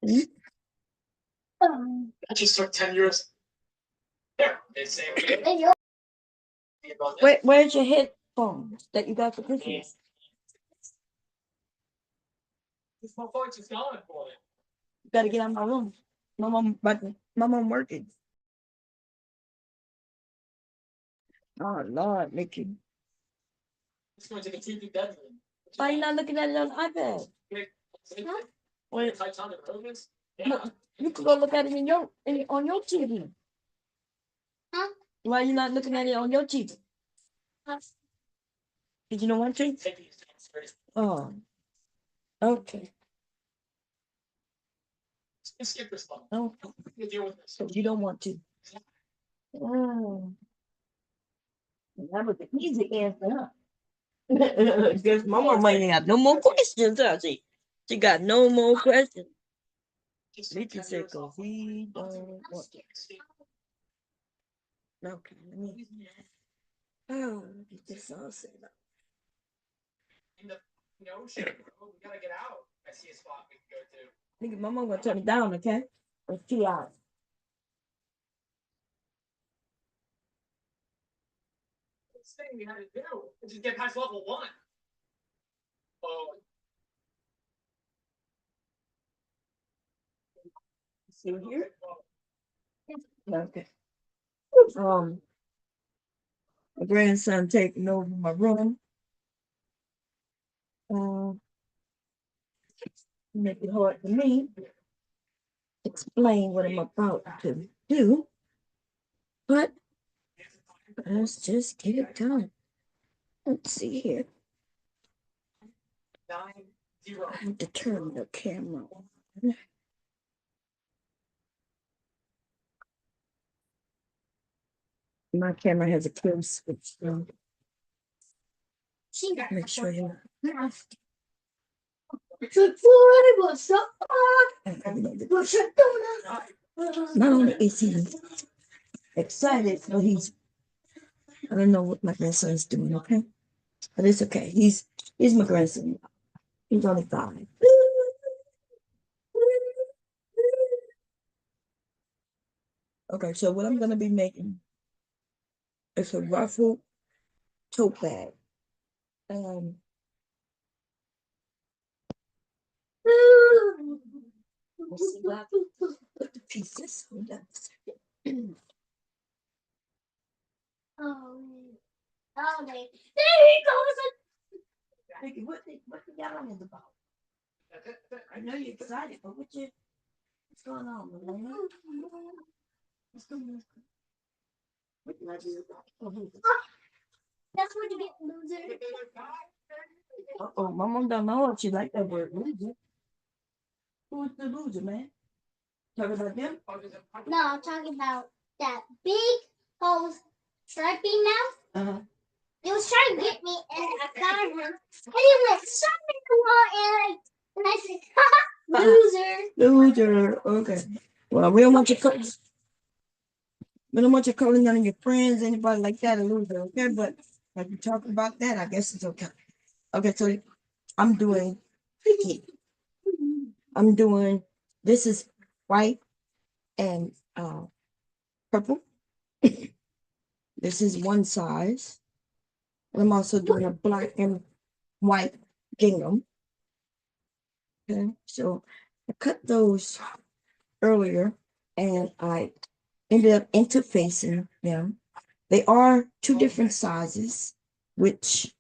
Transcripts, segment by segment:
Mhm. That just took 10 years. There, it's Where's your headphones that you got for Christmas? This motherfucker just gone for it. You gotta get out of my room. My mom working. Oh Lord, Mickey. It's going to take a 2 bedroom. Why you not looking at it on the iPad? Huh? Wait, Titanic Romans? look, you could go look at it on your TV. Huh? Why you not looking at it on your TV? Did you not want to? Oh, okay. Skip this one. Oh, You deal with this. so you don't want to. Oh, that was the easy answer, huh? Guess Mama might ain't have no more questions, huh? She got no more questions. Lisa said, "Cause he don't want to." Okay, let me. Oh, get this all set up. In the ocean, bro. We gotta get out. I see a spot we can go to. Nigga, Mama gonna turn it down, okay? It's 2 hours. This thing we had to do is just get past level 1. Oh, See here? Okay. My grandson taking over my room. Make it hard for me to explain what I'm about to do, but let's just get it done. Let's see here. 9-0. I have to turn the camera on. My camera has a kill switch, so make sure you. Not only is he excited, but I don't know what my grandson's doing, okay? But it's okay. He's my grandson. He's only 5. Okay, so what I'm gonna be making is a ruffled tote bag. Let's see what I put the pieces. Hold on a second. Oh, there he goes. Vicky, what the yelling is about? I know you're excited, but what's going on, man? What's going on? What did I do? That's what you get, loser. Oh, my mom don't know if she like that word loser. Who's the loser, man? Talking about them? No, I'm talking about that big hose stripy mouth. Uh-huh. He was trying to get me, and I got him, and he went something in the wall, and I said, ha, Loser. Okay. Well, we don't want you calling none of your friends, anybody like that, a loser, okay? But like you talking about that, I guess it's okay. Okay, so I'm doing this is white and purple. This is one size. And I'm also doing a black and white gingham. Okay, so I cut those earlier and I ended up interfacing them. They are 2 different sizes, which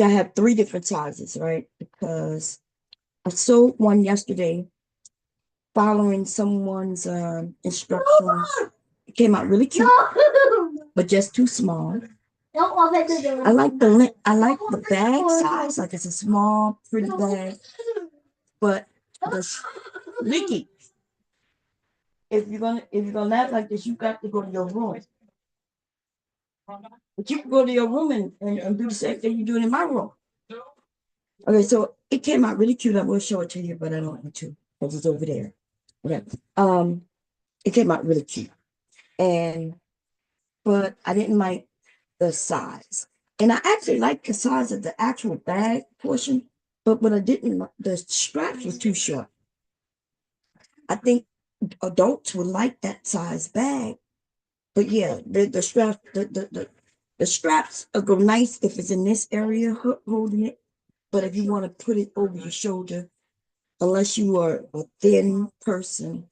I have 3 different sizes, right? Because I sold one yesterday following someone's instructions. It came out really cute, but just too small. I like the bag size, like it's a small, pretty bag. But Nikki, if you're gonna laugh like this, you got to go to your room. But you can go to your room and do the same thing you're doing in my room. Okay, so it came out really cute. I will show it to you, but I don't want to because it's over there. Okay. It came out really cute. But I didn't like the size. And I actually like the size of the actual bag portion, But what I didn't, the straps was too short. I think adults would like that size bag. But yeah, the straps, the straps are go nice if it's in this area holding it. But if you want to put it over your shoulder, unless you are a thin person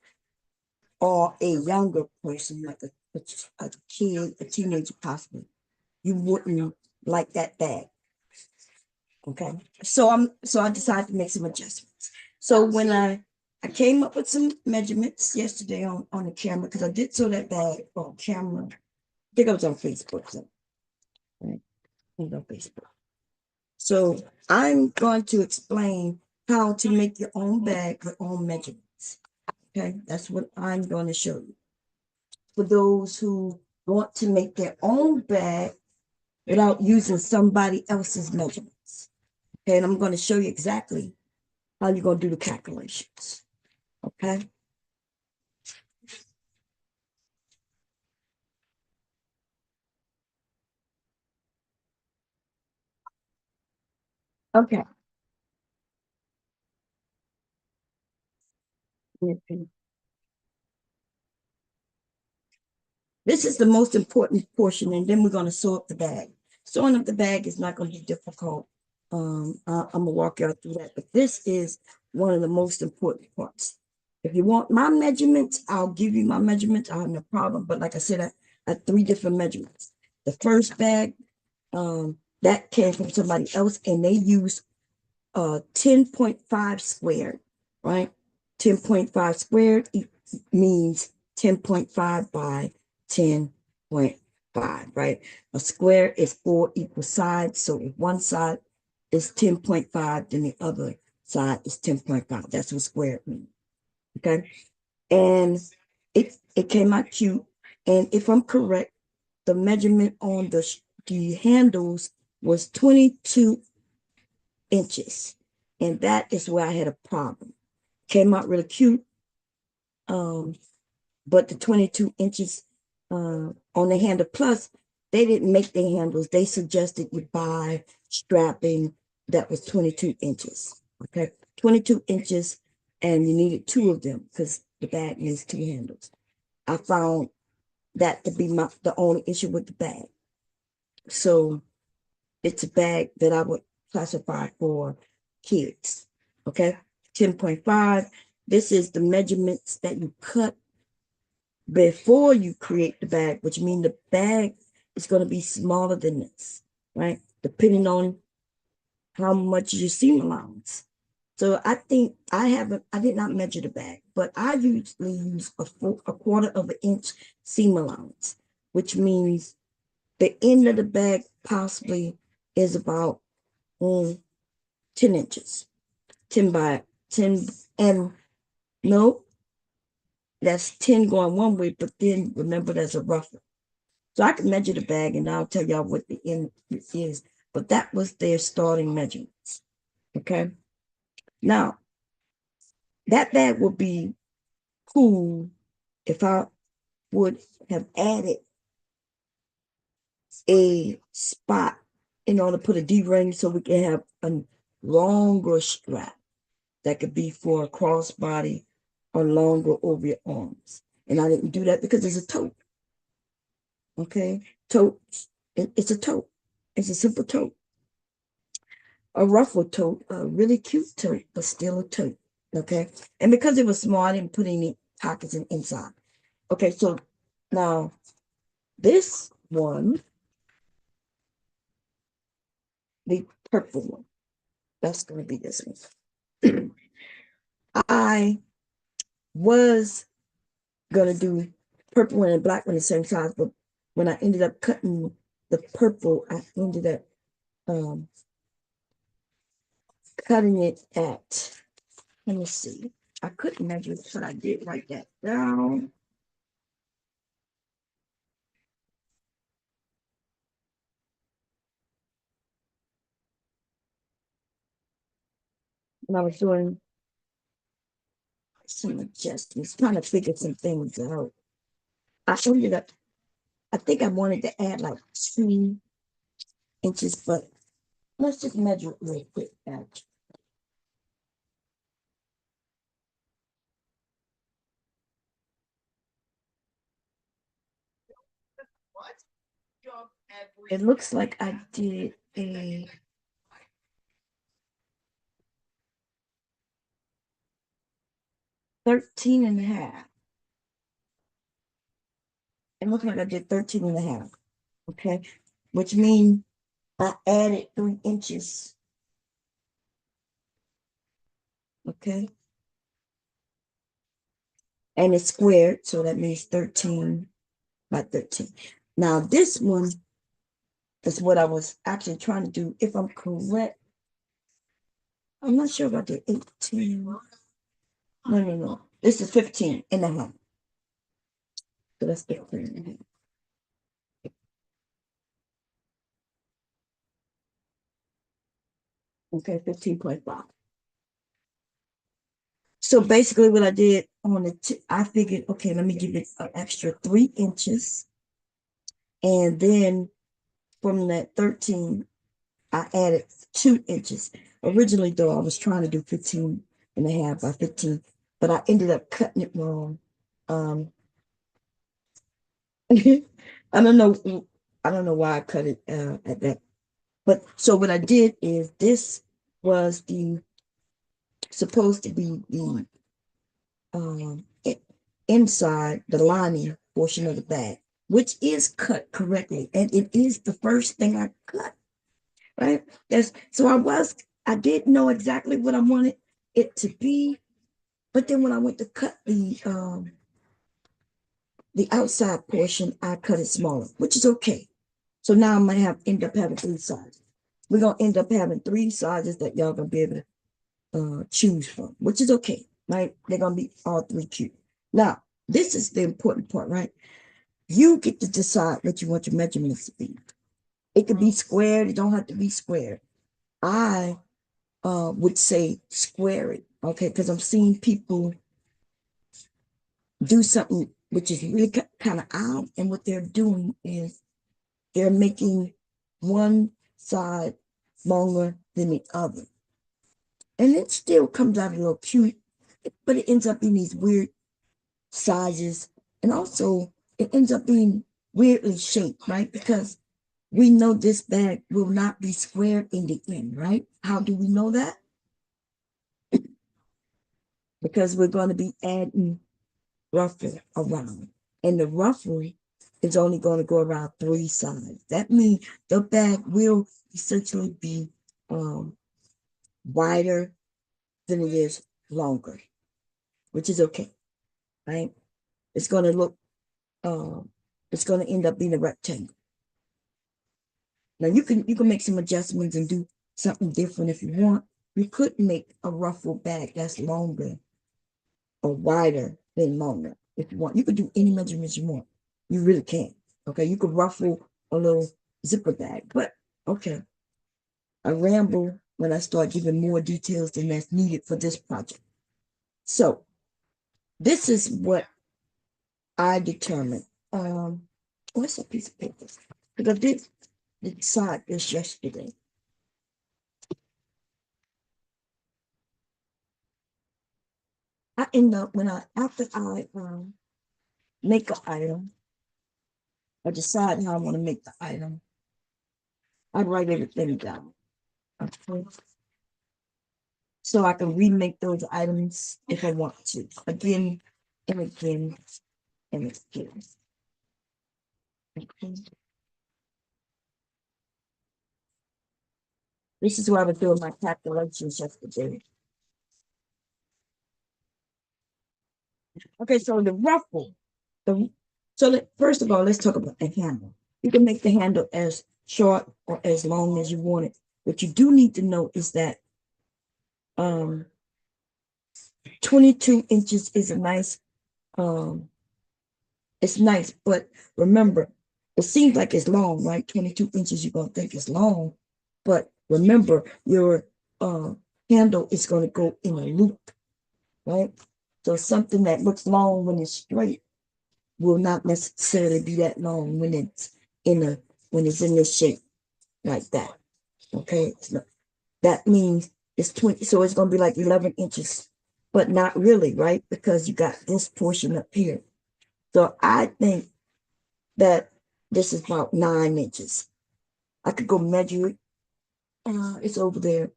or a younger person, like a kid, a teenager possibly, you wouldn't like that bag. Okay. So I decided to make some adjustments. So when I came up with some measurements yesterday on the camera, because I did sew that bag on camera. I think I was on Facebook. So right, I was on Facebook. So I'm going to explain how to make your own bag with own measurements. Okay, that's what I'm going to show you. For those who want to make their own bag without using somebody else's measurements. Okay, and I'm going to show you exactly how you're going to do the calculations. Okay. Okay. This is the most important portion, and then we're going to sew up the bag. Sewing up the bag is not going to be difficult. I'm gonna walk you all through that, but this is one of the most important parts. If you want my measurements, I'll give you my measurements. I have no problem. But like I said, I have three different measurements. The first bag, that came from somebody else, and they used 10.5 squared, right? 10.5 squared means 10.5 by 10.5, right? A square is 4 equal sides. So if one side is 10.5, then the other side is 10.5. That's what squared means. Okay. And it came out cute. And if I'm correct, the measurement on the handles was 22 inches. And that is where I had a problem. Came out really cute. But the 22 inches on the handle, plus they didn't make the handles. They suggested you buy strapping that was 22 inches. Okay. 22 inches, and you needed two of them because the bag needs two handles. I found that to be the only issue with the bag. So it's a bag that I would classify for kids. Okay. 10.5. This is the measurements that you cut before you create the bag, which means the bag is going to be smaller than this, right? Depending on how much your seam allowance. So I think I did not measure the bag, but I usually use a quarter of an inch seam allowance, which means the end of the bag possibly is about 10 inches, 10 by 10. And no, that's 10 going one way, but then remember there's a ruffle. So I can measure the bag and I'll tell y'all what the end is. But that was their starting measurements. Okay. Now, that bag would be cool if I would have added a spot in order to put a D-ring so we can have a longer strap that could be for a crossbody or longer over your arms. And I didn't do that because it's a tote. Okay. Tote. It's a tote. It's a simple tote. A ruffled tote, a really cute tote, but still a tote. Okay. And because it was small, I didn't put any pockets inside. Okay. So now this one, the purple one, that's going to be this one. I was going to do purple one and black one the same size, but when I ended up cutting the purple, I ended up cutting it at, let me see. I couldn't measure it, but I did write that down. When I was doing some adjustments, trying to figure some things out. I ended up, I think I wanted to add like 2 inches, but let's just measure it real quick. Actually. it looks like I did a 13 and a half. It looks like I did 13 and a half. Okay. Which means I added 3 inches. Okay. And it's squared, so that means 13 by 13. Now this one is what I was actually trying to do. If I'm correct, I'm not sure about the 18. No. This is 15 and a half. So that's 15 and a half. Okay, 15.5. So basically what I did on I figured, okay, let me give it an extra 3 inches. And then from that 13, I added 2 inches. Originally, though, I was trying to do 15 and a half by 15, but I ended up cutting it wrong. I don't know. I don't know why I cut it at that. But so what I did is this was the supposed to be the um, inside the lining portion of the bag, which is cut correctly, and it is the first thing I cut. Right? So I did know exactly what I wanted it to be, but then when I went to cut the outside portion, I cut it smaller, which is okay. So now I'm gonna end up having 3 sizes. We're gonna end up having 3 sizes that y'all gonna be able to choose from, which is okay, right? They're gonna be all 3 cute. Now, this is the important part, right? You get to decide what you want your measurements to be. It could be squared, it don't have to be squared. I would say square it, okay? Because I'm seeing people do something which is really kind of odd, and what they're doing is they're making one side longer than the other. And it still comes out a little cute, but it ends up in these weird sizes. And also, it ends up being weirdly shaped, right? Because we know this bag will not be squared in the end, right? How do we know that? Because we're going to be adding ruffle around. And the ruffle is only going to go around 3 sides. That means the bag will essentially be wider than it is longer, which is okay, right? It's going to look, it's going to end up being a rectangle. Now you can make some adjustments and do something different if you want. You could make a ruffle bag that's longer or wider than longer if you want. You could do any measurements you want. You really can. Okay, you could ruffle a little zipper bag, but okay. I ramble when I start giving more details than that's needed for this project. So this is what I determined. What's a piece of paper? Because I did decide this yesterday. I end up after I make an item, I decide how I want to make the item. I write everything down. Okay. So I can remake those items if I want to. Again and again and again. Okay. This is where I was doing my calculations yesterday. Okay, so the ruffle. First of all, let's talk about the handle. You can make the handle as short or as long as you want it. What you do need to know is that 22 inches is a nice, it's nice, but remember, it seems like it's long, right? 22 inches, you're gonna think it's long, but remember, your handle is gonna go in a loop, right? So something that looks long when it's straight will not necessarily be that long when it's in this shape like that. Okay, that means it's 20, so it's gonna be like 11 inches, but not really, right? Because you got this portion up here. So I think that this is about 9 inches. I could go measure it. It's over there.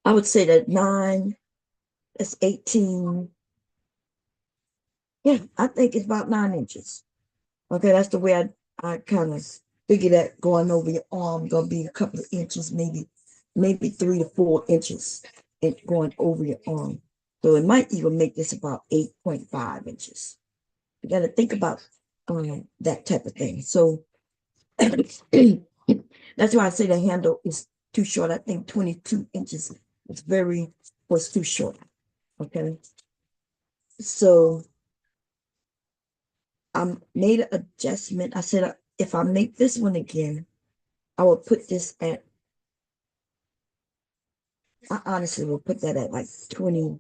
I would say that 9, that's 18. Yeah, I think it's about 9 inches. Okay, that's the way I kind of figure that going over your arm gonna be a couple of inches, maybe 3 to 4 inches going over your arm. So it might even make this about 8.5 inches. You got to think about that type of thing. So that's why I say the handle is too short. I think 22 inches was too short. Okay. So I made an adjustment. I said if I make this one again, I will put this at, I honestly will put that at like 28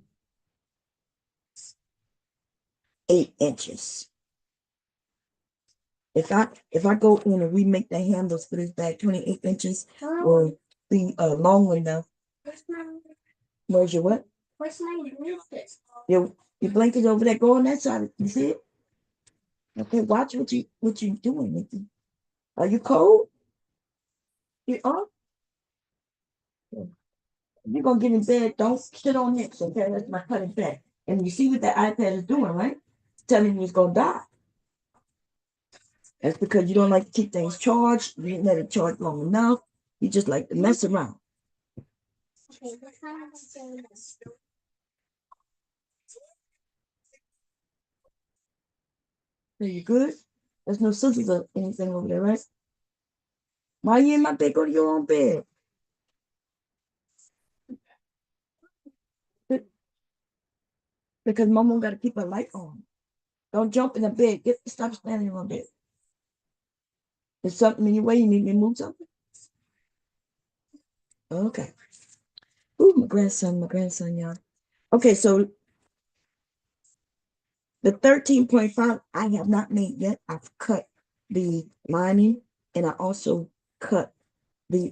inches. If I go in and remake the handles for this bag, 28 inches will be long enough. Where's your what? Where's my blanket? Your blanket over there. Go on that side. You see it? Okay, watch what you doing, Nikki. Are you cold? You are? You're gonna get in bed. Don't sit on this, okay? That's my cutting bed. And you see what that iPad is doing, right? It's telling you it's gonna die. That's because you don't like to keep things charged. You didn't let it charge long enough. You just like to mess around. Okay, what kind of thing? Are you good? There's no scissors or anything over there, right? Why you in my bed? Go to your own bed. Because mama got to keep her light on. Don't jump in the bed. Stop standing on bed. There's something in your way. You need me to move something? Okay. Ooh, my grandson, y'all. Okay, so the 13.5 I have not made yet. I've cut the lining and I also cut the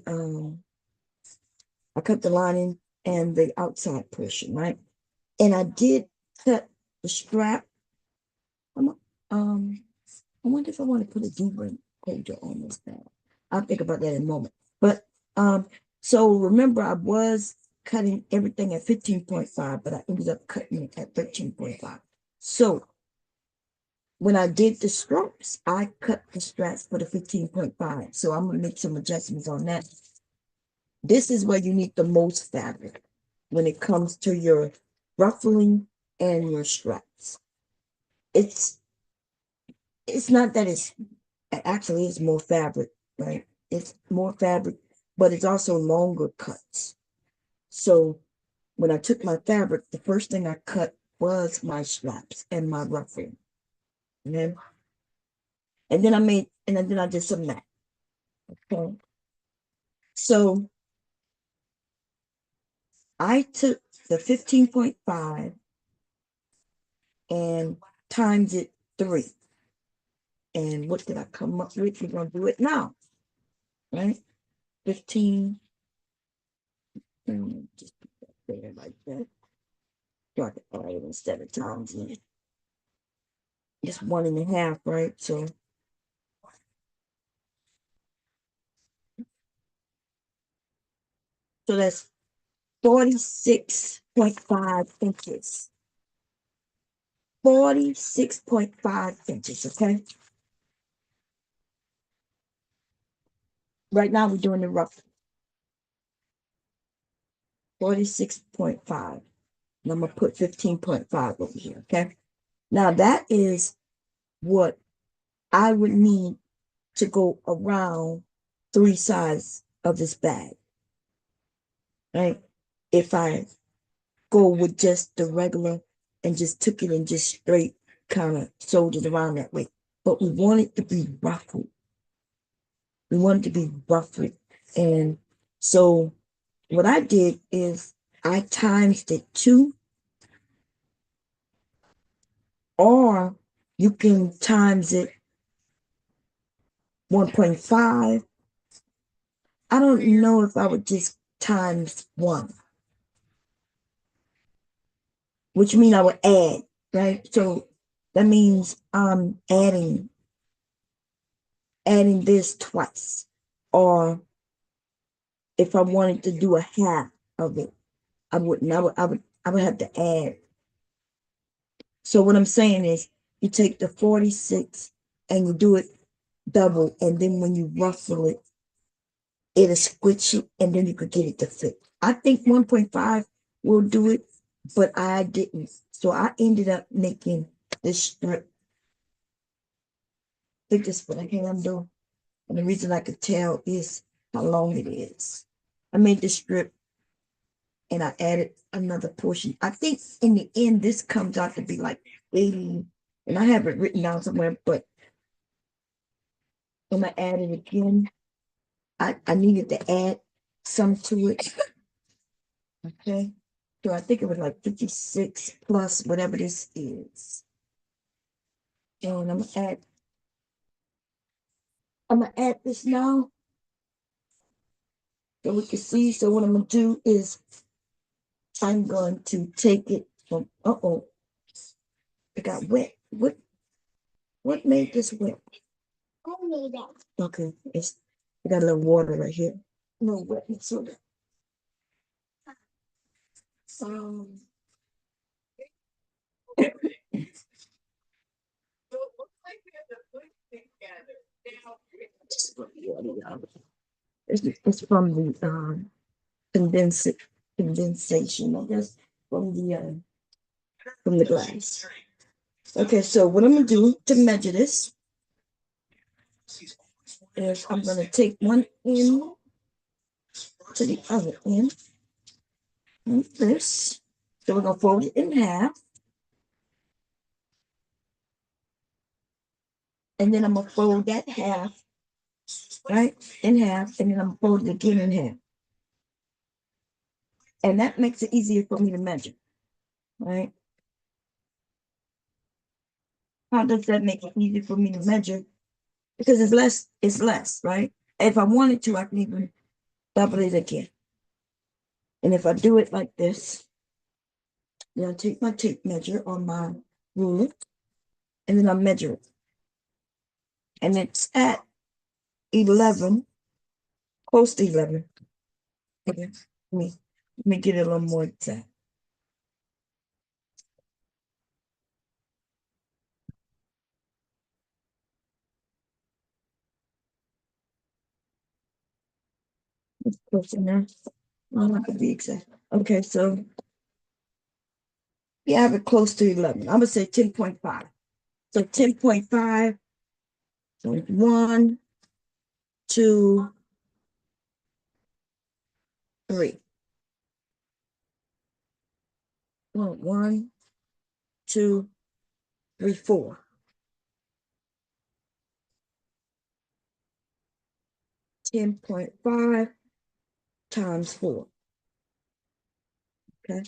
lining and the outside portion, right? And I did cut the strap. I wonder if I want to put a D-ring holder on this now. I'll think about that in a moment. But so remember I was cutting everything at 15.5, but I ended up cutting it at 13.5. So when I did the straps, I cut the straps for the 15.5. So I'm gonna make some adjustments on that. This is where you need the most fabric when it comes to your ruffling and your straps. It's it's not that it's actually it's more fabric, right? It's more fabric, but it's also longer cuts. So when I took my fabric, the first thing I cut was my straps and my ruffling. Okay? And then I did some that. Okay. So I took the 15.5 and times it 3. And what did I come up with? We're gonna do it now, right? 15. Just put that there like that. Got it all instead of times it. It's 1.5, right? So that's 46.5 inches. 46.5 inches, okay? Right now we're doing the rough. 46.5. And I'm gonna put 15.5 over here, okay? Now that is what I would need to go around 3 sides of this bag, right? If I go with just the regular and just took it and just straight kind of sewed it around that way. But we want it to be ruffled. We want it to be ruffled. And so what I did is I times it 2, or you can times it 1.5. I don't know if I would just times 1, which means I would add, right? So that means I'm adding adding this twice. Or if I wanted to do a half of it, I wouldn't. I would have to add. So what I'm saying is you take the 46 and you do it double, and then when you ruffle it, it'll squish it, and then you could get it to fit. I think 1.5 will do it, but I didn't. So I ended up making this strip. I think this is what I can do. And the reason I could tell is how long it is. I made this strip and I added another portion. I think in the end, this comes out to be like 80, and I have it written down somewhere, but I'm gonna add it again. I needed to add some to it. Okay. So I think it was like 56 plus whatever this is. And I'm gonna add this now so we can see. So what I'm gonna do is I'm going to take it from it got wet. What made this wet? I made it. Okay, it got a little water right here. No wetness on it. Um, So it looks like we have to put it together. Now, just put water on it. It's from the condensation, I guess, from the glass. Okay, so what I'm gonna do to measure this is I'm gonna take one end to the other end, like this. So we're gonna fold it in half, and then I'm gonna fold that half, right, in half, and then I'm gonna fold it again in half. And that makes it easier for me to measure, right? How does that make it easier for me to measure? Because it's less, right? If I wanted to, I can even double it again. And if I do it like this, then I take my tape measure on my ruler, and then I measure it. And it's at 11, close to 11. Okay, let me get it a little more exact. It's close enough. I'm not gonna be exact. Okay, so yeah, I have it close to 11. I'm gonna say 10.5. So 10.5. So 1, 2, 3. Well, 1, 2, 3, 4. 10.5 times 4. Okay.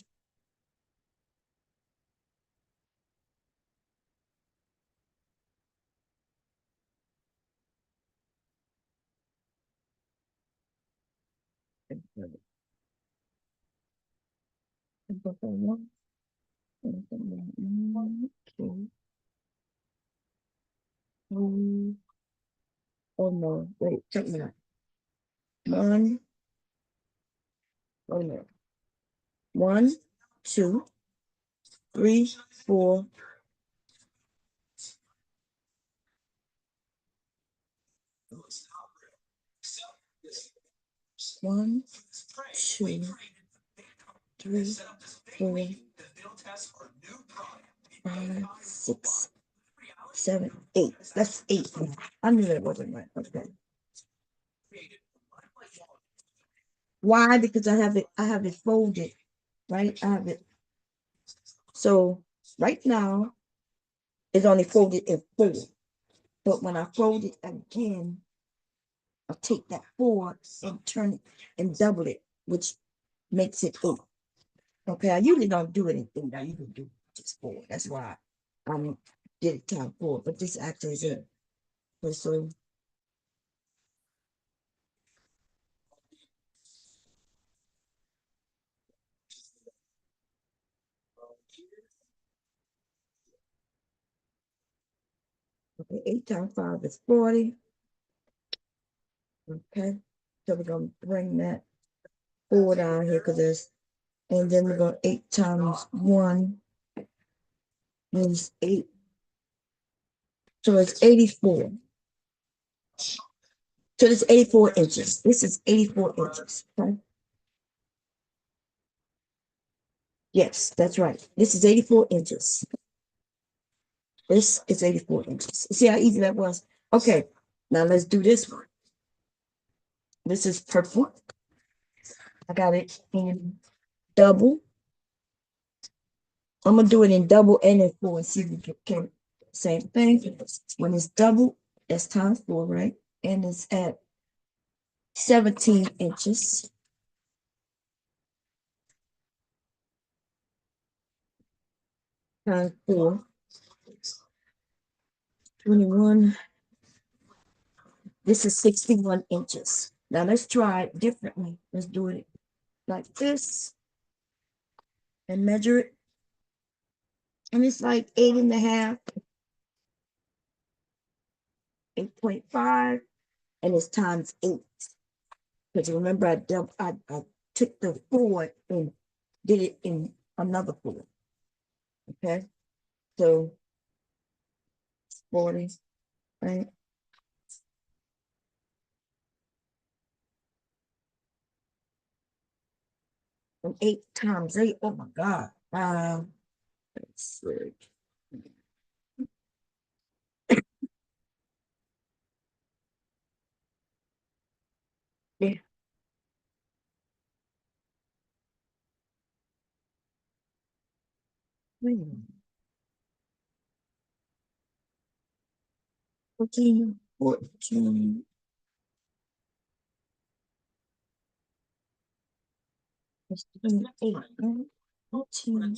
One, two, three. Oh no, wait, check me out. One, oh no. 1, 2, 3, 4. 1, 2, 3, 4, 5, 6, 7, 8. That's 8. I knew that wasn't right. Okay. Why? Because I have it folded, right? I have it. So right now it's only folded in 4. But when I fold it again, I'll take that 4 and turn it and double it, which makes it 8. Okay, I usually don't do anything. I usually do just 4. That's why I did it time 4. But this actually is it. So okay, 8 times 5 is 40. Okay, so we're gonna bring that 4 down here because there's, and then we're going 8 times 1 is 8. So it's 84. So it's 84 inches. This is 84 inches. Okay. Yes, that's right. This is 84 inches. This is 84 inches. See how easy that was? Okay, now let's do this one. This is purple. I got it in double. I'm gonna do it in double and in 4 and see if we can same thing. When it's double, that's times 4, right? And it's at 17 inches. Times 4. 21. This is 61 inches. Now let's try it differently. Let's do it like this and measure it. And it's like 8.5, 8.5, and it's times 8. Because remember, I took the 4 and did it in another 4. Okay, so 40, right? And 8 times 8. Oh my God. Let's see. Yeah. Wait a minute. 14, 14. It's 28, right? 14.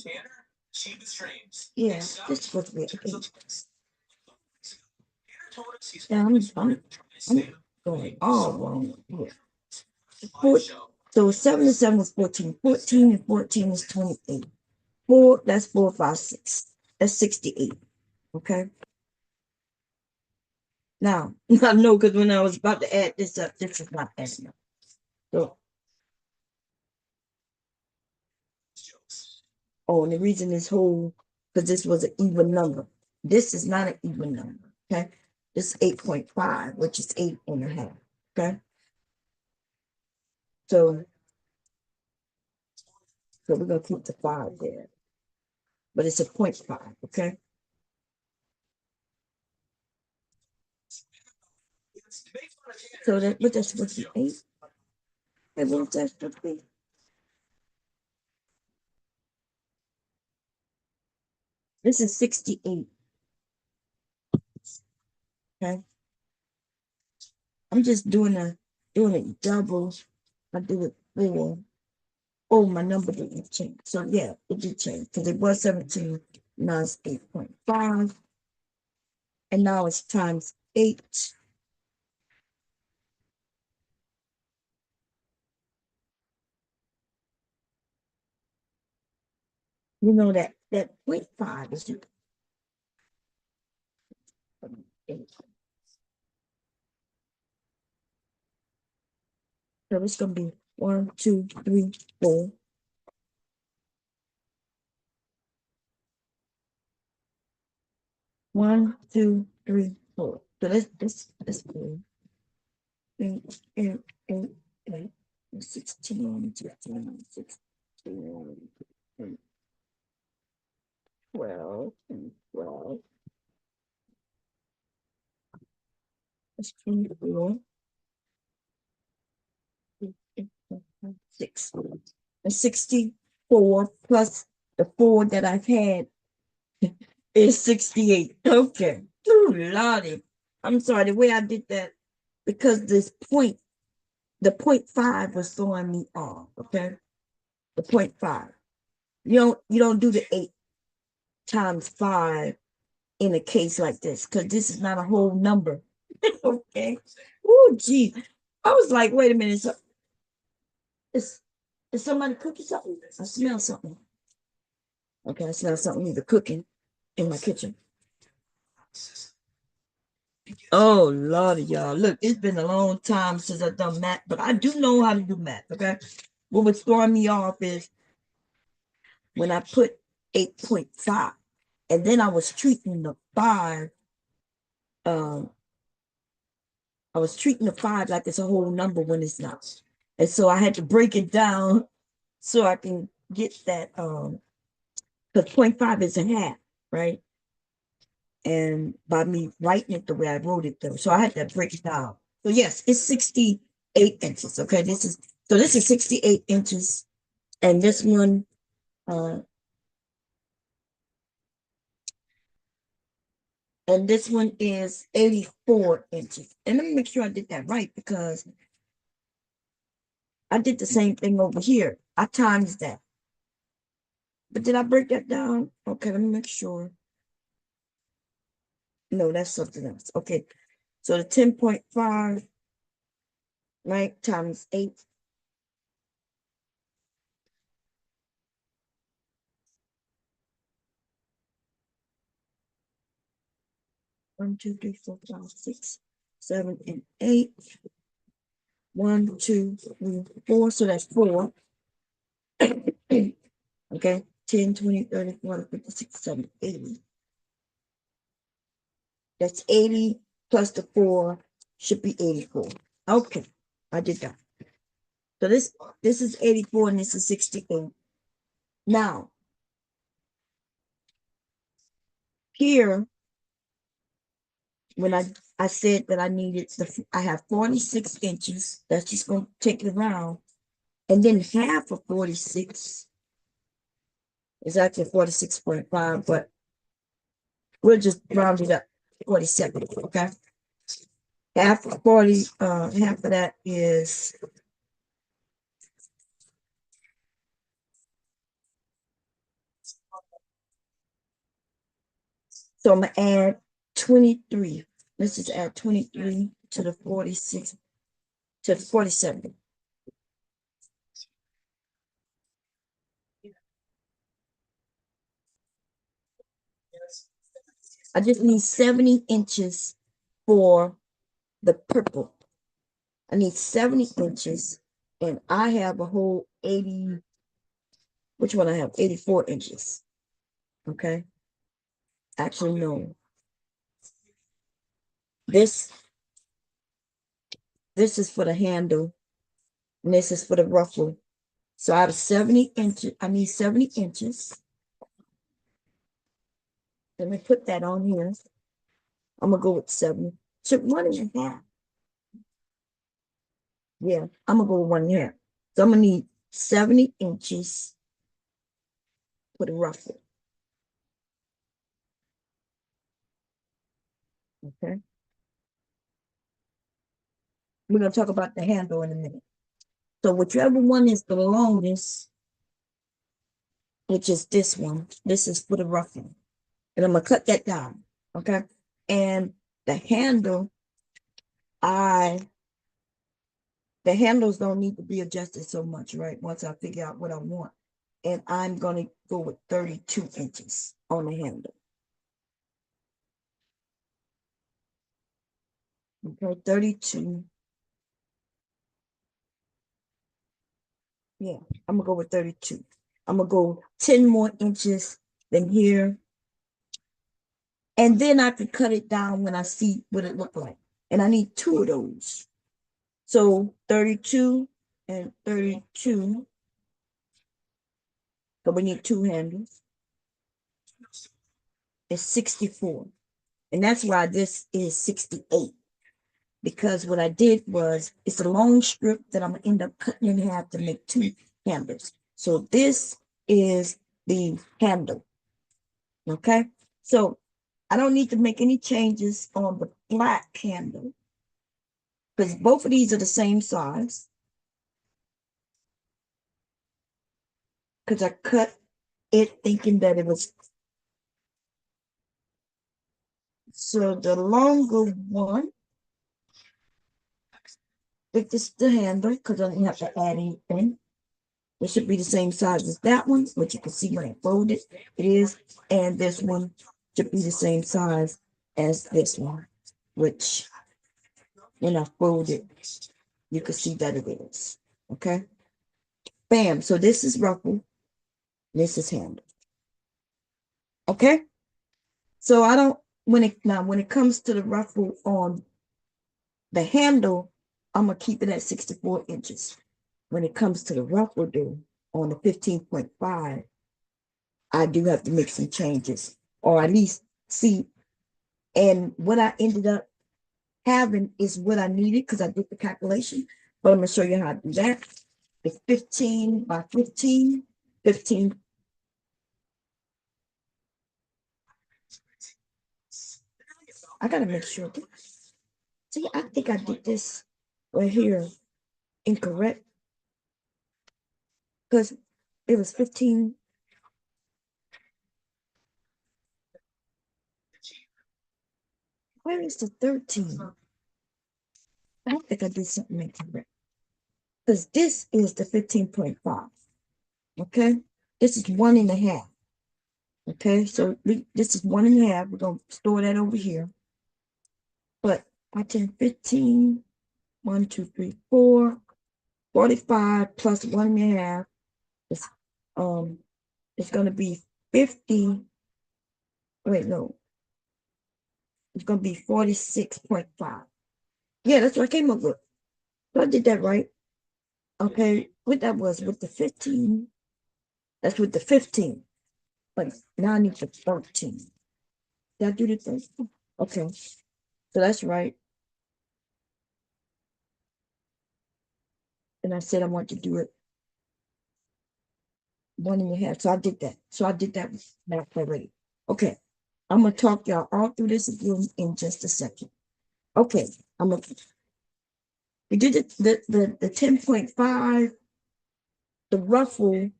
Yeah, this is supposed to be 8. Yeah, I'm going all wrong here. So 7 and 7 is 14. 14 and 14 is 28. 4, that's 4, 5, 6. That's 68. Okay. Now, I know because when I was about to add this up, this is not adding up. So, oh, and the reason is whole, because this was an even number. This is not an even number. Okay. This is 8.5, which is 8.5. Okay. So we're gonna keep the 5 there. But it's a 0.5, okay? So that what that's supposed to be 8? And what that's supposed to be? This is 68. Okay. I'm just doing it double. I do it 4. Oh, my number didn't change. So yeah, it did change because it was 17. Now it's 8.5. And now it's times 8. You know that 0.5 is 8. So it's gonna be 1, 2, 3, 4. 1, 2, 3, 4. So that's 4. 8, 8, 8, 8, 16, 15, 16, and 12, and 12. That's 24. 6. And 64 plus the 4 that I've had is 68. Okay. Ooh, Lordy. I'm sorry, the way I did that, because the 0.5 was throwing me off. Okay. The 0.5. You don't do the 8 times 5 in a case like this, because this is not a whole number. Okay. Oh, gee. I was like, wait a minute. So, is, is somebody cooking something? I smell something. Okay, I smell something either cooking in my kitchen. Oh Lord, y'all. Look, it's been a long time since I've done math, but I do know how to do math, okay? What was throwing me off is when I put 8.5, and then I was treating the five, um, I was treating the five like it's a whole number when it's not. And so I had to break it down so I can get that because 0.5 is a half, right? And by me writing it the way I wrote it though. So I had to break it down. So yes, it's 68 inches. Okay, this is 68 inches, and uh this one is 84 inches. And let me make sure I did that right because I did the same thing over here. I times that. But did I break that down? Okay, let me make sure. No, that's something else. Okay. So the 10.5, right, times 8. 1, 2, 3, 4, 5, 6, 7, and 8. 1, 2, 3, 4. So that's 4. Okay. 10, 20, 30, 40, 50, 60, 70, 80. That's 80 plus the 4 should be 84. Okay. I did that. So this is 84 and this is 68. Now, here, when I said that I have 46 inches, that's just going to take it around. And then half of 46 is actually 46.5, but we'll just round it up 47. Okay. Half of 40, half of that is, so I'm gonna add 23. Let's just add 23 to the 46 to the 47. I just need 70 inches for the purple. I need 70 inches, and I have a whole 80. Which one I have? 84 inches. Okay. Actually, no. This this is for the handle, and this is for the ruffle. So I have 70 inches. I need 70 inches. Let me put that on here. I'm gonna go with 70. So 1.5. Yeah, I'm gonna go with 1.5. So I'm gonna need 70 inches for the ruffle. Okay. We're gonna talk about the handle in a minute. So whichever one is the longest, which is this one, this is for the ruffle. And I'm gonna cut that down. Okay. And the handle, I the handles don't need to be adjusted so much, right? Once I figure out what I want. And I'm gonna go with 32 inches on the handle. Okay, 32. Yeah, I'm gonna go with 32. I'm gonna go 10 more inches than here. And then I could cut it down when I see what it look like. And I need 2 of those. So 32 and 32. So we need 2 handles. It's 64. And that's why this is 68. Because what I did was, it's a long strip that I'm gonna end up cutting in half to make 2 handles. So this is the handle. Okay. So I don't need to make any changes on the black handle because both of these are the same size. Because I cut it thinking that it was. So the longer one, if this is the handle, because I didn't have to add anything. It should be the same size as that one, which you can see when I fold it, it is. And this one should be the same size as this one. which when I fold it, you can see that it is. Okay. Bam. So this is ruffle. This is handle. Okay. So I don't when it comes to the ruffle on the handle, I'm gonna keep it at 64 inches. When it comes to the ruffle though, on the 15.5, I do have to make some changes, or at least see. And what I ended up having is what I needed because I did the calculation. But I'm gonna show you how to do that. It's 15 by 15, 15. I gotta make sure. See, I think I did this right here incorrect because it was 15. Where is the 13? I think I did something incorrect because this is the 15.5. Okay, this is 1.5. Okay, so this is 1.5. We're gonna store that over here. But I can 15, 1, 2, 3, 4, 45 plus 1.5 is it's gonna be 50. Wait, no, it's gonna be 46.5. Yeah, that's what I came up with. So I did that right. Okay, what that was with the 15. That's with the 15. But now I need the 13. Did I do the 13? Okay, so that's right. And I said I want to do it 1.5. So I did that. So I did that math already. Okay. I'm gonna talk y'all all through this again in just a second. Okay, I'm gonna we did the 10.5, the ruffle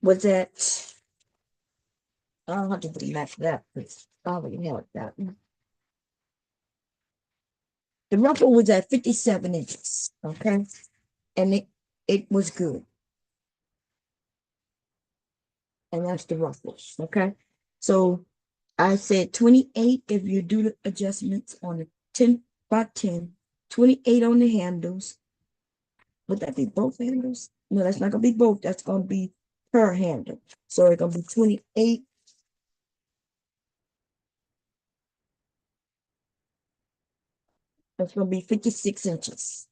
was at I don't have to do math for that because I already have that. The ruffle was at 57 inches, okay, and it was good, and that's the ruffles, okay. So I said 28 if you do the adjustments on the 10 by 10, 28 on the handles. Would that be both handles? No, that's not gonna be both. That's gonna be per handle. So it's gonna be 28. That's gonna be 56 inches.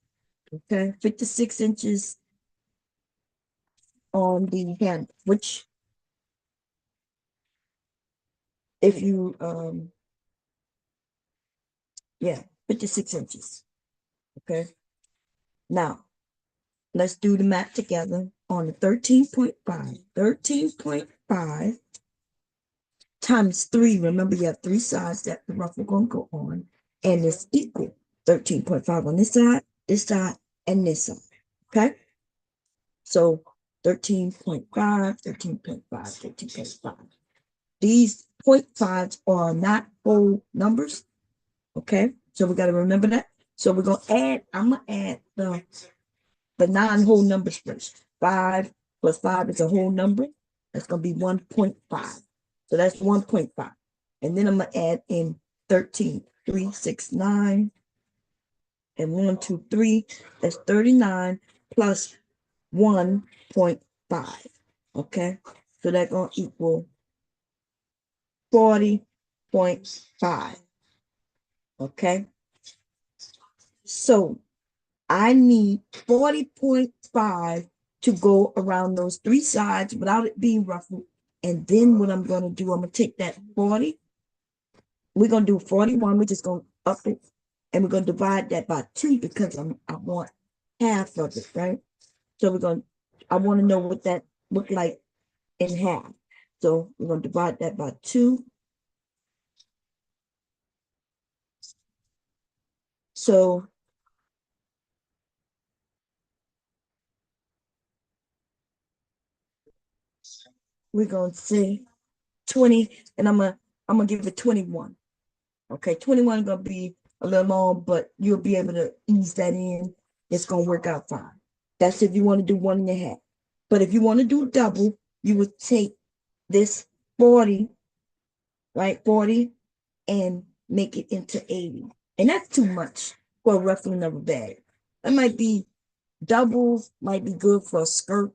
Okay, 56 inches on the handle, which if you yeah, 56 inches. Okay. Now let's do the math together on the 13.5. 13.5 times 3. Remember, you have 3 sides that the ruffle gonna go on, and it's equal 13.5 on this side, and this side. Okay, so 13.5, 13.5, 13.5. These 0.5s are not whole numbers. Okay, so we got to remember that. So we're gonna add. I'm gonna add the non-whole numbers first. 5 plus 5 is a whole number. That's gonna be 1.5. So that's 1.5. And then I'm gonna add in 13. 3, 6, 9. And 1, 2, 3. That's 39 plus 1.5. Okay. So that's gonna equal 40.5. Okay. So I need 40.5 to go around those 3 sides without it being ruffled. And then what I'm going to do, I'm going to take that 40. We're going to do 41. We're just going to up it. And we're going to divide that by 2 because I want half of it, right? So I want to know what that look like in half. So we're going to divide that by 2. So we're going to say 20, and I'm gonna give it 21. Okay, 21 gonna be a little long, but you'll be able to ease that in. It's gonna work out fine. That's if you want to do 1.5. But if you want to do double, you would take this 40, right? 40 and make it into 80. And that's too much for a ruffling of a bag. That might be double, might be good for a skirt,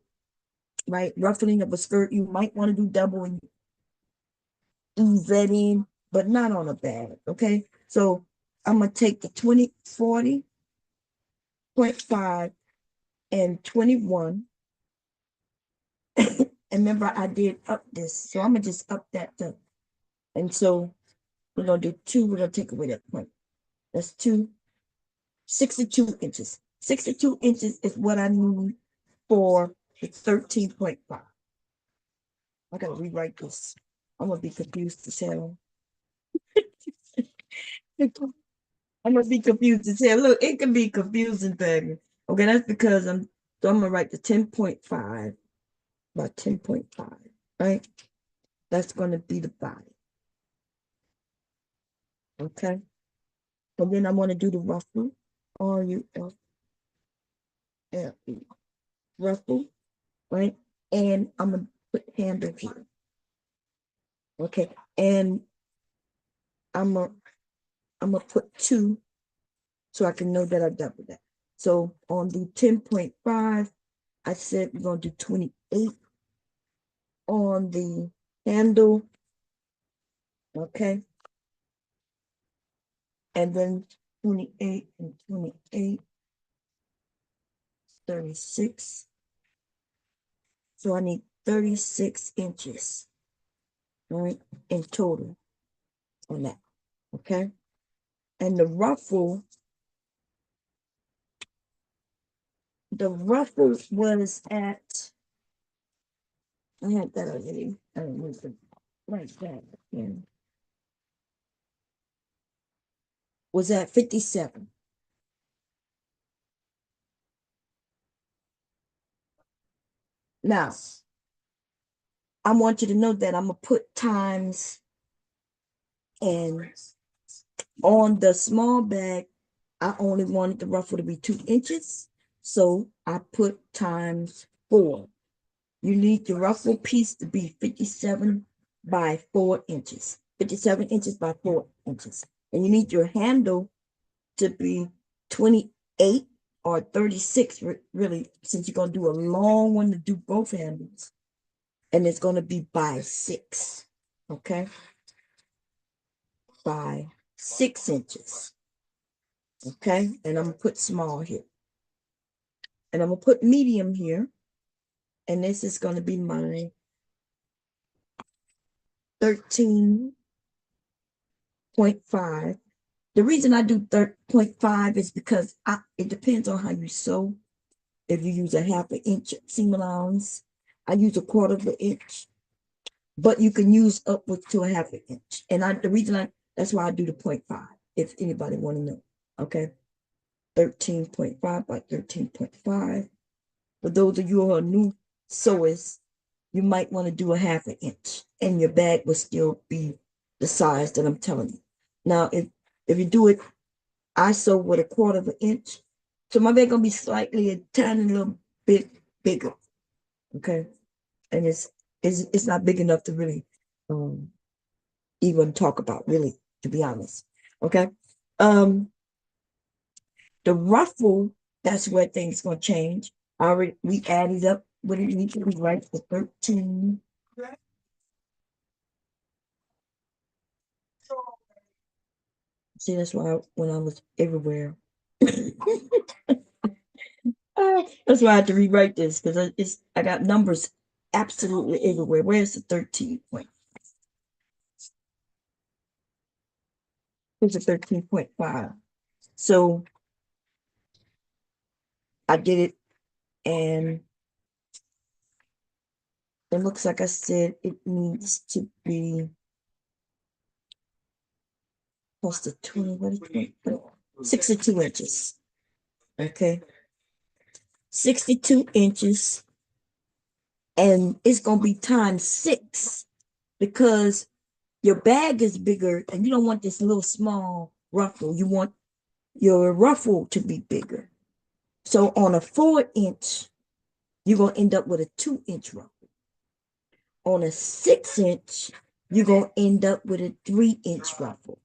right? Ruffling of a skirt, you might want to do double and ease that in, but not on a bag, okay? So I'm going to take the 20, 40.5 and 21. And remember, I did up this, so I'm going to just up that to, and so we're going to do 2, we're going to take away that point. That's 62 inches. 62 inches is what I need for the 13.5. I gotta rewrite this. I'm gonna be confused as hell. I'm gonna be confused as hell. Look, it can be confusing, baby. Okay, that's because I'm gonna write the 10.5 by 10.5, right? That's gonna be the body. Okay. And then I want to do the ruffle. R-U-F-L-E. Ruffle, right? And I'm gonna put handle here. Okay. And I'm gonna put 2 so I can know that I doubled that. So on the 10.5, I said we're going to do 28 on the handle. Okay. And then 28 and 28, 36. So I need 36 inches, right, in total on that. Okay. And the ruffle was at, I had that already. I don't need to write that again. Was at 57. Now, I want you to know that I'm going to put times and on the small bag, I only wanted the ruffle to be 2 inches. So I put times 4. You need the ruffle piece to be 57 by 4 inches. 57 inches by 4 inches. And you need your handle to be 28 or 36, really, since you're going to do a long one to do both handles. And it's going to be by 6. Okay. By 6 inches. Okay. And I'm going to put small here. And I'm going to put medium here. And this is going to be my 13.5. The reason I do 0.5 is because it depends on how you sew. If you use a 1/2 inch seam allowance, I use a 1/4 of an inch. But you can use upwards to a 1/2 inch. And that's why I do the 0.5, if anybody want to know. Okay. 13.5 by 13.5. For those of you who are new sewers, you might want to do a 1/2 inch, and your bag will still be the size that I'm telling you. Now, if you do it, I sew with a 1/4 of an inch, so my bag gonna be slightly a tiny little bit bigger. Okay, and it's not big enough to really even talk about, really, to be honest. Okay. The ruffle, that's where things gonna change. We added up what it needs to be, right, for 13. See, that's why when I was everywhere. That's why I had to rewrite this, because I got numbers absolutely everywhere. Where's the 13 point? Here's the 13.5. So I did it, and it looks like I said it needs to be plus the 20, what is 20? 62 inches. Okay. 62 inches. And it's going to be times 6 because your bag is bigger and you don't want this little small ruffle. You want your ruffle to be bigger. So on a 4-inch, you're going to end up with a 2-inch ruffle. On a 6-inch, you're going to end up with a 3-inch ruffle.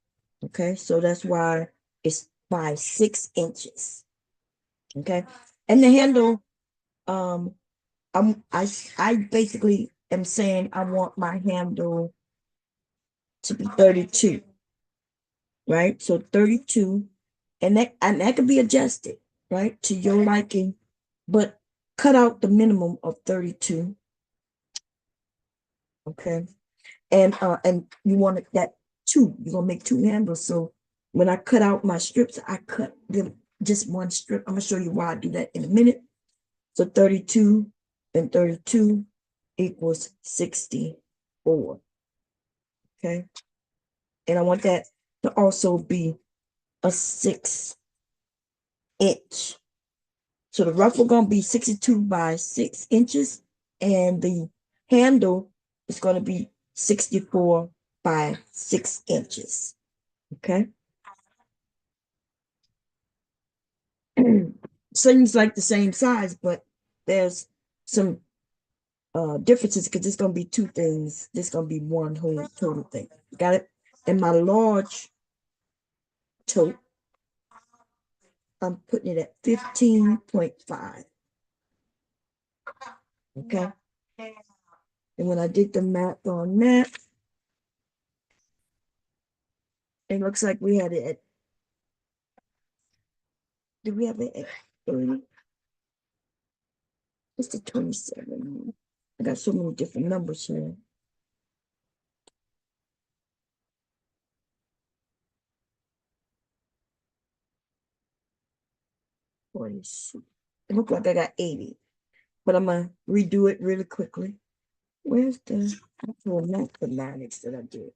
Okay, so that's why it's by 6 inches. Okay, and the handle, I basically am saying I want my handle to be 32, right? So 32, and that could be adjusted, right, to your liking, but cut out the minimum of 32. Okay, and you want that two. You're gonna make two handles. So when I cut out my strips, I cut them just one strip. I'm gonna show you why I do that in a minute. So 32 and 32 equals 64. Okay. And I want that to also be a 6 inch. So the ruffle gonna be 62 by 6 inches, and the handle is gonna be 64 by 6 inches. Okay. Seems like the same size, but there's some differences because it's gonna be two things. This gonna be one whole total thing. Got it? And my large tote, I'm putting it at 15.5. Okay. And when I did the math on that, it looks like we had it at, did we have it at 30? It's the 27. I got so many different numbers here. It looked like I got 80, but I'm gonna redo it really quickly. Where's the actual mathematics that I did?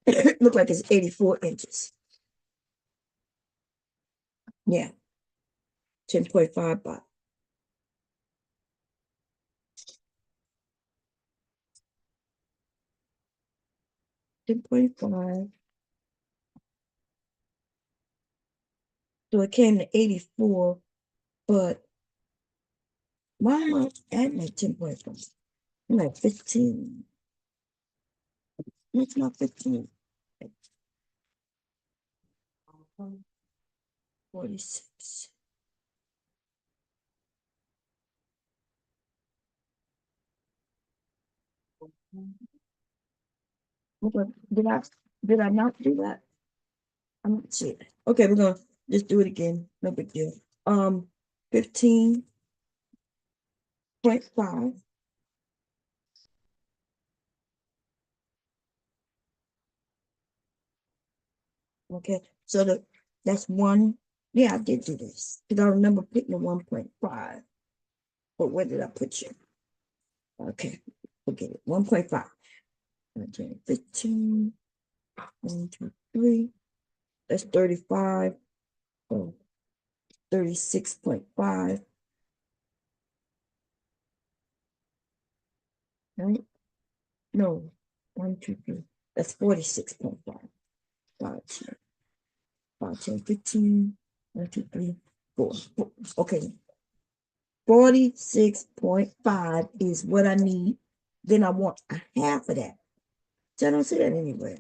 It look like it's 84 inches. Yeah, 10.5 by 10.5. So it came to 84, but why am I adding that 10.5? I'm at 15. It's not 15. 46. Did I not do that? I'm not sure. Okay, we're gonna just do it again. No big deal. 15.5. Okay, so that's one. Yeah, I did do this because I remember putting the 1.5. But where did I put you? Okay, forget it. 1.5. Okay, 15. 1, 2, 3. That's 35. Oh, 36.5. Right? No, 1, 2, 3. That's 46.5. 5, 10, 5, 10, 15. 1, 2, 3, 4. Okay, 46.5 is what I need. Then I want a half of that. So I don't see that anywhere.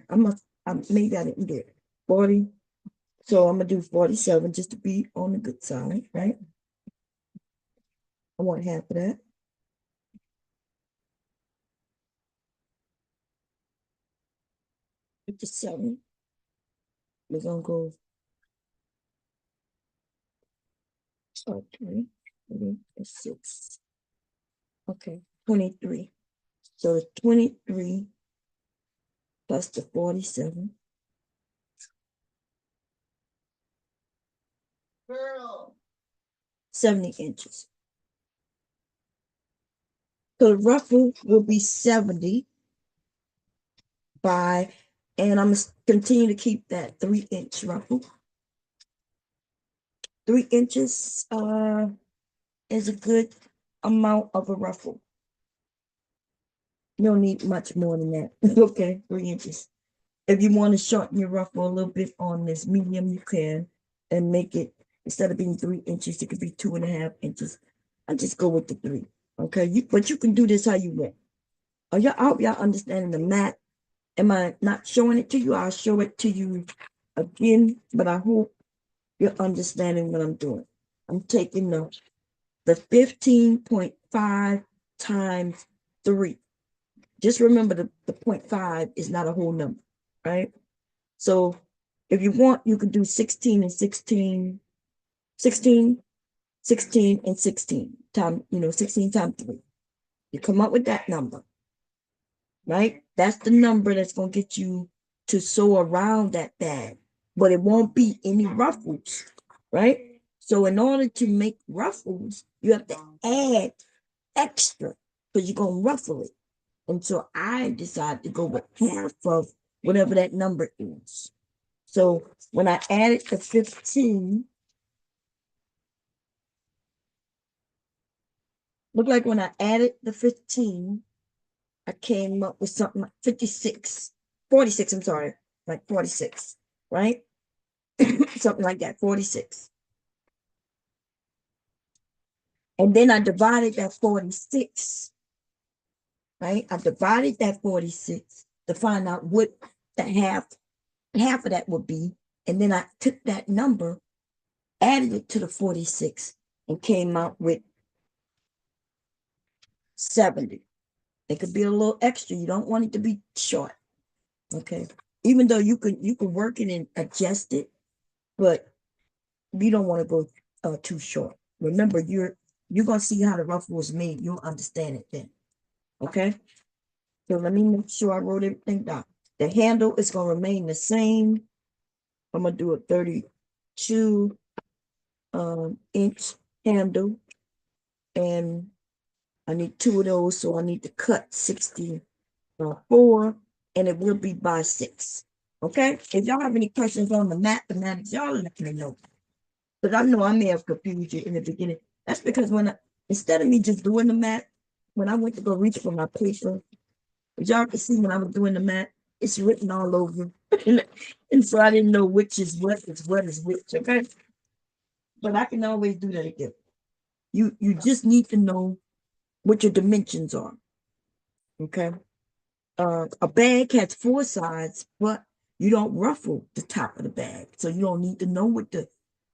Maybe I didn't get it. 40. So I'm gonna do 47 just to be on the good side, right? I want half of that. 57. We're gonna go 3, 6. Okay, 23. So the 23 plus the 47. Girl. 70 inches. So the ruffle will be 70 by, and I'm gonna continue to keep that 3-inch ruffle. 3 inches is a good amount of a ruffle. You don't need much more than that. Okay, 3 inches. If you want to shorten your ruffle a little bit on this medium, you can, and make it, instead of being 3 inches, it could be 2.5 inches. I just go with the 3. Okay, but you can do this how you want. I hope y'all understanding the math Am I not showing it to you? I'll show it to you again, but I hope you're understanding what I'm doing. I'm taking the 15.5 times 3. Just remember the 0.5 is not a whole number, right? So if you want, you can do 16 and 16, 16, 16 and 16 time, 16 times 3. You come up with that number, right? That's the number that's going to get you to sew around that bag, but it won't be any ruffles, right? So in order to make ruffles, you have to add extra because you're going to ruffle it. And so I decided to go with half of whatever that number is. So when I added the 15, looked like when I added the 15, I came up with something like 56, 46, I'm sorry, like 46, right? Something like that, 46. And then I divided that 46, right? I divided that 46 to find out what the half of that would be. And then I took that number, added it to the 46, and came out with 70. It could be a little extra. You don't want it to be short. Okay. Even though you can work it and adjust it, but you don't want to go too short. Remember, you're gonna see how the ruffle was made. You'll understand it then. Okay. So let me make sure I wrote everything down. The handle is gonna remain the same. I'm gonna do a 32 inch handle, and I need 2 of those, so I need to cut 64, and it will be by 6. Okay. If y'all have any questions on the mathematics, y'all let me know. But I know I may have confused you in the beginning. That's because instead of me just doing the math, when I went to go reach for my paper, as y'all can see when I was doing the math, it's written all over. And so I didn't know which is what is which, okay? But I can always do that again. You just need to know what your dimensions are. Okay. A bag has 4 sides, but you don't ruffle the top of the bag. So you don't need to know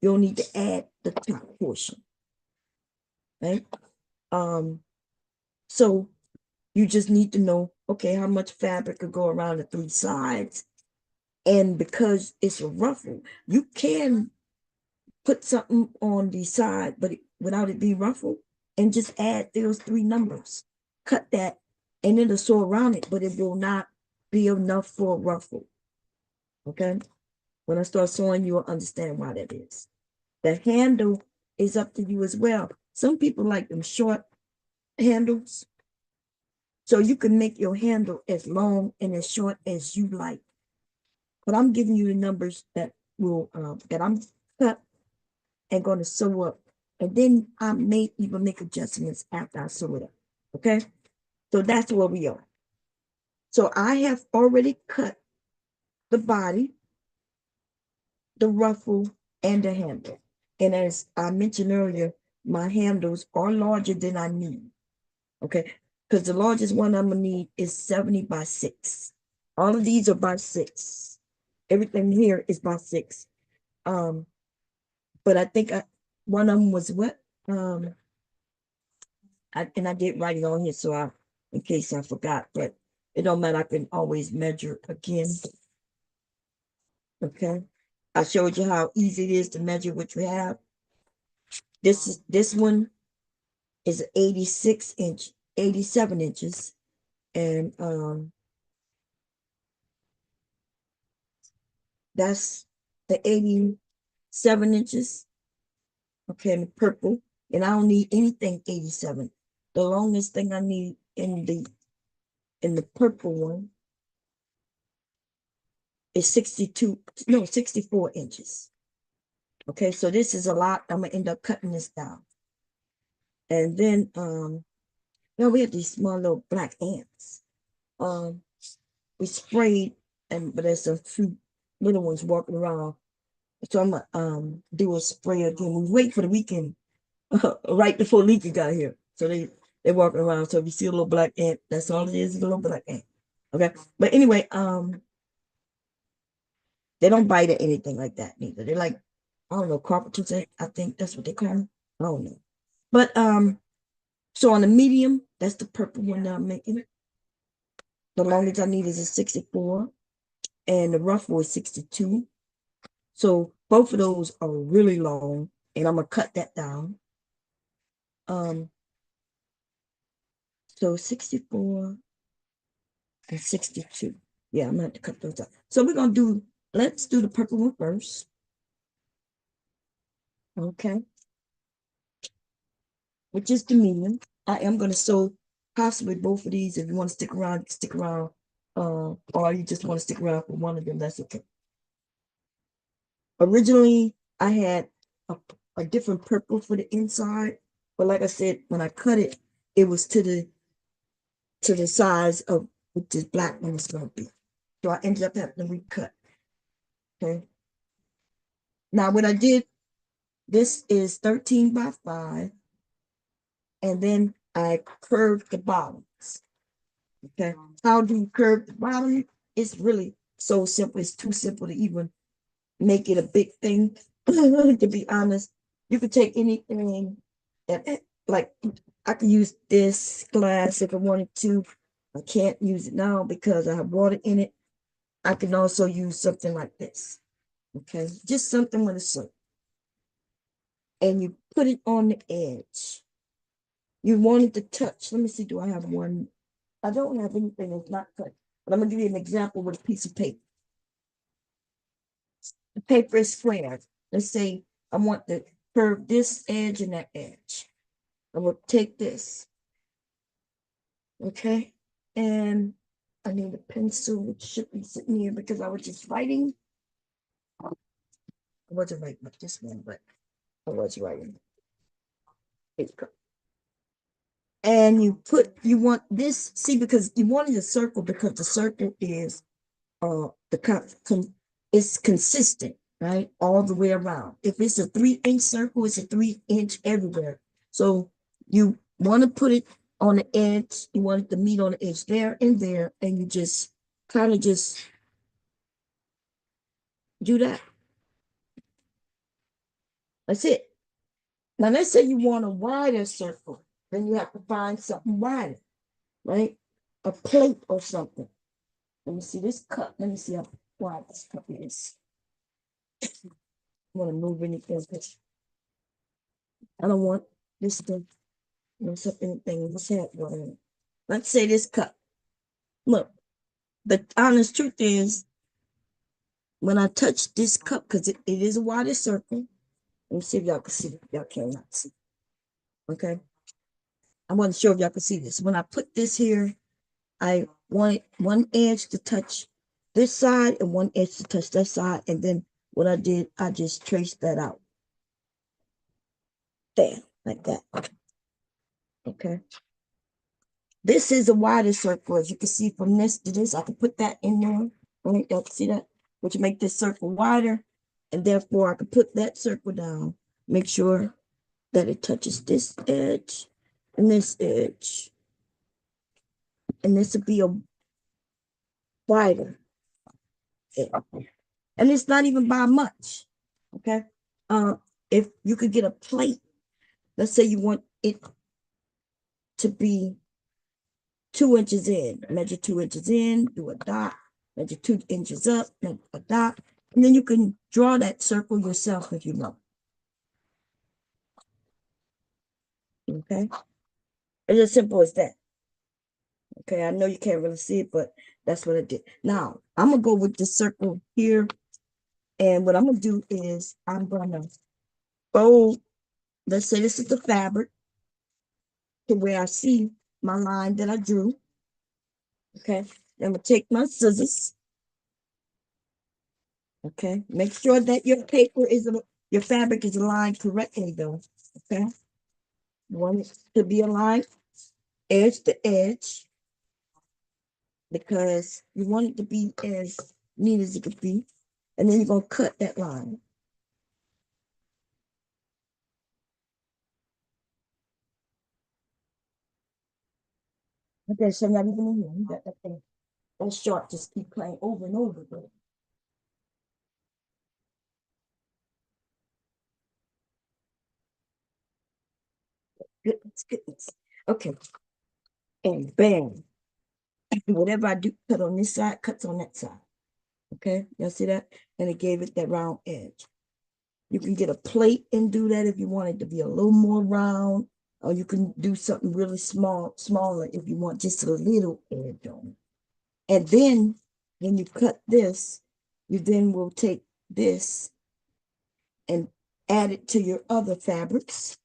you don't need to add the top portion. Right? So you just need to know, okay, how much fabric could go around the 3 sides. And because it's a ruffle, you can put something on the side, but without it being ruffled, and just add those 3 numbers. Cut that, and it'll sew around it, but it will not be enough for a ruffle. Okay? When I start sewing, you'll understand why that is. The handle is up to you as well. Some people like them short handles. So you can make your handle as long and as short as you like. But I'm giving you the numbers that I'm cut and going to sew up. And then I may even make adjustments after I sew it up. Okay? So that's where we are. So I have already cut the body, the ruffle, and the handle. And as I mentioned earlier, my handles are larger than I need. Okay? Because the largest one I'm going to need is 70 by 6. All of these are by 6. Everything here is by 6. But I think one of them was what? I did write it on here, so in case I forgot, but it don't matter. I can always measure again. Okay. I showed you how easy it is to measure what you have. This one is 87 inches, and that's the 87 inches. Okay, in the purple, and I don't need anything 87. The longest thing I need in the purple one is 64 inches. Okay, so this is a lot. I'm gonna end up cutting this down. And then we have these small little black ants. We sprayed, but there's a few little ones walking around. So I'm gonna do a spray again. We wait for the weekend, right before Leaky got here. So they're walking around. So if you see a little black ant, that's all it is, a little black ant. Okay. But anyway, they don't bite or anything like that neither. They're like, I don't know, carpenters, I think that's what they call them. I don't know. But so on the medium, that's the purple one that I'm making. The longest I need is a 64, and the rough was 62. So both of those are really long, and I'm gonna cut that down. Um, so 64 and 62. Yeah, I'm gonna have to cut those out. So let's do the purple one first. Okay, which is the medium. I am gonna sew possibly both of these. If you want to stick around, stick around. Or you just want to stick around for one of them, that's okay. Originally, I had a, a different purple for the inside, but like I said, when I cut it, it was to the size of what this black one was gonna be. So I ended up having to recut. Okay. Now what I did, this is 13 by 5, and then I curved the bottoms. Okay. How do you curve the bottom? It's really so simple. It's too simple to even make it a big thing. To be honest, you could take anything and like I could use this glass if I wanted to. I can't use it now because I have water in it. I can also use something like this. Okay, just something with a circle. And you put it on the edge. You want it to touch. Let me see, do I have one? I don't have anything that's not cut, but I'm gonna give you an example with a piece of paper. The paper is squared. Let's say I want to curve this edge and that edge. I will take this, okay? And I need a pencil, which should be sitting here because I was just writing. I wasn't writing with this one, but I was writing. Here you go. And you want this, see, because you wanted a circle because the circle is it's consistent, right? All the way around. If it's a 3-inch circle, it's a 3-inch everywhere. So you want to put it on the edge, you want it to meet on the edge there, and you just kind of just do that. That's it. Now let's say you want a wider circle, then you have to find something wider, right? A plate or something. Let me see this cup. Let me see how wide this cup is. I want to move anything. I don't want this to mess up anything. Let's have one. Let's say this cup. Look, the honest truth is, when I touch this cup, because it is a wider circle. Let me see if y'all can see it. Y'all cannot see. Okay. I wasn't sure if y'all can see this. When I put this here, I wanted one edge to touch this side and one edge to touch that side. And then what I did, I just traced that out. There, like that. Okay. This is a wider circle, as you can see from this to this. I can put that in there. Right? Y'all can see that, which make this circle wider. And therefore, I can put that circle down. Make sure that it touches this edge and this edge. And this will be a wider edge. And it's not even by much. Okay. If you could get a plate, let's say you want it to be 2 inches in, measure 2 inches in, do a dot, measure 2 inches up, make a dot, and then you can draw that circle yourself if you know. Okay. It's as simple as that. Okay, I know you can't really see it, but that's what I did. Now I'm gonna go with the circle here, and what I'm gonna do is I'm gonna go. Let's say this is the fabric to where I see my line that I drew. Okay, I'm gonna take my scissors. Okay, make sure that your fabric is aligned correctly, though. Okay, you want it to be aligned edge to edge because you want it to be as neat as it could be, and then you're gonna cut that line. Okay, so not even in here. You got that thing. that short just keep playing over and over again. Goodness, goodness. Okay, and bam. Whatever I do cut on this side, cuts on that side. Okay, y'all see that? And it gave it that round edge. You can get a plate and do that if you want it to be a little more round, or you can do something really smaller if you want just a little edge on it. And then when you cut this, you then will take this and add it to your other fabrics,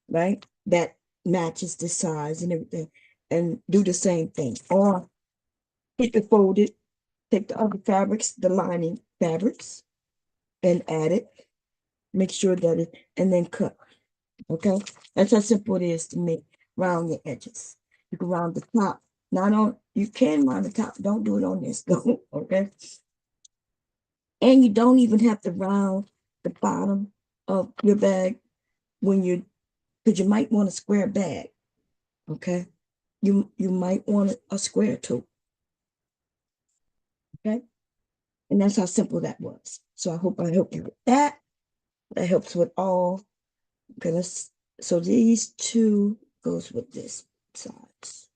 right? That matches the size and everything, and do the same thing. Or keep it folded, take the other fabrics, the lining fabrics, and add it. Make sure that it, and then cut. Okay, that's how simple it is to make round your edges. You can round the top. Not on, you can round the top. Don't do it on this though. Okay, and you don't even have to round the bottom of your bag when you, because you might want a square bag. Okay, you might want a square too. Okay, and that's how simple that was. So I hope I helped you with that. That helps with all. Okay, so these two goes with this size.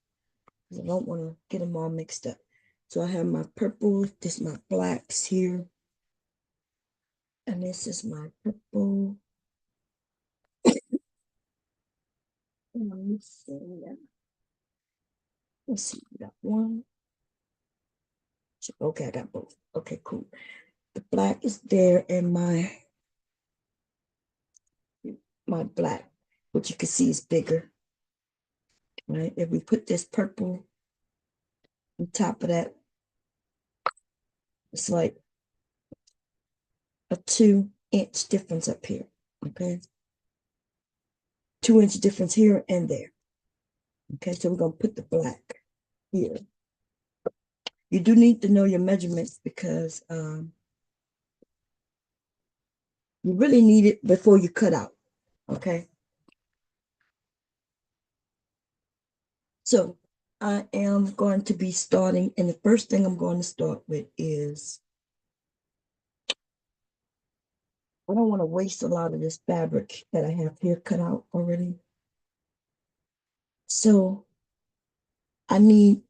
I don't want to get them all mixed up. So I have my purple, this is my blacks here. And this is my purple. Let's see, we got one. Okay, I got both. Okay, cool. The black is there and my black, which you can see is bigger. Right? If we put this purple on top of that, it's like a 2-inch difference up here. Okay. 2-inch difference here and there. Okay, so we're gonna put the black here. You do need to know your measurements because you really need it before you cut out. Okay. So I am going to be starting, and the first thing I'm going to start with is, I don't want to waste a lot of this fabric that I have here cut out already. So I need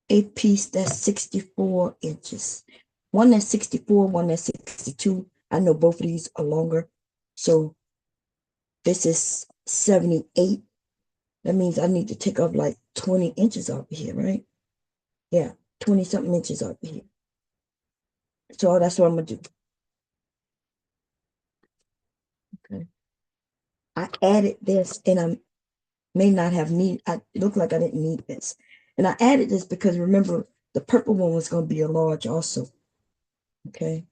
a piece that's 64 inches. One that's 64, one that's 62. I know both of these are longer. So this is 78. That means I need to take off like 20 inches off of here, right? Yeah, 20 something inches off of here. So that's what I'm gonna do. Okay. I added this and I may not have it looked like I didn't need this. And I added this because remember the purple one was gonna be a large also. Okay.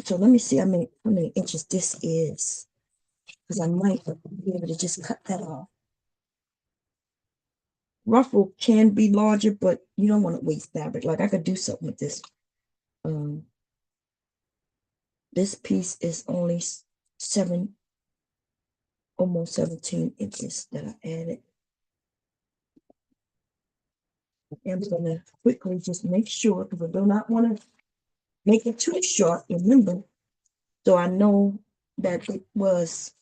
So let me see how many inches this is. Because I might be able to just cut that off. Ruffle can be larger, but you don't want to waste fabric. Like I could do something with this. This piece is only almost 17 inches that I added. I'm gonna quickly just make sure because I do not want to make it too short. Remember, so I know that it was.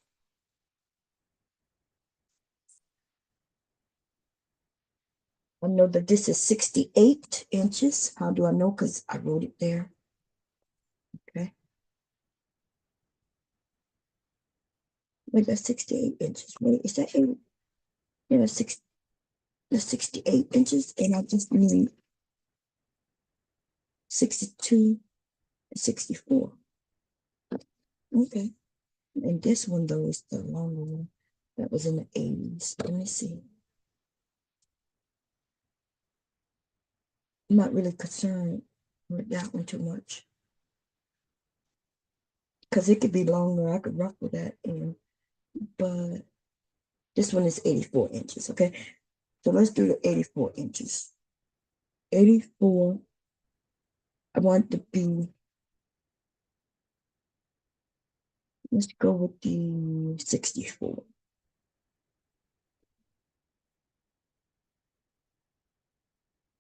I know that this is 68 inches. How do I know? Because I wrote it there. Okay. Wait, that's 68 inches. Wait, is that 8? Yeah, that's 68 inches. And I just need 62 and 64. Okay. And this one, though, is the longer one. That was in the 80s. Let me see. I'm not really concerned with that one too much. Because it could be longer. I could ruffle that in. But this one is 84 inches. Okay. So let's do the 84 inches. 84. I want to be, let's go with the 64.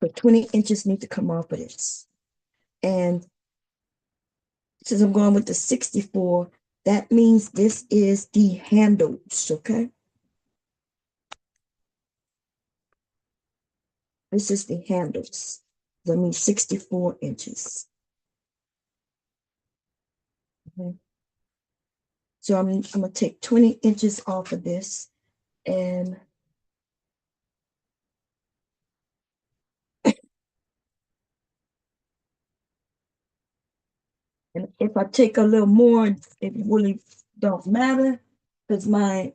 So 20 inches need to come off of this. And since I'm going with the 64, that means this is the handles, okay? This is the handles. That means 64 inches. Okay. So I'm gonna take 20 inches off of this, and if I take a little more, it really don't matter, because remember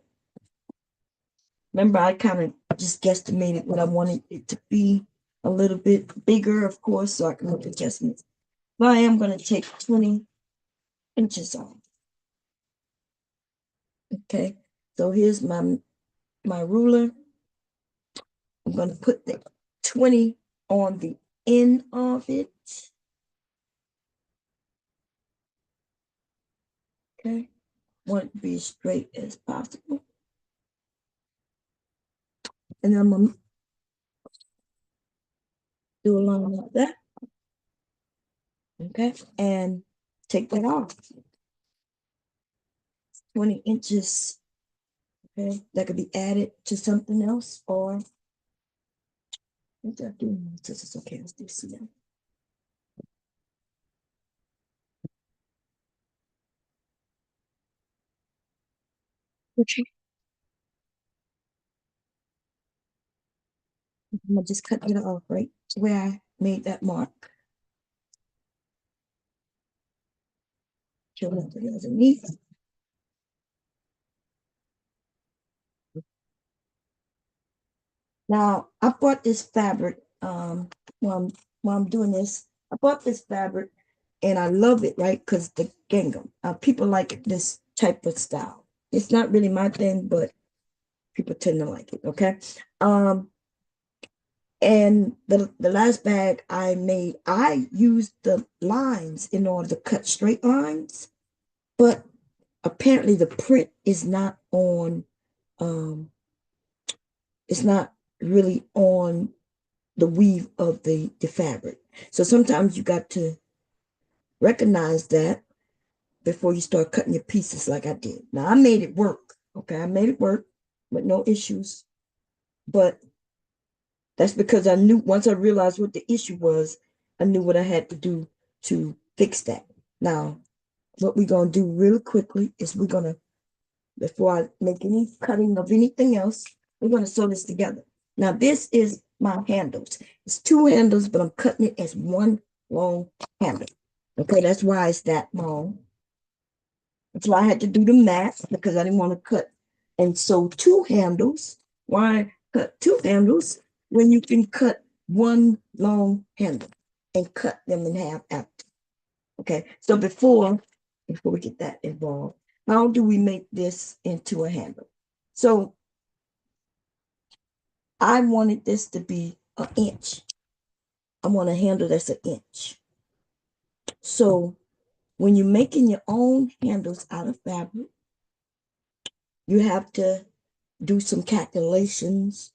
I kind of just guesstimated what I wanted it to be, a little bit bigger, of course, so I can make adjustments. But I am gonna take 20 inches off. Okay, so here's my ruler. I'm going to put the 20 on the end of it. Okay, want it to be as straight as possible. And then I'm going to do a line like that. Okay, and take that off. 20 inches. Okay, that could be added to something else, or what did I do? This is okay. Let's do see that. Okay. I'm gonna just cut it off right where I made that mark. Show it underneath. Now I bought this fabric. While I'm doing this, I bought this fabric, and I love it, right? Because the gingham. People like this type of style. It's not really my thing, but people tend to like it. Okay. Um, and the last bag I made, I used the lines in order to cut straight lines, but apparently the print is not on. Um, it's not really on the weave of the fabric. So sometimes you got to recognize that before you start cutting your pieces like I did. Now I made it work. Okay, I made it work with no issues. But that's because I knew once I realized what the issue was, I knew what I had to do to fix that. Now, what we're gonna do really quickly is we're gonna, before I make any cutting of anything else, we're gonna sew this together. Now, this is my handles. It's two handles, but I'm cutting it as one long handle. Okay, that's why it's that long. That's why I had to do the math, because I didn't want to cut and sew two handles. Why cut two handles when you can cut one long handle and cut them in half after? Okay, so before we get that involved, how do we make this into a handle? So I wanted this to be an inch. I want a handle that's an inch. So when you're making your own handles out of fabric, you have to do some calculations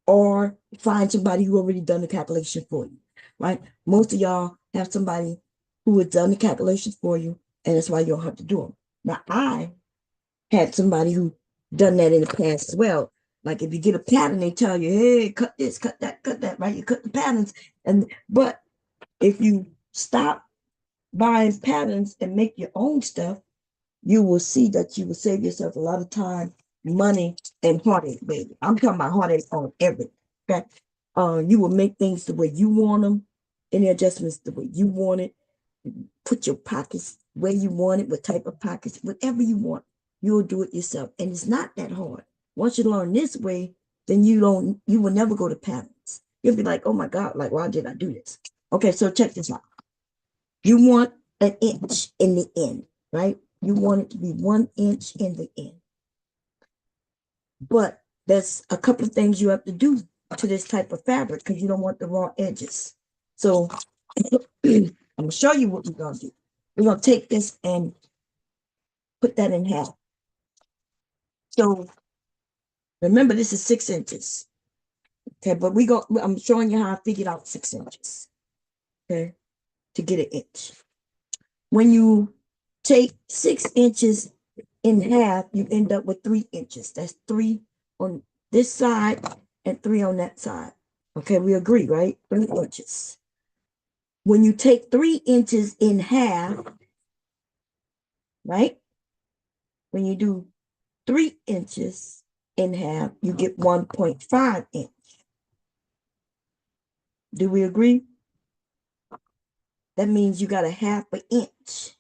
or find somebody who already done the calculation for you, right? Most of y'all have somebody who has done the calculations for you, and that's why you don't have to do them. Now, I had somebody who done that in the past as well. Like if you get a pattern, they tell you, hey, cut this, cut that, right? You cut the patterns. But if you stop buying patterns and make your own stuff, you will see that you will save yourself a lot of time, money, and heartache, baby. I'm talking about heartache on everything. Okay. You will make things the way you want them, any adjustments the way you want it. Put your pockets where you want it, what type of pockets, whatever you want, you'll do it yourself. And it's not that hard. Once you learn this way, then you will never go to patterns. You'll be like, oh my God, like, why did I do this? Okay, so check this out. You want an inch in the end, right? You want it to be 1 inch in the end. But there's a couple of things you have to do to this type of fabric because you don't want the raw edges. So I'm gonna show you what we're gonna do. We're gonna take this and put that in half. So remember, this is 6 inches. Okay, but I'm showing you how I figured out 6 inches. Okay, to get an inch. When you take 6 inches in half, you end up with 3 inches. That's 3 on this side and 3 on that side. Okay, we agree, right? 3 inches. When you take 3 inches in half, right? When you do 3 inches in half, you get 1.5 inch. Do we agree? That means you got a half an inch,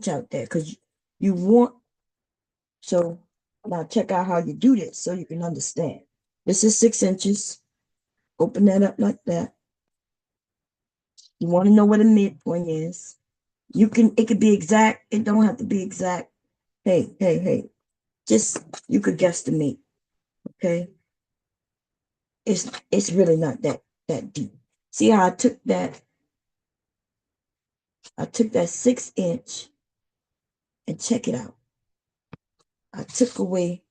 out there because you want. So now check out how you do this so you can understand. This is 6 inches. Open that up like that. You want to know what a midpoint is. It could be exact. It don't have to be exact. Hey. Just you could guesstimate. Okay. It's really not that deep. See how I took that 6 inch and check it out. I took away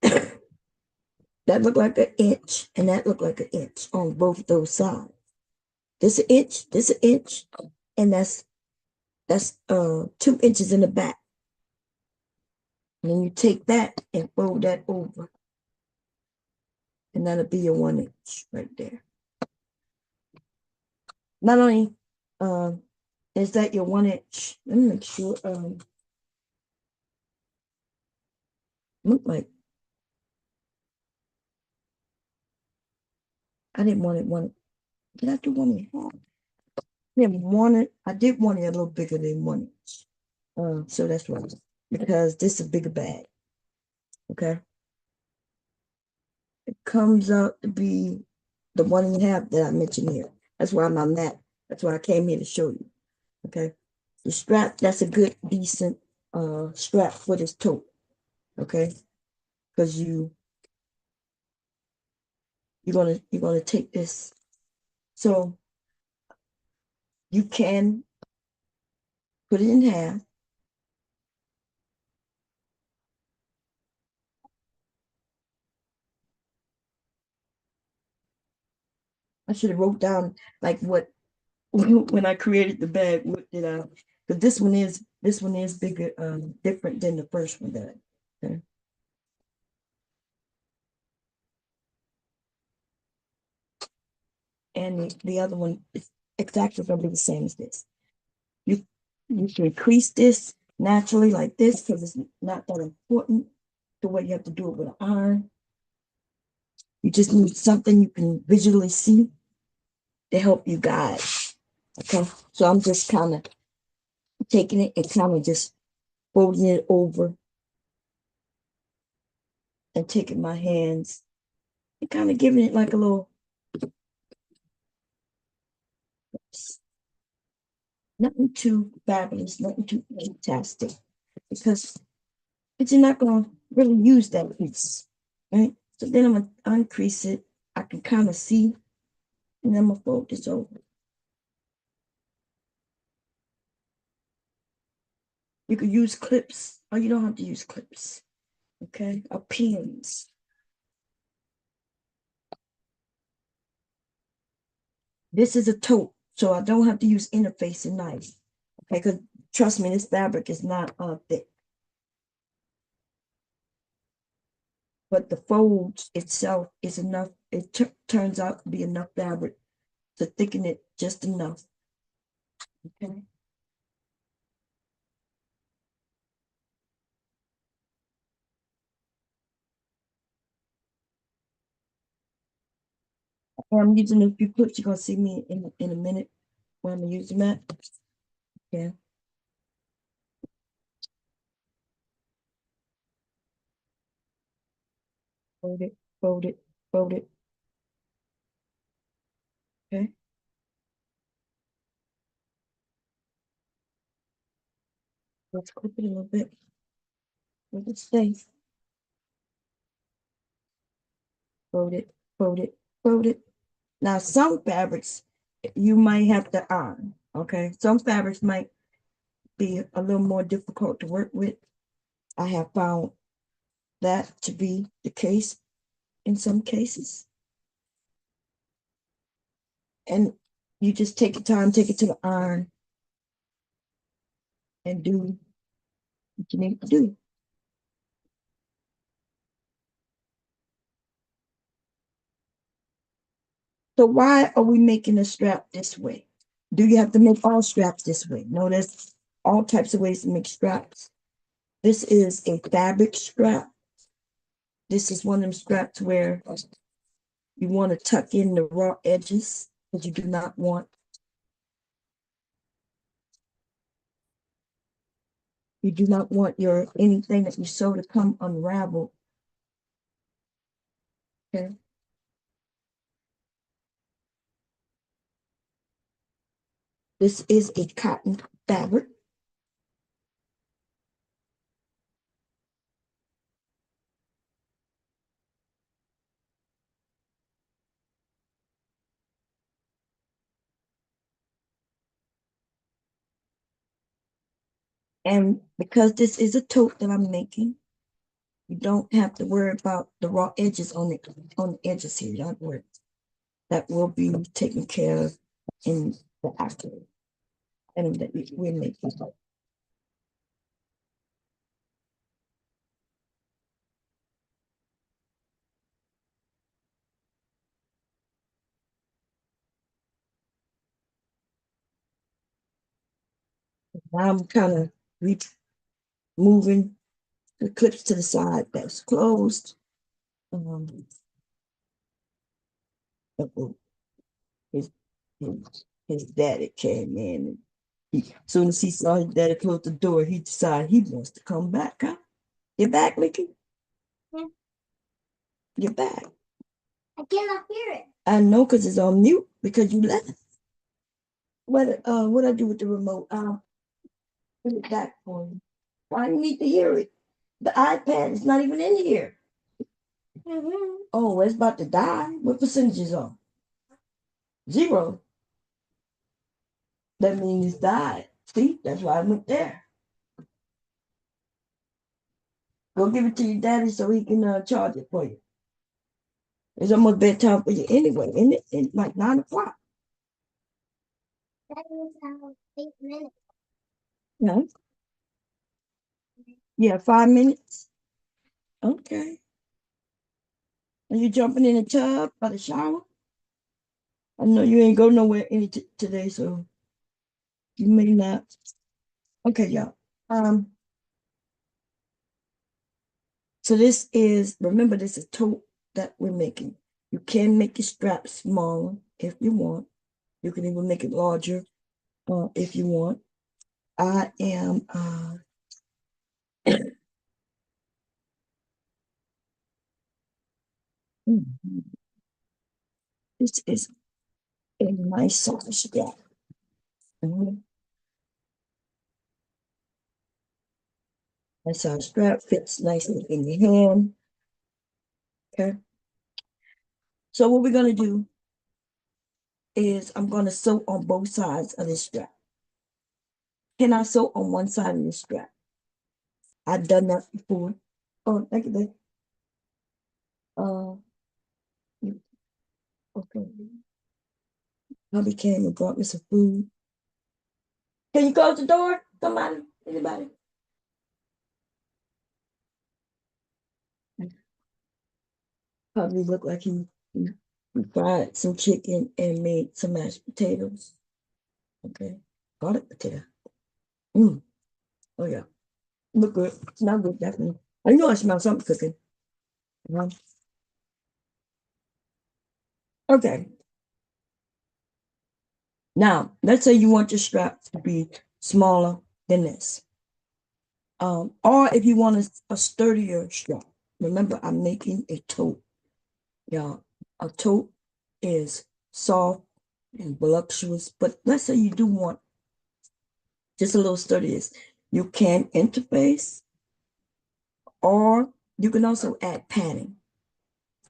that looked like an inch and that looked like an inch on both those sides. This an inch, and that's 2 inches in the back. And then you take that and fold that over. And that'll be your 1 inch right there. Not only is that your 1 inch, let me make sure look like I didn't want it one. Did I do 1.5? I did want it a little bigger than 1 inch. So that's right. Because this is a bigger bag. Okay. It comes out to be the 1.5 that I mentioned here. That's why I'm on that. That's why I came here to show you. Okay. The strap, that's a good, decent strap for this tote. Okay. Because you're gonna take this. So you can put it in half. I should have wrote down like what when I created the bag, what did I, because this one is bigger, different than the first one that okay. And the other one is exactly gonna be the same as this. You you can crease this naturally like this because it's not that important the way you have to do it with an iron. You just need something you can visually see to help you guide. Okay, so I'm just kind of taking it and kind of just folding it over and taking my hands and kind of giving it like a little, nothing too fabulous, nothing too fantastic, because you're not going to really use that piece, right? So then I'm going to uncrease it. I can kind of see, and then I'm going to fold this over. You could use clips, or you don't have to use clips, okay? Or pins. This is a tote, so I don't have to use interfacing knife, okay? Because trust me, this fabric is not thick. But the folds itself is enough. It turns out to be enough fabric to thicken it just enough. Okay. I'm using a few clips. You're gonna see me in a minute when I'm using that. Yeah. Fold it, fold it, fold it. Okay. Let's clip it a little bit. Let it stay. Fold it, fold it, fold it. Now, some fabrics you might have to iron. Okay. Some fabrics might be a little more difficult to work with. I have found that to be the case in some cases. And you just take your time, take it to the iron, and do what you need to do. So why are we making a strap this way? Do you have to make all straps this way? No, there's all types of ways to make straps. This is a fabric strap. This is one of them straps where you want to tuck in the raw edges because you do not want your anything that you sew to come unraveled. Okay. This is a cotton fabric. And because this is a tote that I'm making, you don't have to worry about the raw edges on the edges here. Don't worry. That will be taken care of in the after and that we're making. Now I'm kind of moving the clips to the side that's closed. His, his daddy came in. And as soon as he saw his daddy close the door, he decided he wants to come back. Huh? You're back, Mickey? Yeah. You're back. I cannot hear it. I know because it's on mute because you left. What I do with the remote? Put it back for you. Why do you need to hear it? The iPad is not even in here. Oh, it's about to die. What percentage is on? 0. That means it's died. See, that's why I went there. Go give it to your daddy so he can charge it for you. It's almost bedtime for you anyway, isn't it? It's like 9 o'clock. That means I have 8 minutes. Yeah. Yeah, 5 minutes. Okay. Are you jumping in the tub by the shower? I know you ain't go nowhere any today, so you may not. Okay, y'all. So this is, remember, this is tote that we're making. You can make your strap smaller if you want. You can even make it larger if you want. I am this is a nice soft strap. Mhm. That's how a strap fits nicely in your hand. Okay. So what we're gonna do is I'm gonna sew on both sides of this strap. Can I sew on one side of the strap? I've done that before. Oh, thank you, babe. Uh, okay. Hubby came and brought me some food. Can you close the door? Somebody? Anybody? Probably looked like he fried some chicken and made some mashed potatoes. Okay. Garlic potato. Mm. Oh, yeah. Look good. Smell good, definitely. I know I smell something cooking. Okay. Now, let's say you want your strap to be smaller than this. Or if you want a sturdier strap. Remember, I'm making a tote. Yeah, a tote is soft and voluptuous, but let's say you do want just a little sturdier. You can interface, or you can also add padding.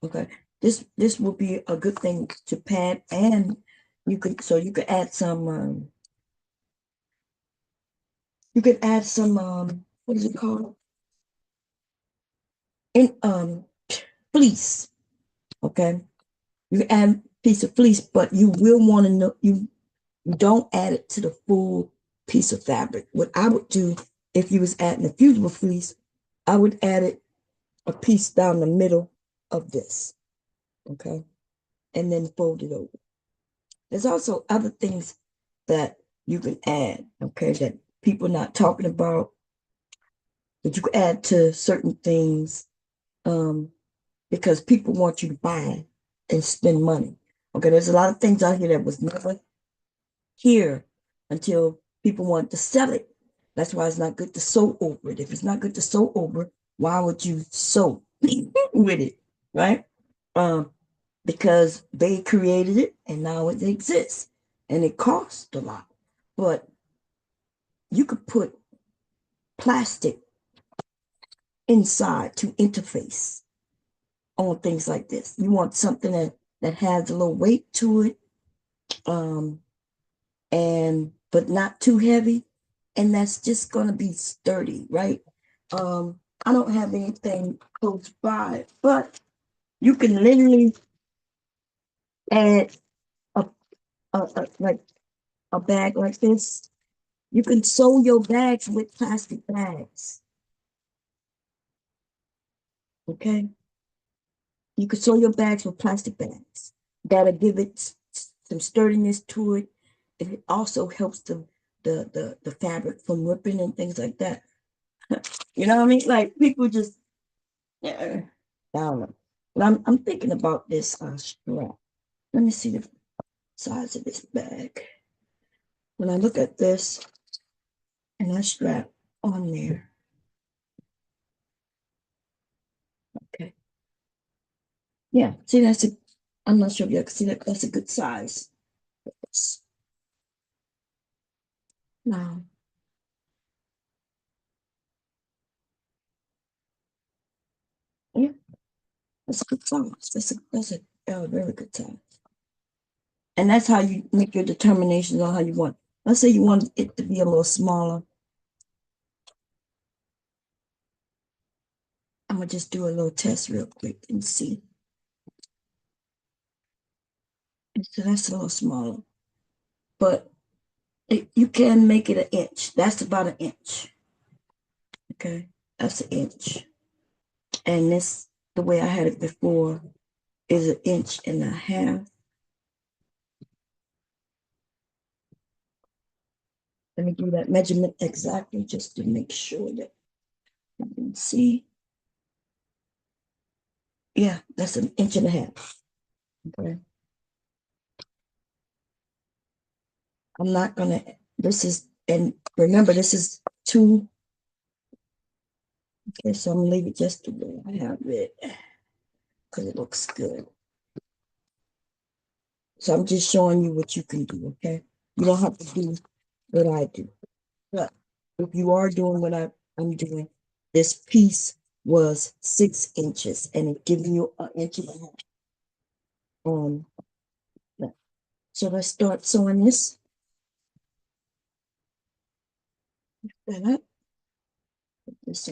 Okay, this will be a good thing to pad, and you could add some what is it called? in fleece. Okay, you can add a piece of fleece, but you will want to know you don't add it to the full piece of fabric. What I would do if you was adding a fusible fleece, I would add it a piece down the middle of this. Okay, and then fold it over. There's also other things that you can add, okay, that people not talking about, that you can add to certain things, because people want you to buy and spend money. Okay, there's a lot of things out here that was never here until people want to sell it. That's why it's not good to sew over it. If it's not good to sew over, why would you sew with it, right? Um, because they created it and now it exists and it costs a lot. But you could put plastic inside to interface on things like this. You want something that has a little weight to it, um, and but not too heavy, and that's just gonna be sturdy, right? I don't have anything close by, but you can literally add a, like a bag like this. You can sew your bags with plastic bags. Okay, you can sew your bags with plastic bags. That'll give it some sturdiness to it. It also helps the fabric from ripping and things like that. You know what I mean? Like people just, yeah, I don't know. But I'm thinking about this strap. Let me see the size of this bag. When I look at this and that strap on there, okay. Yeah, see that's a, I'm not sure if you can see that, that's a good size. Now, yeah, that's a good size. That's a very good size. And that's how you make your determinations on how you want. Let's say you want it to be a little smaller. I'm gonna just do a little test real quick and see. So that's a little smaller, but you can make it an inch. That's about an inch. Okay, that's an inch. And this, the way I had it before, is an inch and a half. Let me do that measurement exactly just to make sure that you can see. Yeah, that's an inch and a half. Okay. I'm not gonna, this is, and remember, this is two. Okay, so I'm gonna leave it just the way I have it because it looks good. So I'm just showing you what you can do, okay? You don't have to do what I do. But if you are doing what I'm doing, this piece was 6 inches and it gives you an inch and a half. Yeah. So let's start sewing this. That up. This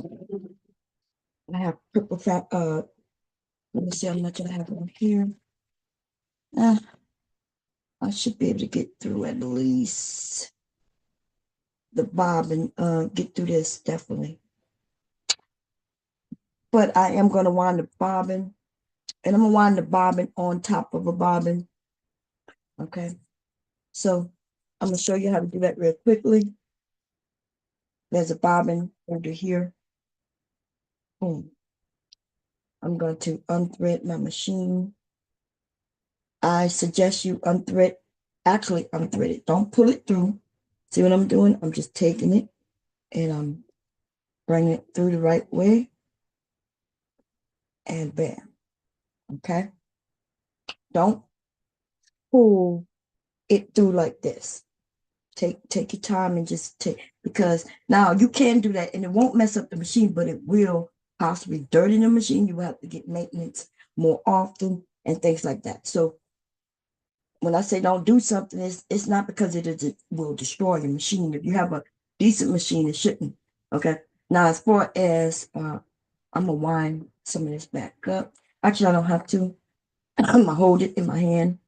I have purple fat, let me see how much I have on here. I should be able to get through at least the bobbin, get through this definitely. But I am going to wind the bobbin, and I'm going to wind the bobbin on top of a bobbin. Okay. So I'm going to show you how to do that real quickly. There's a bobbin under here. Boom. I'm going to unthread my machine. I suggest you unthread it. Don't pull it through. See what I'm doing? I'm just taking it and I'm bringing it through the right way. And bam. Okay. Don't pull it through like this. Take your time and just take, because now you can do that and it won't mess up the machine, but it will possibly dirty the machine. You will have to get maintenance more often and things like that. So when I say don't do something, it's not because it will destroy your machine. If you have a decent machine, it shouldn't. Okay. Now as far as I'm gonna wind some of this back up. Actually, I don't have to. I'm gonna hold it in my hand.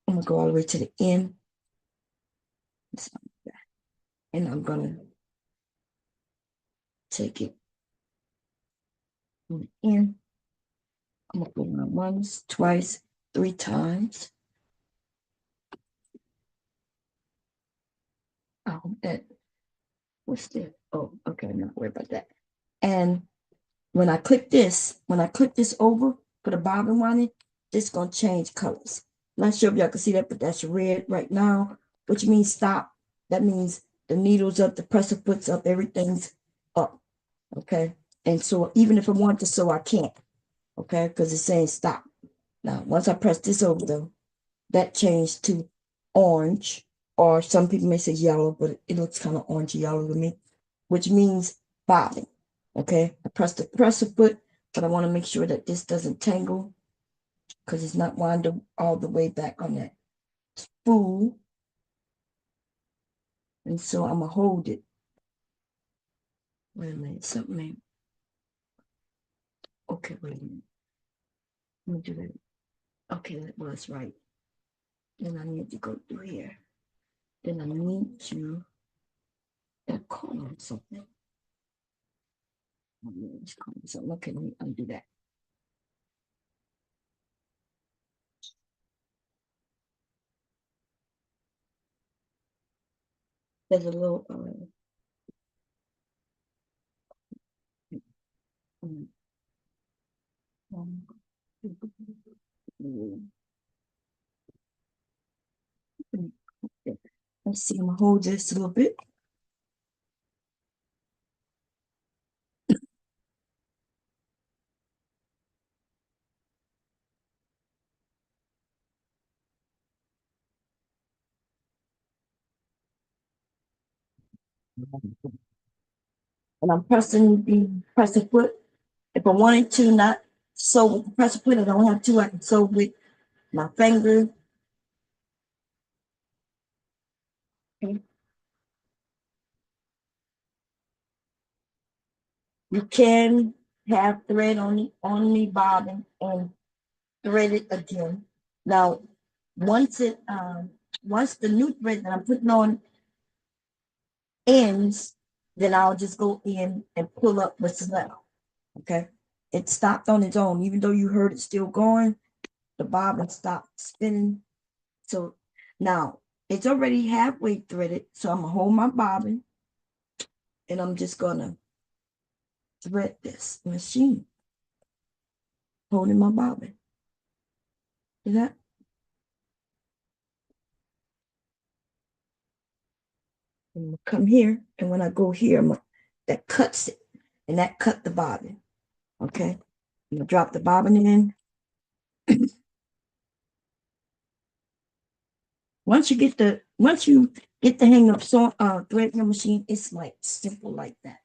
I'm gonna go all the way to the end. And I'm gonna take it in. I'm gonna go around once, twice, 3 times. Oh, that what's that? Oh, okay, I'm not worried about that. And when I click this over, put a bobbin on it, this gonna change colors. Not sure if y'all can see that, but that's red right now, which means stop. That means the needle's up, the presser foot's up, everything's up. Okay. And so even if I want to sew, I can't. Okay, because it's saying stop. Now, once I press this over though, that changed to orange, or some people may say yellow, but it looks kind of orange yellow to me, which means bobbing. Okay, I press the presser foot, but I want to make sure that this doesn't tangle because it's not wound up all the way back on that spool. And so I'm gonna hold it. Wait a minute, something. Okay, wait a minute. Let me do that. Okay, that was right. Then I need to go through here. Then I need to call on something. Something. Okay, let me undo that. There's a little let's see, I'm gonna hold this a little bit. And I'm pressing the presser foot. If I wanted to not sew with the presser foot, I don't have to. I can sew with my finger. Okay. You can have thread on the bobbin and thread it again. Now, once once the new thread that I'm putting on ends, then I'll just go in and pull up what's left. Okay. It stopped on its own, even though you heard it still going. The bobbin stopped spinning. So now it's already halfway threaded. So I'm gonna hold my bobbin and I'm just gonna thread this machine, holding my bobbin. See that? I'm gonna come here, and when I go here, that cuts it, and that cut the bobbin. Okay, I'm gonna drop the bobbin in. Once you get the hang of threading your machine, it's like simple like that.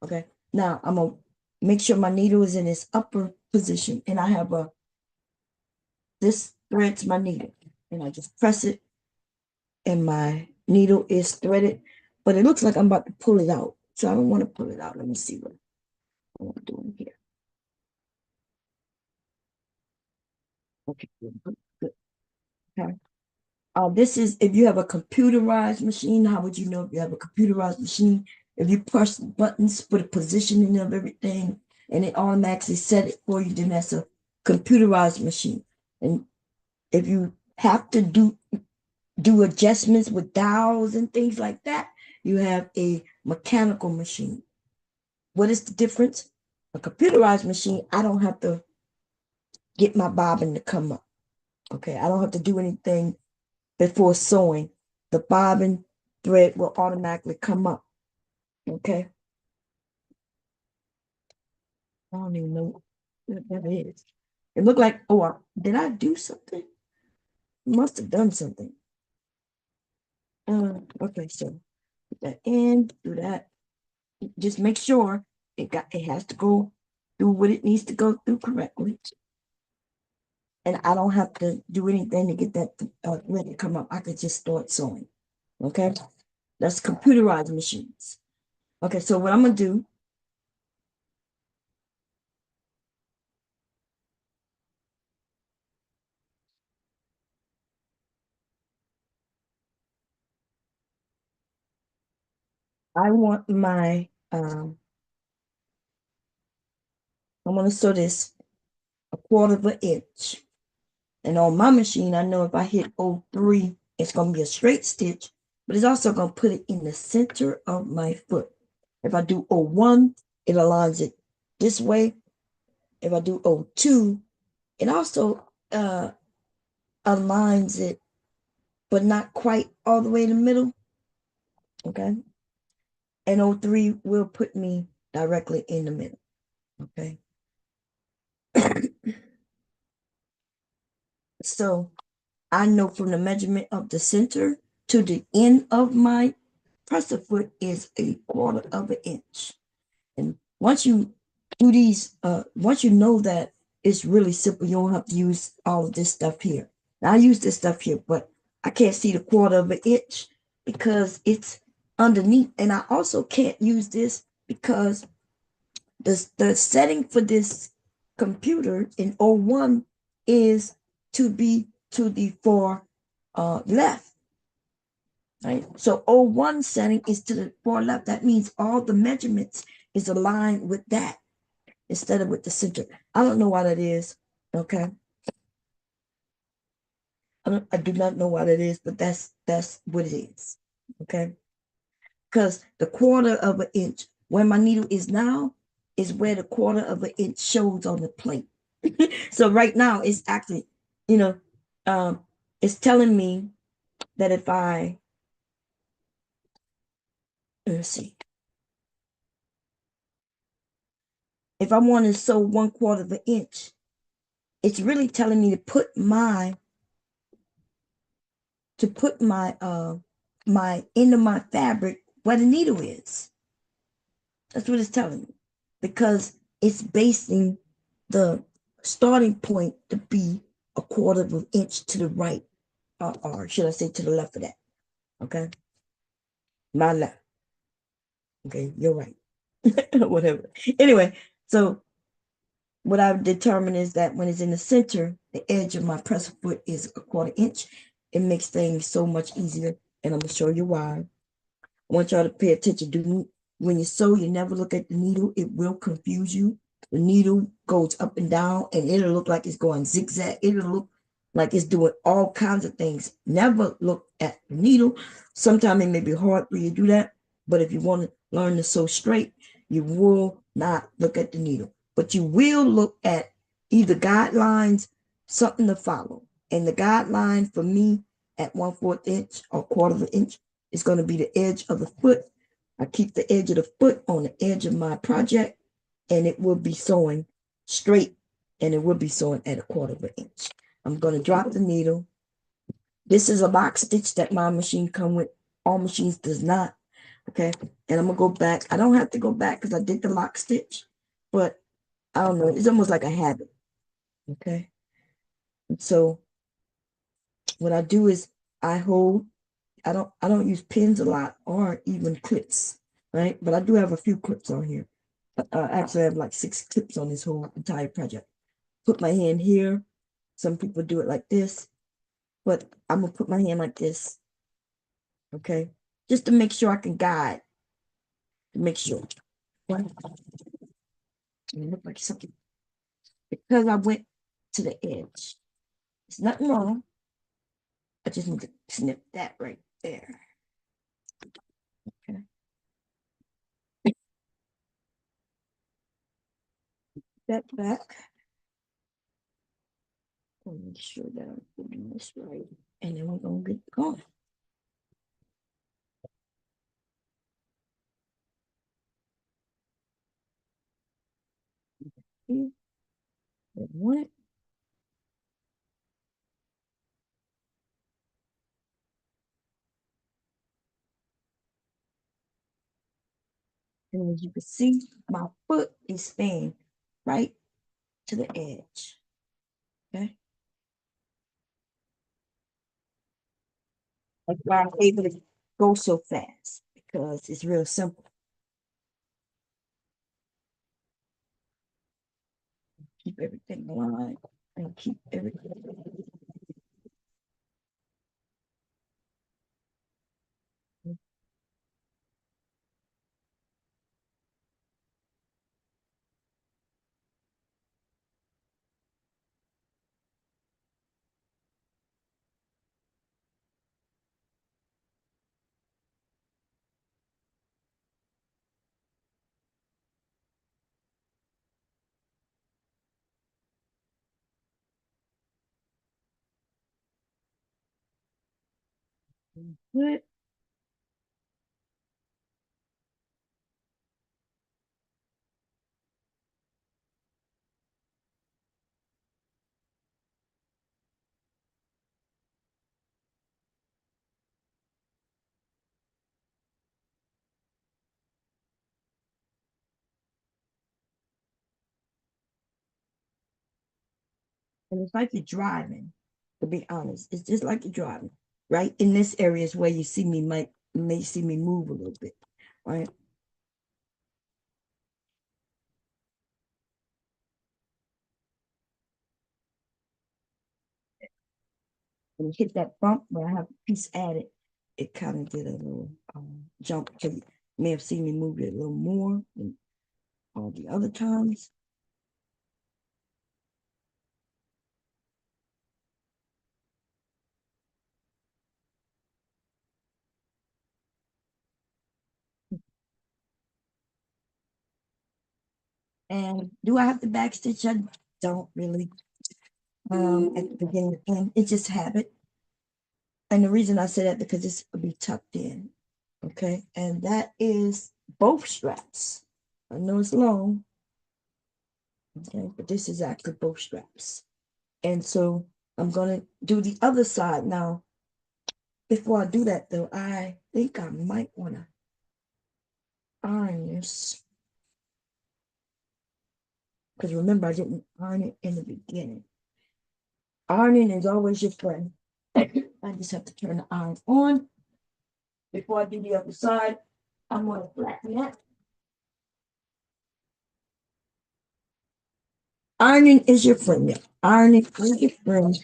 Okay. Now I'm gonna make sure my needle is in its upper position, and I have this threads my needle, and I just press it, and my needle is threaded, but it looks like I'm about to pull it out, so I don't want to pull it out. Let me see what I'm doing here. Okay, good. Okay. This is if you have a computerized machine. How would you know if you have a computerized machine? If you press buttons for the positioning of everything and it automatically set it for you, then that's a computerized machine. And if you have to do adjustments with dials and things like that, you have a mechanical machine. What is the difference? A computerized machine, I don't have to get my bobbin to come up. Okay, I don't have to do anything before sewing. The bobbin thread will automatically come up. Okay. I don't even know what that is. It looked like, oh, did I do something? Must have done something. Okay, so put that in, do that. Just make sure it has to go through what it needs to go through correctly. And I don't have to do anything to get that thread to come up. I could just start sewing. Okay. That's computerized machines. Okay, so what I'm gonna do I want my I want to sew this a quarter of an inch. And on my machine, I know if I hit 03, it's going to be a straight stitch, but it's also going to put it in the center of my foot. If I do 01, it aligns it this way. If I do 02, it also aligns it, but not quite all the way in the middle. Okay. And 03 will put me directly in the middle. Okay. So I know from the measurement of the center to the end of my presser foot is a quarter of an inch. And once you do these, once you know that, it's really simple. You don't have to use all of this stuff here. Now, I use this stuff here, but I can't see the quarter of an inch because it's underneath. And I also can't use this because the setting for this computer in 01 is to be to the far left. Right? So 01 setting is to the far left. That means all the measurements is aligned with that instead of with the center. I don't know why that is. Okay. I do not know why that is, but that's what it is. Okay. Because the quarter of an inch, where my needle is now, is where the quarter of an inch shows on the plate. So right now it's actually, you know, it's telling me that if let's see, if I want to sew 1/4 of an inch, it's really telling me to put my end of my fabric where the needle is. That's what it's telling me, because it's basing the starting point to be a quarter of an inch to the right, or should I say to the left of that? Okay, my left. Okay, you're right. Whatever. Anyway, so what I've determined is that when it's in the center, the edge of my presser foot is a 1/4 inch. It makes things so much easier, and I'm gonna show you why. I want y'all to pay attention. When you sew, you never look at the needle. It will confuse you. The needle goes up and down, and it'll look like it's going zigzag. It'll look like it's doing all kinds of things. Never look at the needle. Sometimes it may be hard for you to do that, but if you want to learn to sew straight, you will not look at the needle. But you will look at either guidelines, something to follow. And the guideline for me at 1/4 inch or 1/4 of an inch is going to be the edge of the foot. I keep the edge of the foot on the edge of my project, and it will be sewing straight, and it will be sewing at a 1/4 of an inch. I'm going to drop the needle. This is a lock stitch that my machine come with. All machines does not. Okay, and I'm gonna go back. I don't have to go back because I did the lock stitch, but I don't know. It's almost like a habit. Okay, and so what I do is I hold. I don't use pins a lot or even clips, right? But I do have a few clips on here. Actually, I have like 6 clips on this whole entire project. Put my hand here. Some people do it like this, but I'm gonna put my hand like this, okay? Just to make sure I can guide, to make sure. What? It look like something because I went to the edge. It's nothing wrong. I just need to snip that right there. Okay. That back. Make sure that I'm putting this right, and then we're gonna get going. Here, one. And as you can see, my foot is staying right to the edge. Okay. That's why I'm able to go so fast because it's real simple. Keep everything aligned and keep everything. Good. And it's like you're driving, to be honest. It's just like you're driving. Right in this area is where you see me may see me move a little bit. Right. And hit that bump where I have a piece added, it kind of did a little jump. So you may have seen me move it a little more than all the other times. And do I have the back stitch? I don't really. At the beginning and end. It's just habit. And the reason I say that because this will be tucked in. Okay. And that is both straps. I know it's long. Okay, but this is actually both straps. And so I'm gonna do the other side now. Before I do that though, I think I might wanna iron this. Because remember I didn't iron it in the beginning. Ironing is always your friend. I just have to turn the iron on. Before I do the other side, I'm gonna flatten that. Ironing is your friend. Yeah. Ironing is your friend.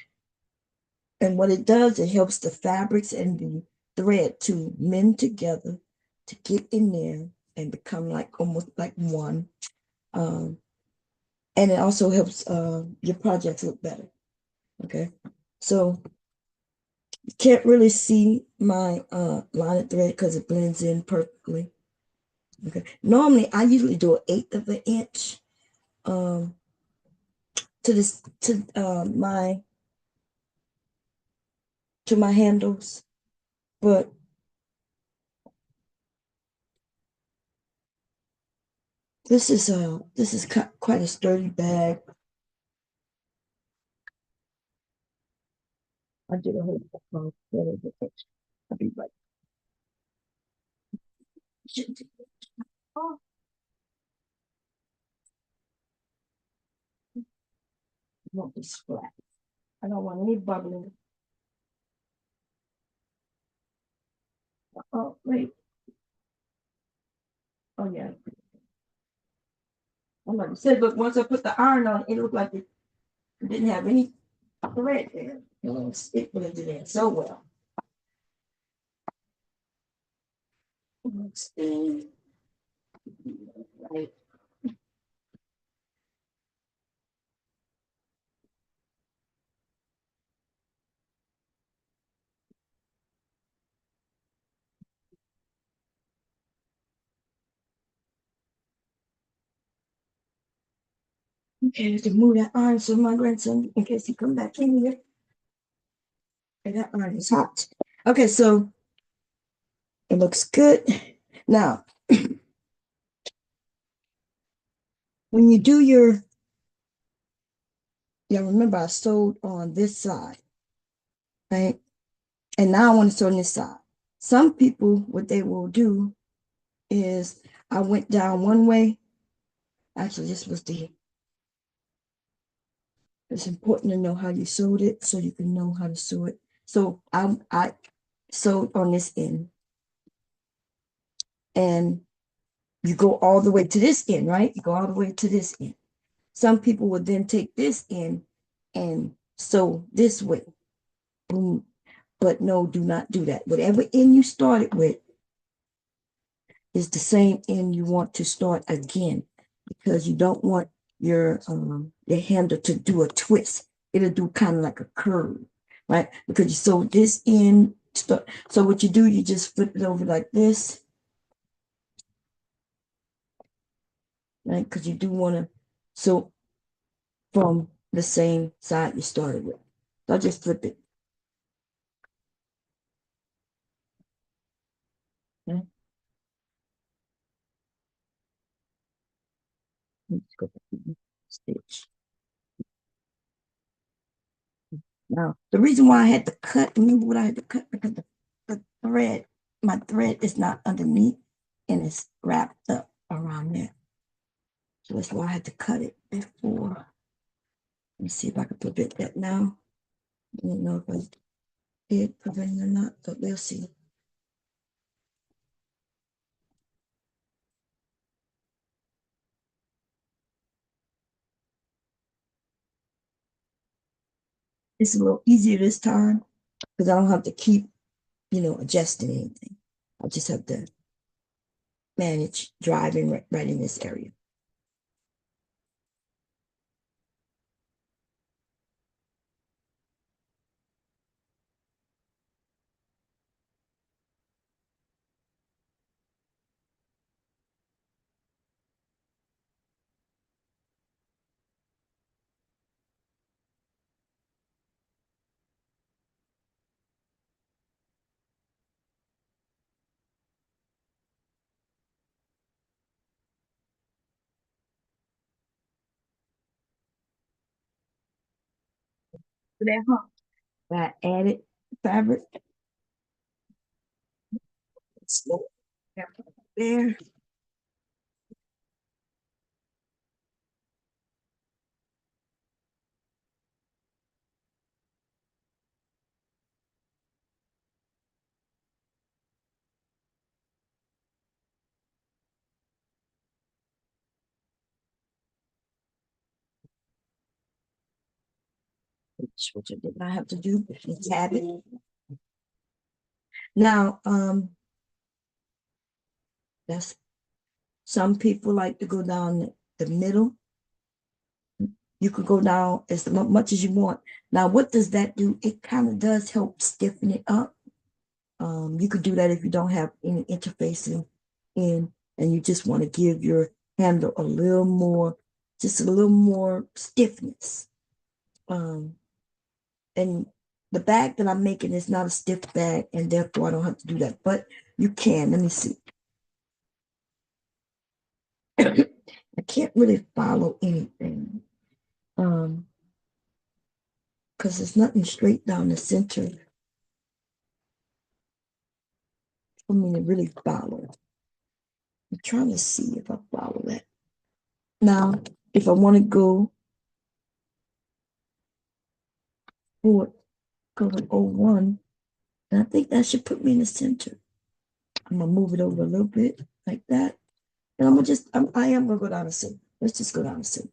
And what it does, it helps the fabrics and the thread to mend together to get in there and become like almost like one. Um, and it also helps your projects look better. Okay. So you can't really see my line of thread because it blends in perfectly. Okay. Normally I usually do an eighth of an inch um to this to my handles, but this is quite a sturdy bag. I did a whole I'll be right. Oh, I want this flat. I don't want any bubbling. Oh wait. Oh yeah. I'm like I said, but once I put the iron on, it looked like it didn't have any thread there. It blended in so well. Right. Okay, I can move that iron so my grandson, in case he come back in here. And that iron is hot. Okay, so it looks good. Now, when you do yeah, remember I sewed on this side, right? And now I want to sew on this side. Some people, what they will do is I went down one way. Actually, this was it's important to know how you sewed it so you can know how to sew it. So I sewed on this end and you go all the way to this end, right? You go all the way to this end. Some people would then take this end and sew this way. Boom. But no, do not do that. Whatever end you started with is the same end you want to start again because you don't want your handle to do a twist. It'll do kind of like a curve, right? Because you sew this end. So what you do, you just flip it over like this, right? Because you do want to sew from the same side you started with. So I'll just flip it. Let's go back to the stitch. Now, the reason why I had to cut, remember what I had to cut? Because the thread, my thread is not underneath and it's wrapped up around there. So that's why I had to cut it before. Let me see if I can prevent that now. I don't know if I did prevent it or not, but we'll see. It's a little easier this time because I don't have to keep, adjusting anything. I just have to manage driving right in this area. So that hump, I added fabric. Slow. There. Which I did not have to do. Tab it. Now, that's some people like to go down the middle. You could go down as much as you want. Now, what does that do? It kind of does help stiffen it up. You could do that if you don't have any interfacing in, and you just want to give your handle a little more, just a little more stiffness. And the bag that I'm making is not a stiff bag, and therefore I don't have to do that. But you can. Let me see. I can't really follow anything. Because there's nothing straight down the center for me to really follow. I'm trying to see if I follow that. Now, if I want to go forward, go to 01, and I think that should put me in the center. I'm gonna move it over a little bit like that. And I'm gonna just, I am gonna go down the center. Let's just go down the center.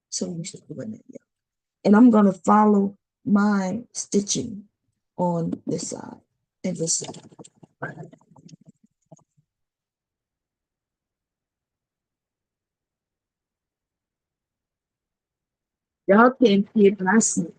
So we should go in there, yeah. And I'm gonna follow my stitching on this side and this side. Y'all can't see it, but I see it.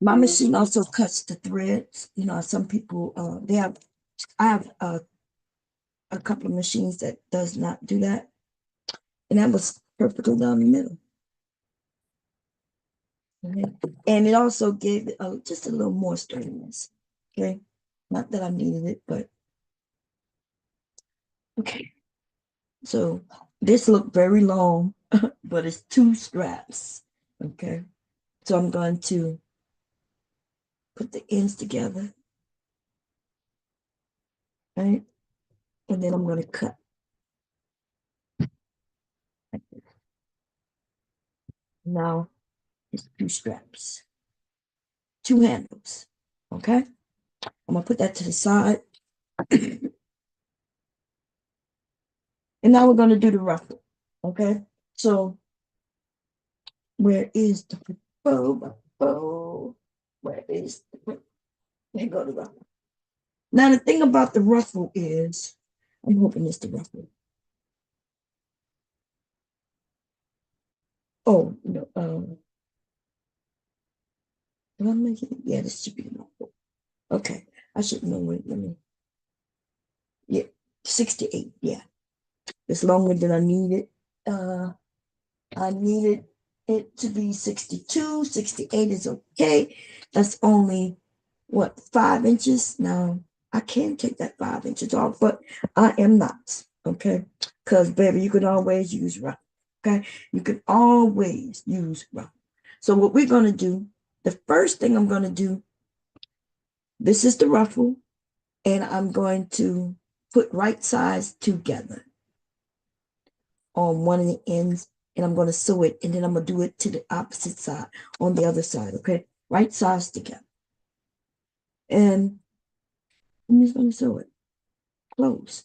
My machine also cuts the threads. Some people I have a couple of machines that does not do that, and that was perfectly down the middle. Okay. And it also gave it just a little more sturdiness. Okay, not that I needed it, but okay. So this looked very long, but it's two straps. Okay, so I'm going to put the ends together, right? And then I'm going to cut like this. Now it's two straps, two handles. Okay, I'm gonna put that to the side. And now we're going to do the ruffle. Okay. So where is the bow? Where is the there go the ruffle. Now the thing about the ruffle is, I'm hoping it's the ruffle. Oh no, did I make it? Yeah, this should be the ruffle. Okay, I should know. Wait, let me. Yeah, 68. Yeah, it's longer than I needed. I needed it to be 62. 68 is okay. That's only what, 5 inches? Now I can take that 5 inches off, but I am not. Okay, because baby, you can always use rough. Okay, you can always use rough. So what we're gonna do, the first thing I'm gonna do, this is the ruffle, and I'm going to put right sides together on one of the ends, and I'm going to sew it, and then I'm going to do it to the opposite side on the other side. Okay, right sides together, and I'm just going to sew it close.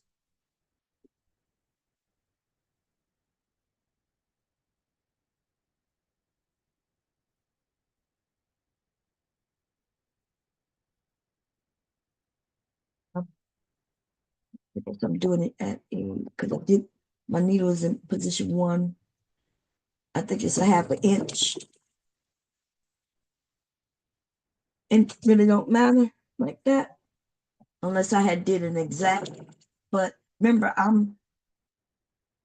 Because I'm doing it at a, because I did, my needle is in position 1. I think it's a 1/2 inch, and it really don't matter like that unless I had did an exact. But remember,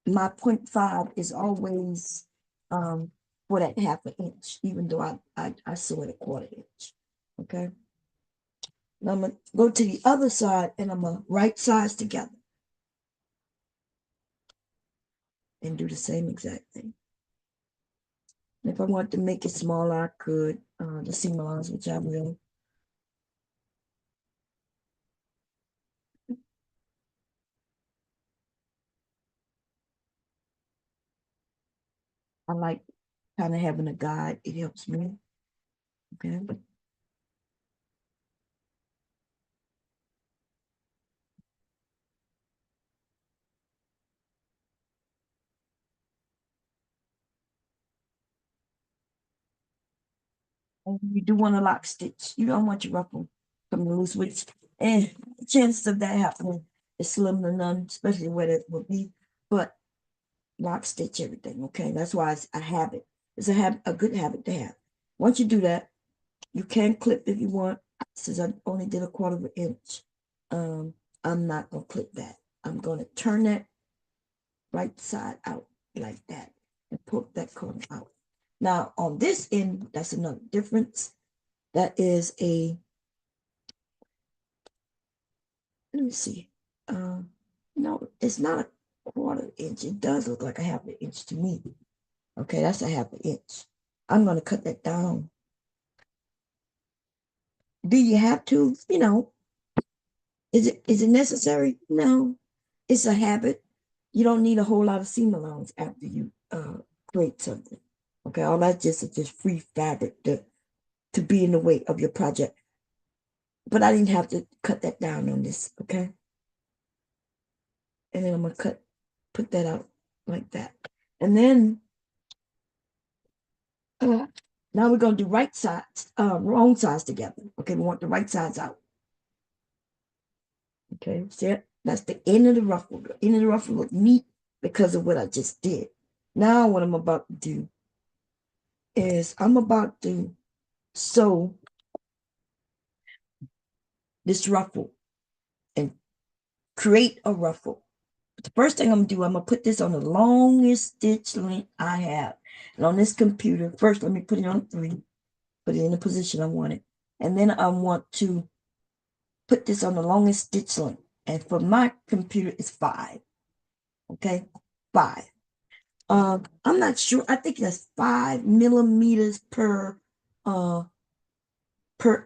my 0.5 is always for that 1/2 inch, even though I sew it a 1/4 inch. Okay. Now I'm gonna go to the other side, and I'm gonna right sides together and do the same exact thing. And if I want to make it smaller, I could, the seam allowance, which I will. I like kind of having a guide. It helps me. Okay. And you do want to lock stitch. You don't want your ruffle coming loose, which, the chances of that happening is slim to none, especially where it will be. But lock stitch everything. Okay. That's why it's a habit. It's a good habit to have. Once you do that, you can clip if you want. Since I only did a 1/4 inch, I'm not gonna clip that. I'm gonna turn that right side out like that and poke that corner out. Now on this end, that's another difference. That is a, let me see. No, it's not a 1/4 inch. It does look like a 1/2 inch to me. Okay, that's a 1/2 inch. I'm gonna cut that down. Do you have to? Is it necessary? No, it's a habit. You don't need a whole lot of seam allowance after you create something. Okay, all that's just free fabric to be in the way of your project. But I didn't have to cut that down on this. Okay, and then I'm gonna put that out like that, and then now we're gonna do right sides, wrong sides together. Okay, we want the right sides out. Okay, see it? That's the end of the ruffle. The end of the ruffle look neat because of what I just did. Now what I'm about to do is I'm about to sew this ruffle and create a ruffle. But the first thing I'm gonna do, I'm gonna put this on the longest stitch length I have. And on this computer, first let me put it on 3, put it in the position I want it. And then I want to put this on the longest stitch length. And for my computer, it's 5. Okay, 5. I'm not sure. I think that's 5 millimeters per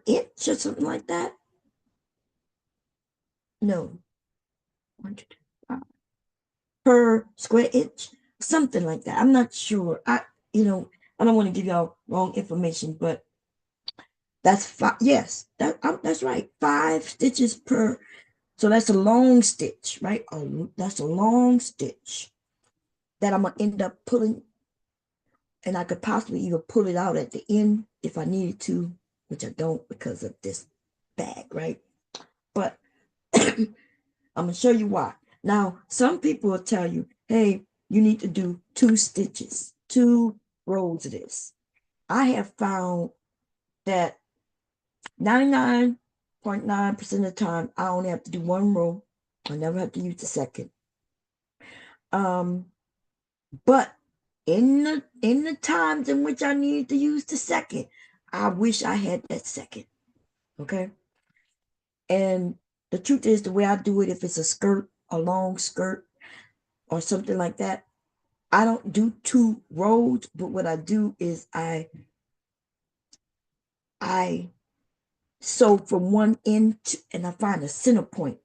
inch or something like that. No, 1, 2, 3, 5 per square inch, something like that. I'm not sure. I don't want to give y'all wrong information, but that's 5. Yes, that's right. 5 stitches per. So that's a long stitch, right? That's a long stitch that I'm gonna end up pulling, and I could possibly even pull it out at the end if I needed to, which I don't because of this bag, right? But I'm gonna show you why. Now, some people will tell you, hey, you need to do 2 stitches, 2 rows of this. I have found that 99.9% of the time, I only have to do 1 row. I never have to use the second. But in the times in which I needed to use the second, I wish I had that second. Okay. And the truth is, the way I do it, if it's a skirt, a long skirt, or something like that, I don't do 2 rows, but what I do is I sew from one end and I find a center point,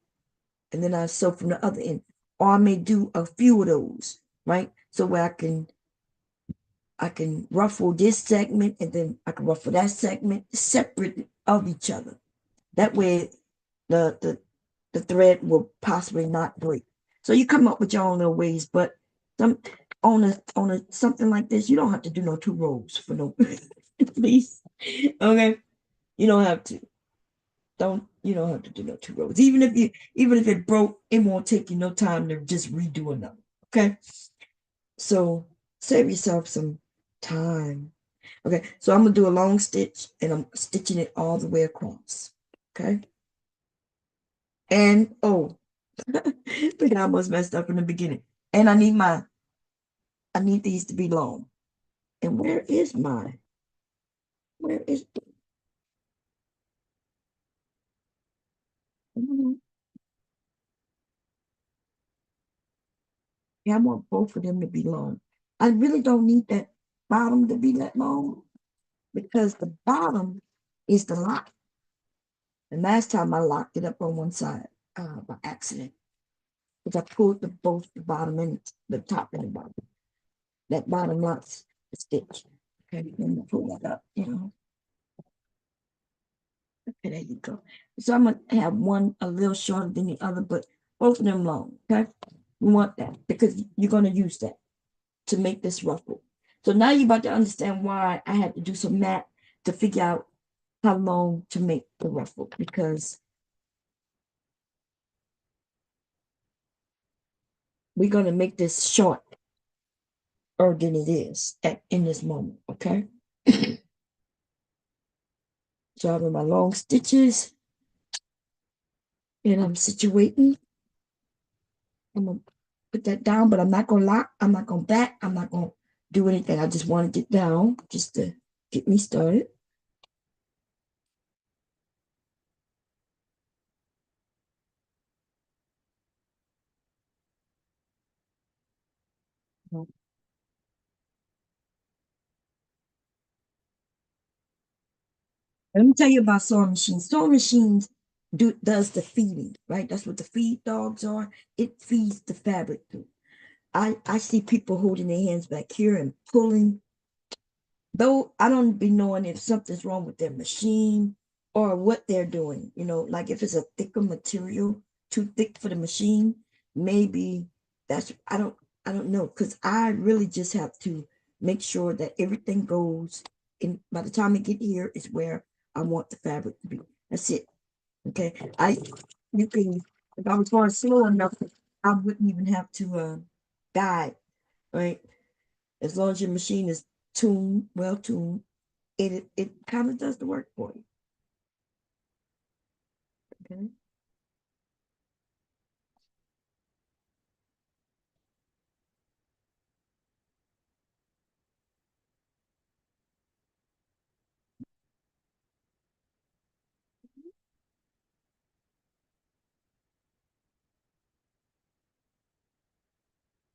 and then I sew from the other end. Or I may do a few of those, right? So where I can ruffle this segment and then I can ruffle that segment separate of each other. That way the thread will possibly not break. So you come up with your own little ways, but some on a something like this, you don't have to do no 2 rows for no please. Okay. You don't have to. You don't have to do no 2 rows. Even if it broke, it won't take you no time to just redo another. Okay. So save yourself some time. Okay, so I'm gonna do a long stitch and I'm stitching it all the way across. Okay. And oh, look, I almost messed up in the beginning. And I need these to be long. And where is mine? Where is yeah, I want both of them to be long. I really don't need that bottom to be that long because the bottom is the lock. And last time I locked it up on one side by accident because I pulled both the bottom and the top and the bottom. That bottom locks the stitch. Okay, let me pull that up, Okay, there you go. So I'm gonna have one a little shorter than the other, but both of them long. Okay, you want that because you're gonna use that to make this ruffle. So now you're about to understand why I had to do some math to figure out how long to make the ruffle because we're gonna make this shorter than it is in this moment. Okay, so I'm in my long stitches and I'm situating. I'm gonna put that down, but I'm not gonna lock. I'm not gonna back. I'm not gonna do anything. I just wanted it down just to get me started. Let me tell you about sewing machines. Sewing machines does the feeding, right? That's what the feed dogs are. It feeds the fabric through. I see people holding their hands back here and pulling. Though I don't be knowing if something's wrong with their machine or what they're doing. Like if it's a thicker material, too thick for the machine, maybe that's I don't know because I really just have to make sure that everything goes in. By the time I get here, is where I want the fabric to be. That's it. Okay. You can if I was going slow enough, I wouldn't even have to guide, right? As long as your machine is well tuned, it kind of does the work for you. Okay.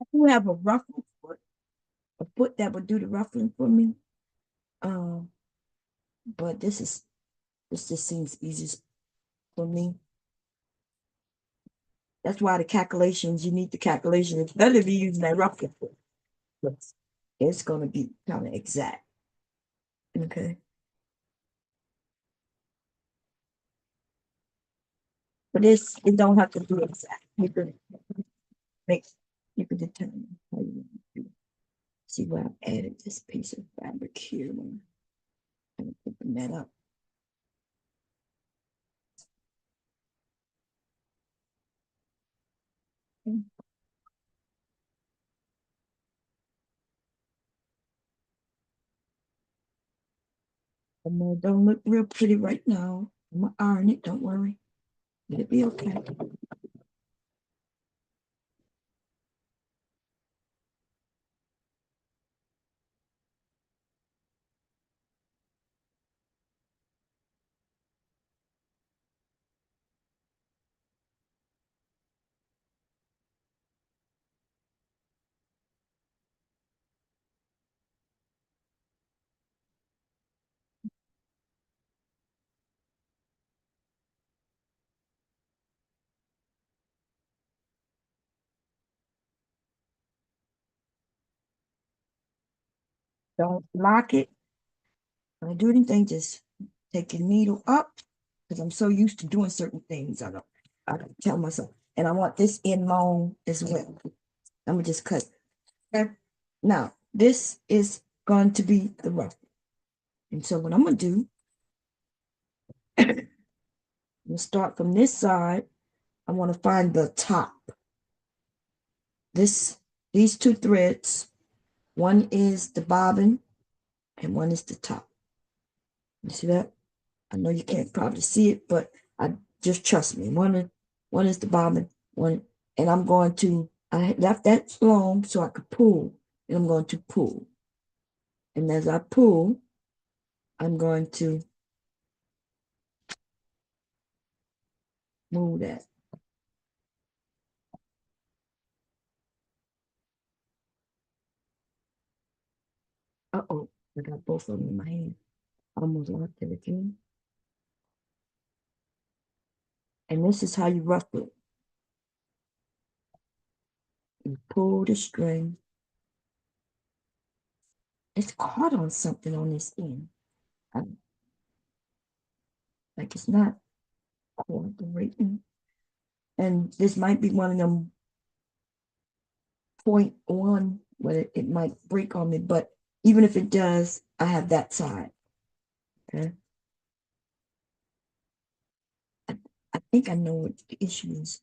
I do have a ruffle foot, a foot that would do the ruffling for me. Um, but this just seems easiest for me. That's why the calculations, you need the calculation. It's better if you're using that ruffling foot. But it's gonna be kind of exact. Okay. For this, it don't have to be exact. You can make, you can determine how you want to do. See where I've added this piece of fabric here. And open that up. Okay. And it don't look real pretty right now. I'm gonna iron it, don't worry. It'll be okay. Don't lock it. Don't do anything, just take your needle up because I'm so used to doing certain things. I don't tell myself. And I want this in long as well. I'm gonna just cut. Okay. Now, this is going to be the ruff. And so what I'm gonna do, I'm gonna start from this side. I want to find the top. These two threads, one is the bobbin and one is the top. You see that? I know you can't probably see it, but I just trust me. One is the bobbin, one, and I'm going to, I left that long so I could pull, and I'm going to pull. And as I pull, I'm going to move that. Uh-oh, I got both of them in my hand. I almost locked it again. And this is how you ruffle it. You pull the string. It's caught on something on this end. Like it's not cooperating. And this might be one of them 0.1 where it might break on me, but even if it does, I have that side. Okay. I think I know what the issue is.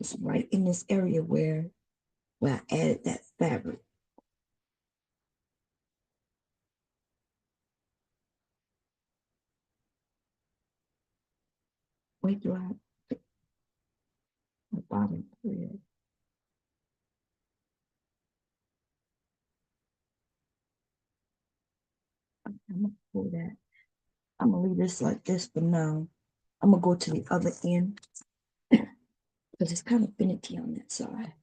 It's right in this area where I added that fabric. Wait till I have the bottom thread. I'm gonna pull that. I'm gonna leave this like this for now. I'm gonna go to the other end because it's kind of finicky on that side.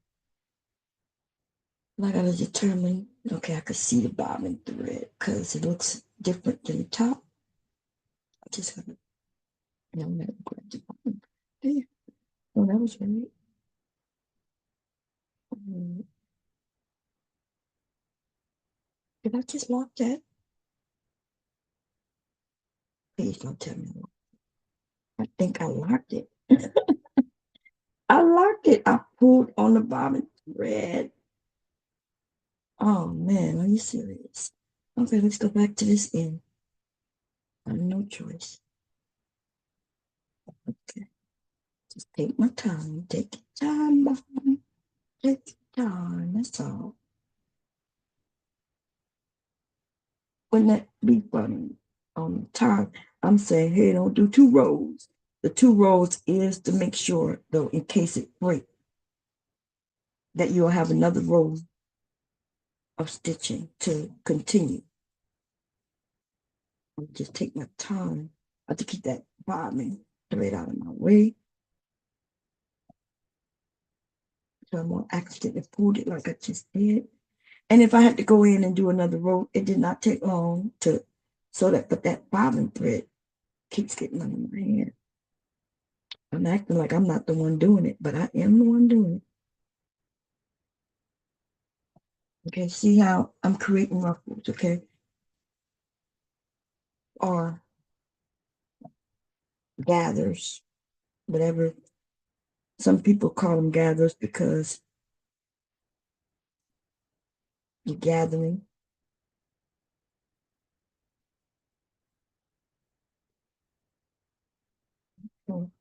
And I gotta determine, okay, I can see the bobbin thread because it looks different than the top. I just gotta, no, I'm gonna grab the bobbin. There. Oh, that was right. Did I just lock that? Please don't tell me. I think I locked it. I locked it. I pulled on the bobbin thread. Oh man, are you serious? Okay, let's go back to this end. I have no choice. Okay, just take my time. Take your time, bobbin. Take your time. That's all. Wouldn't that be funny? On the top, I'm saying, hey, don't do two rows. The two rows is to make sure, though, in case it breaks, that you'll have another row of stitching to continue. I'll just take my time. I have to keep that bobbin thread out of my way. So I won't accidentally pull it like I just did. And if I had to go in and do another row, it did not take long to so that, but that bobbin thread keeps getting under my hand. I'm acting like I'm not the one doing it, but I am the one doing it. Okay, see how I'm creating ruffles, okay? Or gathers. whatever. Some people call them gatherers because you're gathering. So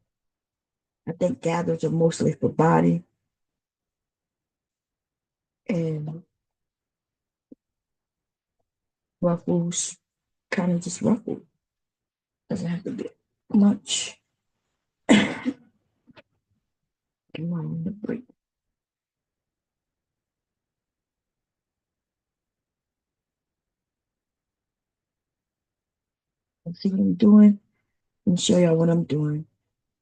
I think gatherers are mostly for body and ruffles, kind of just ruffled. Doesn't have to be much. Come on, the break. See what I'm doing? Let me show y'all what I'm doing.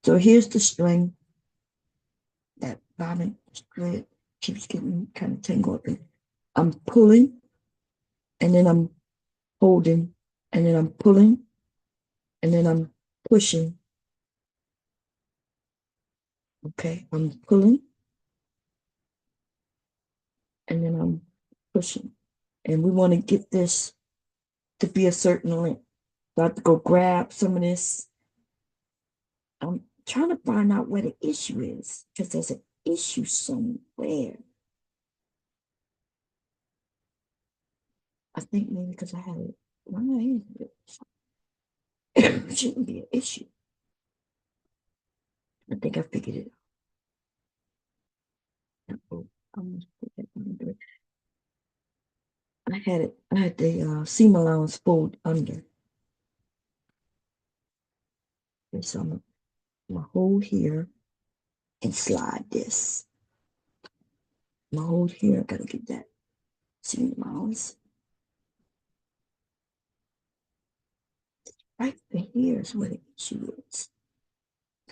So here's the string. That bottom thread keeps getting kind of tangled up. I'm pulling, and then I'm holding, and then I'm pulling, and then I'm pushing. Okay, I'm pulling, and then I'm pushing. And we want to get this to be a certain length. So I have to go grab some of this. I'm trying to find out where the issue is because there's an issue somewhere. I think maybe because I had it. Why is it? It shouldn't be an issue. I think I figured it out. Oh, I almost put that under it. I had the seam allowance fold under. Okay, so I'm gonna hold here and slide this. I'm gonna hold here. I gotta get that seam allowance. Right here is where the issue is.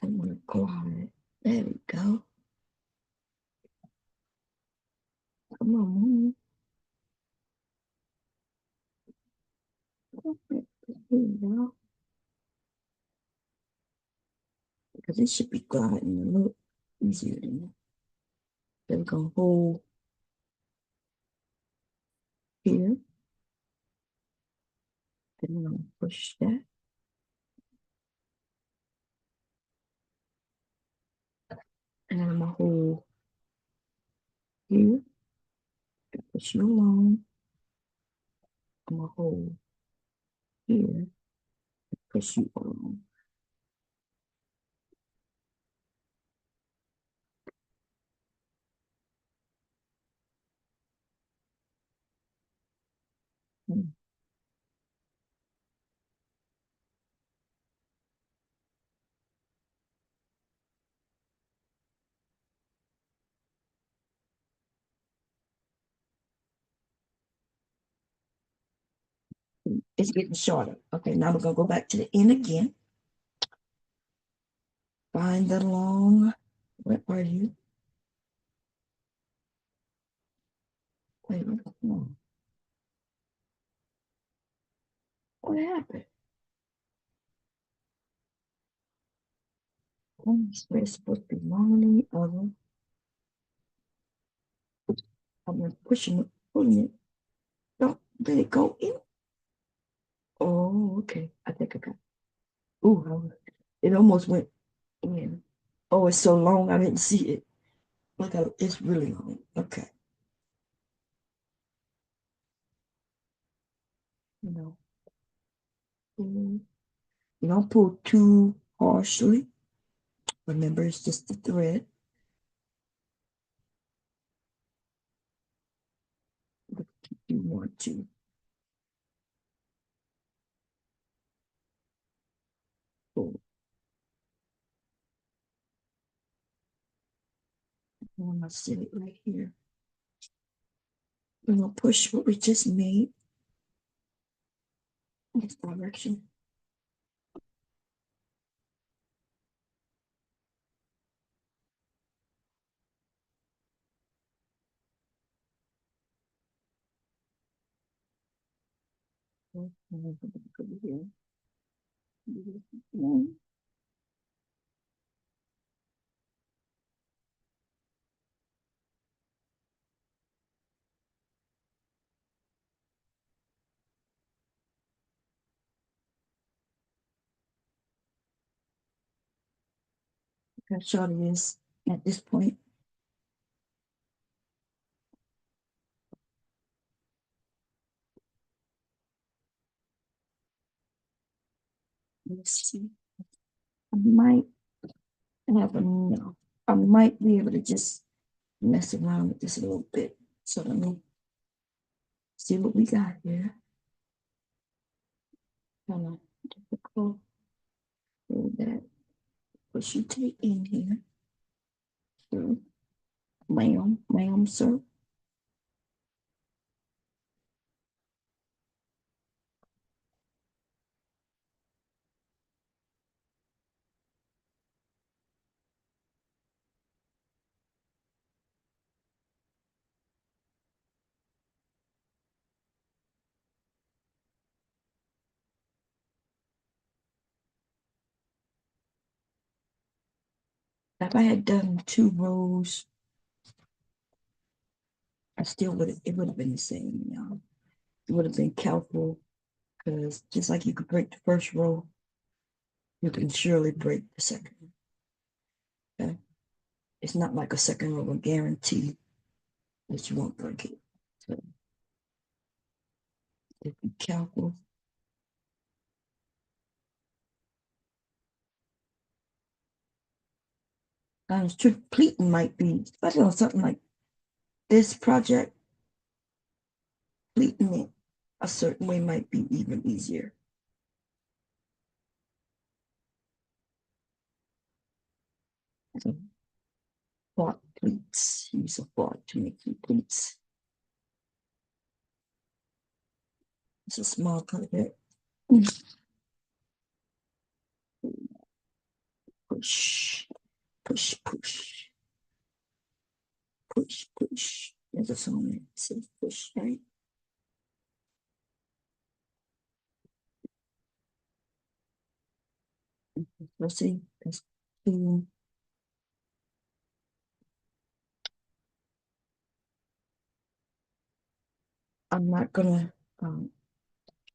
I'm gonna glide. There we go. Come on, move. Here we go. Because it should be gliding a little easier than that. Then we're gonna hold here. Then we're gonna push that. And then I'm gonna hold here. Push you along. I'm gonna hold here. Push you along. Hmm. It's getting shorter. Okay, now we're gonna go back to the end again. Find the long. Where are you? Wait, what's wrong? What happened? One square supposed to be longer than the other. I've been pushing it, pulling it. Don't let it go in. Oh, okay. I think I got it. Ooh, it almost went in. Oh, it's so long I didn't see it. Look, it's really long. Okay. You know, you don't pull too harshly. Remember, it's just the thread. If you want to. Pull. I'm gonna set it right here. We're gonna push what we just made in this direction. Over here. how short it is at this point. Let's see. I might have enough. I might be able to just mess around with this a little bit. So let me see what we got here. Kind of difficult. So that push you take in here. Sure. Ma'am, sir. If I had done 2 rows, I still would have, it would have been the same, y'all. It would have been careful because just like you could break the first row, you can surely break the second. Okay? It's not like a second row will guarantee that you won't break it. So just be careful. Pleating might be, especially on something like this project, pleating it a certain way might be even easier. So, bought pleats. Use a bought to make some pleats. It's a small project. Push, push, push, push, push. There's a song that says push, right? Let's see. That's 2. I'm not gonna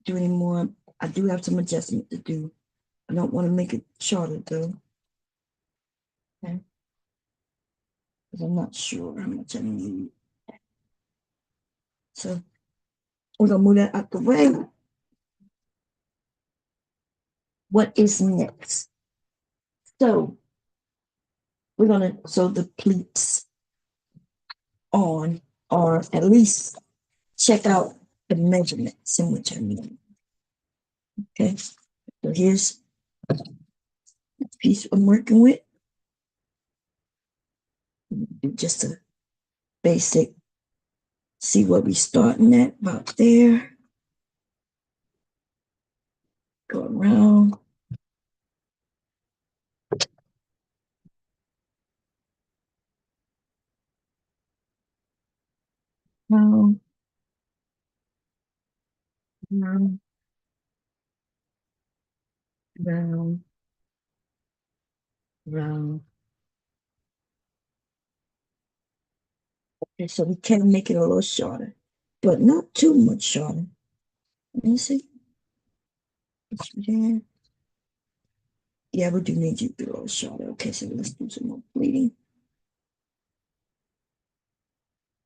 do any more. I do have some adjustment to do. I don't want to make it shorter though. Okay. Because I'm not sure how much I need. So we're gonna move that out the way. What is next? So we're gonna sew the pleats on, or at least check out the measurements in which I need. Okay, so here's the piece I'm working with. Just a basic, see what we starting at about there. Go around. Round, round, round, round. Okay, so we can make it a little shorter, but not too much shorter. Let me see. Yeah, we do need you to be a little shorter. Okay, so let's do some more bleeding.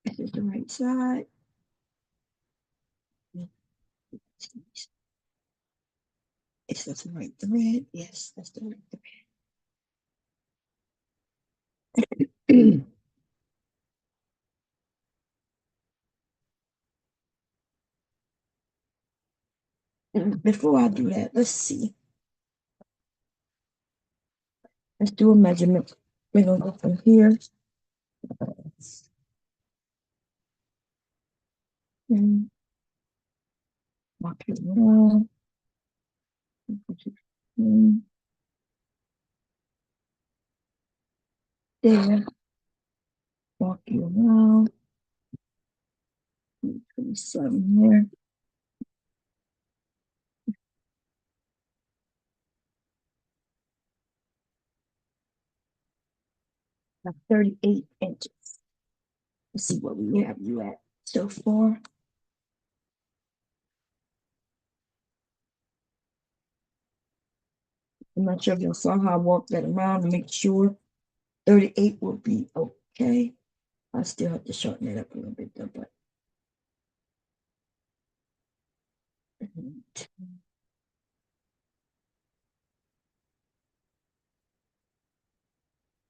This is the right side. Is that the right thread? Yes, that's the right thread. Before I do that, let's see. Let's do a measurement. We're gonna go from here. And walk it around. There. Walk you around. 27 there. About 38 inches. Let's see what we have you at so far. I'm not sure if you saw how I walked that around to make sure 38 will be okay. I still have to shorten it up a little bit though, but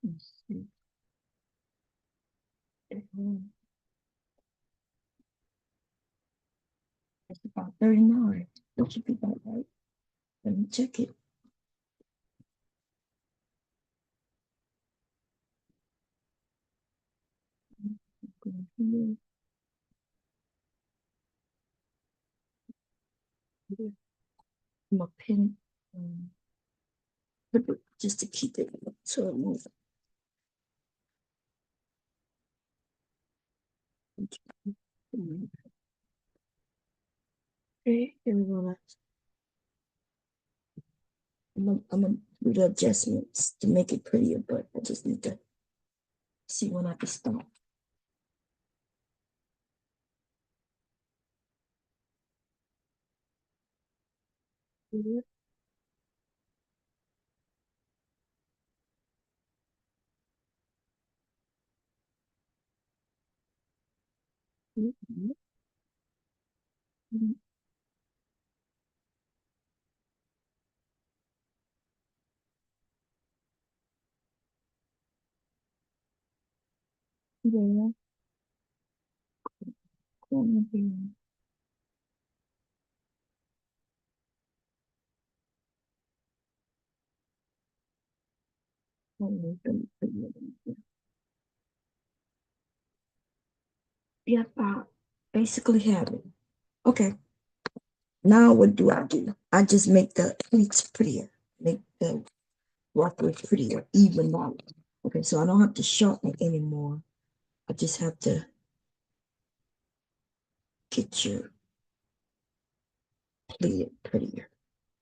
let's see. It's about 39. That should be about right. Let me check it. My pen, just to keep it so it moves. Okay, here we go. I'm gonna do the adjustments to make it prettier, but I just need to see when I can stop. Yeah. Mhm. Mhm. Yeah. Corner here. Corner here. Yep, I basically have it. Okay, now what do I do? I just make the pleats prettier, make the ruffles prettier, even out. Okay, so I don't have to shorten it anymore. I just have to get your pleated prettier.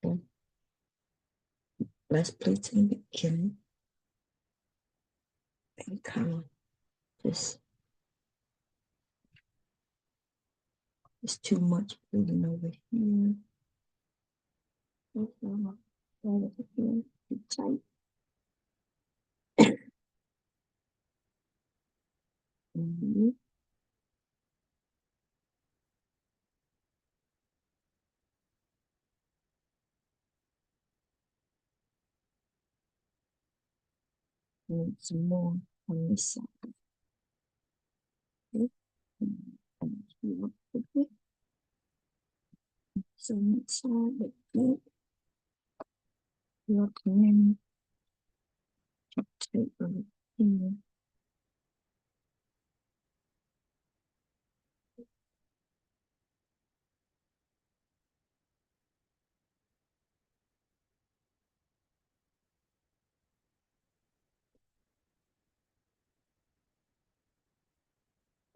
Okay? Less pleats in the beginning. And kind of just, it's too much pleating over here. Right over here, too tight. Mhm. And some more on this side. Okay? And here, okay? So next side, but good. You're coming take over here.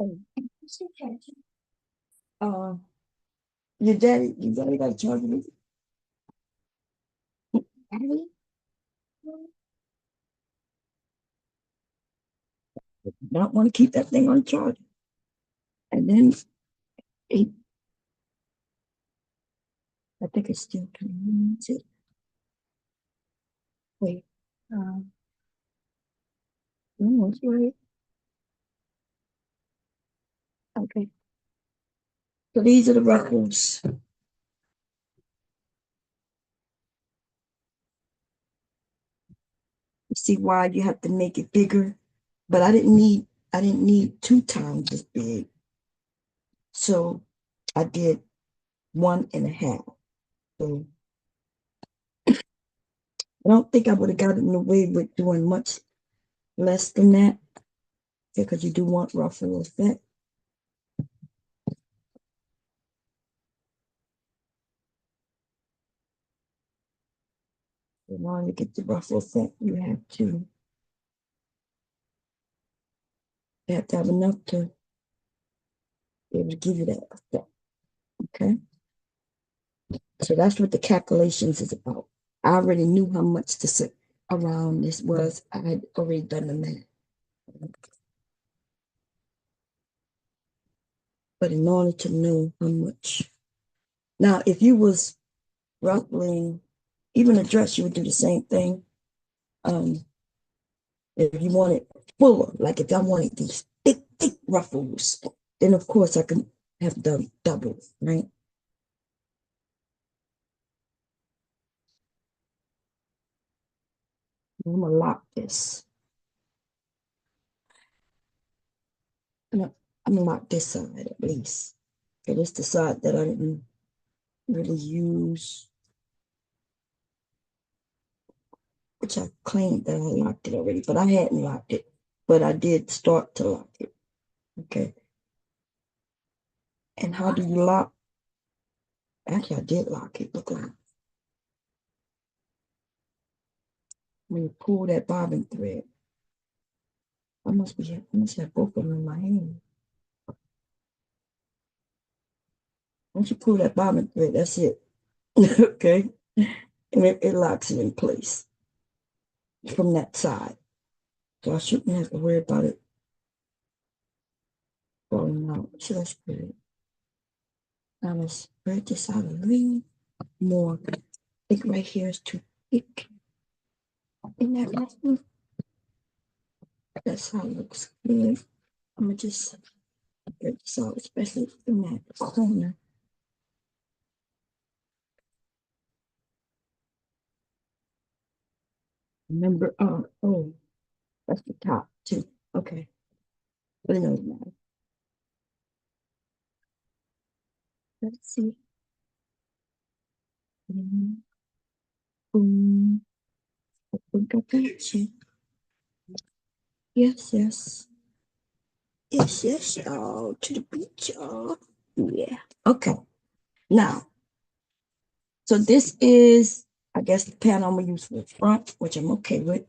Oh, it's okay. Uh, your daddy got charged me. Daddy? Not want to keep that thing on charge. And then it, I think it's still connected. Wait, no, it's right. Okay. So these are the ruffles. You see why you have to make it bigger, but I didn't need 2 times as big. So I did 1.5. So I don't think I would have gotten away with doing much less than that because you do want ruffle effect. In order to get the ruffle effect, you have to have enough to be able to give you that effect. Okay. So that's what the calculations is about. I already knew how much to sit around this was. I had already done the math. But in order to know how much. Now, if you was ruffling even a dress, you would do the same thing. Um, If you want it fuller, like if I wanted these thick ruffles, then of course I can have done double, right? I'm gonna lock this. I'm gonna, I'm gonna lock this side at least. Okay, this is the side that I didn't really use, which I claimed that I locked it already, but I hadn't locked it. But I did start to lock it. Okay. And how do you lock? Actually, I did lock it. Look like when you pull that bobbin thread. I must have both of them in my hand. Once you pull that bobbin thread, that's it. Okay. And it locks it in place from that side. So I shouldn't have to worry about it falling out. Should I spread it? Now let's spread this out a little more. I think right here is too thick. Isn't that right? That's how it looks good. I'm gonna just spread this out, especially in that corner. Remember, oh, that's the top too. Okay, but it doesn't matter. Let's see. Boom, boom. I think I got you. Yes, yes. Yes, y'all. To the beach, y'all. Yeah. Okay. Now, so this is, I guess, the pattern I'm gonna use for the front, which I'm okay with.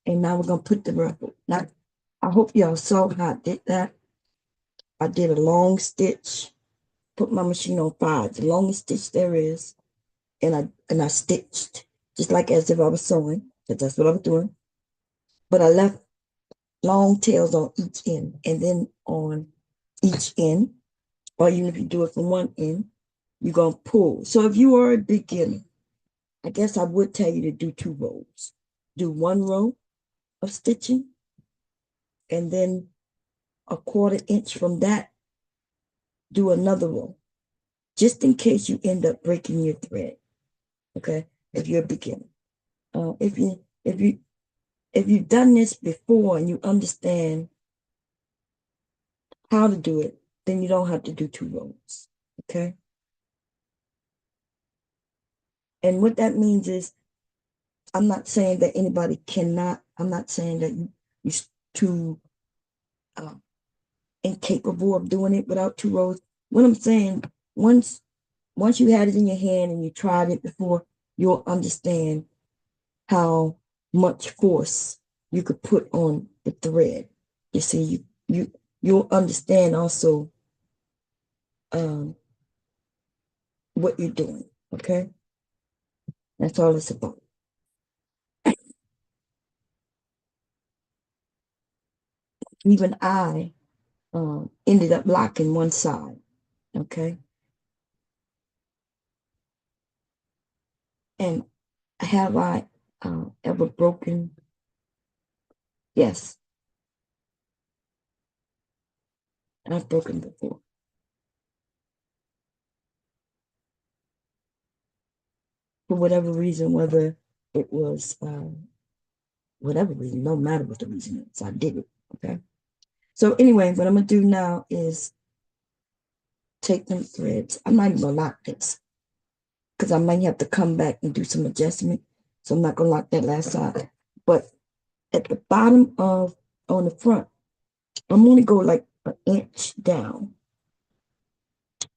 And now we're gonna put the ruffle. Now, I hope y'all saw how I did that. I did a long stitch, put my machine on 5, the longest stitch there is, and I stitched just like as if I was sewing, because that's what I was doing. But I left long tails on each end, and then on each end, or even if you do it from one end, you're gonna pull. So if you are a beginner, I guess I would tell you to do 2 rows. Do 1 row of stitching, and then a 1/4 inch from that, do another row, just in case you end up breaking your thread. Okay, if you're a beginner. If you've done this before and you understand how to do it, then you don't have to do 2 rows. Okay. And what that means is, I'm not saying that anybody cannot. I'm not saying that you're too uh, incapable of doing it without 2 rows. What I'm saying, once you had it in your hand and you tried it before, you'll understand how much force you could put on the thread. You see, you'll understand also what you're doing. Okay, that's all it's about. Even I ended up locking one side. Okay, and have I ever broken? Yes, I've broken before. For whatever reason, whether it was whatever reason, no matter what the reason is, I did it. Okay. So anyway, what I'm gonna do now is take them threads. I'm not even gonna lock this because I might have to come back and do some adjustment. So I'm not gonna lock that last side. But at the bottom of on the front, I'm gonna go like an inch down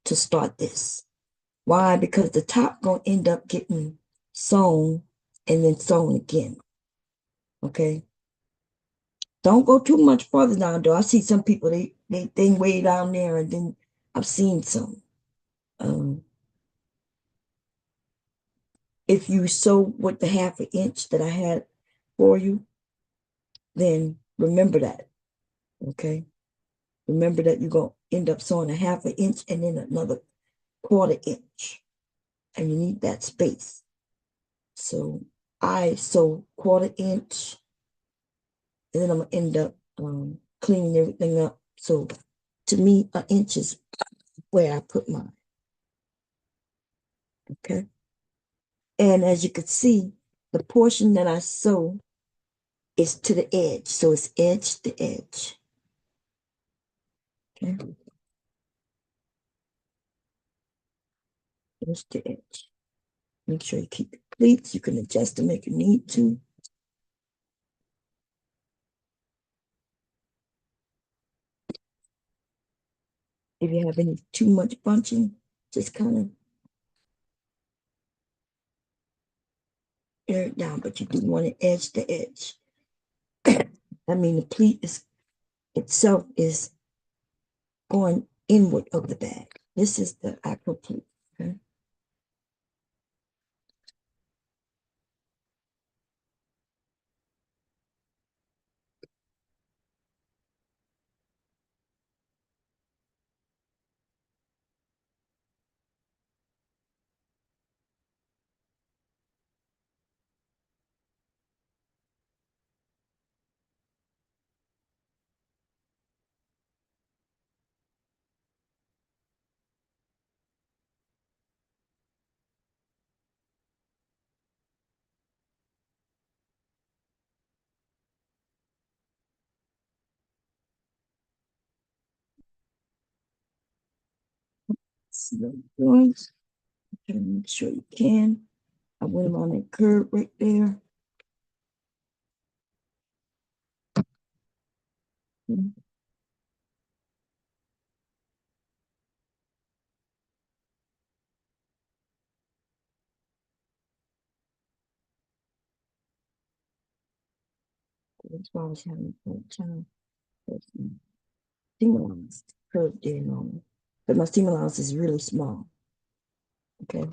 to start this. Why? Because the top gonna end up getting sewn and then sewn again. Okay. Don't go too much further down though. I see some people they way down there, and then I've seen some. Um, if you sew with the 1/2 inch that I had for you, then remember that. Okay. Remember that you're gonna end up sewing a 1/2 inch and then another 1/4 inch. And you need that space. So I sew 1/4 inch and then I'm gonna end up cleaning everything up. So to me, an inch is where I put mine. Okay. And as you can see, the portion that I sew is to the edge. So it's edge to edge. Okay. Edge to edge. Make sure you keep the pleats. You can adjust them if you need to. If you have any too much bunching, just kind of air it down, but you do want it edge to edge. I mean, the pleat is itself is going inward of the bag. This is the actual pleat. Okay. See what I'm doing. Try to make sure you can. I went on that curve right there. That's why I was having a hard time. Seam allowance curved in on me. But my seam allowance is really small. Okay.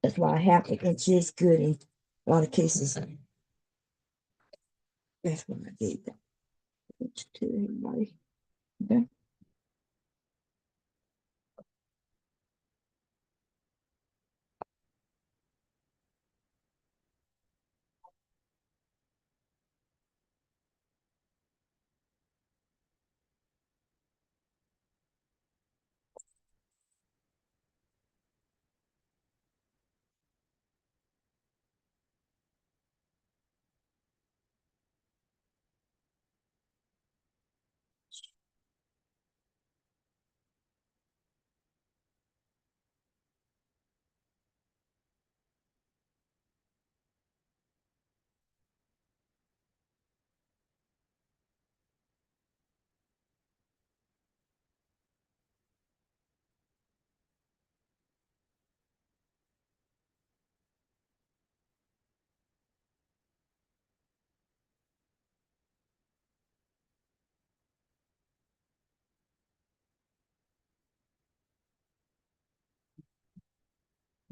That's why half an inch is good in a lot of cases. That's why I gave that inch to everybody. Okay.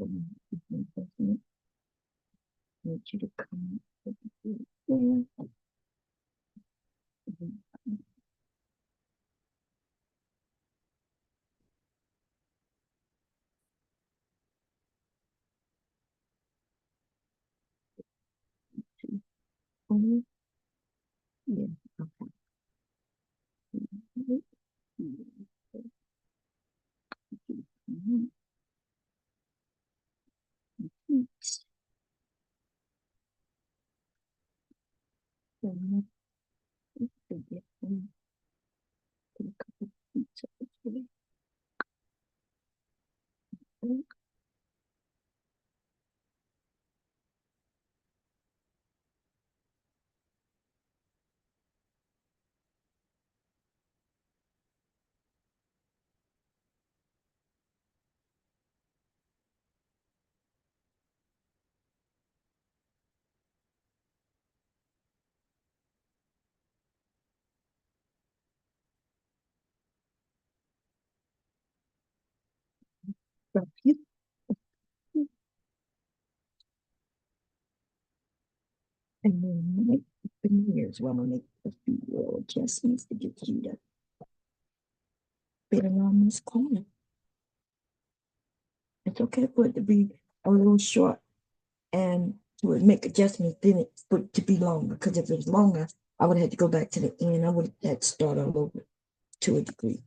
I want you to come there. Yeah. Okay. And then right up in here is where I'm gonna make a few little adjustments to get you to fit around this corner. It's okay for it to be a little short and would make adjustments then it for it to be longer. Because if it was longer, I would have had to go back to the end. I would have had to start all over to a degree.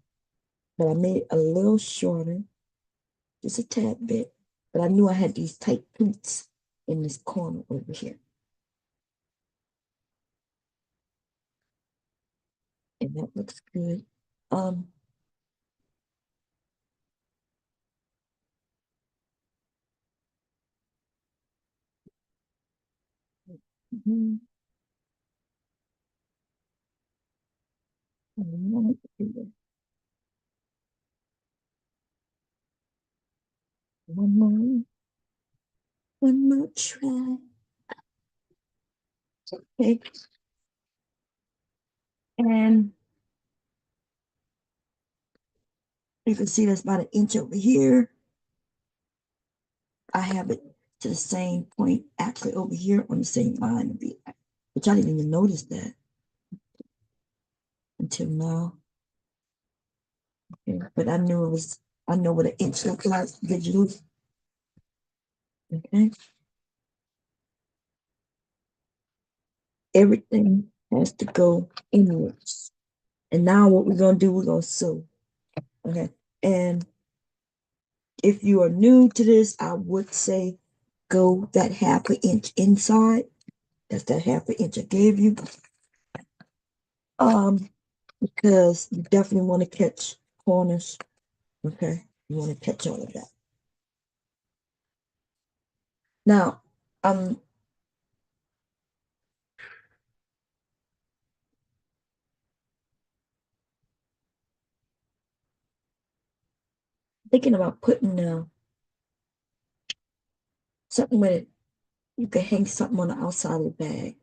But I made it a little shorter, just a tad bit. But I knew I had these tight pleats in this corner over here. And that looks good. Um, mhm, one more, one more try. Okay, and you can see that's about an inch over here. I have it to the same point, actually over here on the same line, which I didn't even notice that until now. Okay, but I knew it was, I know what an inch looks like visually. Okay, everything has to go inwards. And now what we're gonna do, we're gonna sew. Okay, and if you are new to this, I would say go that half an inch inside. That's that half an inch I gave you. Because you definitely want to catch corners. Okay, you want to catch all of that. Now, I'm thinking about putting something with it. You could hang something on the outside of the bag,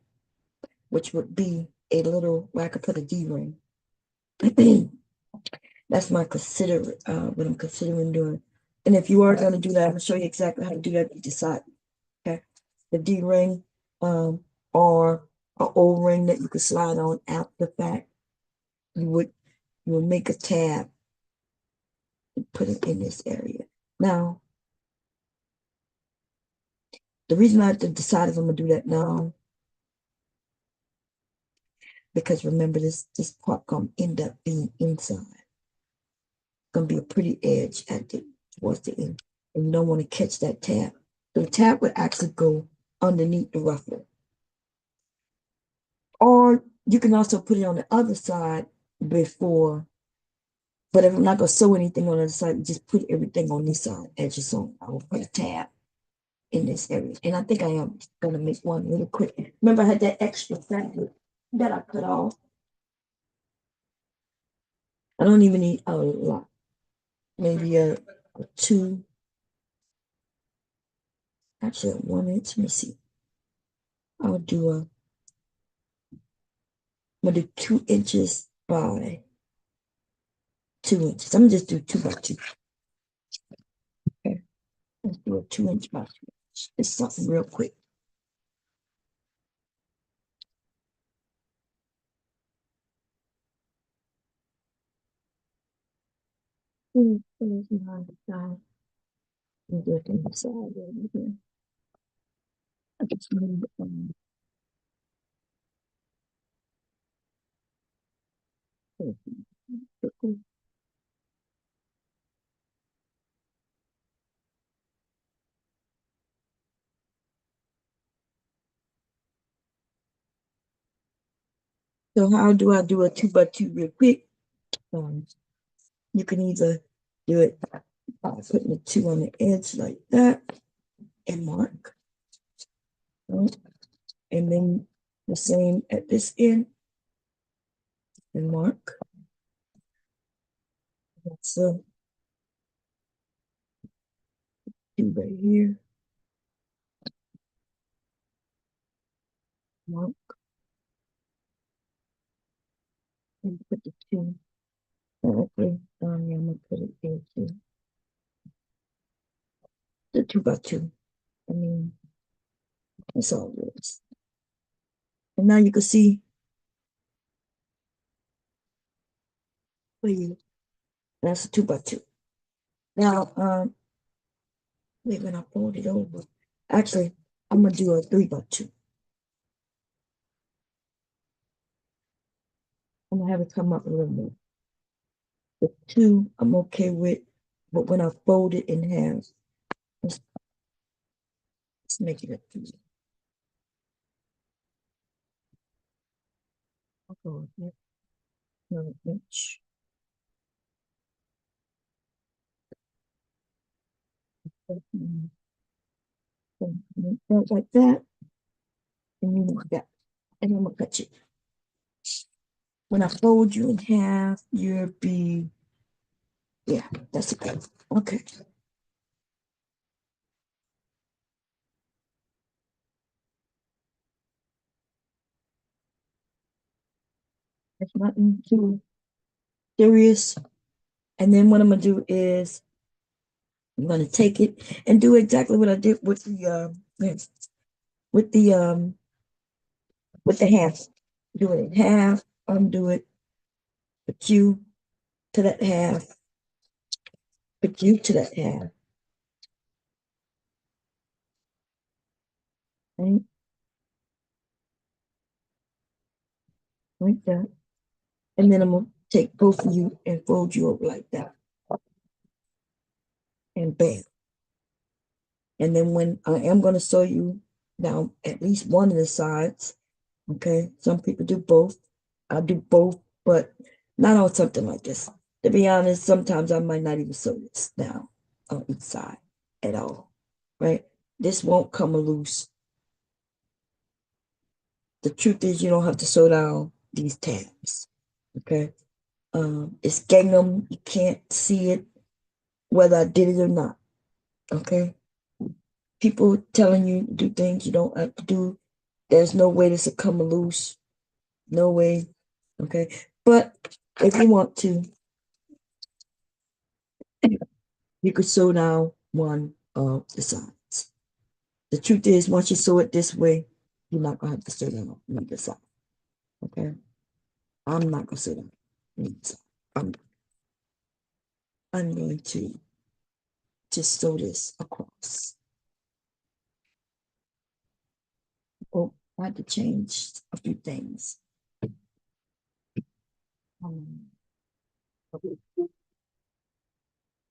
which would be a little where I could put a D ring. That's my what I'm considering doing. And if you are going to do that, I'm gonna show you exactly how to do that if you decide. Okay, the D ring, or an O ring that you could slide on after the fact. You would make a tab and put it in this area. Now, the reason I have to decide if I'm gonna do that now, because remember this part gonna end up being inside. Gonna be a pretty edge at the towards the end. And you don't want to catch that tab. So the tab would actually go underneath the ruffle. Or you can also put it on the other side before, but if I'm not gonna sew anything on the other side, just put everything on this side as your sew. I will put a tab in this area. And I think I am gonna make one really quick. Remember I had that extra fabric that I cut off. I don't even need a lot. Maybe a two, actually a 1 inch. Let me see. I'll do a, I'm gonna do 2 inches by 2 inches. I'm gonna just do 2 by 2. Okay. Let's do a 2 inch by 2 inch. It's something real quick. There's my side. And do it on the side over here. I just move it on. So how do I do a 2 by 2 real quick? Um, you can either do it by putting the two on the edge like that and mark. Right? And then the same at this end and mark. So two right here. Mark and put the two. Okay. Yeah, I'm gonna put it there too. The 2 by 2. I mean, that's all it is. And now you can see where you, that's a 2 by 2. Now, wait, when I fold it over, actually, I'm gonna do a 3x2. I'm gonna have it come up a little more. The two I'm okay with, but when I fold it in half, let's make it a 3. I'll go with another inch. Like that, and you like that, and I'm gonna cut you. When I fold you in half, you'll be, yeah, that's okay. Okay. There's nothing too serious. And then what I'm gonna do is I'm gonna take it and do exactly what I did with the with the with the half. Do it in half, undo it, put you to that half, put you to that half. Right? Like that. And then I'm gonna take both of you and fold you over like that. And bam. And then when I am gonna sew you down at least one of the sides, okay? Some people do both. I do both, but not on something like this. To be honest, sometimes I might not even sew this down on each side at all, right? This won't come loose. The truth is you don't have to sew down these tabs, okay? It's gingham. You can't see it whether I did it or not, okay? People telling you to do things you don't have to do. There's no way this will come loose. No way, okay? But if you want to, you could sew down one of the sides. The truth is, once you sew it this way, you're not gonna have to sew down on the side. Okay? I'm not gonna sew down on the side. I'm going to just sew this across. Oh, I had to change a few things.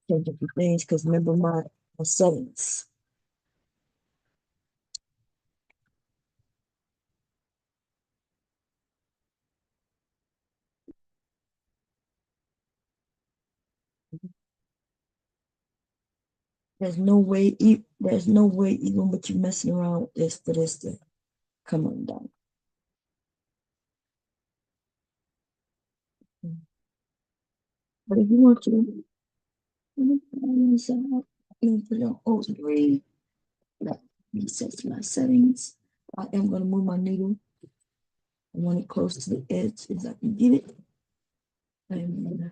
Change a few things because remember my settings. There's no way even with you messing around with this for this to come undone. But if you want to, you can put it on O3. That resets my settings. I am going to move my needle. I want it close to the edge as I can get it. And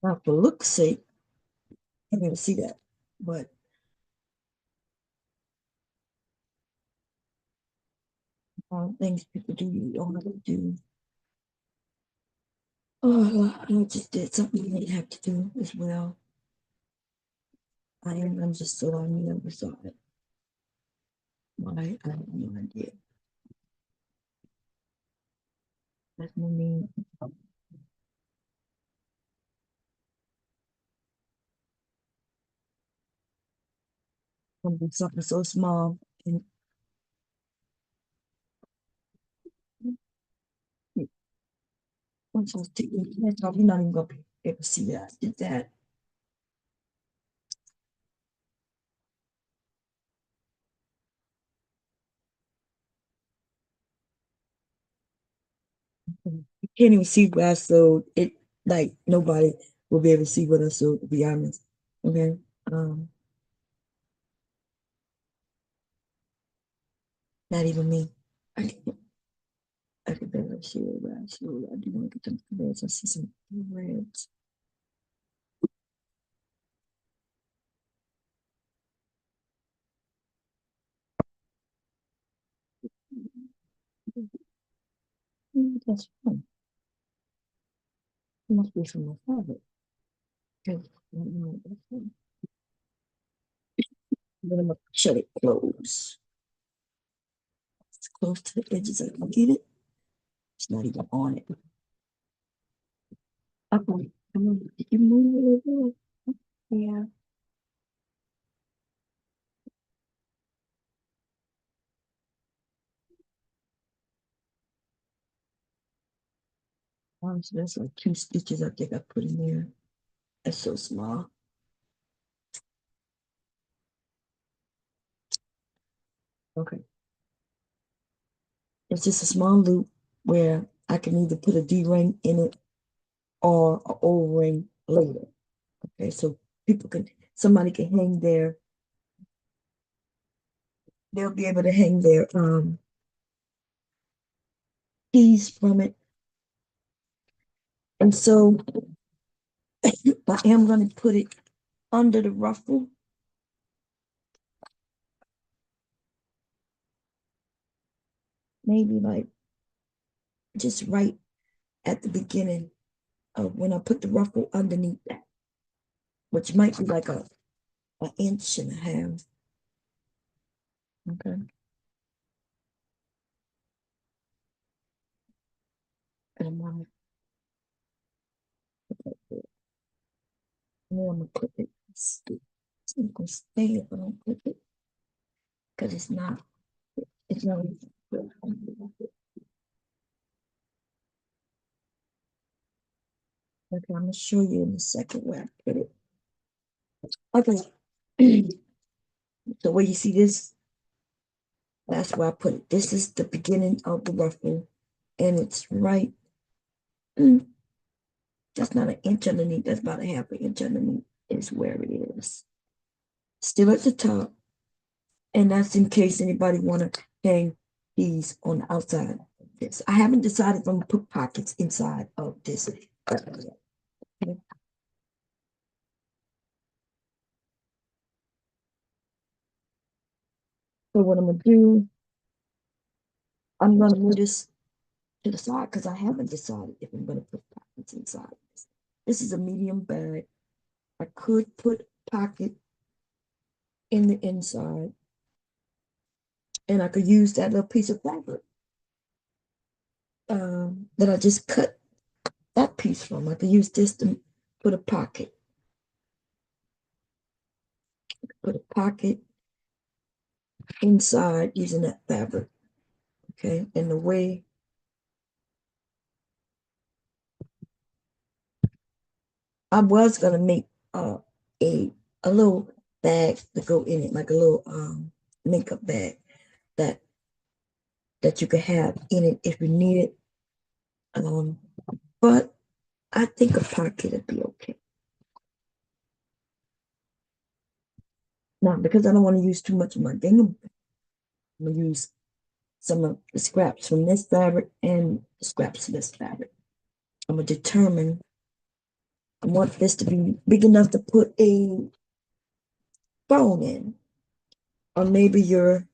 now for look's sake, I'm going to see that. But things people do, you don't have to do. Oh, I just did something they have to do as well. I'm just still on the other side. Why? I have no idea. That's no mean. Something so small and once I was taking the pants off, you're not even gonna be able to see that I did that. You can't even see what I sewed. It like nobody will be able to see what I sewed, to be honest. Okay. Um, Not even me. I can I can barely see what I sewed. I do want to get some reds. I see some reds. That's fun. It must be from my fabric. Okay. That's fun. Then I'm gonna shut it close. It's close to the edges. I can get it. It's not even on it. Okay. Come on. Did you move it a little bit? Yeah. So that's like 2 stitches I think I put in there. That's so small. Okay. It's just a small loop where I can either put a D-ring in it or an O-ring later. Okay, so somebody can hang they'll be able to hang their keys from it. And so I am going to put it under the ruffle. Maybe like just right at the beginning of when I put the ruffle underneath that, which might be like an inch and a half. Okay. And I'm gonna put it. It's not gonna stay if I don't put it because it's not. It's not. Okay, I'm gonna show you in a second where I put it. Okay. So where you see this, that's where I put it. This is the beginning of the ruffle, and it's right. That's not an inch underneath. That's about a half an inch underneath is where it is. Still at the top, and that's in case anybody want to hang these on the outside of this. I haven't decided if I'm gonna put pockets inside of this. Okay. So what I'm gonna do, I'm gonna move this to the side because I haven't decided if I'm gonna put pockets inside this. This is a medium bag. I could put pocket in the inside, and I could use that little piece of fabric that I just cut that piece from. I could use this to put a pocket. Put a pocket inside using that fabric. Okay, and the way I was gonna make a a little bag to go in it, like a little makeup bag that that you could have in it if you need it. But I think a pocket would be okay. Now, because I don't want to use too much of my gingham, I'm gonna use some of the scraps from this fabric and the scraps of this fabric. I'm gonna determine. I want this to be big enough to put a phone in, or maybe your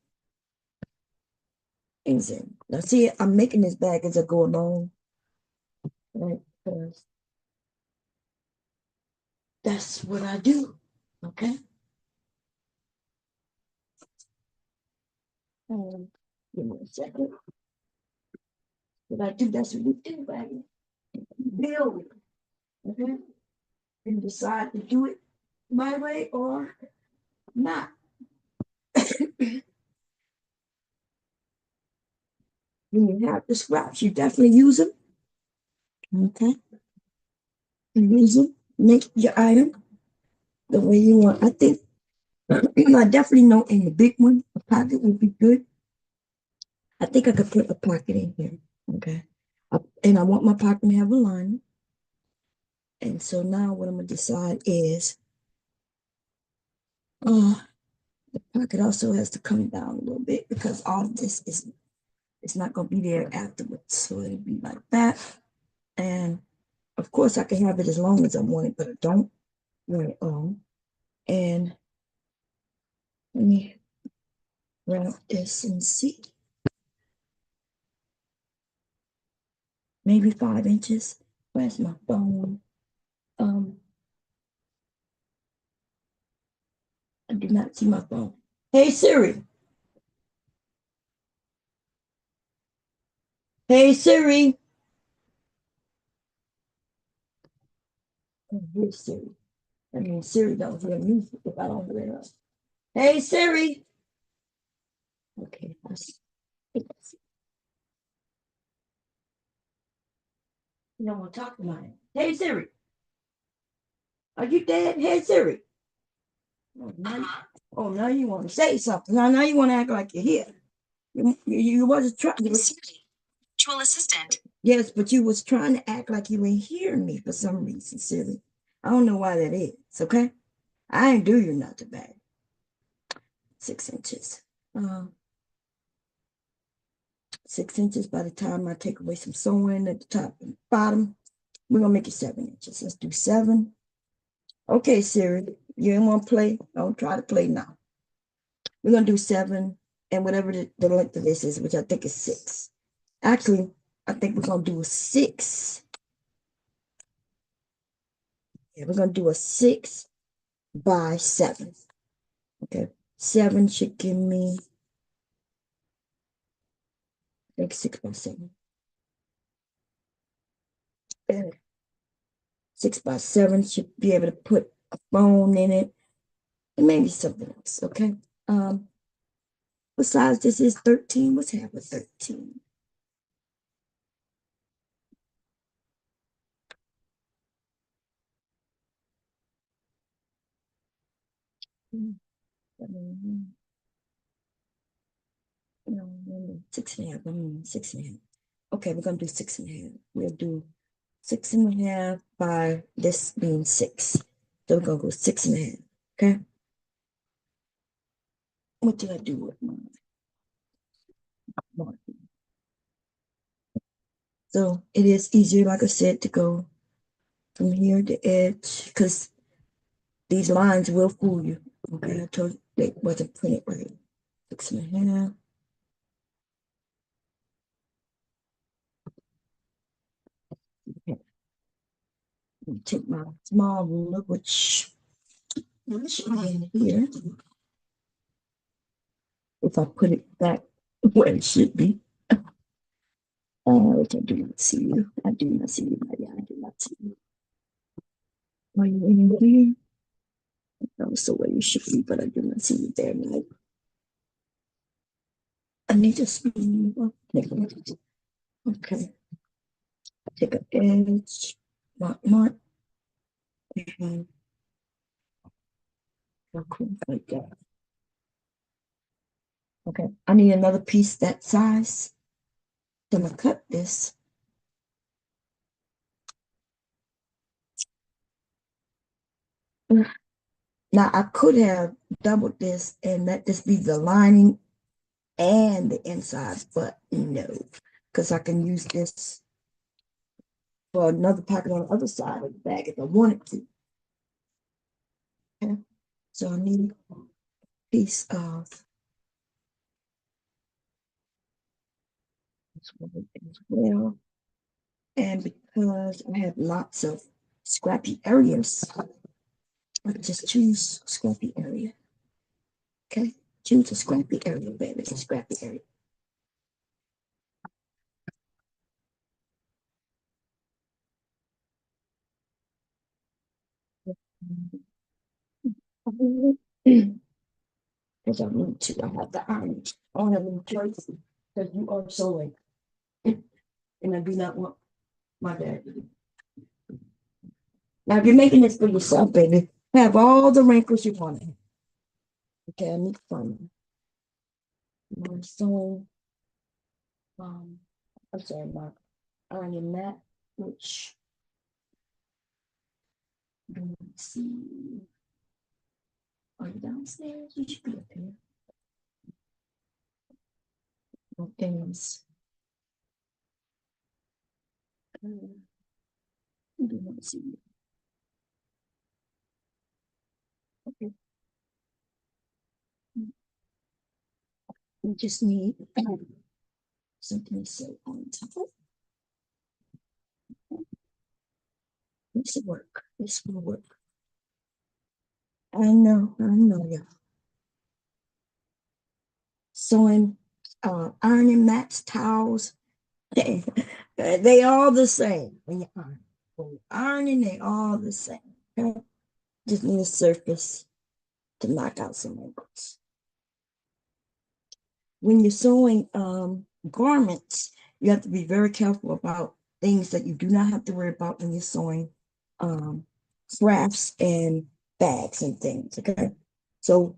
things in. Now, see, I'm making this bag as I go along, right? Because that's what I do. Okay. Give me a second. What I do, that's what we do, baby. Build. Okay. And decide to do it my way or not. When you have the scraps, you definitely use them. Okay. You use them. Make your item the way you want. I think I definitely know in the big one, a pocket would be good. I think I could put a pocket in here. Okay. And I want my pocket to have a line. And so now what I'm gonna decide is the pocket also has to come down a little bit because all of this is it's not gonna be there afterwards. So it'll be like that. And of course I can have it as long as I want it, but I don't want it long. And let me wrap this and see. maybe 5 inches. Where's my phone? Um, I do not see my phone. Hey Siri. Hey Siri. Oh, here's Siri. I mean, Siri don't hear me if I don't hear her. Hey Siri. Okay, I see. You don't want to talk to mine. Hey Siri. Are you dead? Hey Siri. Oh, now you want to say something. Now you want to act like you're here. You wasn't trying. Siri, virtual assistant. Yes, but you was trying to act like you ain't hearing me for some reason, Siri. I don't know why that is. Okay, I ain't do you nothing bad. 6 inches. 6 inches. By the time I take away some sewing at the top and bottom, we're gonna make it 7 inches. Let's do 7. Okay, Siri, you ain't want to play? Don't try to play now. We're gonna do 7 and whatever the length of this is, which I think is 6. Actually, I think we're gonna do a 6. Yeah, we're gonna do a 6 by 7. Okay, 7 should give me, I think 6 by 7. And 6 by 7 should be able to put a phone in it and maybe something else. Okay. What size this is? 13. What's half of 13? No, 6.5. 6.5. Okay, we're gonna do 6.5. We'll do 6.5 by this being 6. So we're gonna go 6.5. Okay. What did I do with mine? So it is easier, like I said, to go from here to edge because these lines will fool you. Okay, I told you they wasn't printed right. 6.5. Okay. Take my small ruler, which should be in here. If I put it back where it should be. Which I do not see you. I do not see you, Maria. I do not see you. Are you in here? Also where you should be, but I do not see you there, Mike. I need to speed up. Okay. Take an edge. Mark. And like that. Okay. I need another piece that size. I'm gonna cut this. Now I could have doubled this and let this be the lining and the inside, but no, because I can use this for another pocket on the other side of the bag if I wanted to. Okay. So I need a piece of this one as well. And because I have lots of scrappy areas, I just choose scrappy area. Okay. Choose a scrappy area, baby. It's a scrappy area. Because I need to. I have the iron. I don't have any choice because you are sewing. And I do not want my dad to do. Now, if you're making this for yourself, baby, have all the wrinkles you want. Okay, I need fun. My sewing, I'm sorry, my ironing mat, which, let's see, are you downstairs? You should be up here. No things. I do not see you. Okay. We just need something to sew on top. This will work. This will work. I know, yeah. Sewing, ironing mats, towels, they all the same when you iron. When you ironing, they all the same. Okay? Just need a surface to knock out some wrinkles. When you're sewing garments, you have to be very careful about things that you do not have to worry about when you're sewing crafts and bags and things. Okay, so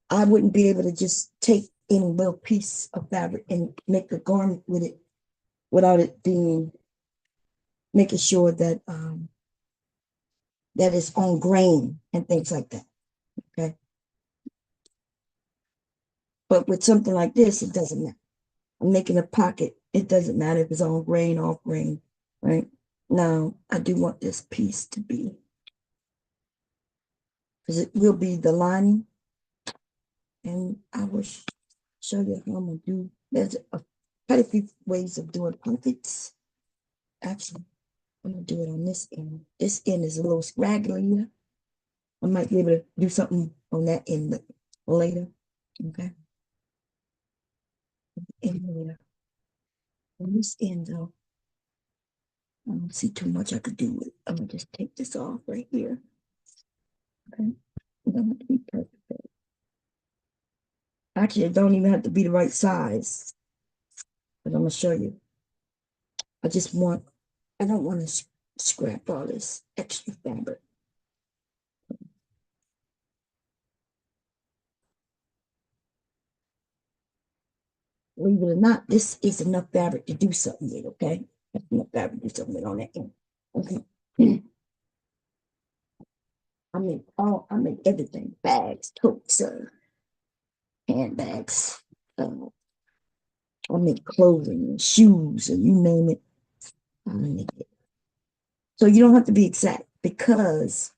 I wouldn't be able to just take any little piece of fabric and make a garment with it without it being making sure that that it's on grain and things like that. Okay, but with something like this, it doesn't matter. I'm making a pocket. It doesn't matter if it's on grain, off grain, right? Now, I do want this piece to be, because it will be the lining, and I will show you how I'm going to do. There's quite a few ways of doing pockets. Actually, I'm going to do it on this end. This end is a little scraggly. I might be able to do something on that end later. Okay. And later. On this end, though, I don't see too much I could do with it. I'm going to just take this off right here. Okay. It don't have to be perfect. Actually, it don't even have to be the right size. But I'm going to show you. I don't want to scrap all this extra fabric. Believe it or not, this is enough fabric to do something with, okay? That's enough fabric to do something with on that end. Okay. I make everything. Bags, totes, handbags. I make clothing and shoes and you name it. I make it. So you don't have to be exact because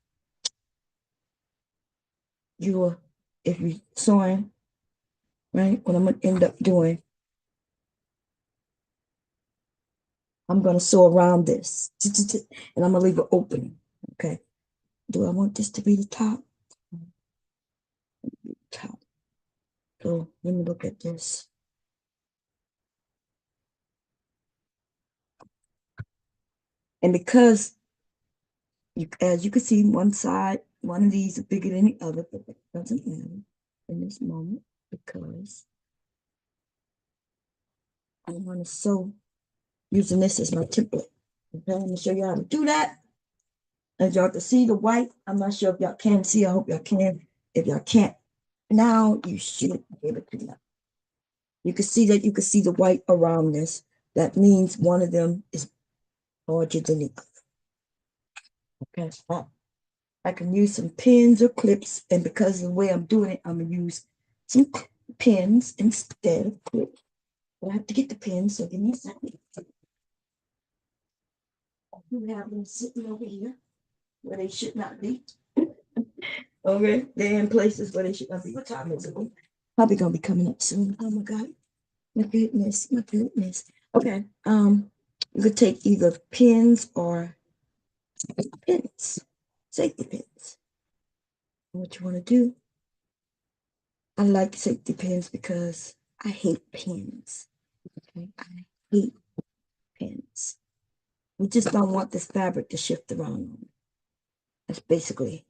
if you're sewing, right, what I'm going to end up doing, I'm going to sew around this and I'm going to leave it open. Okay. Do I want this to be the top? Top. So let me look at this. And because as you can see, one side, one of these is bigger than the other, but that doesn't matter in this moment because I'm going to sew using this as my template. Okay, let me show you how to do that. As y'all can see the white, I'm not sure if y'all can see. I hope y'all can. If y'all can't, now you should be able to now. You can see that you can see the white around this. That means one of them is larger than the other. Okay, so I can use some pins or clips, and because of the way I'm doing it, I'm gonna use some pins instead of clips. But I have to get the pins, so give me a second. I do have them sitting over here where they should not be. Okay, they're in places where they should not be. What time is it? Probably gonna be coming up soon. Oh my god. My goodness, my goodness. Okay. You could take either pins or pins, safety pins. What you want to do? I like safety pins because I hate pins. Okay, I hate pins. We just don't want this fabric to shift around. That's basically.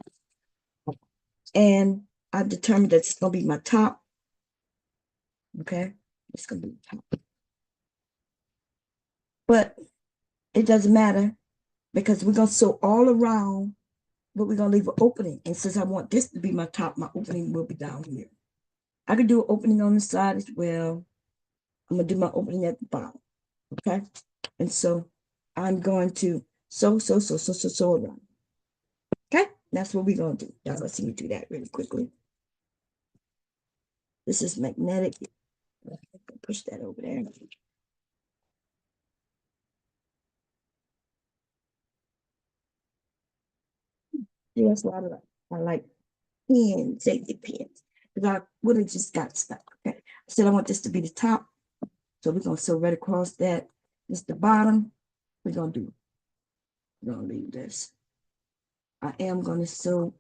And I've determined that it's gonna be my top. Okay, it's gonna be the top. But it doesn't matter because we're gonna sew all around, but we're gonna leave an opening. And since I want this to be my top, my opening will be down here. I could do an opening on the side as well. I'm gonna do my opening at the bottom. Okay. And so I'm going to sew around. Okay. That's what we're gonna do. Y'all gonna see me do that really quickly. This is magnetic. Push that over there. See, that's what I like pins, safety pins. Because I would have just got stuck. Okay. I said I want this to be the top. So we're gonna sew right across that. This is the bottom. We're gonna do I'm gonna leave this. I am gonna sew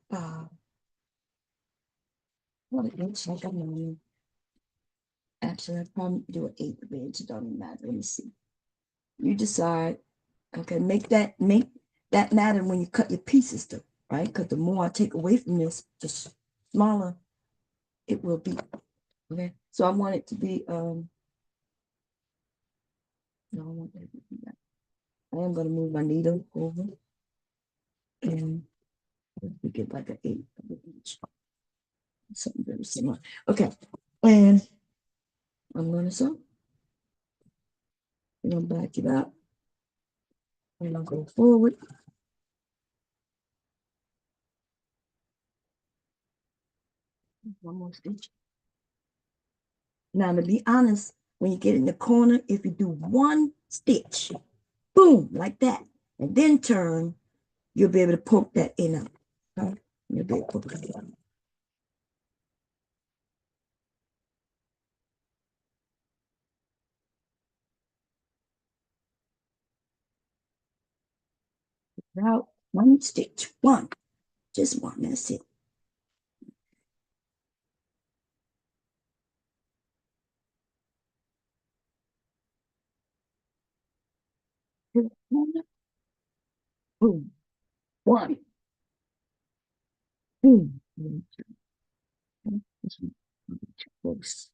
what an inch like I'm gonna actually I'd probably do an 8th of an inch, it doesn't matter. Let me see. You decide. Okay, make that matter when you cut your pieces though, right? Because the more I take away from this, the smaller it will be. Okay. So I want it to be no, I want that to be that. I am gonna move my needle over and we get like an 8th of an inch. Something very similar. Okay. And I'm gonna sew. I'm gonna back it up. And I'll go forward. One more stitch. Now, to be honest, when you get in the corner, if you do one stitch, boom, like that, and then turn, you'll be able to poke that in out. Okay? You'll be able to poke that out. Out one stitch, one, just one, that's it. Boom, one, boom. This one, too close.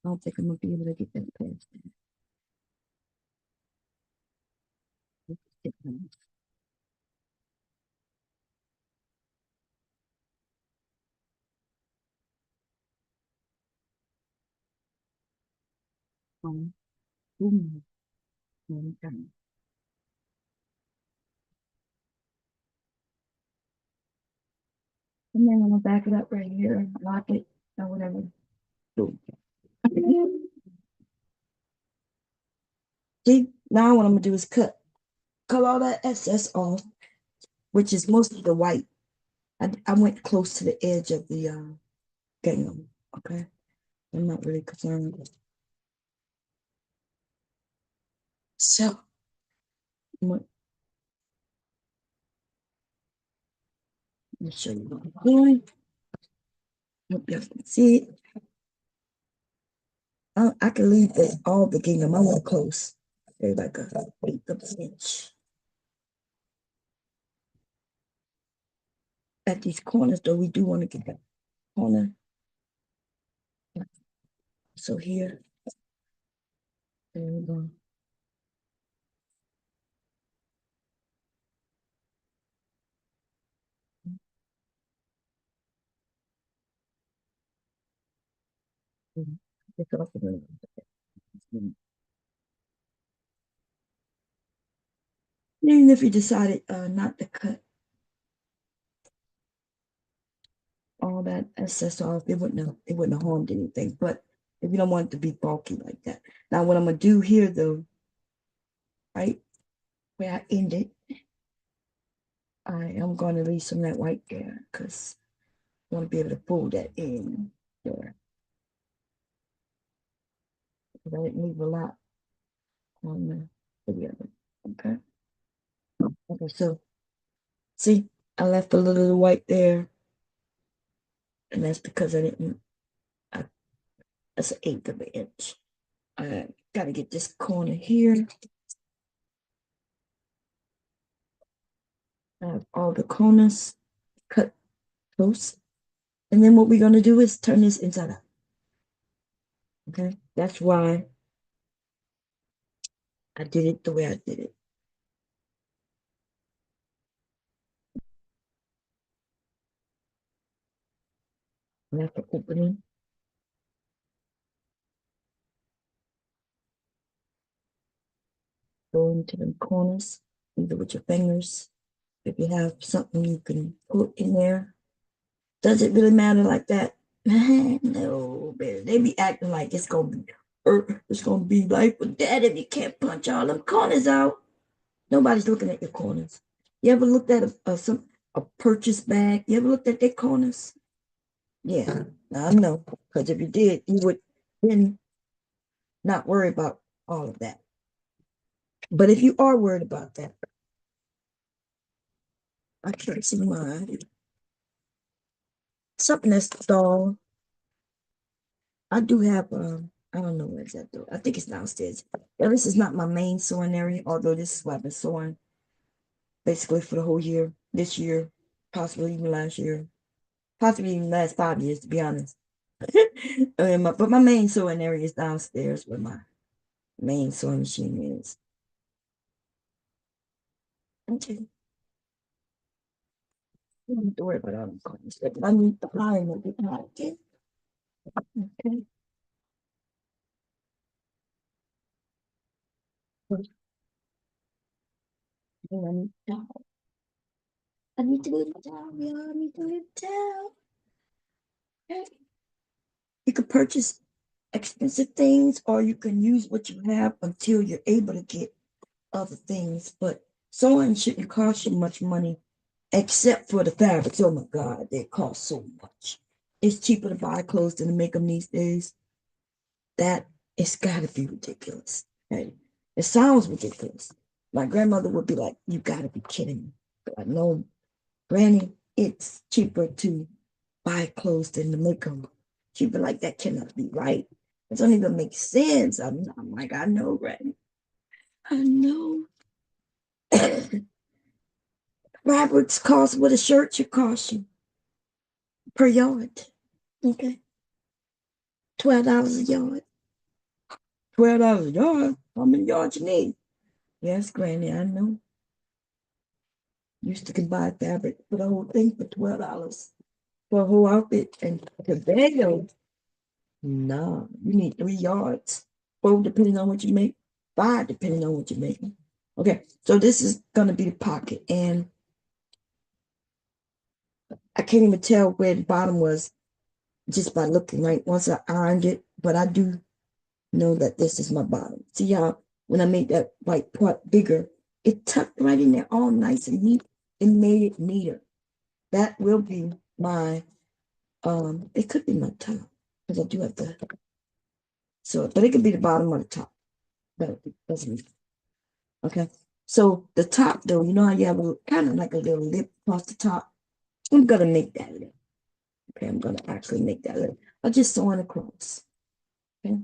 I don't think I'm gonna be able to get that past that. One, boom, one time. And then I'm gonna back it up right here, lock it, or whatever. Boom. See, now what I'm gonna do is cut all that excess off, which is mostly the white. I went close to the edge of the gingham. Okay, I'm not really concerned. So, let me show you what I'm doing. Hope you can see it. I can leave this all the gingham. I want close. There's like a 1/8 of an inch. At these corners, though, we do want to get that corner. So here, there we go. Get it off of there. Even if you decided not to cut all that excess off, it wouldn't have harmed anything. But if you don't want it to be bulky like that. Now what I'm gonna do here though, right where I ended, I am gonna leave some of that white there because I want to be able to pull that in there. Because I didn't leave a lot on the other. Okay. Okay, so see, I left a little of the white there, and that's because I didn't. That's an 1/8 of an inch. I gotta get this corner here. I have all the corners cut close. And then what we're gonna do is turn this inside out. Okay, that's why I did it the way I did it. Left the opening. Go into the corners, either with your fingers. If you have something you can put in there. Does it really matter like that? No, baby. They be acting like it's gonna be life or death if you can't punch all them corners out. Nobody's looking at your corners. You ever looked at a purchase bag? You ever looked at their corners? Yeah, I know. Because if you did, you would then not worry about all of that. But if you are worried about that, I can't see mine. Something that's dull. I do have I don't know where's that though. I think it's downstairs. Yeah, this is not my main sewing area, although this is what I've been sewing basically for the whole year. This year, possibly even last year, possibly even last 5 years, to be honest. But my main sewing area is downstairs where my main sewing machine is. Okay. I don't have to worry about all the coins. I need the iron every time. Okay. Okay. And I need towel. I need to leave the towel, y'all. I need to leave the towel. Okay. You can purchase expensive things or you can use what you have until you're able to get other things. But sewing shouldn't cost you much money except for the fabrics. Oh my God, they cost so much. It's cheaper to buy clothes than to make them these days. That it's gotta be ridiculous. Right? It sounds ridiculous. My grandmother would be like, "You gotta be kidding me." But I know, Granny, it's cheaper to buy clothes than to make them. She'd be like, "That cannot be right. It doesn't even make sense." I'm like, "I know, Granny. I know." Fabrics cost what a shirt should cost you per yard. Okay. $12 a yard. $12 a yard. How many yards you need? Yes, Granny, I know. Used to can buy fabric for the whole thing for $12 for a whole outfit. And the bale, no, you need 3 yards. 4 depending on what you make. 5 depending on what you're making. Okay, so this is gonna be the pocket, and I can't even tell where the bottom was just by looking right once I ironed it, but I do know that this is my bottom. See how when I made that white part bigger, it tucked right in there all nice and neat and made it neater. That will be my it could be my top because I do have the so but it could be the bottom or the top. But it doesn't okay. So the top though, you know how you have a kind of like a little lip across the top? I'm gonna make that lip. Okay, I'm gonna actually make that lip. I just sew it across. Okay.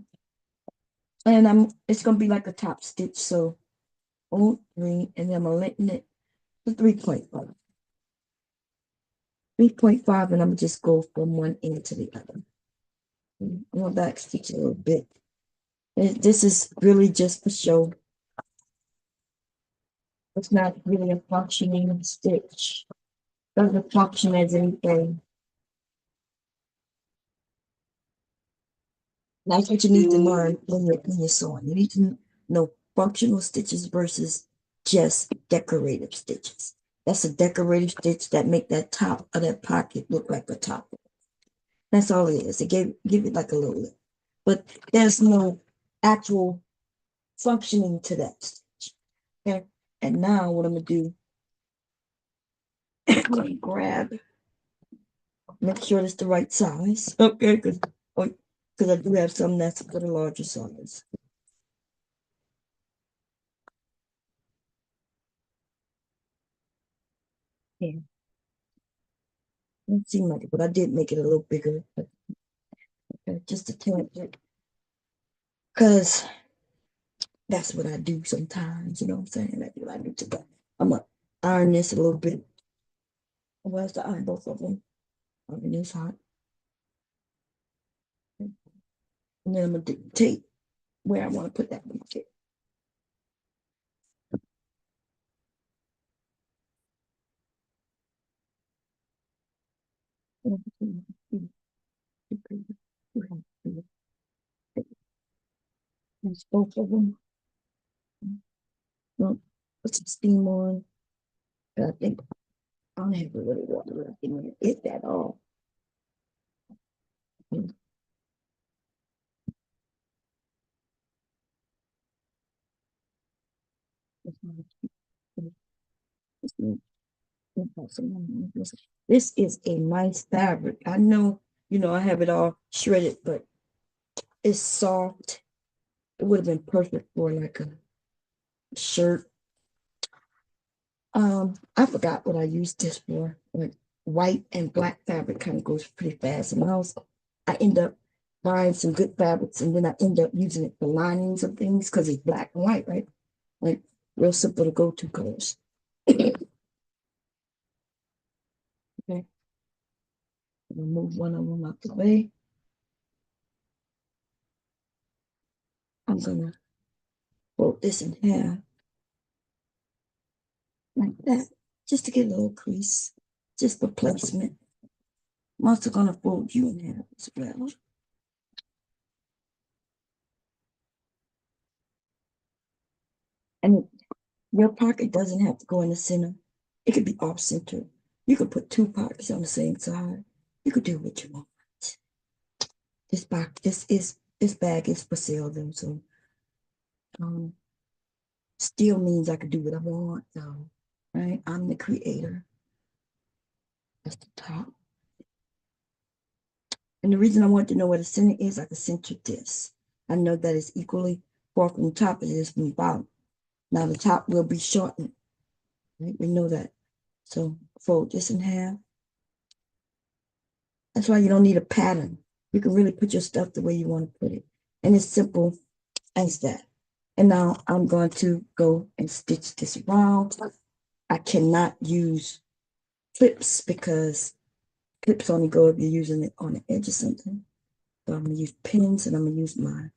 And it's gonna be like a top stitch. So 0.3, and then I'm letting it to 3.5. 3.5, and I'm gonna just go from one end to the other. I'm gonna back stitch a little bit. And this is really just for show. It's not really a functioning stitch. Doesn't function as anything. That's what you need to learn when you're sewing. You need to know functional stitches versus just decorative stitches. That's a decorative stitch that make that top of that pocket look like a top. That's all it is. It give it like a little lip. But there's no actual functioning to that stitch. Okay. And now what I'm gonna do, I'm gonna grab, make sure it's the right size. Okay, because I do have some that's for the larger size. Yeah. It seemed like it, but I did make it a little bigger, but okay, just a tad bit. Because that's what I do sometimes, you know what I'm saying? That's what I do today. I'm gonna iron this a little bit. Where's the iron? Both of them. Iron is hot. And then I'm gonna dictate where I want to put that bucket. There's both of them. Well, put some steam on. But I think I don't have a little water left in there, if at all. Mm. This is a nice fabric. I know, I have it all shredded, but it's soft. It would have been perfect for like a shirt. I forgot what I used this for. Like white and black fabric kind of goes pretty fast. And I end up buying some good fabrics and then I end up using it for linings of things because it's black and white, right? Like real simple to go to colors. Okay. Remove one of them out the way. I'm gonna fold this in half like that, just to get a little crease, just for placement. I'm also gonna fold you in half as well. And your pocket doesn't have to go in the center. It could be off center. You could put two pockets on the same side. You could do what you want. This bag is for sale though, so um still means I could do what I want though. Right? I'm the creator. That's the top. And the reason I want to know where the center is, I can center this. I know that it's equally far from the top as it is from the bottom. Now the top will be shortened. Right? We know that. So fold this in half. That's why you don't need a pattern. You can really put your stuff the way you want to put it. And it's simple as that. And now I'm going to go and stitch this around. I cannot use clips because clips only go if you're using it on the edge of something. So I'm going to use pins and I'm going to use mine.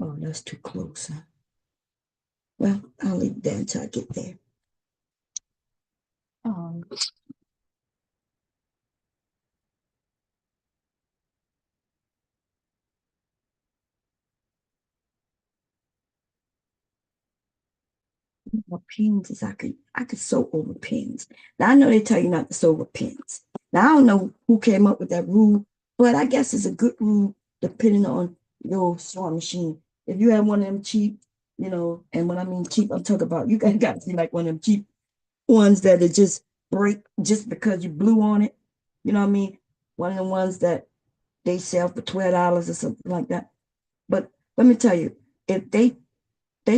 Oh, that's too close. Huh? Well, I'll leave it there until I get there. More pins as I could sew over pins. Now I know they tell you not to sew over pins. Now I don't know who came up with that rule, but I guess it's a good rule depending on your sewing machine. If you have one of them cheap, and when I mean cheap, I'm talking about you got to be like one of them cheap ones that it just break just because you blew on it. You know what I mean? One of the ones that they sell for $12 or something like that. But let me tell you, if they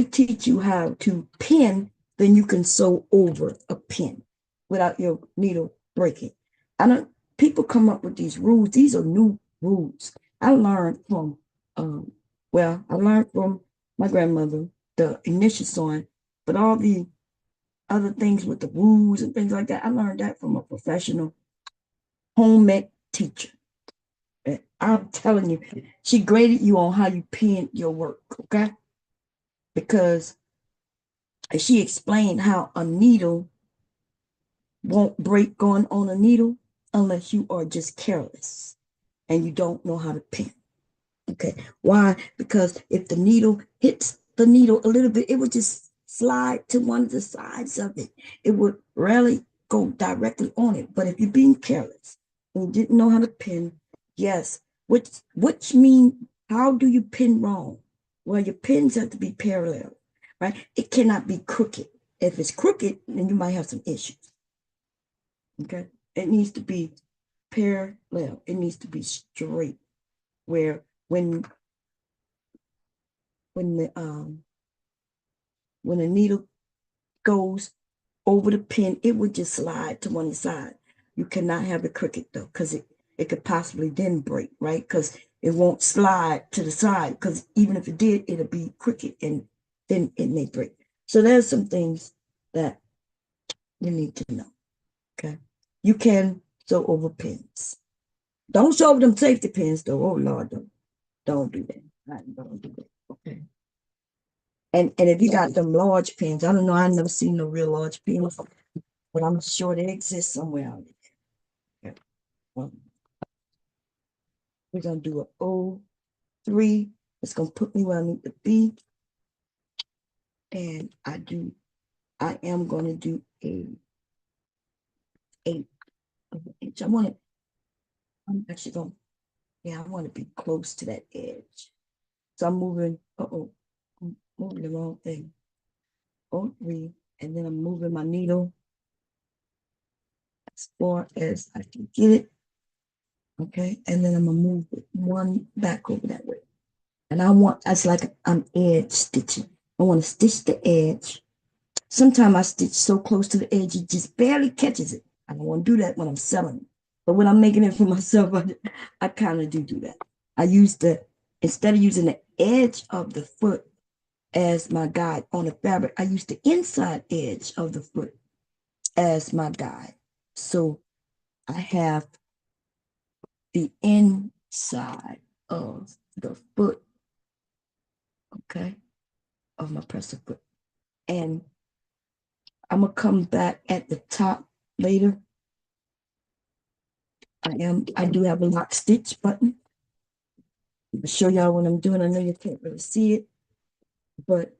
teach you how to pin, then you can sew over a pin without your needle breaking. I don't People come up with these rules. These are new rules. I learned from I learned from my grandmother, the initial sewing, but all the other things with the rules and things like that, I learned that from a professional homemade teacher. And I'm telling you, she graded you on how you pin your work, okay? Because she explained how a needle won't break going on a needle unless you are just careless and you don't know how to pin. Okay. Why? Because if the needle hits the needle a little bit, it would just slide to one of the sides of it. It would rarely go directly on it. But if you're being careless and you didn't know how to pin, yes, which mean how do you pin wrong? Well, your pins have to be parallel, right? It cannot be crooked. If it's crooked, then you might have some issues. Okay. It needs to be parallel. It needs to be straight. Where when the needle goes over the pin, it would just slide to one side. You cannot have it crooked though, because it could possibly then break, right? Because it won't slide to the side, because even if it did, it'll be crooked and then it may break. So there's some things that you need to know. Okay. You can sew over pins. Don't sew over them safety pins though. Oh Lord, don't do that. Don't do that. Okay. And if you got them large pins, I don't know, I've never seen no real large pins, but I'm sure they exist somewhere out there. Okay. We're gonna do an O3. It's gonna put me where I need to be. And I am gonna do a 8 of an inch. I'm actually gonna, yeah, I want to be close to that edge. So I'm moving, I'm moving the wrong thing. O3, and then I'm moving my needle as far as I can get it. Okay, and then I'm gonna move one back over that way. And that's like I'm edge stitching. I want to stitch the edge sometimes I stitch so close to the edge, it just barely catches it. I don't want to do that when I'm selling it. But when I'm making it for myself, I kind of do that. I use instead of using the edge of the foot as my guide on the fabric, I use the inside edge of the foot as my guide. So I have the inside of the foot, okay, of my presser foot. And I'm gonna come back at the top later. I do have a lock stitch button. I'll show y'all what I'm doing. I know you can't really see it, but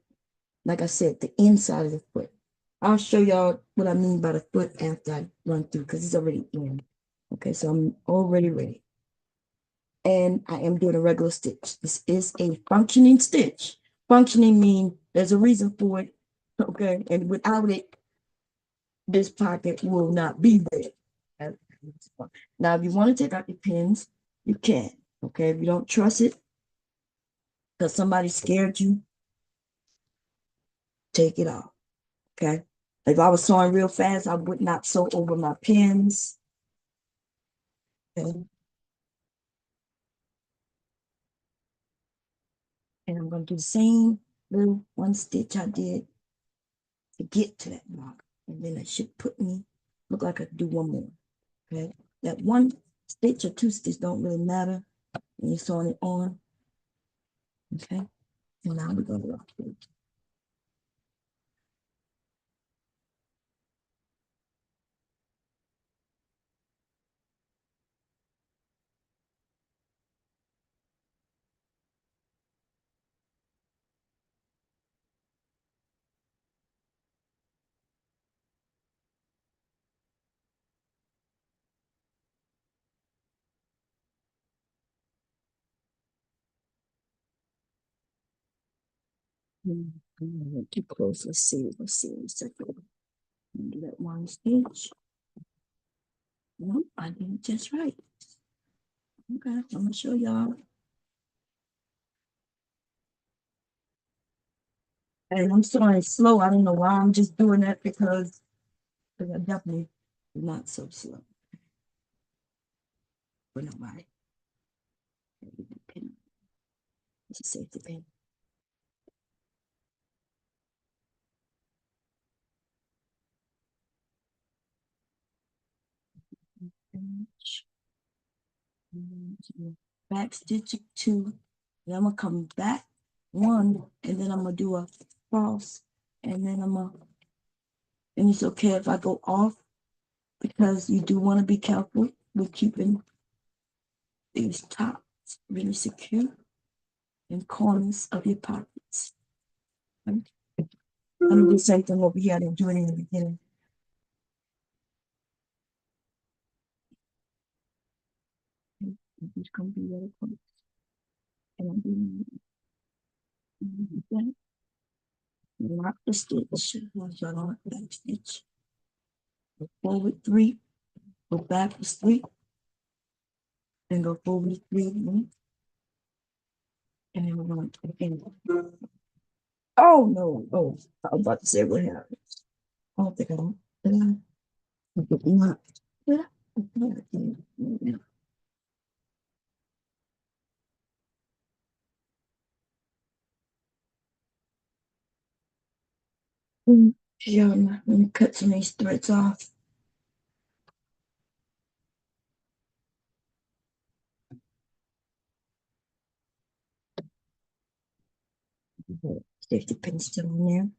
like I said, the inside of the foot. I'll show y'all what I mean by the foot after I run through because it's already in. Okay, so I'm already ready. And I am doing a regular stitch. This is a functioning stitch. Functioning means there's a reason for it. Okay, and without it, this pocket will not be there. Now, if you want to take out your pins, you can. Okay, if you don't trust it, because somebody scared you, take it off. Okay. If I was sewing real fast, I would not sew over my pins. Okay. And I'm going to do the same little one stitch I did to get to that mark. And then it should look like I could do one more. Okay. That one stitch or two stitches don't really matter when you're sewing it on. Okay. And now we're going to rock it. Too close. Let's see. Let's do that one stitch. Nope, I did it just right. Okay, I'm gonna show y'all. And I'm starting slow. I don't know why I'm just doing that because I definitely not so slow. For nobody. It's a safety pin. Back stitch 2. Then I'm gonna come back 1, and then I'm gonna do a cross, and then and it's okay if I go off because you do want to be careful with keeping these tops really secure in corners of your pockets. Right? I'm gonna do the same thing over here. I didn't do it in the beginning. It's gonna be really close. And I'm doing that. Lock the stitch. So I don't have back stitch. Go forward 3. Go backwards 3. And go forward 3. And then we're going to again. Oh no. Oh, I was about to say what happened. I don't think I don't. Did I? I did not. Did I? Yeah. Yeah, let me cut some of these threads off. Safety pin still in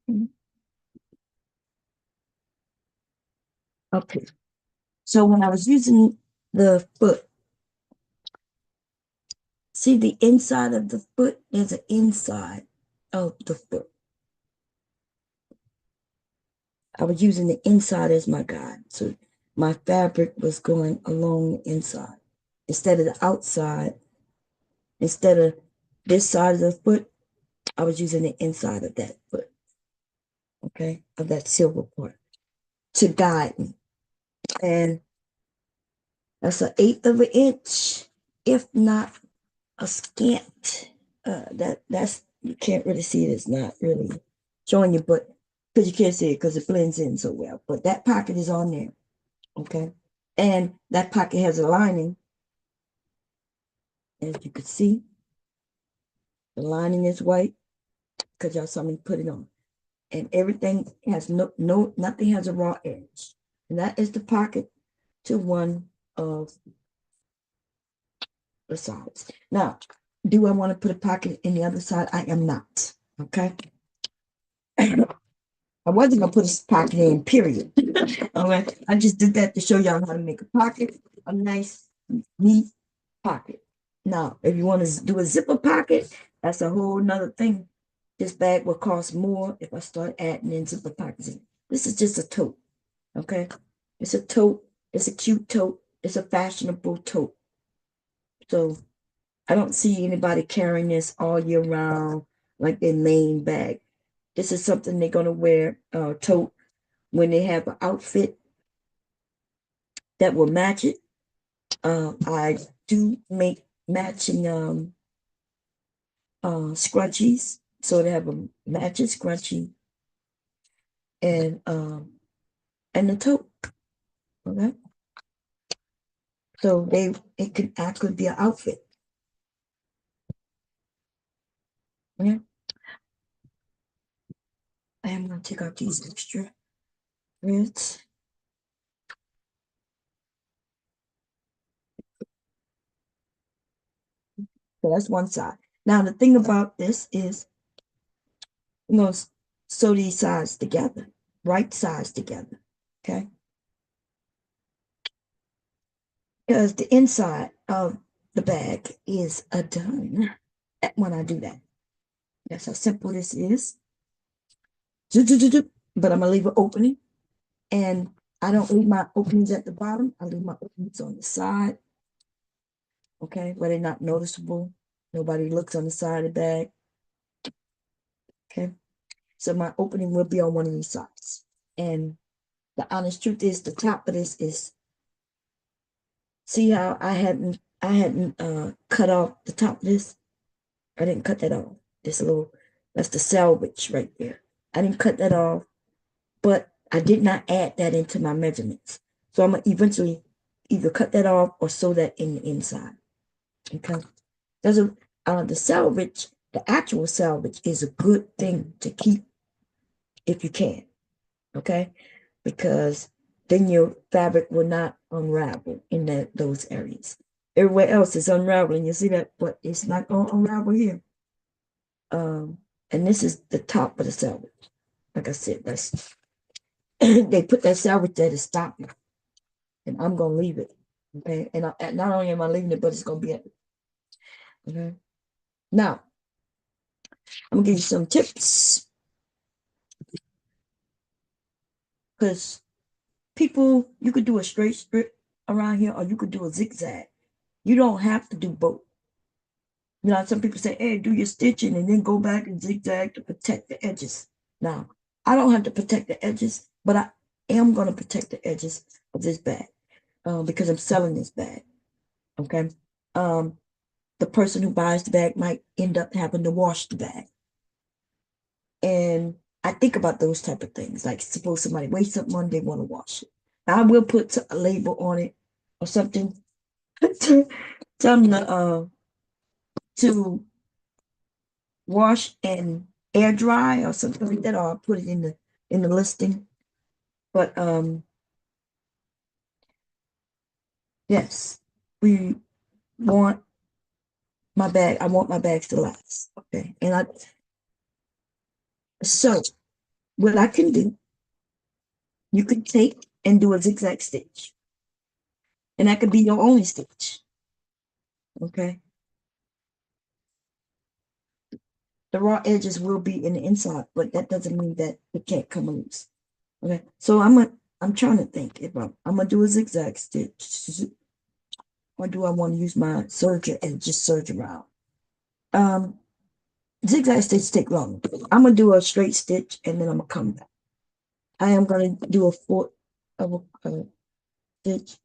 there. Okay. So when I was using the foot, see the inside of the foot? There's an inside of the foot. I was using the inside as my guide. So my fabric was going along the inside. Instead of the outside, instead of this side of the foot, I was using the inside of that foot. Okay, of that silver part to guide me. And that's 1/8 of an inch, if not a scant. That's you can't really see it. It's not really showing you, but because you can't see it because it blends in so well. But that pocket is on there, okay? And that pocket has a lining, as you can see. The lining is white because y'all saw me put it on. And everything has nothing has a raw edge. And that is the pocket to one of the sides. Now, do I want to put a pocket in the other side? I am not, okay? I wasn't gonna put a pocket in, period. All right. I just did that to show y'all how to make a pocket, a nice, neat pocket. Now, if you want to do a zipper pocket, that's a whole nother thing. This bag will cost more if I start adding in zipper pockets in. This is just a tote, okay? It's a tote, it's a cute tote, it's a fashionable tote. So I don't see anybody carrying this all year round like their main bag. This is something they're gonna wear, tote, when they have an outfit that will match it. I do make matching scrunchies, so they have a matching scrunchie and the tote. Okay, so it could actually be an outfit. Okay, I am gonna take out these extra threads. So that's one side. Now the thing about this is I'm gonna sew these sides together, right sides together. Okay, because the inside of the bag is done when I do that. That's how simple this is. But I'm gonna leave an opening, and I don't leave my openings at the bottom. I leave my openings on the side, okay, where they're not noticeable. Nobody looks on the side of the bag, okay. So my opening will be on one of these sides. And the honest truth is, the top of this is. See how I hadn't cut off the top of this. I didn't cut that off. This little, that's the selvage right there. I didn't cut that off, but I did not add that into my measurements. So I'm gonna eventually either cut that off or sew that in the inside. Okay. There's the selvage, the actual selvage is a good thing to keep if you can. Okay. Because then your fabric will not unravel in those areas. Everywhere else is unraveling. You see that, but it's not gonna unravel here. And this is the top of the selvage. Like I said, that's they put that salvage there to stop me, and I'm gonna leave it. Okay, and not only am I leaving it, but it's gonna be at. Okay, now I'm gonna give you some tips because people, you could do a straight strip around here, or you could do a zigzag. You don't have to do both. You know, some people say, "Hey, do your stitching and then go back and zigzag to protect the edges." Now, I don't have to protect the edges, but I am gonna protect the edges of this bag because I'm selling this bag. Okay. Um, the person who buys the bag might end up having to wash the bag. And I think about those type of things. Like suppose somebody wastes something on, they want to wash it. Now, I will put a label on it or something to tell them to wash and air dry or something like that, or I'll put it in the listing. But yes, we want I want my bags to last. Okay. So what I can do, you could take and do a zigzag stitch. And that could be your only stitch. Okay. The raw edges will be in the inside, but that doesn't mean that it can't come loose. Okay. So I'm trying to think if I'm gonna do a zigzag stitch, or do I want to use my serger and just serge around? Um, Zigzag stitch take long. I'm gonna do a straight stitch and then I'm gonna come back. I am gonna do a fourth of a stitch.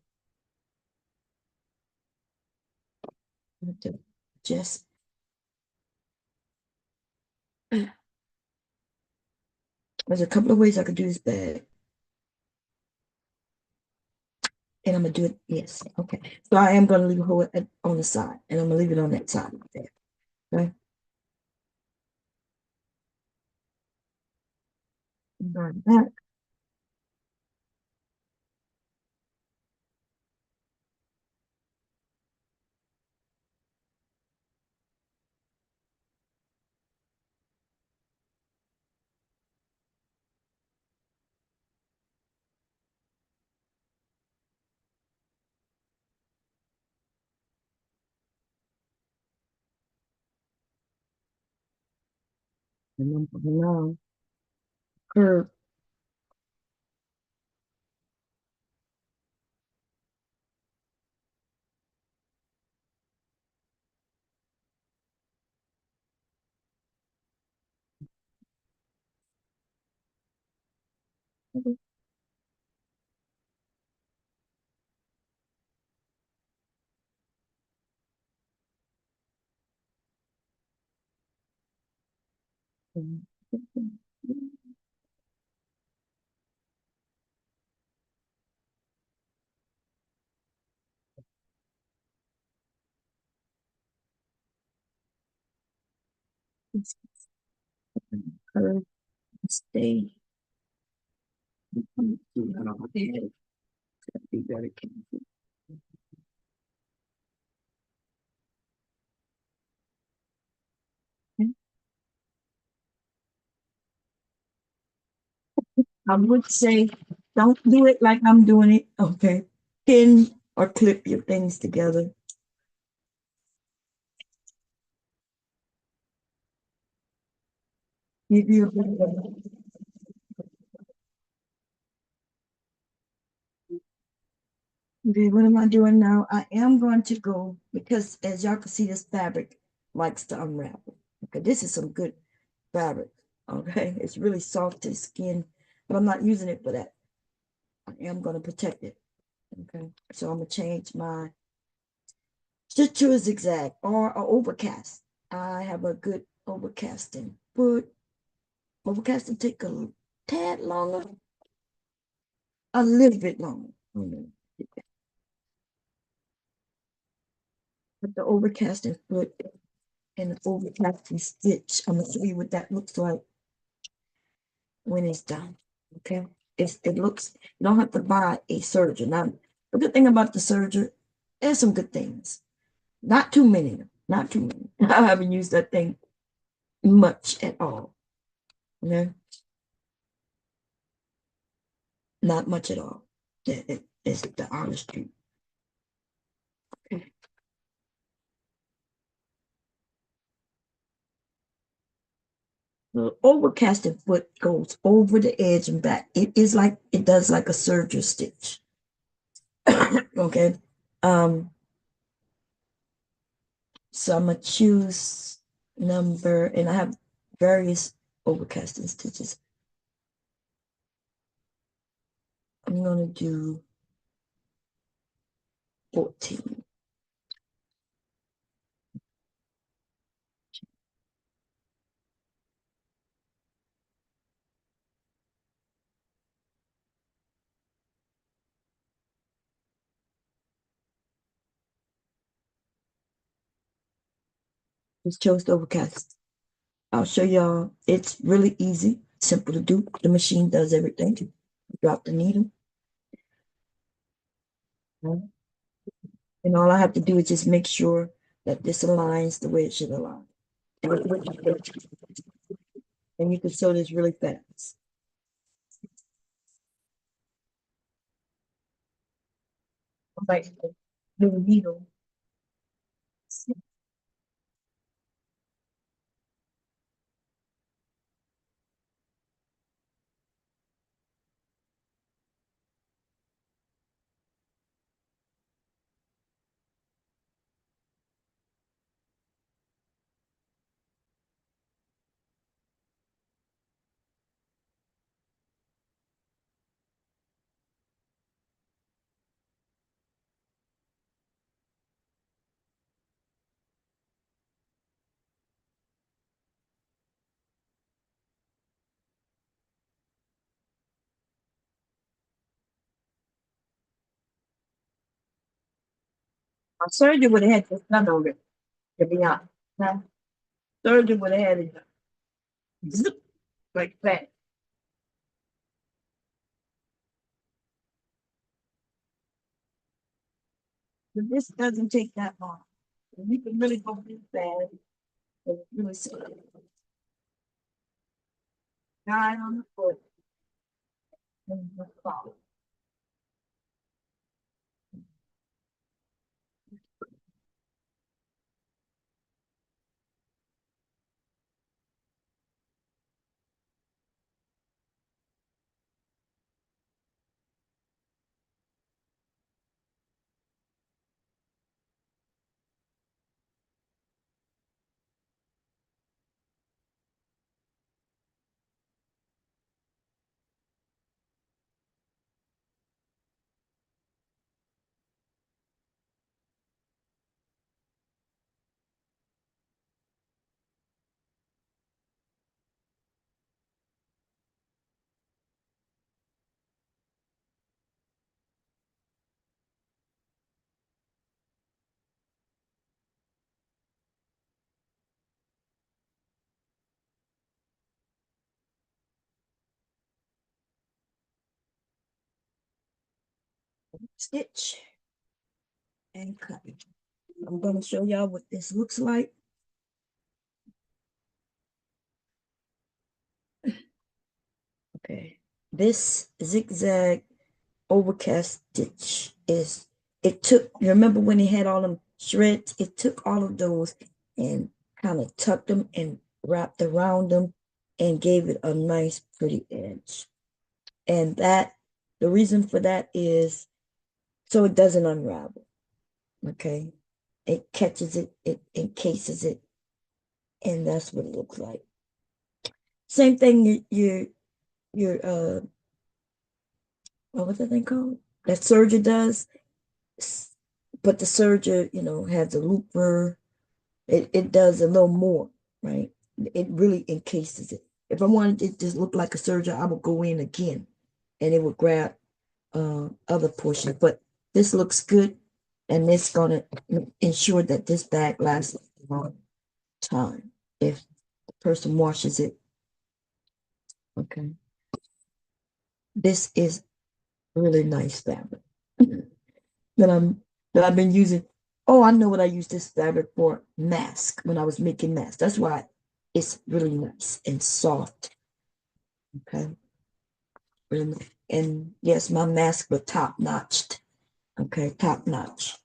Just There's a couple of ways I could do this bag. And I'm gonna do it, yes, okay. So I am gonna leave a hole on the side, and I'm gonna leave it on that side right there. Okay. Burn that. And then put it on curve. Curve, stay. Be very careful. I would say, don't do it like I'm doing it, okay? Pin or clip your things together. Give you a bit of- Okay, what am I doing now? I am going to go, because as y'all can see, this fabric likes to unravel. Okay, this is some good fabric. Okay, it's really soft to the skin, but I'm not using it for that. I am going to protect it. Okay, so I'm going to change my stitch to a zigzag or a overcast. I have a good overcasting foot. Overcasting take a tad longer, a little bit longer. But the overcasting foot and the overcasting stitch, I'm gonna show you what that looks like when it's done. Okay, it looks. You don't have to buy a serger. Now, the good thing about the serger, there's some good things. Not too many. Not too many. I haven't used that thing much at all. Okay, not much at all. It's the honest truth. Okay. The overcasting foot goes over the edge and back. It is like it does like a serger stitch. Okay. Um, so I'm gonna choose number, and I have various overcasting stitches. I'm gonna do 14. Just chose the overcast. I'll show y'all. It's really easy, simple to do. The machine does everything. Drop the needle, and all I have to do is just make sure that this aligns the way it should align. And you can sew this really fast. Like the needle. My surgeon would have had this done already, to be honest. Now, surgeon would have had it done. Zip, like that. But this doesn't take that long. And you can really go this fast. It's really slow. Guy on the foot. And just follow. Stitch and cut. I'm going to show y'all what this looks like. Okay. This zigzag overcast stitch is, it took, remember when it had all them shreds, it took all of those and kind of tucked them and wrapped around them and gave it a nice pretty edge. And that, the reason for that is so it doesn't unravel. Okay. It catches it, it encases it, and that's what it looks like. Same thing your what's that thing called? That serger does. But the serger, has a looper. It does a little more, right? It really encases it. If I wanted it to look like a serger, I would go in again and it would grab other portions. But this looks good, and it's gonna ensure that this bag lasts a long time if the person washes it. Okay. This is really nice fabric that I've been using. Oh, I know what I used this fabric for, mask, when I was making masks. That's why it's really nice and soft. Okay. And yes, my masks were top notched. Okay, top notch.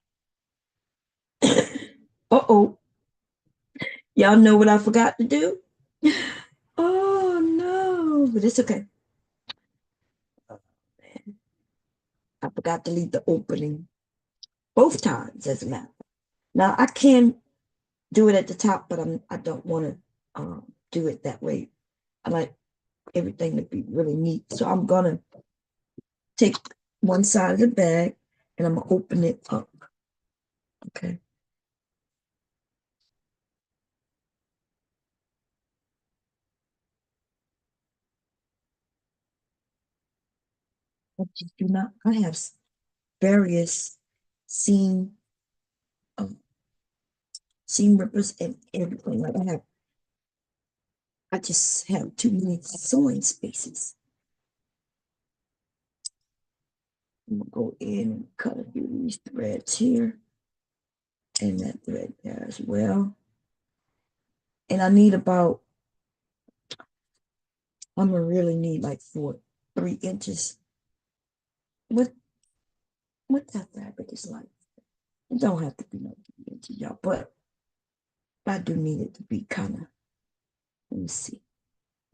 Uh-oh. Y'all know what I forgot to do? Oh no, but it's okay. I forgot to leave the opening both times, as a matter. Now I can do it at the top, but I don't want to do it that way. I like everything to be really neat. So I'm gonna take one side of the bag and I'm gonna open it up. Okay. I just do not. I have various seam um, seam rippers and everything. Like I just have too many sewing spaces. I'm gonna go in and cut a few of these threads here and that thread there as well. And I need about, I'm gonna really need like 3 inches. What what that fabric is like. It don't have to be no 3 inches, y'all, but I do need it to be kind of, let me see.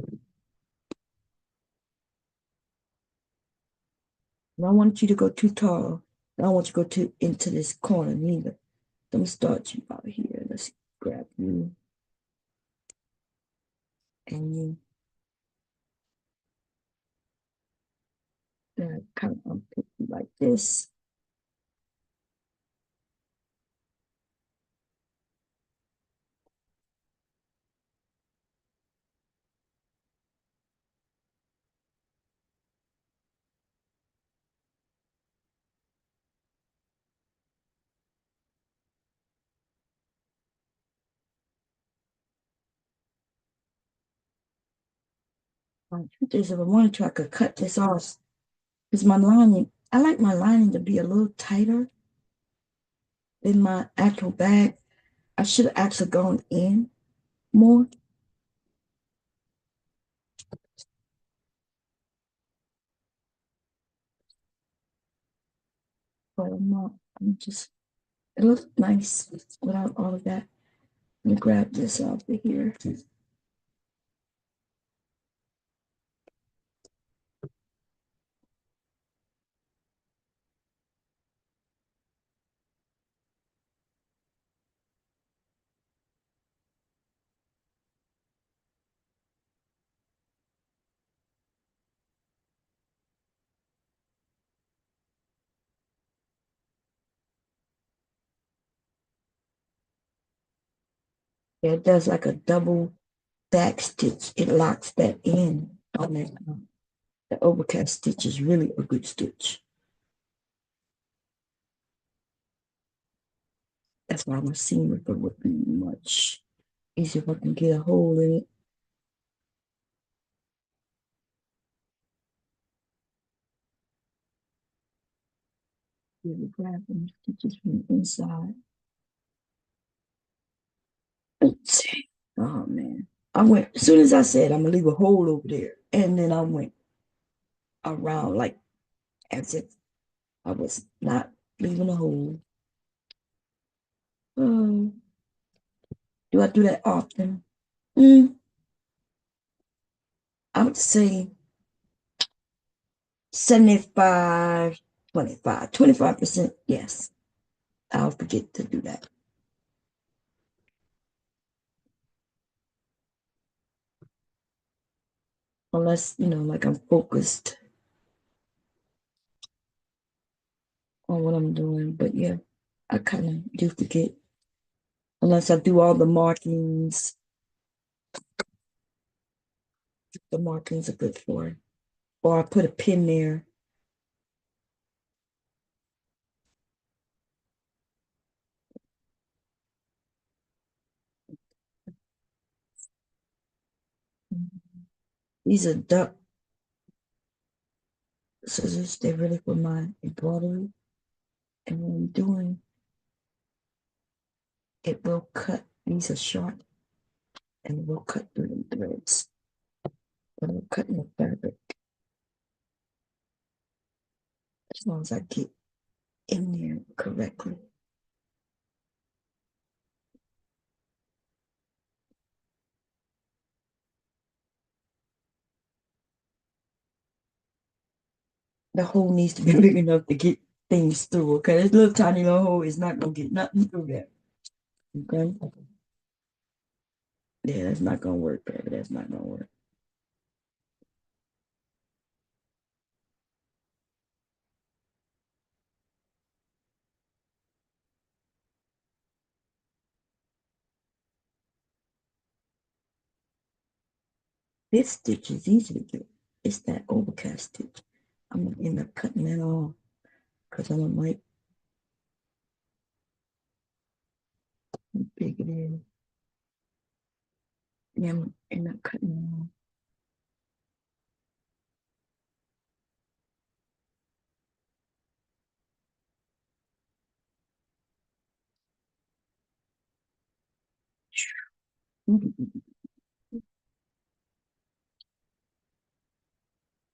I don't want you to go too tall. I don't want you to go too into this corner neither. Let me start you out here. Let's grab you and you. Kind of unpick you like this. If I wanted to, I could cut this off. Because my lining, I like my lining to be a little tighter than my actual bag. I should have actually gone in more. But I'm not. I'm just, it looks nice without all of that. Let me grab this out of here. Yeah, it does like a double back stitch. It locks that in on that. The overcast stitch is really a good stitch. That's why my seam ripper would be much easier if I can get a hole in it. Really grab them stitches from the inside. Let's see. Oh man. I went as soon as I said I'm gonna leave a hole over there. And then I went around like as if I was not leaving a hole. Oh, do I do that often? I would say 75, 25. 25%, yes. I'll forget to do that. Unless, like I'm focused on what I'm doing. But yeah, I kind of do forget. Unless I do all the markings. The markings are good for it. Or I put a pin there. These are duck scissors. They're really for my embroidery. And when I'm doing, it will cut. These are sharp and it will cut through the threads. But I'm cutting the fabric as long as I get in there correctly. The hole needs to be big enough to get things through. Okay, this little tiny little hole is not gonna get nothing through there. Okay. Yeah, that's not gonna work, baby. That's not gonna work. This stitch is easy to get. It's that overcast stitch. I'm gonna end up cutting that off because I don't like how big it is. Yeah, I'm gonna end up cutting it off.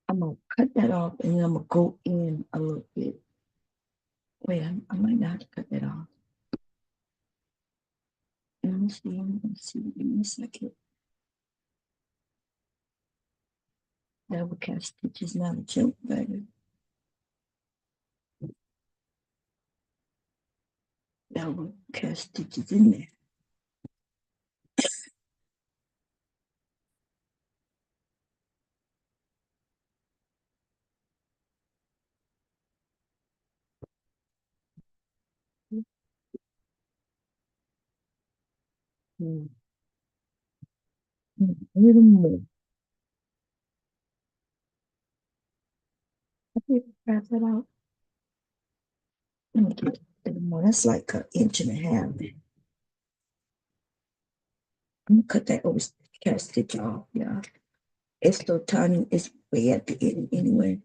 I'm gonna cut that off and then I'm gonna go in a little bit. Wait, I might not have to cut that off. Let me see. Let me see. Give me a second. That overcast stitch is not a joke, baby. That overcast stitch is in there. Mm. A little more. I think wrap that out. Let me get a little more. That's like an inch and a half. I'm gonna cut that overcast stitch off, yeah. It's so tiny, it's way at the end anyway.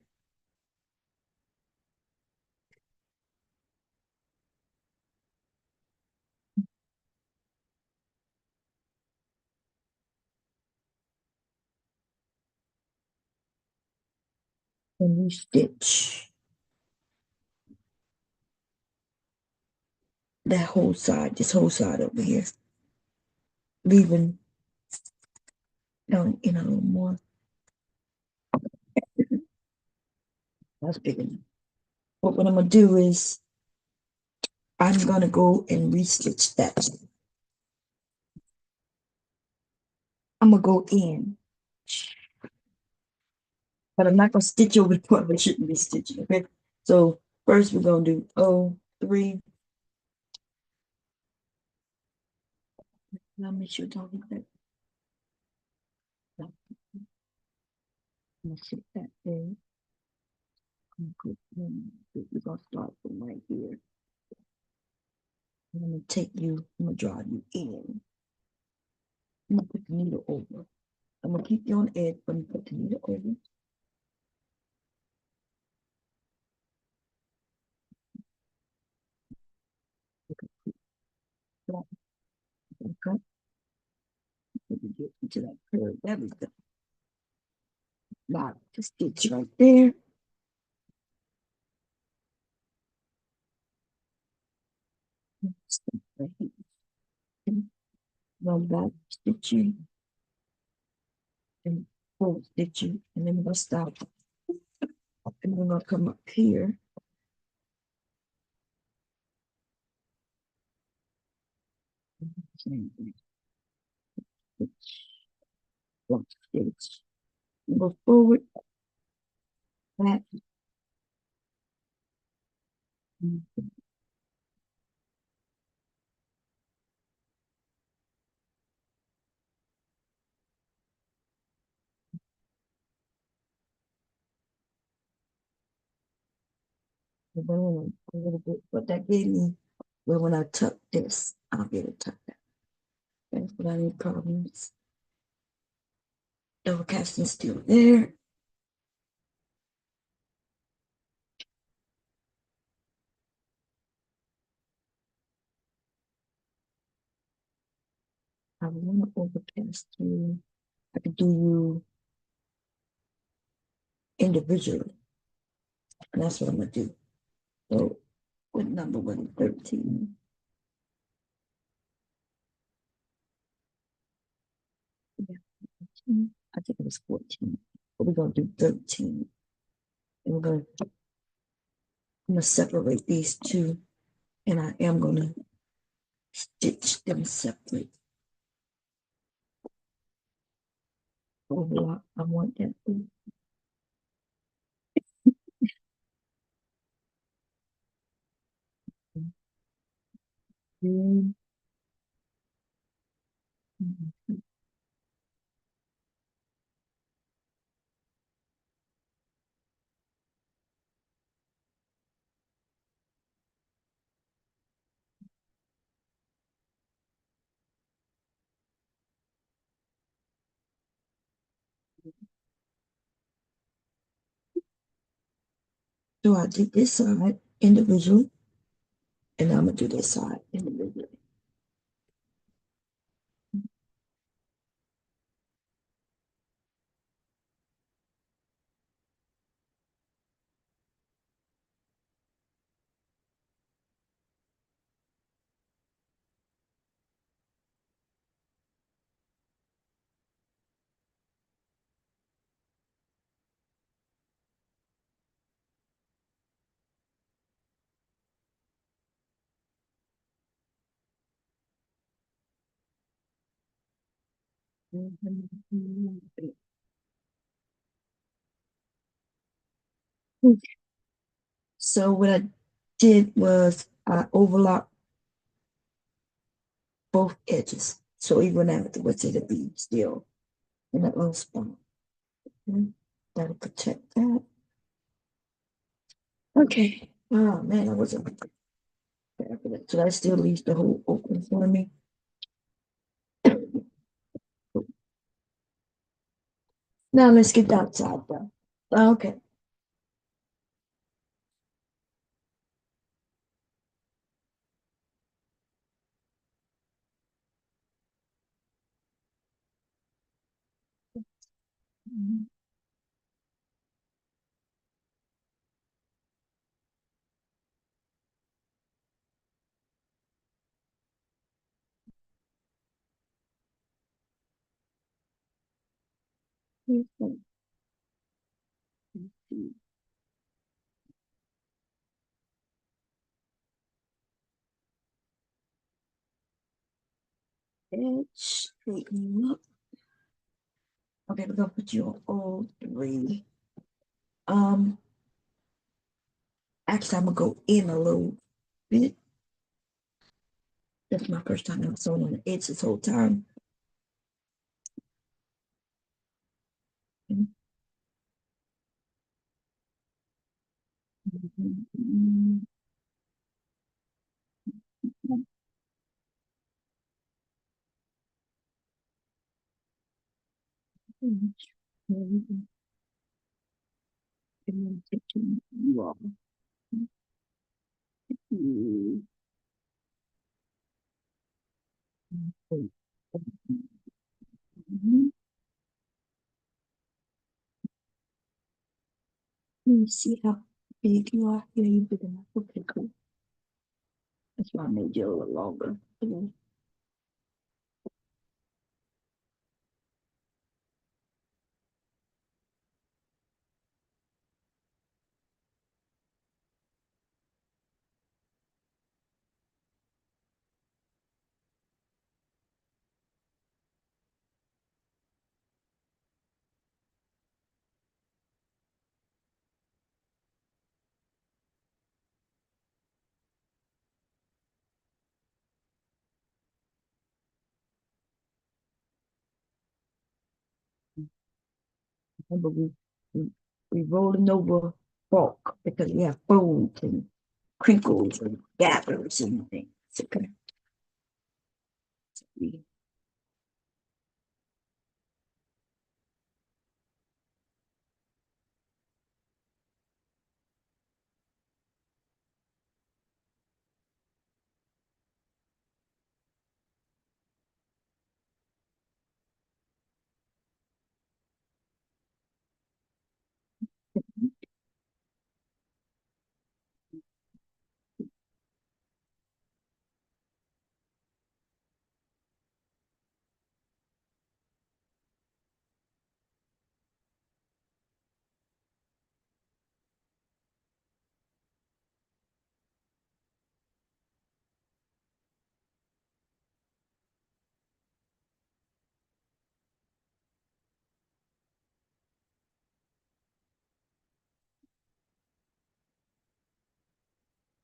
And we stitch that whole side, this whole side over here, leaving in a little more. That's big enough. But what I'm gonna do is I'm gonna go and restitch that. I'm gonna go in, but I'm not gonna stitch over the part I shouldn't be stitching. Okay, so first we're gonna do 03. Let me show you that. I'm gonna sit that there. We're gonna start from right here. I'm gonna take you. I'm gonna draw you in. I'm gonna put the needle over. I'm gonna keep you on edge, but I'm gonna put the needle over. Okay. Get into that curve. There we go. Now, the stitch right there. Right here. Run back, stitching, and forward stitching, and then we're gonna stop. And we're gonna come up here. Same thing. Stitch, one stitch. Go forward, back. And then a little bit, but that gave me, well, when I tuck this, I'll be able to tuck that. That's what I need problems. Double casting still there. I want to overcast you. I could do you individually, and that's what I'm gonna do. So, what number was it? 13. Yeah, 14. I think it was 14. But we're gonna do 13. And I'm gonna separate these two, and I am gonna stitch them separate. Overlock, I want that too. Mhm. So I did this side individually, and I'm gonna do this side individually. So what I did was I overlocked both edges. So even afterwards, it'll be still in that little spot. Okay. That'll protect that. Okay. Oh man, I wasn't prepared for that. So that still leaves the hole open for me. Now let's get outside though. Okay. Edge, straighten up. Okay, we're gonna put you on all three. Um, actually, I'm gonna go in a little bit. That's my first time I've sewn on the edge this whole time. Let me see how big you are. Yeah, you're big enough. Okay, cool. That's why I made you a little longer. Okay. Remember, we, we rolling over bulk because we have folds and crinkles and gathers and things. Okay. We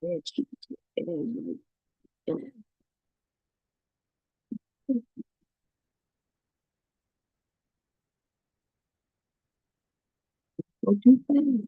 yeah, keep it. What you think?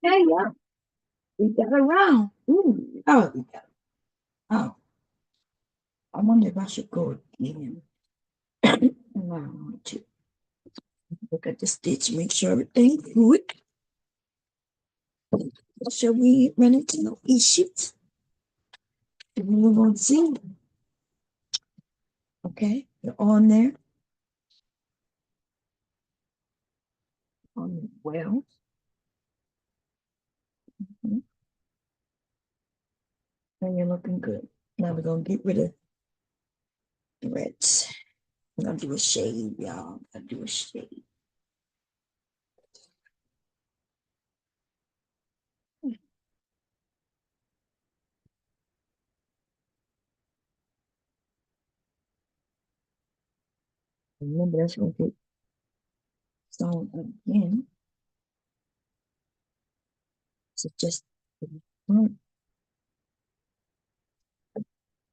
Hey, yeah, we got around. Ooh, oh, we got. Oh, I wonder if I should go again. Allow me to look at the stitch, make sure everything's good. Shall we run into no issues? We move on to see. Okay, you're on there. On well. Mhm. And you're looking good. Now we're gonna get rid of the reds. I'm gonna do a shade, y'all. I'm gonna do a shade. Remember, that's gonna get sewn again. So just the front.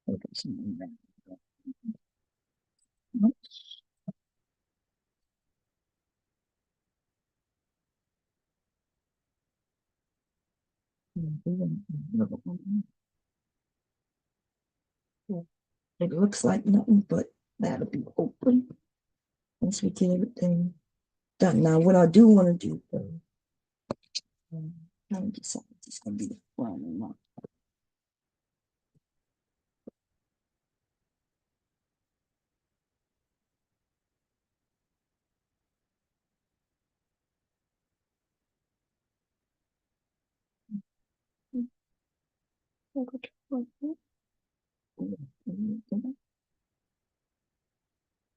Okay, something like that. It looks like nothing, but that'll be open once we get everything done. Now, what I do want to do, though, trying to decide if it's gonna be the front or not.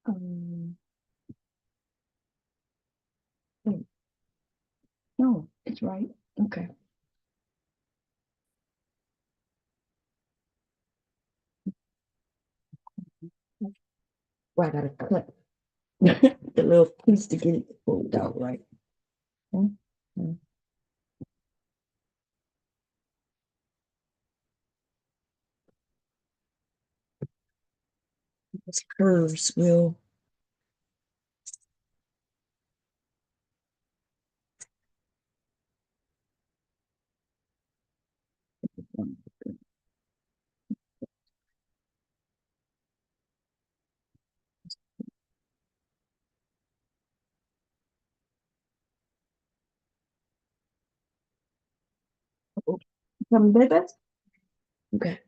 Um, wait, no, it's right. Okay. Well, I gotta cut the little piece to get it pulled out, right? Mhm. Those curves will. Come, baby. Okay.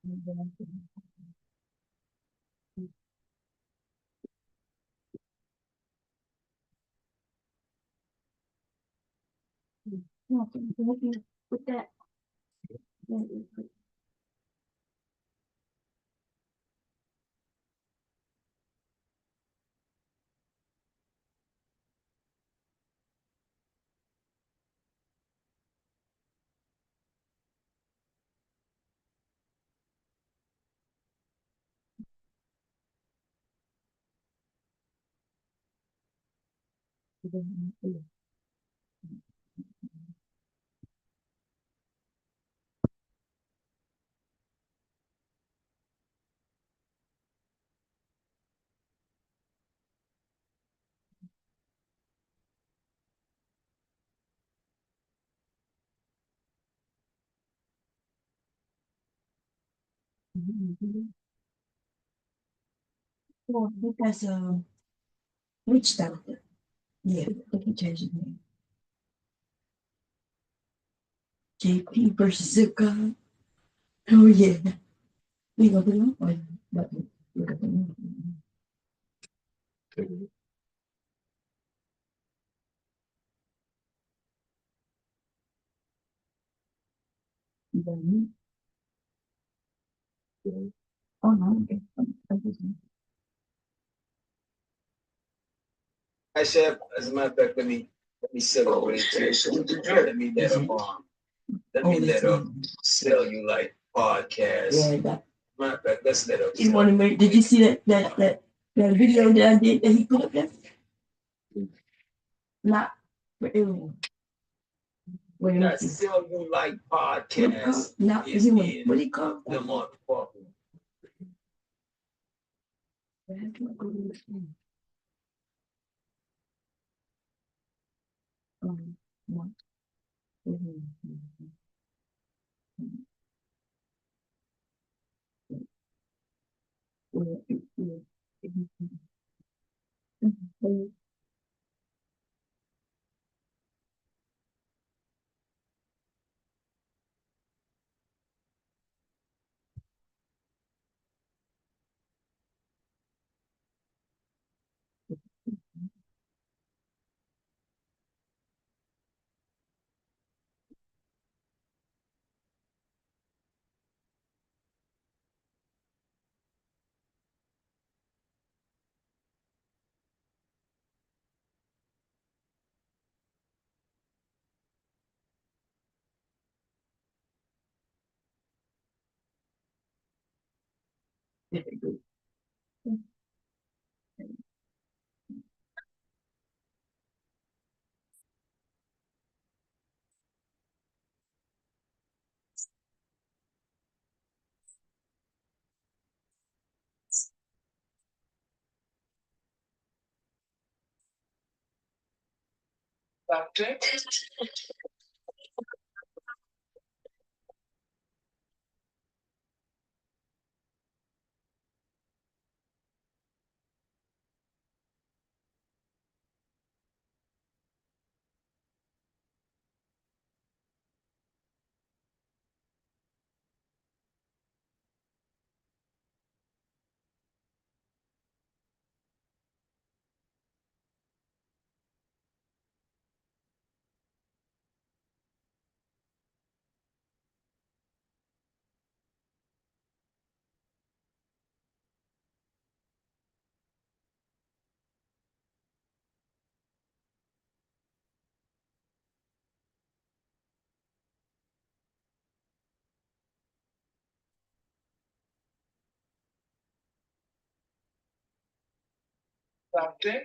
With that. Well, because which doctor? Yeah, they can change his name. JP versus Zucca. Oh yeah. We go to the one, but look at the one. Then, oh no, okay. Hi, Chef. As a matter of fact, let me celebrate you. Let me let sell you like podcast. Yeah, that. Matter of fact, let's let her. You want to make? Did you see that video that I did that he put up there? Not for everyone. Wait a Not minute. sell you like What do you call? podcast. Not Is everyone. in What do you call? the motherfucker. What? Doctor. Doctor.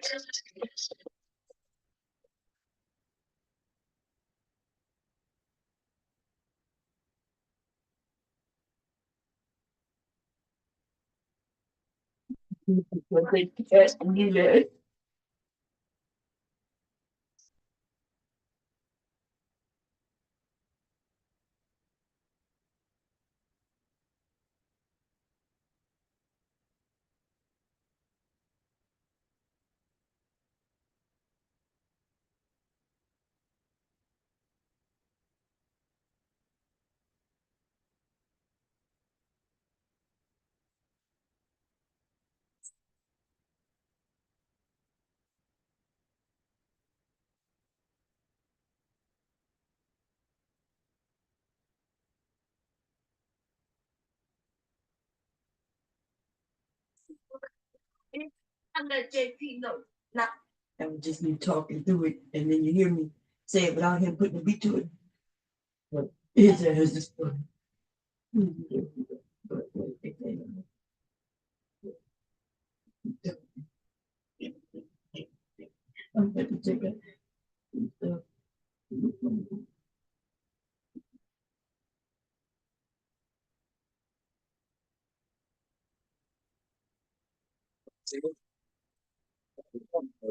I let JP know. Not. I'm just me talking through it, and then you hear me say it without him putting a beat to it. But his has this one. I'm going to take it.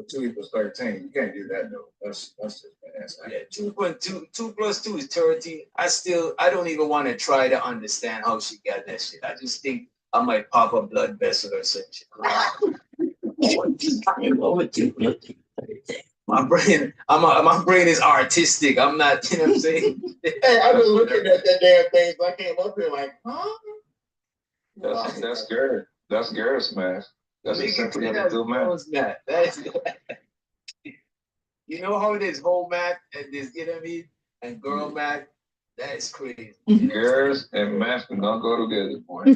Two equals 13. You can't do that though. That's just fast. Yeah, 2 plus 2 is 13. I don't even want to try to understand how she got that shit. I just think I might pop a blood vessel or some shit. My brain is artistic. I'm not, you know what I'm saying? Hey, I've been looking at that damn thing, so I came up here like, huh? That's good. That's girl smash. That's exactly what they do, man. You know how it is, whole math and this, you know what I mean? And girl math, that is crazy. Girls and math do not go together, boy.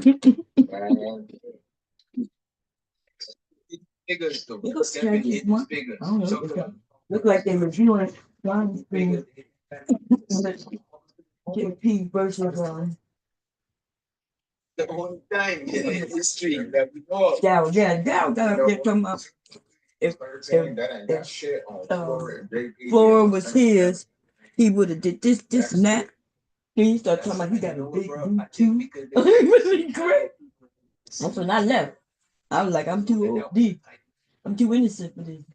Figures though. Figures. Look like they reviewing one screen. JP versus The only time in history that we know. Dow got up there talking about if Flora was his, he would have did this and that. Then he started talking about he got a big boot too. Really great. That's when I left. I was like, I'm too old. I'm too innocent for this.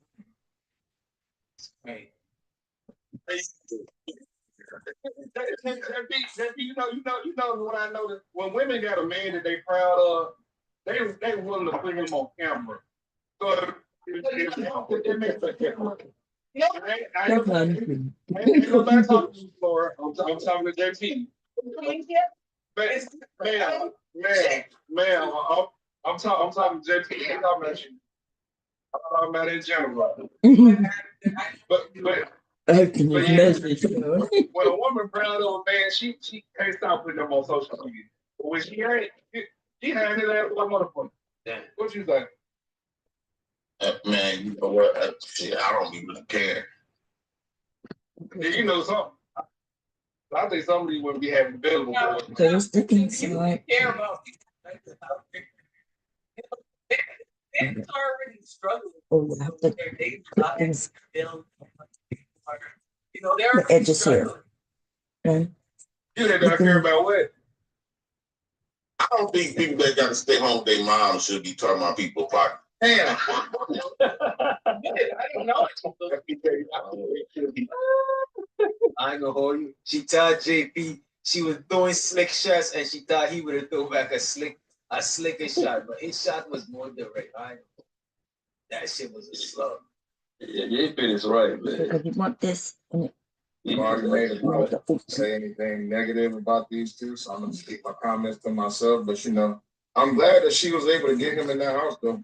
You know what I noticed? When women got a man that they proud of, they willing to put him on camera. So it makes a difference. I ain't nobody talking to you, Laura. I'm talking to JP. Man, I'm talking to JP. I'm talking about you. I'm talking about in general. But yeah, when a woman proud of a man, she can't stop putting them on social media. But when she ain't, she had it at one motherfucker. What you think? Man, you know what? Shit, I don't even care. Yeah, you know something. I think somebody wouldn't be having available. So it's the thing, so like, Care about they're already struggling. oh, I have to They put things, build, they're the already edges here. struggling. Okay? You ain't gotta care about what? I don't think people that got to stay home with their mom should be talking about people pocket. Damn. I didn't know I ain't gonna hold you. She told JP she was throwing slick shots and she thought he would have thrown back a slicker shot, but his shot was more direct. That shit was a slug. Yeah, JP is right, man. Because you want this. And You already made a point to say anything negative about these two, so I'm gonna keep my comments to myself. But you know, I'm glad that she was able to get him in that house though.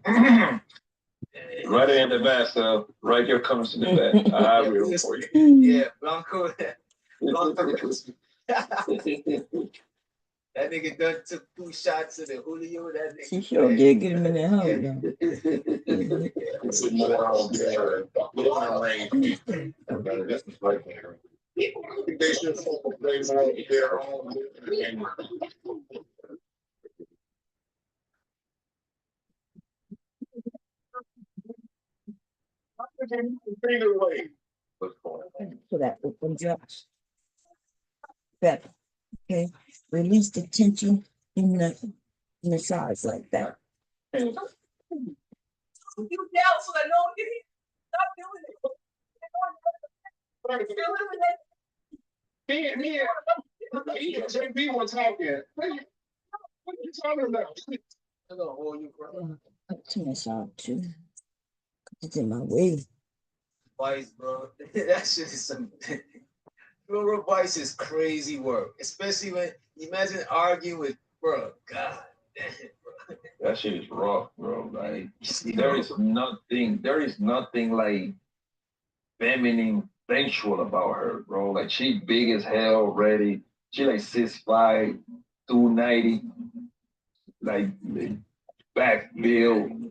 Right in the back, so right here comes to the back. I will for you. Yeah, Blanco. That nigga done took 2 shots of the Julio. That nigga. she sure did get him in that house. It's more on their range. That's right there. They should focus on their own. So that opens up better. Okay, release the tension in the sides like that. you down so that no one can stop doing it. JP was talking. What are you talking about? I'm gonna hold you, bro. Up to my side too. It's in my way. Vice, bro. That shit is some. Plural vice is crazy work, especially when imagine arguing with, bro. God damn, bro. That shit is rough, bro. Like there is nothing like feminine, sensual about her, bro. Like she big as hell already. She like 6'5", 290, like back build.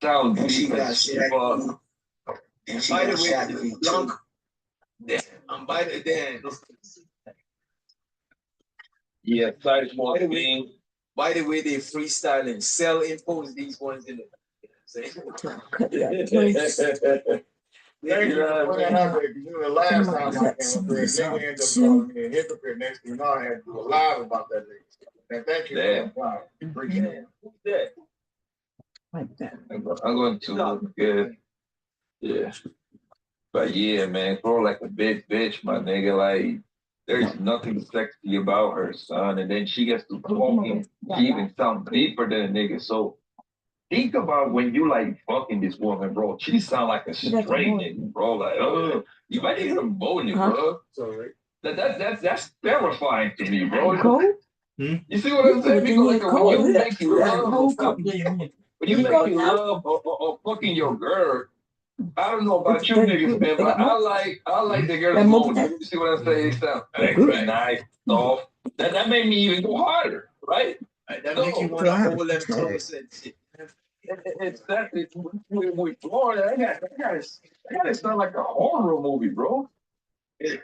sound And she deep got as Shaq. fuck. And by the way, Blanc, I'm by the damn. Yeah, size more By the way, thing. By the way, they freestyling. Cell impose these ones in it. Cut that place. Thank you for pointing that out there, because you know the last time I came up here, a nigga ended up calling me a hypocrite. Next thing you know, I had to do a live about that nigga. And thank you for Damn. replying. Appreciate it. Who's that? Like that. I'm going to get, yeah. But yeah, man, bro, like a big bitch, my nigga. Like, there's nothing sexy about her, son. And then she gets to talking, she even sound deeper than a nigga. So think about when you like fucking this woman, bro. She sound like a straight nigga, bro. Like, oh, you might need some bone, bro. Sorry. That's terrifying to me, bro. Cold? You see what I'm saying? Because like when you make love, Cold. when you make love or fucking your girl, I don't know about you niggas, man, but I like the girls moaning. You see what I'm saying? It sounds extra nice, soft. That made me even go harder, right? That make you want to hold them close and shit. It's that with Florida. I got it sound like a horror movie, bro. That's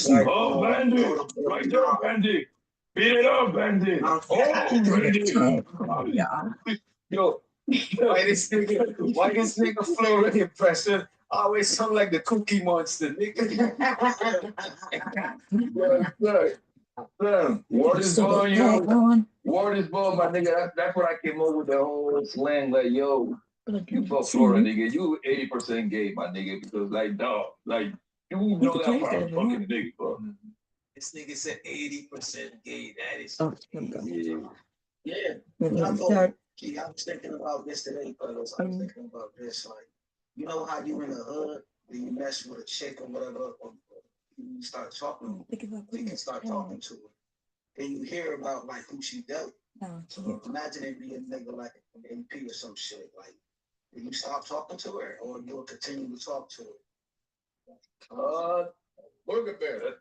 like, Oh, Bandit, right there, Bandit. Beat it up, Bandit. Oh, Bandit. Yo, Why this nigga Florida impression always sound like the Cookie Monster, nigga? Word is born, yo. Word is born, my nigga. That's what I came up with the whole slang. Like, yo, you fuck Florida, nigga. You 80% gay, my nigga. Because, like, dog, like, you know that part fucking nigga, bro. This nigga said 80% gay. That is. yeah. Gee, I was thinking about this today, fellas. I was thinking about this. Like, you know how you in the hood, then you mess with a chick or whatever, or you start talking, you can start talking to her. Then you hear about like who she dealt. So imagine it be a nigga like an AP or some shit. Like, will you stop talking to her or you'll continue to talk to her? Look at that.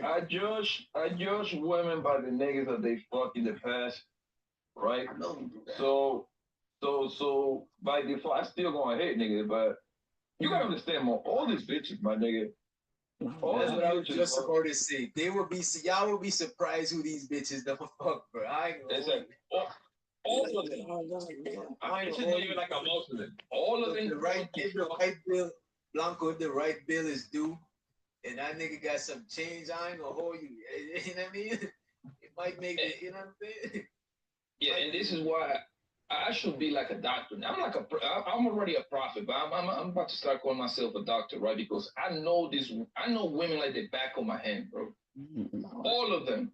I judge women by the niggas that they fuck in the past, right? I know you do that. So by default, I still gonna hate niggas, but you gotta understand, more all these bitches, my nigga. That's what I was just about to say. Y'all will be surprised who these bitches don't fuck, bro. I ain't gonna lie. All of them. I ain't even like a most of them. All of them. If the right bill, Blanco, if the right bill is due, and that nigga got some change, I ain't gonna hold you. You know what I mean? It might make it, you know what I'm saying? Yeah, and this is why I should be like a doctor. I'm already a prophet, but I'm about to start calling myself a doctor, right? Because I know women like the back of my hand, bro. All of them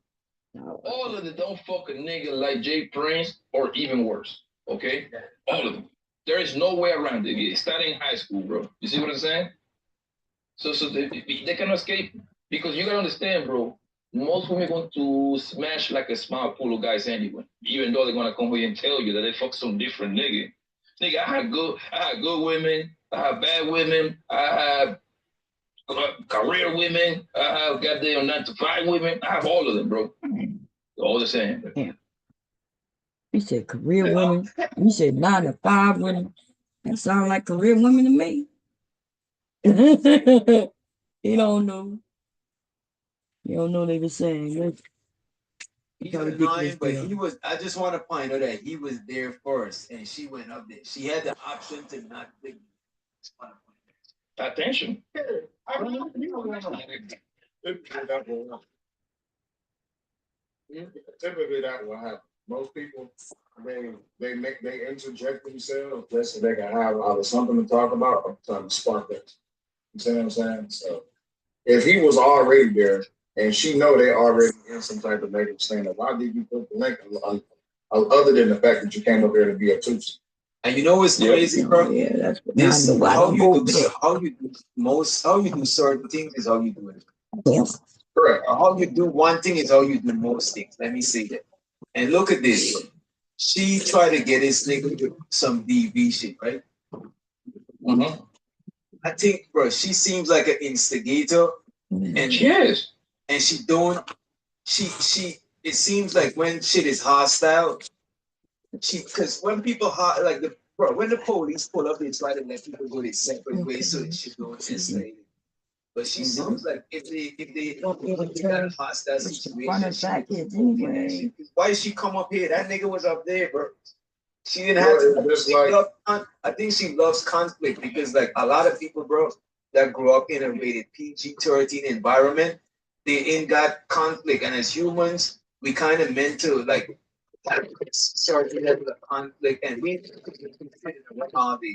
don't fuck a nigga like Jay Prince or even worse. Okay, all of them. There is no way around it. It's starting in high school, bro. You see what I'm saying? So they cannot escape because you gotta understand, bro. Most women want to smash like a small pool of guys anyway, even though they're gonna come here and tell you that they fuck some different nigga. Nigga, I had good women, I have bad women, I have career women, I have goddamn 9-to-5 women, I have all of them, bro. All the same. Yeah. You said career women. You said 9-to-5 women. That sound like career women to me. You don't know. You don't know they were saying. He's annoying, but I just want to point out that he was there first and she went up there. She had the option to not think. Attention. Typically that will happen. Most people, they interject themselves just so they can have either something to talk about or something to spark that. You see what I'm saying? So if he was already there and she know they already in some type of negative standard, why did you put the link other than the fact that you came up there to be a tutor? And you know what's crazy, bro? Yeah, that's this. How you do certain things is how you do it. Yes. Correct. How you do one thing is how you do most things. Let me say that. And look at this. She tried to get his nigga with some DV shit, right? Mm-hmm. I think, bro, she seems like an instigator, and she is. And she don't. She. It seems like when shit is hostile, Because when people like when the police pull up, they try to let people go their separate ways so it should go instantly. But she seems like if they got a hostile situation, why she come up here? That nigga was up there, bro. She didn't have to. I think she loves conflict because like a lot of people, bro, that grew up in a rated PG-13 environment, they ain't got conflict, and as humans, we kind of meant to like certain level of conflict, and we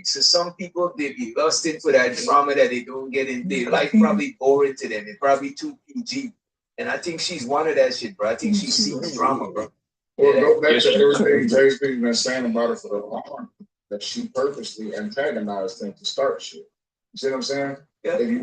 so some people they be lusting for that drama that they don't get in their life. Probably boring to them. It's probably too PG, and I think she's one of that shit, bro. I think she seeks drama, bro. Well, go back to everything Jay's been saying about it for the long, that she purposely antagonized him to start shit. You see what I'm saying? Yeah. If you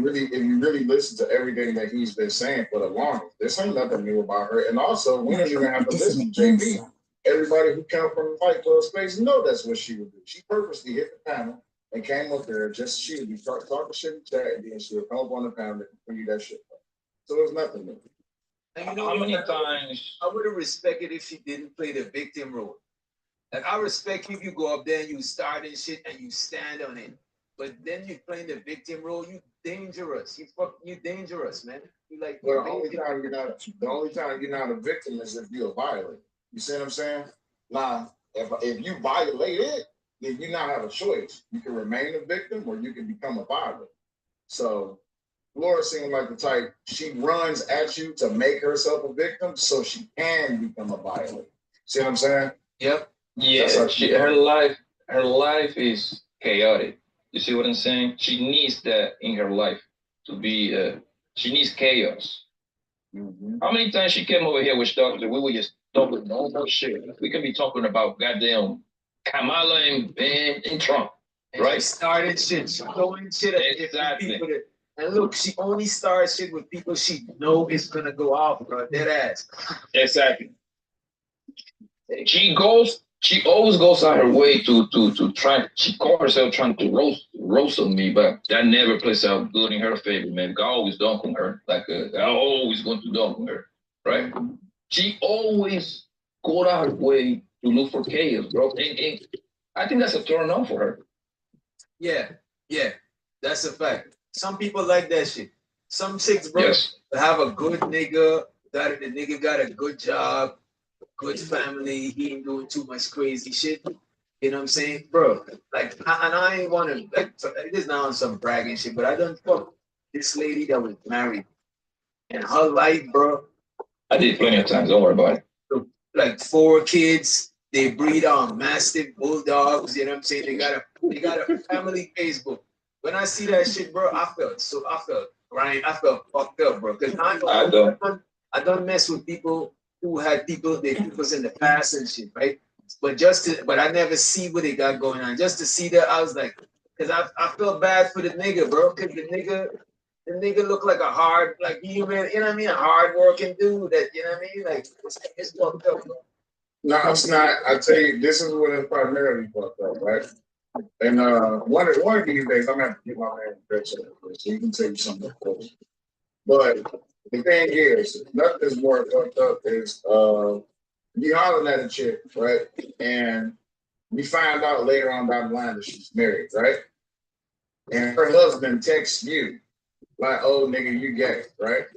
really listen to everything that he's been saying for the longest, this ain't nothing new about her. And also, we don't even have to listen to JB. Everybody who came from the Fight Club space know that's what she would do. She purposely hit the panel and came up there just she would be talking shit in chat, and then she would come up on the panel and continue that shit. So it's nothing new. And you know how many times I would have respected if she didn't play the victim role. Like I respect if you go up there and you start and shit and you stand on it. But then you playing the victim role, you dangerous. You dangerous, man. You like well, the only time you're not a victim is if you're a violator. You see what I'm saying? Now, if you violate it, then you now have a choice. You can remain a victim or you can become a violator. So Laura seemed like the type, she runs at you to make herself a victim so she can become a violator. See what I'm saying? Yep. Yeah, her life is chaotic. You see what I'm saying? She needs that in her life to be, she needs chaos. Mm-hmm. How many times she came over here with stuff that we were just talking normal shit? We can be talking about goddamn Kamala and Trump, right? She started shit, throwing shit at different people. And look, she only starts shit with people she know is gonna go off, bro. Dead ass. Exactly. She always goes out her way to try. She called herself trying to roast on me, but that never plays out good in her favor, man. God always dunk on her, like I always going to dunk on her, right? She always go out her way to look for chaos, bro. And I think that's a turn on for her. Yeah, that's a fact. Some people like that shit. Some chicks, bro, have a good nigga. The nigga got a good job, good family. He ain't doing too much crazy shit. You know what I'm saying, bro? Like, I ain't want to. Like, this is not on some bragging shit, but I done fuck this lady that was married, and her life, bro. I did plenty of times. Don't worry about it. Like 4 kids. They breed on mastiff bulldogs. You know what I'm saying? They got a family Facebook. When I see that shit, bro, I felt fucked up, bro. Because I don't mess with people who had their peoples in the past and shit, right? But I never see what they got going on. Just to see that, I was like, because I felt bad for the nigga, bro. Because the nigga looked like a hard, like human, you know what I mean? A hard working dude that, you know what I mean? Like, it's fucked up, bro. No, it's not. I tell you, this is what is primarily fucked up, right? And one of these days, I'm gonna have to get my man Chris so he can tell you something, of course. But the thing is, nothing's more fucked up is you hollering at a chick, right? And we find out later on down the line that she's married, right? And her husband texts you, like, oh nigga, you gay, right?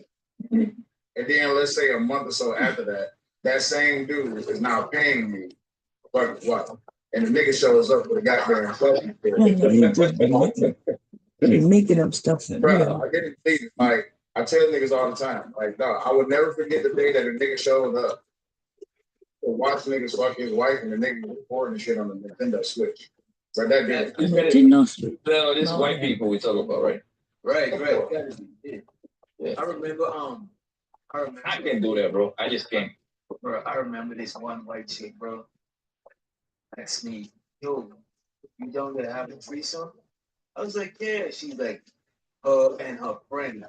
And then let's say a month or so after that, that same dude is now paying you fucking what? And the nigga shows up with a goddamn fucking They're making up stuff. Bro, I didn't think it. Like, I tell niggas all the time, like, no, I would never forget the day that a nigga showed up to watch niggas fuck his wife and the nigga was recording shit on the Nintendo Switch. But that didn't. No, this white people we talk about, right? Right. Yeah. I remember, I can't do that, bro. I just can't. Bro, I remember this one white chick, bro. Asked me, yo, you don't gonna have a threesome? I was like, yeah. She's like, her and her friend,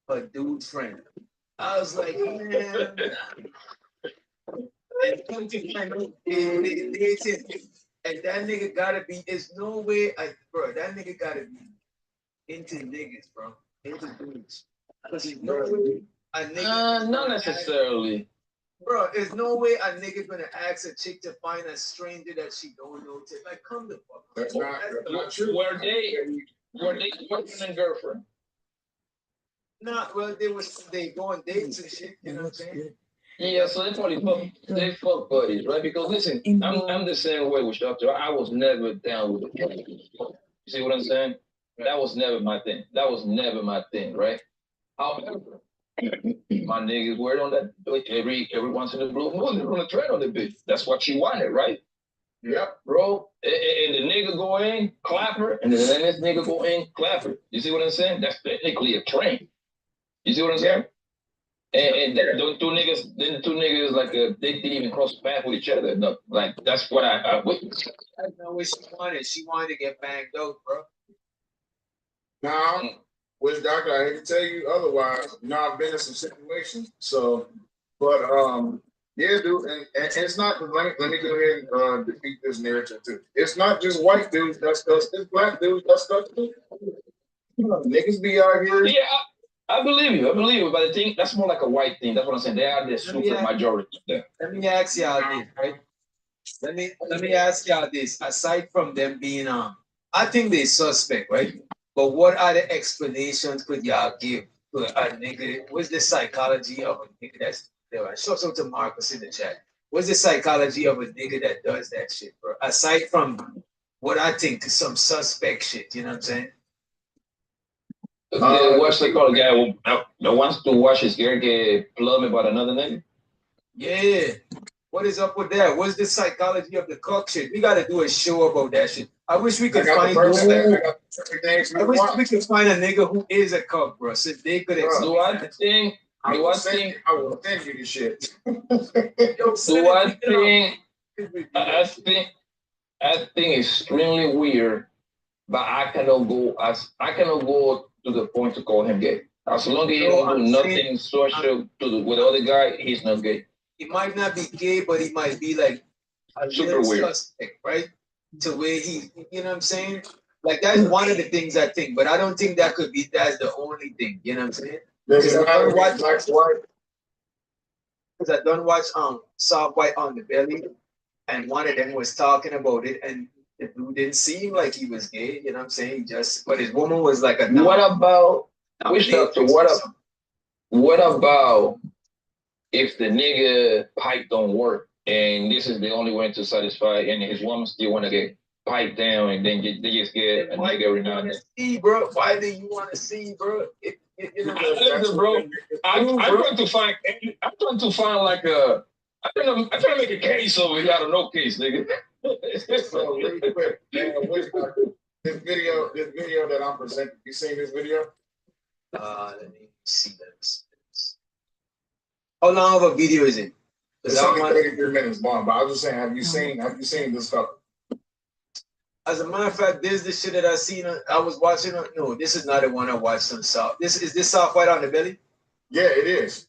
her dude friend. I was like, man. And come to find out, and that nigga gotta be. There's no way, bro. That nigga gotta be into niggas, bro. Into dudes. Because there's no way a nigga. Not necessarily. Bro, there's no way a nigga gonna ask a chick to find a stranger that she don't know. Like, come the fuck. That's not true. Were they boyfriend and girlfriend? Nah, well, they go on dates and shit. You know what I'm saying? Yeah, so they fuck buddies, right? Because listen, I'm the same way with Shopto. I was never down with the fuck. You see what I'm saying? That was never my thing. Right? However, my niggas were on that every once in a blue moon. They're on a trend on the bitch. That's what she wanted, right? Yep. Bro. And the nigga go in, clap her, and then this nigga go in, clap her. You see what I'm saying? That's technically a train. You see what I'm saying? And the two niggas like they didn't even cross paths with each other. No, like that's what I witnessed. That's not what she wanted. She wanted to get banged out, bro. Now, which doctor, I hate to tell you otherwise. You know, I've been in some situations. So, but yeah, dude, and it's not. Let me go ahead and defeat this narrative too. It's not just white dudes that's stuff. It's black dudes that's stuff too. Niggas be out here. Yeah, I believe you. But the thing that's more like a white thing. That's what I'm saying. They are the super majority there. Let me ask y'all this, right? Let me ask y'all this. Aside from them being I think they suspect, right? But what other explanations could y'all give to a nigga? What's the psychology of a nigga that's there? Show some to Marcus in the chat. What's the psychology of a nigga that does that shit, bro? Aside from what I think is some suspect shit, you know what I'm saying? What's the call guy that wants to watch his girl get plumbed by another nigga? Yeah. What is up with that? What's the psychology of the cock shit? We gotta do a show about that shit. I wish we could find a nigga who is a cock, bro. So they could Do I think I will send you the shit. I think extremely weird, but I cannot go to the point to call him gay. As long as he don't do nothing social with the other guy, he's not gay. He might not be gay, but he might be like a super weird suspect, right? To where he, you know what I'm saying? Like that's one of the things I think, but I don't think that's the only thing. You know what I'm saying? Because I don't watch Soft White on the Belly, and one of them was talking about it, and the dude didn't seem like he was gay. You know what I'm saying? But his woman was like a. What about if the nigga pipe don't work and this is the only way to satisfy, and his woman still want to get piped down, and then they just get a nigga every now and then? See, bro, why do you want to see, bro? Bro, I'm trying to find like I'm trying to make a case over here out of no case, nigga. So really quick, man, this video that I'm presenting, you seen this video? Let me see this. How long of a video is it? It's only 33 minutes long, but I was just saying, have you seen this stuff? As a matter of fact, this is the shit that I seen. I was watching. No, this is not the one I watched on Soft. Is this Soft White on the Belly? Yeah, it is.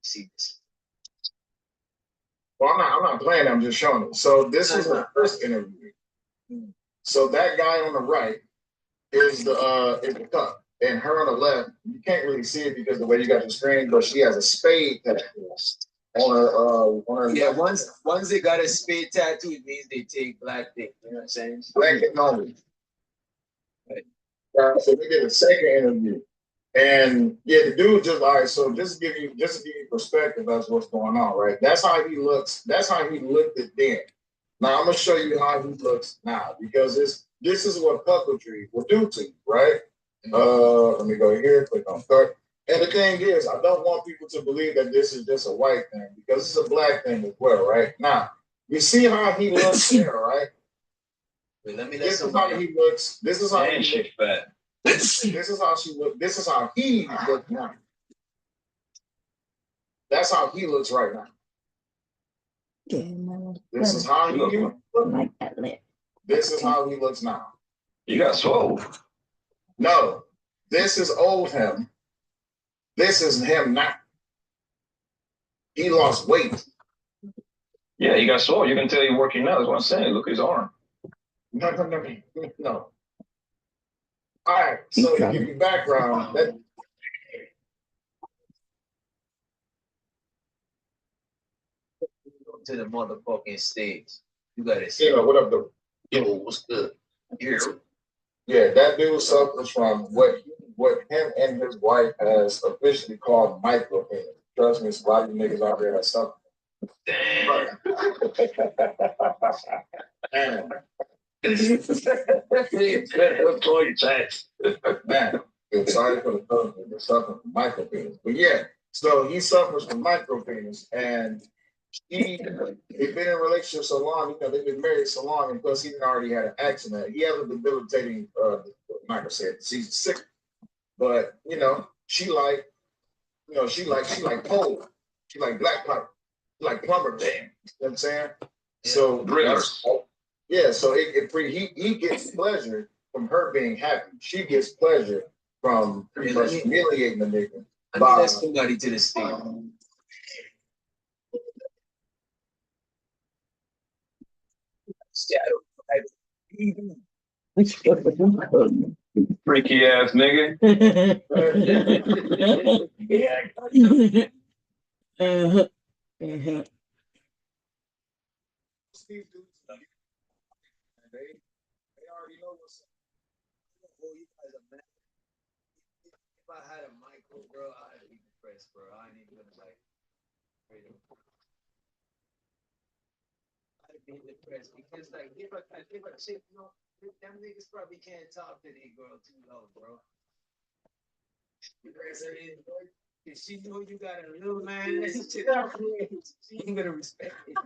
See this. Well, I'm not playing. I'm just showing it. So this is the first interview. So that guy on the right is the cup, and her on the left. You can't really see it because the way you got the screen, but she has a spade tattoo on her. Yeah, once they got a spade tattoo, it means they take black dick. You know what I'm saying? Black dick only. Right. So we did a second interview. And yeah, the dude just all right. So just to give you perspective, that's what's going on, right? That's how he looks. That's how he looked at then. Now I'm gonna show you how he looks now, because this is what puppetry will do to you, right? Let me go here, click on start. And the thing is, I don't want people to believe that this is just a white thing, because this is a black thing as well, right? Now you see how he looks there, right? Wait, this is how he looks. This is how he looks. This is how she look. This is how he looks now. That's how he looks right now. This is how he looks. Like that lip. This is how he looks now. You got swole. No, this is old him. This is him now. He lost weight. Yeah, he got swole. You can tell he's working out. That's what I'm saying. Look at his arm. No. All right, so to give you background, to the motherfucking stage. You gotta You say, know, what up, though? yo, what's good? Here. Yeah, that dude suffers from what him and his wife has officially called micropenis. Trust me, it's a lot of you niggas out there that suffer. Damn. Man, Let's call you Chats. man, feel sorry for the husband that suffering from micropenis. But yeah, so he suffers from micropenis, and they've been in a relationship so long, you know, they've been married so long, and plus he already had an accident. He has a debilitating, I'm not gonna say it, she's sick, but you know, she like pole, she like black pepper, she like plumber band. You know what I'm saying? So Drillers. yeah, so he gets pleasure from her being happy. She gets pleasure from pretty much humiliating the nigga. I need that somebody to the stage. Freaky ass nigga. Steve dudes, they already know what's up. Oh, you guys are mad. If I had a micro, bro, I'd be depressed, bro. I ain't even gonna like. I'd be depressed because, like, if a chick, you know, them niggas probably can't talk to their girl too low, bro. Because if she know you got a little man, she ain't gonna respect it.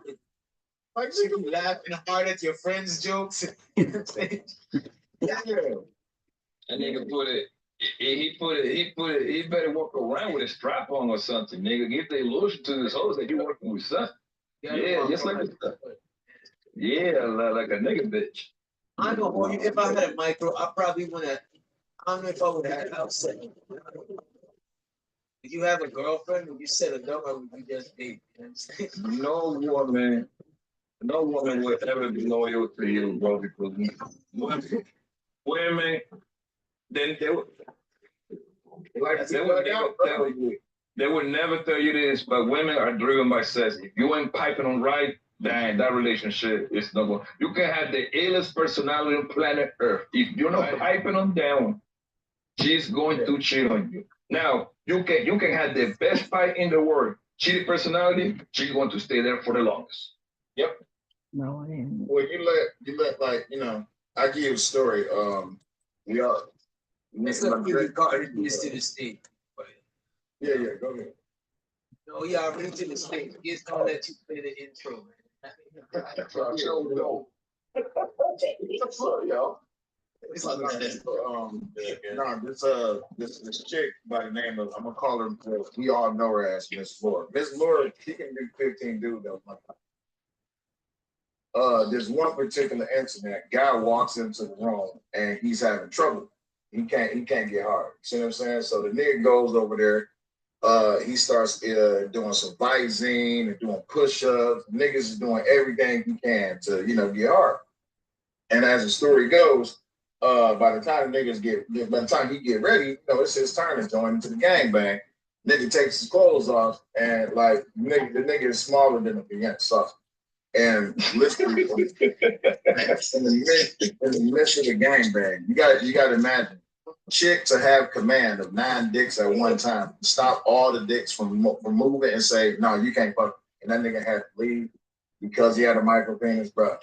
Like, she be laughing hard at your friends' jokes. You know what I'm saying? Yeah. That nigga he better walk around with a strap on or something, nigga. Give the illusion to this hoes that you working with something. Yeah, just like this. Yeah, like a nigga bitch. I know if I had a micro, I probably wanna. I don't know if I would have outside. Did you have a girlfriend? Would you settle down or would you just date? You know what I'm saying? No woman would ever be loyal to you, bro, because women, then they would never tell you this, but women are driven by sex. If you ain't piping them right, dang, that relationship is not going. You can have the illest personality on planet Earth. If you're not piping them down, she's going to cheat on you. Now, you can have the best fight in the world. Cheating personality, she's going to stay there for the longest. Yep. No, I didn't. Well, you let like, you know, I give you a story. We are. Let's let you regard this to the state. Yeah, go ahead. No, yeah, I read to the state. He's gonna let you play the intro, man. Yo. This chick by the name of, I'm gonna call her, we all know her as Miss Laura. Miss Laura, she can do 15 dudes. There's one particular incident. Guy walks into the room and he's having trouble. He can't get hard. See what I'm saying? So the nigga goes over there. He starts doing some Visine and doing push-ups. Niggas is doing everything he can to, you know, get hard. And as the story goes, by the time he get ready, you know, it's his turn to join into the gangbang. Nigga takes his clothes off and like the nigga is smaller than a Beyonce. And literally in the midst of the gangbang, you got to imagine chick to have command of 9 dicks at one time, stop all the dicks from moving and say, no, you can't fuck. And that nigga had to leave because he had a micro penis, bro.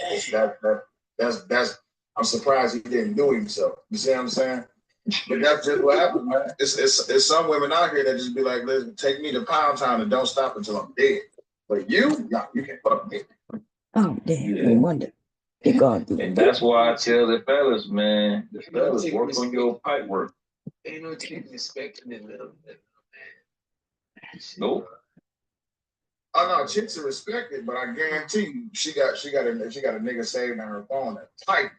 That's I'm surprised he didn't do it himself. You see what I'm saying? But that's just what happened, man. It's some women out here that just be like, listen, take me to Pound Town and don't stop until I'm dead. But you, no, you can't fuck me. Oh, damn. No wonder. They're going through And that's why I tell the fellas, man, the fellas, work on your pipe work. Ain't no chick respecting it, little man. Nope. Oh no, chicks are respected, but I guarantee you, she got a nigga saved on her phone that type.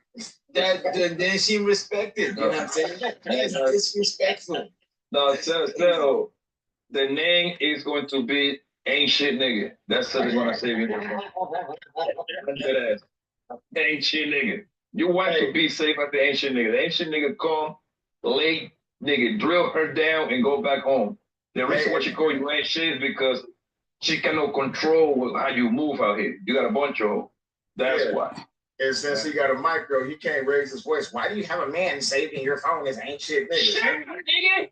Then she respected. You know what I'm saying? That's disrespectful. No, so the name is going to be ain't shit nigga. That's what they're gonna save you. Ain't shit nigga. You want to be safe at the ain't shit nigga. The ain't shit nigga come late, nigga, drill her down and go back home. The reason why she call you ain't shit is because she cannot control how you move out here. You got a bunch of. That's Yeah. why. And since he got a micro, he can't raise his voice. Why do you have a man saving your phone? This ain't shit, nigga.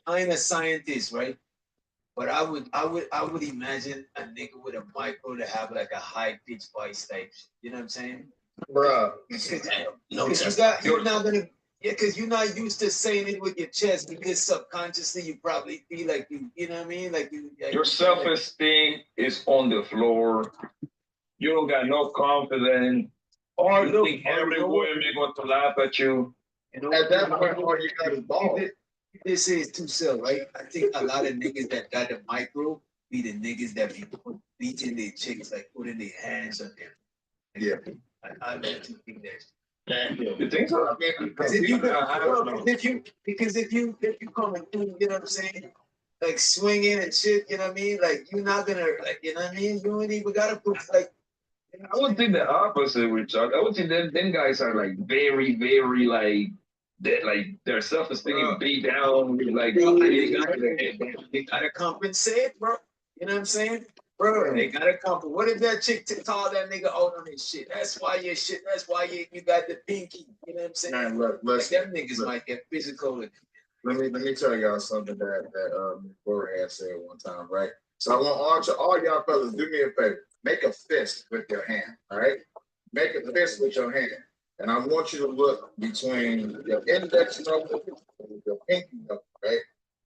I'm a scientist, right? But I would imagine a nigga with a micro to have like a high pitch voice type. You know what I'm saying? Bruh. You're not gonna. Yeah, because you're not used to saying it with your chest because subconsciously you probably feel like you know what I mean? Like you. Like Your self-esteem is on the floor. You don't got no confidence. Or you think every woman going to laugh at you. You know, At that point, all you got is balls. This is too self, right? I think a lot of niggas that got the micro be the niggas that be beating their chicks, like putting their hands on them. Yeah. I like to think that. You think so? Because if you come and do, you know what I'm saying, like swinging and shit, you know what I mean, like you're not gonna, like, you know what I mean, you ain't even gotta put like. I would think the opposite with Chuck. I would think them guys are like very, very like that, like their self-esteem beat down. Like They gotta compensate, bro. You know what I'm saying? Bro, they gotta compensate. What if that chick call that nigga out on his shit? That's why your shit, that's why you got the pinky. You know what I'm saying? Man, like listen, them niggas might get physical. let me tell y'all something that Bora had said one time, right? So I want all y'all fellas, do me a favor. Make a fist with your hand, all right? Make a fist with your hand. And I want you to look between your index knuckle and your pinky knuckle, right?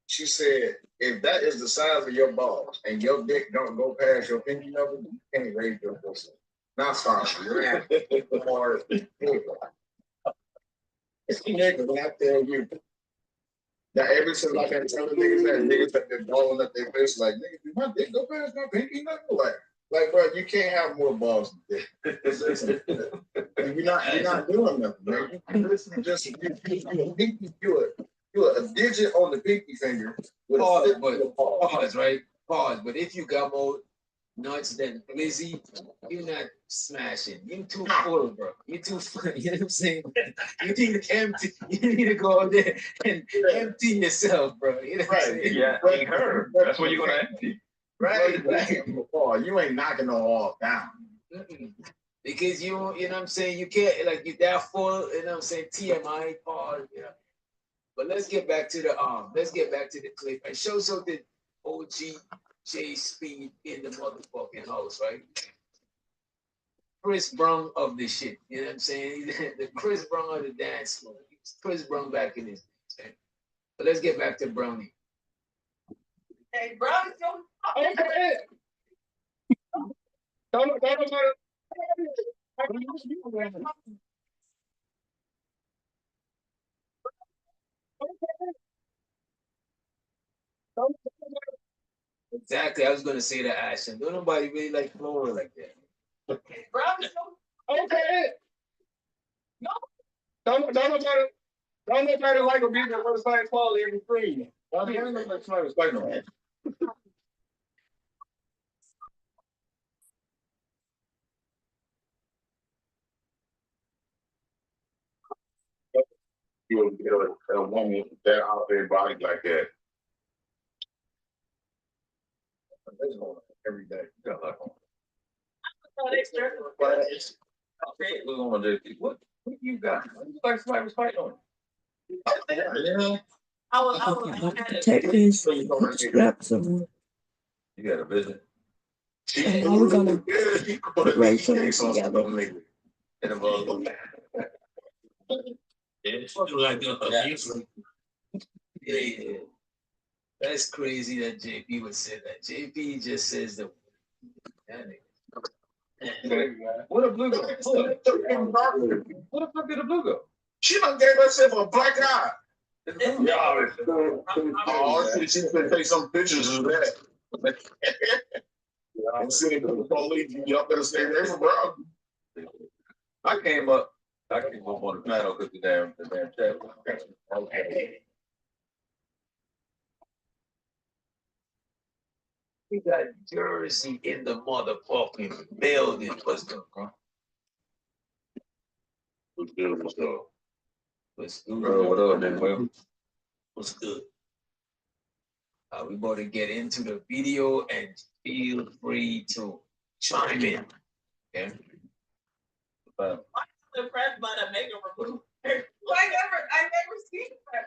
She said, if that is the size of your balls and your dick don't go past your pinky knuckle, you can't raise your pussy. Not sorry. You're more it's nigga when I tell you. Now, ever since I've been telling niggas that been balling up their face, like, nigga, do my dick go past my pinky knuckle? Like, bro, you can't have more balls than dick. You're not doing nothing, man. You listen, just you a digit on the pinky finger with Pause, right? Pause. But if you got more nuts than Blizzy, you're not smashing. You too full, bro. You too full. You know what I'm saying? You need to empty. You need to go out there and empty yourself, bro. You know what I'm saying? Yeah, in her. That's what you're gonna empty. Right. You ain't knocking no all down. Because you know what I'm saying, you can't, like, you're that full, you know what I'm saying, TMI, pause, you know. But let's get back to the clip and show something OG J Speed in the motherfucking house, right? Chris Brown of the shit, you know what I'm saying? The Chris Brown of the dance floor. Chris Brown back in his day. Okay? But let's get back to Brownie. Hey, Brownie, okay. Exactly, I was gonna say that, Ashton. Don't nobody really like Flora like that. Okay. No. Don't nobody like a beat that was like quality every free. I mean, I don't know if somebody was like no. You will get a woman that out there body like that. Every day. Okay, we're gonna do it. What you got? Like somebody was fighting on. Yeah. I will protect these straps of. You got a visit. And how we're gonna put right things together. Yeah. That's crazy that JP would say that. JP just says the. What a blue go? What the fuck did a blue go? She done gave herself a black eye. Oh, she should take some pictures of that. I'm sitting with the police. Y'all better stay away from her. I came up on the panel because the damn chat. Okay. We got Jersey in the motherfucking building. What's good, bro? What's good? What's good? What's good? Bro, what up, man? Well, What's good? We're about to get into the video and feel free to chime in. Okay. Impressed by the makeup remove. I never seen that.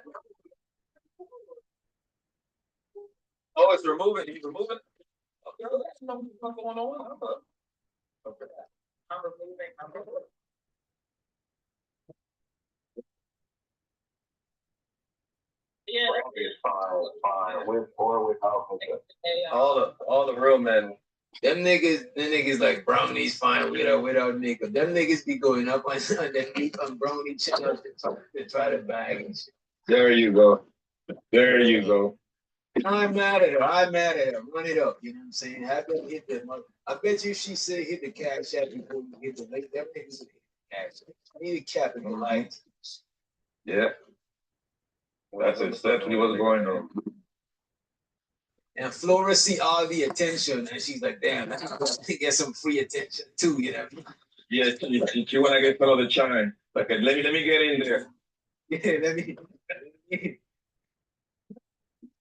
Oh, it's removing. He's removing. Okay, well, that's no what's going on. Okay. I'm removing. Yeah. Fine. With or without makeup. All the real men. Them niggas like brownies fine without makeup. Them niggas be going up on them brownie channels to try to bag and shit. There you go. There you go. I'm mad at her. Run it up. You know what I'm saying? Have them hit the money. I bet you she said hit the cash app before you hit the link. Them niggas will hit the cash app. I need a capitalize. Yeah. That's exactly what's going on. And Flora see all the attention and she's like, damn, I think get some free attention too, you know. Yeah, she wanna get another chime. Like, let me get in there. Yeah, let me.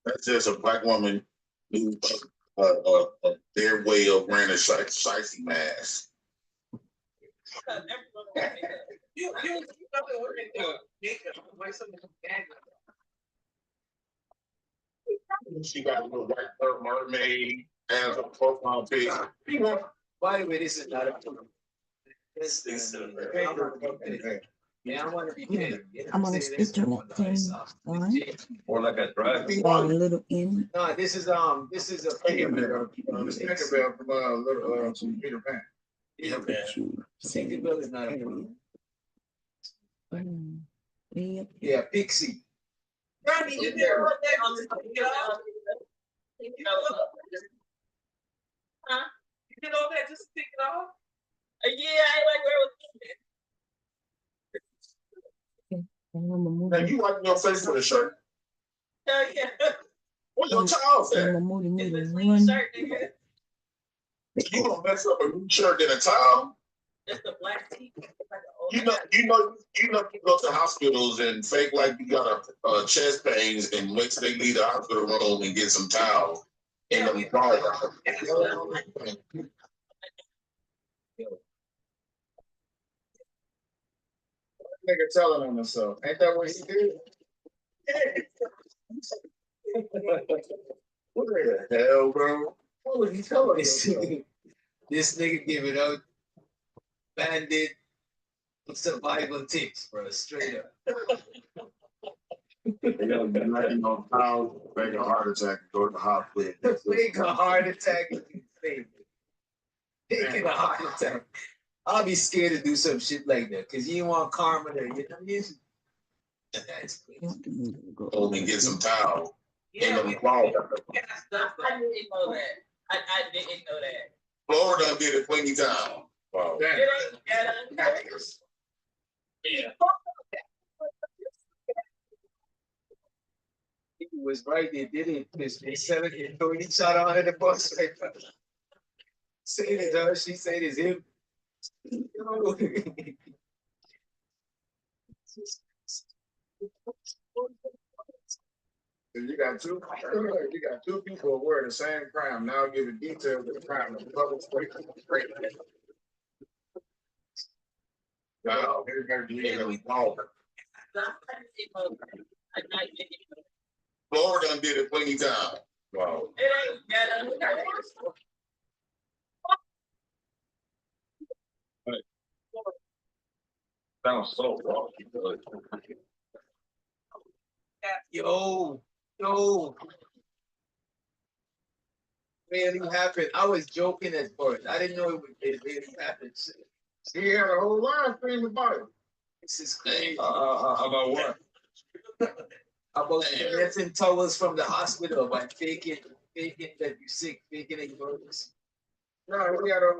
That's just a black woman who their way of wearing a shiesty mask. You know that we're in the makeup. Why something bad? She got a little white mermaid as a profile pic. By the way, this is not a this is yeah, I want to be paid. I'm on a speaker thing, right? Or like a drive. Or a little in. No, this is a Peter Pan. Peter Pan from little Peter Pan. Yeah, Say, Bill is not a yeah, Pixie. Huh? You did all that just to take it off? Yeah, I like where it was. Now you wiping your face with a shirt. Hell yeah. Where's your towels at? It's a clean shirt, nigga. You gonna mess up a new shirt and a towel? Just a black tee. You know, you go to hospitals and fake like you got a chest pains and wait till they leave the hospital room and get some towels. And them nigga telling on himself. Ain't that what he did? What the hell, bro? What was he telling himself? This nigga give it out. Bandit survival tips, bro. Straight up. They gotta be knocking on towels, make a heart attack, and go to the hospital. Fake a heart attack is insane. Faking a heart attack. I'll be scared to do some shit like that because you want karma there. You know what I mean? That's crazy. Go and get some towel. Yeah, And them clothes. I didn't know that. I didn't know that. Florida did it plenty time. Wow. It ain't Yeah. He was right, they did it. They said it and throwing each other under the bus right now. Saying it, though, she said it's him. You got two people who wear the same crown. Now give a detail of the crown. The public straight. Wow, everybody Florida did it plenty time. Wow. Sounds so wrong. Yo. Really happened. I was joking at first. I didn't know it really happened. He had a whole live stream about it. This is crazy. About what? About getting towels from the hospital by faking that you're sick, faking that you're nervous. No, he had a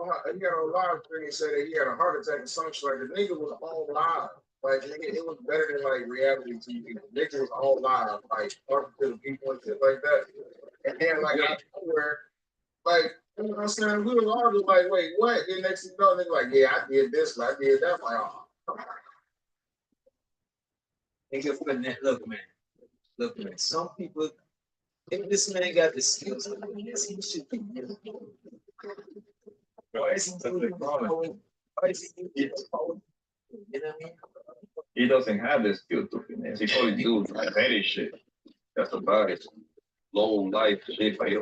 live stream. He said that he had a heart attack and something like the nigga was all live. Like nigga, it was better than like reality TV. The nigga was all live, like talking to the people and shit like that. And then like out of nowhere, like you know what I'm saying, we was all just like, wait, what? Then next thing you know, nigga like, yeah, I did this, I did that. Like, oh. Nigga, look, man. Some people If this man got the skills, he should be. Why is he doing it? Why is he doing it? You know what I mean? He doesn't have the skill to finesse. He probably do petty shit. That's about it. Low life shit, but he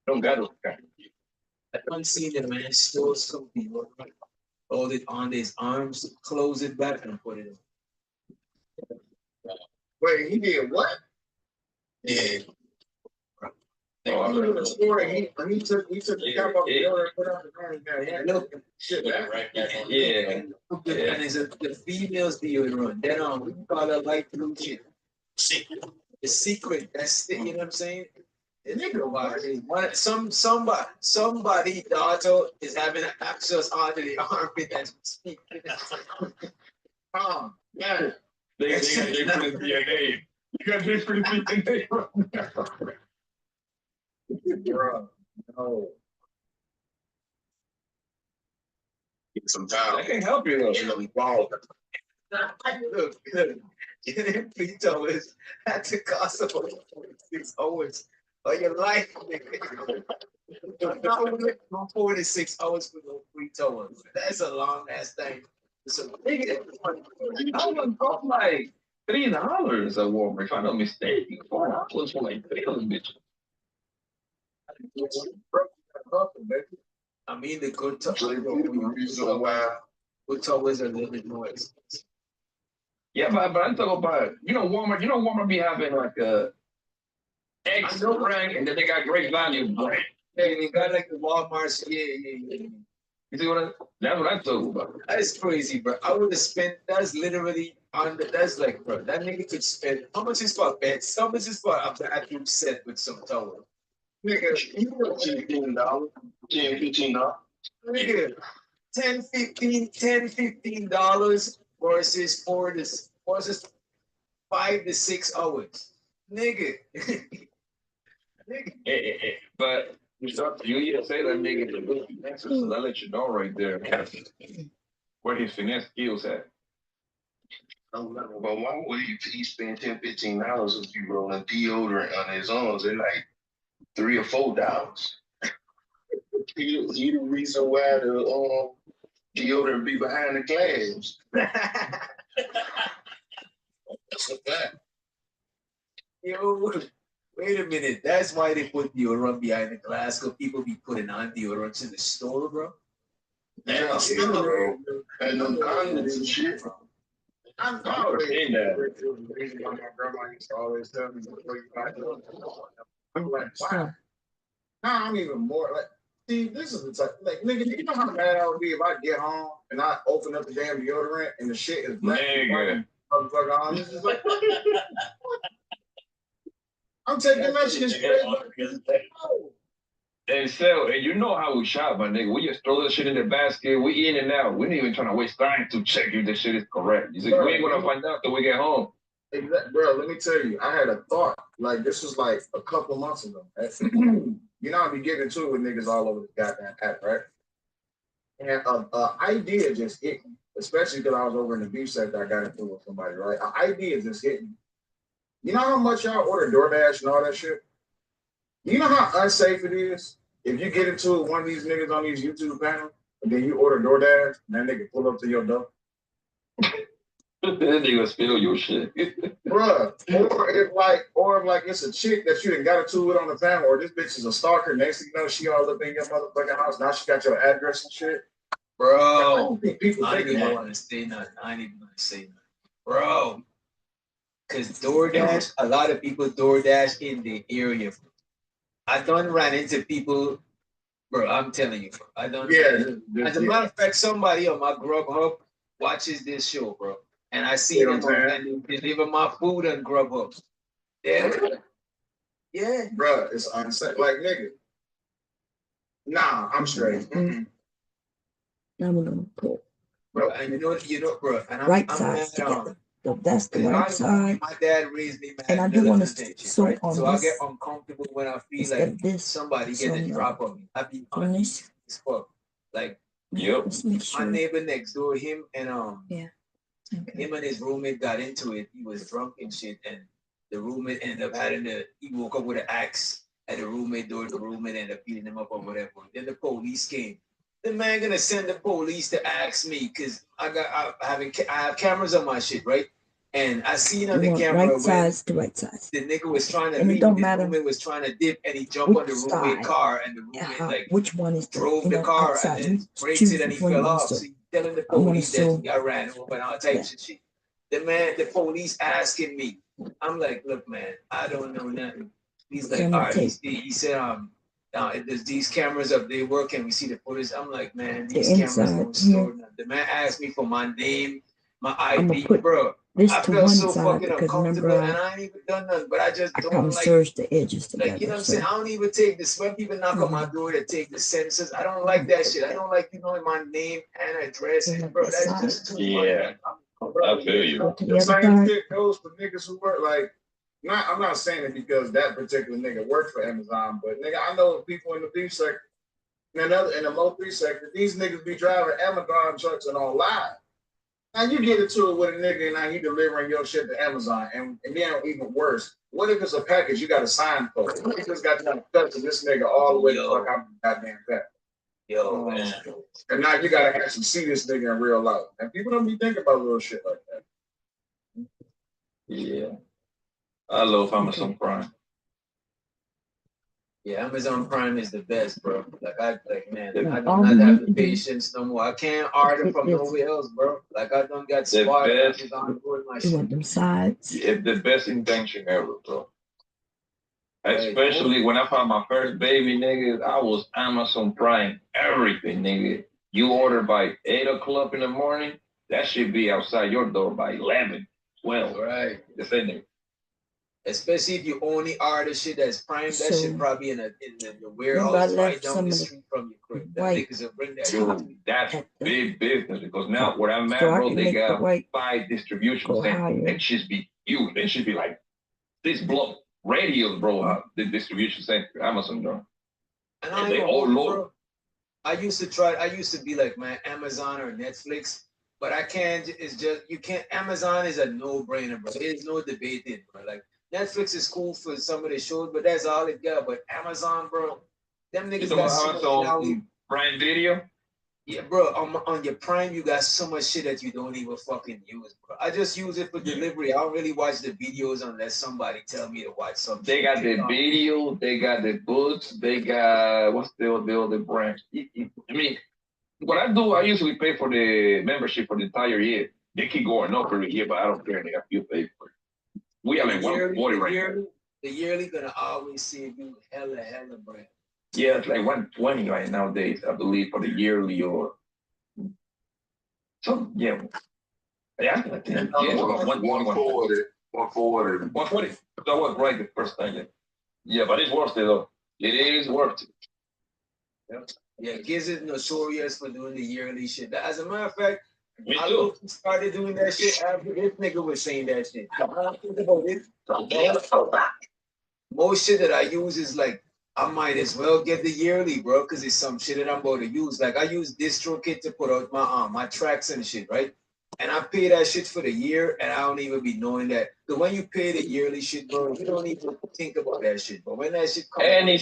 don't got those kind. I don't see the man store something, hold it on his arms, close it back, and put it on. Wait, he did what? Yeah. Like, he was story. He took the cap off the door and put out the car. Yeah, Look, shit, that right back on. Yeah. and it's the females deodorant. Then we call it light blue shit. The secret. That's the, you know what I'm saying. Somebody daughter is having access onto the armpit as we speak. Yeah. They got different DNA. You got different DNA. Bro, no. Get some time. I can help you though. You know, we ball. Look, getting Vito is at the cost of 46 hours of your life, nigga. 46 hours for no free towers. That's a long ass thing. So nigga, I was cost like $3 at Walmart, if I'm not mistaken. $4 for like 3 of them bitches. I mean the good towers. Good towers are a little bit more expensive. Yeah, but I'm talking about Walmart be having like a X brand and then they got great value brand. Yeah, you got like the Walmart's. Yeah. You see that's what I'm talking about. That is crazy, bro. I would have spent. That's literally on the. That's like, bro. That nigga could spend. How much is for beds? How much is for a bathroom set with some towel? Nigga, you know $15, $15. Nigga, $15 versus versus 5 to 6 hours. Nigga. Hey, but you say that nigga the good finesse, so that let you know right there where his finesse skills at. But why would he spend $10-15 if you rolling deodorant on his arms? They're like $3 or $4. He the reason why the deodorant be behind the glass. That's a fact. Yo, wait a minute. That's why they put deodorant behind the glass, because people be putting on deodorants in the store, bro. Yeah, bro. And them condoms and shit. I'm never seen that. My grandma used to always tell me before you buy it. I'm like, wow. Now I'm even more like, see, this is the type, like, nigga, you know how mad I would be if I get home and I open up the damn deodorant and the shit is black. Motherfucker on. It's just like, I'm taking that shit straight. And so, and you know how we shop, my nigga. We just throw the shit in the basket. We in and out. We ain't even trying to waste time to check if the shit is correct. You see, we ain't gonna find out till we get home. Exactly, bro. Let me tell you, I had a thought. Like this was like a couple months ago. You know, I be getting into it with niggas all over the goddamn app, right? And an idea just hit me, especially because I was over in the beach sector. I got into it with somebody, right? An idea just hit me. You know how much y'all order DoorDash and all that shit? You know how unsafe it is if you get into it with one of these niggas on these YouTube panels and then you order DoorDash and that nigga pull up to your door? That nigga spill your shit. Bruh, or if it's a chick that you done got into with on the panel, or this bitch is a stalker, next thing you know, she all up in your motherfucking house. Now she got your address and shit. Bro, I don't think people I think ain't even that. want to say nothing. I ain't even want to say nothing. Bro, because DoorDash, a lot of people DoorDash in the area. I done ran into people, bro, I'm telling you, bro. I done. Yeah. As a matter of fact, somebody on my Grubhub watches this show, bro. And I see them and they deliver my food on Grubhub. Yeah. Yeah. Bruh, it's unsafe. Like, nigga. Nah, I'm straight. I'm gonna put Bro, and you know, bro, and right sides together. So that's the right side. My dad raised me mad. And I do want to sew right? on So this. I get uncomfortable when I feel Instead like of this, somebody get a drop on me. I be on this. as fuck. Like, Let's make sure. my neighbor next door, him and Yeah. Okay. him and his roommate got into it. He was drunk and shit, and the roommate ended up he woke up with an axe at the roommate door. The roommate ended up beating him up or whatever. Then the police came. The man gonna send the police to ask me because I have cameras on my shit, right? And I seen on the camera right size to right size. The nigga was trying to and leave. It don't the matter roommate was trying to dip, and he jumped on the roommate car, and the roommate like which one is drove the car and then brakes it, and he fell off. So he telling the police that I ran over and all types of shit. The police asking me. I'm like, look, man, I don't know nothing. He's like, all right. He said, there's these cameras up there working. We see the footage. I'm like, man, these cameras don't store nothing. The man asked me for my name, my ID, bro. I felt so fucking uncomfortable, and I ain't even done nothing. But I just don't like the edges together. Like, you know what I'm saying? I don't even take this. When people knock on my door to take the census, I don't like that shit. I don't like knowing my name and address. Bro, that's just too much. I feel you. The same shit goes for niggas who work like. I'm not saying it because that particular nigga works for Amazon, but nigga, I know people in the beef sector and in the low beef sector, these niggas be driving Amazon trucks and on live. Now you get into it with a nigga and now he delivering your shit to Amazon, and then even worse, what if it's a package you got to sign for? You just got to cut to this nigga all the way the fuck out the goddamn pack. Yo, man. And now you gotta actually see this nigga in real life, and people don't be thinking about little shit like that. Yeah. I love Amazon Prime. Yeah, Amazon Prime is the best, bro. I do not have the patience no more. I can't order from nowhere else, bro. Like I don't got spot Amazon doing my shit. You want them sides? It's the best invention ever, bro. Especially when I found my first baby, nigga, I was Amazon Prime everything, nigga. You order by 8 o'clock in the morning, that should be outside your door by 11, 12. Right. The same thing. Especially if you only order shit that's Prime, that shit probably in the warehouse right down the street from your crib. That niggas will bring that shit. That's big business because now where I'm at, bro, they got 5 distribution centers. It should be huge. They should be like this block radios, bro. The distribution center, Amazon, bro. And they all low. I used to be like, man, Amazon or Netflix, but I can't. It's just you can't. Amazon is a no-brainer, bro. There's no debating, bro. Like. Netflix is cool for some of the shows, but that's all it got. But Amazon, bro, them niggas got so much now. Prime Video? Yeah, bro, on your Prime, you got so much shit that you don't even fucking use, bro. I just use it for delivery. I don't really watch the videos unless somebody tell me to watch something. They got the video, they got the books, they got, what's the other brand? I mean, what I do, I usually pay for the membership for the entire year. They keep going up every year, but I don't care. They got you pay for it. We are like 140 right now. The yearly gonna always save you hella bread. Yeah, it's like 120 right nowadays, I believe, for the yearly or so. Yeah, I think 140. 140. That was right the first time. Yeah, but it's worth it though. It is worth it. Yeah, Giz is notorious for doing the yearly shit. As a matter of fact. Me too. I started doing that shit after this nigga was saying that shit. Most shit that I use is like, I might as well get the yearly, bro, because it's some shit that I'm about to use. Like I use DistroKid to put out my tracks and shit, right? And I pay that shit for the year, and I don't even be knowing that. Because when you pay the yearly shit, bro, you don't even think about that shit. But when that shit comes, and it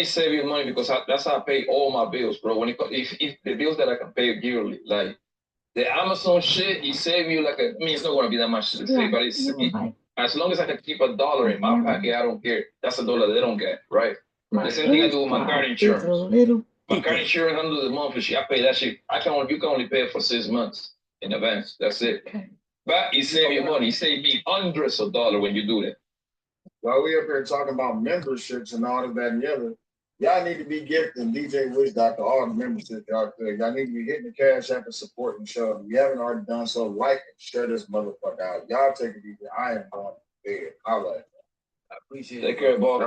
save you money because that's how I pay all my bills, bro. When if the bills that I can pay yearly, like the Amazon shit, it save you like it's not gonna be that much to save, but as long as I can keep $1 in my pocket, I don't care. That's $1 they don't get, right? The same thing I do with my car insurance. My car insurance under the monthly shit, I pay that shit. You can only pay it for 6 months in advance. That's it. Okay. But it save you money. It save me hundreds of dollars when you do that. While we up here talking about memberships and all of that and the other, y'all need to be gifting DJ Wish.com all the memberships y'all could. Y'all need to be hitting the Cash App and supporting the show. If you haven't already done so, like and share this motherfucker out. Y'all take it easy. I am going to bed. I like it. I appreciate it. Take care, boss.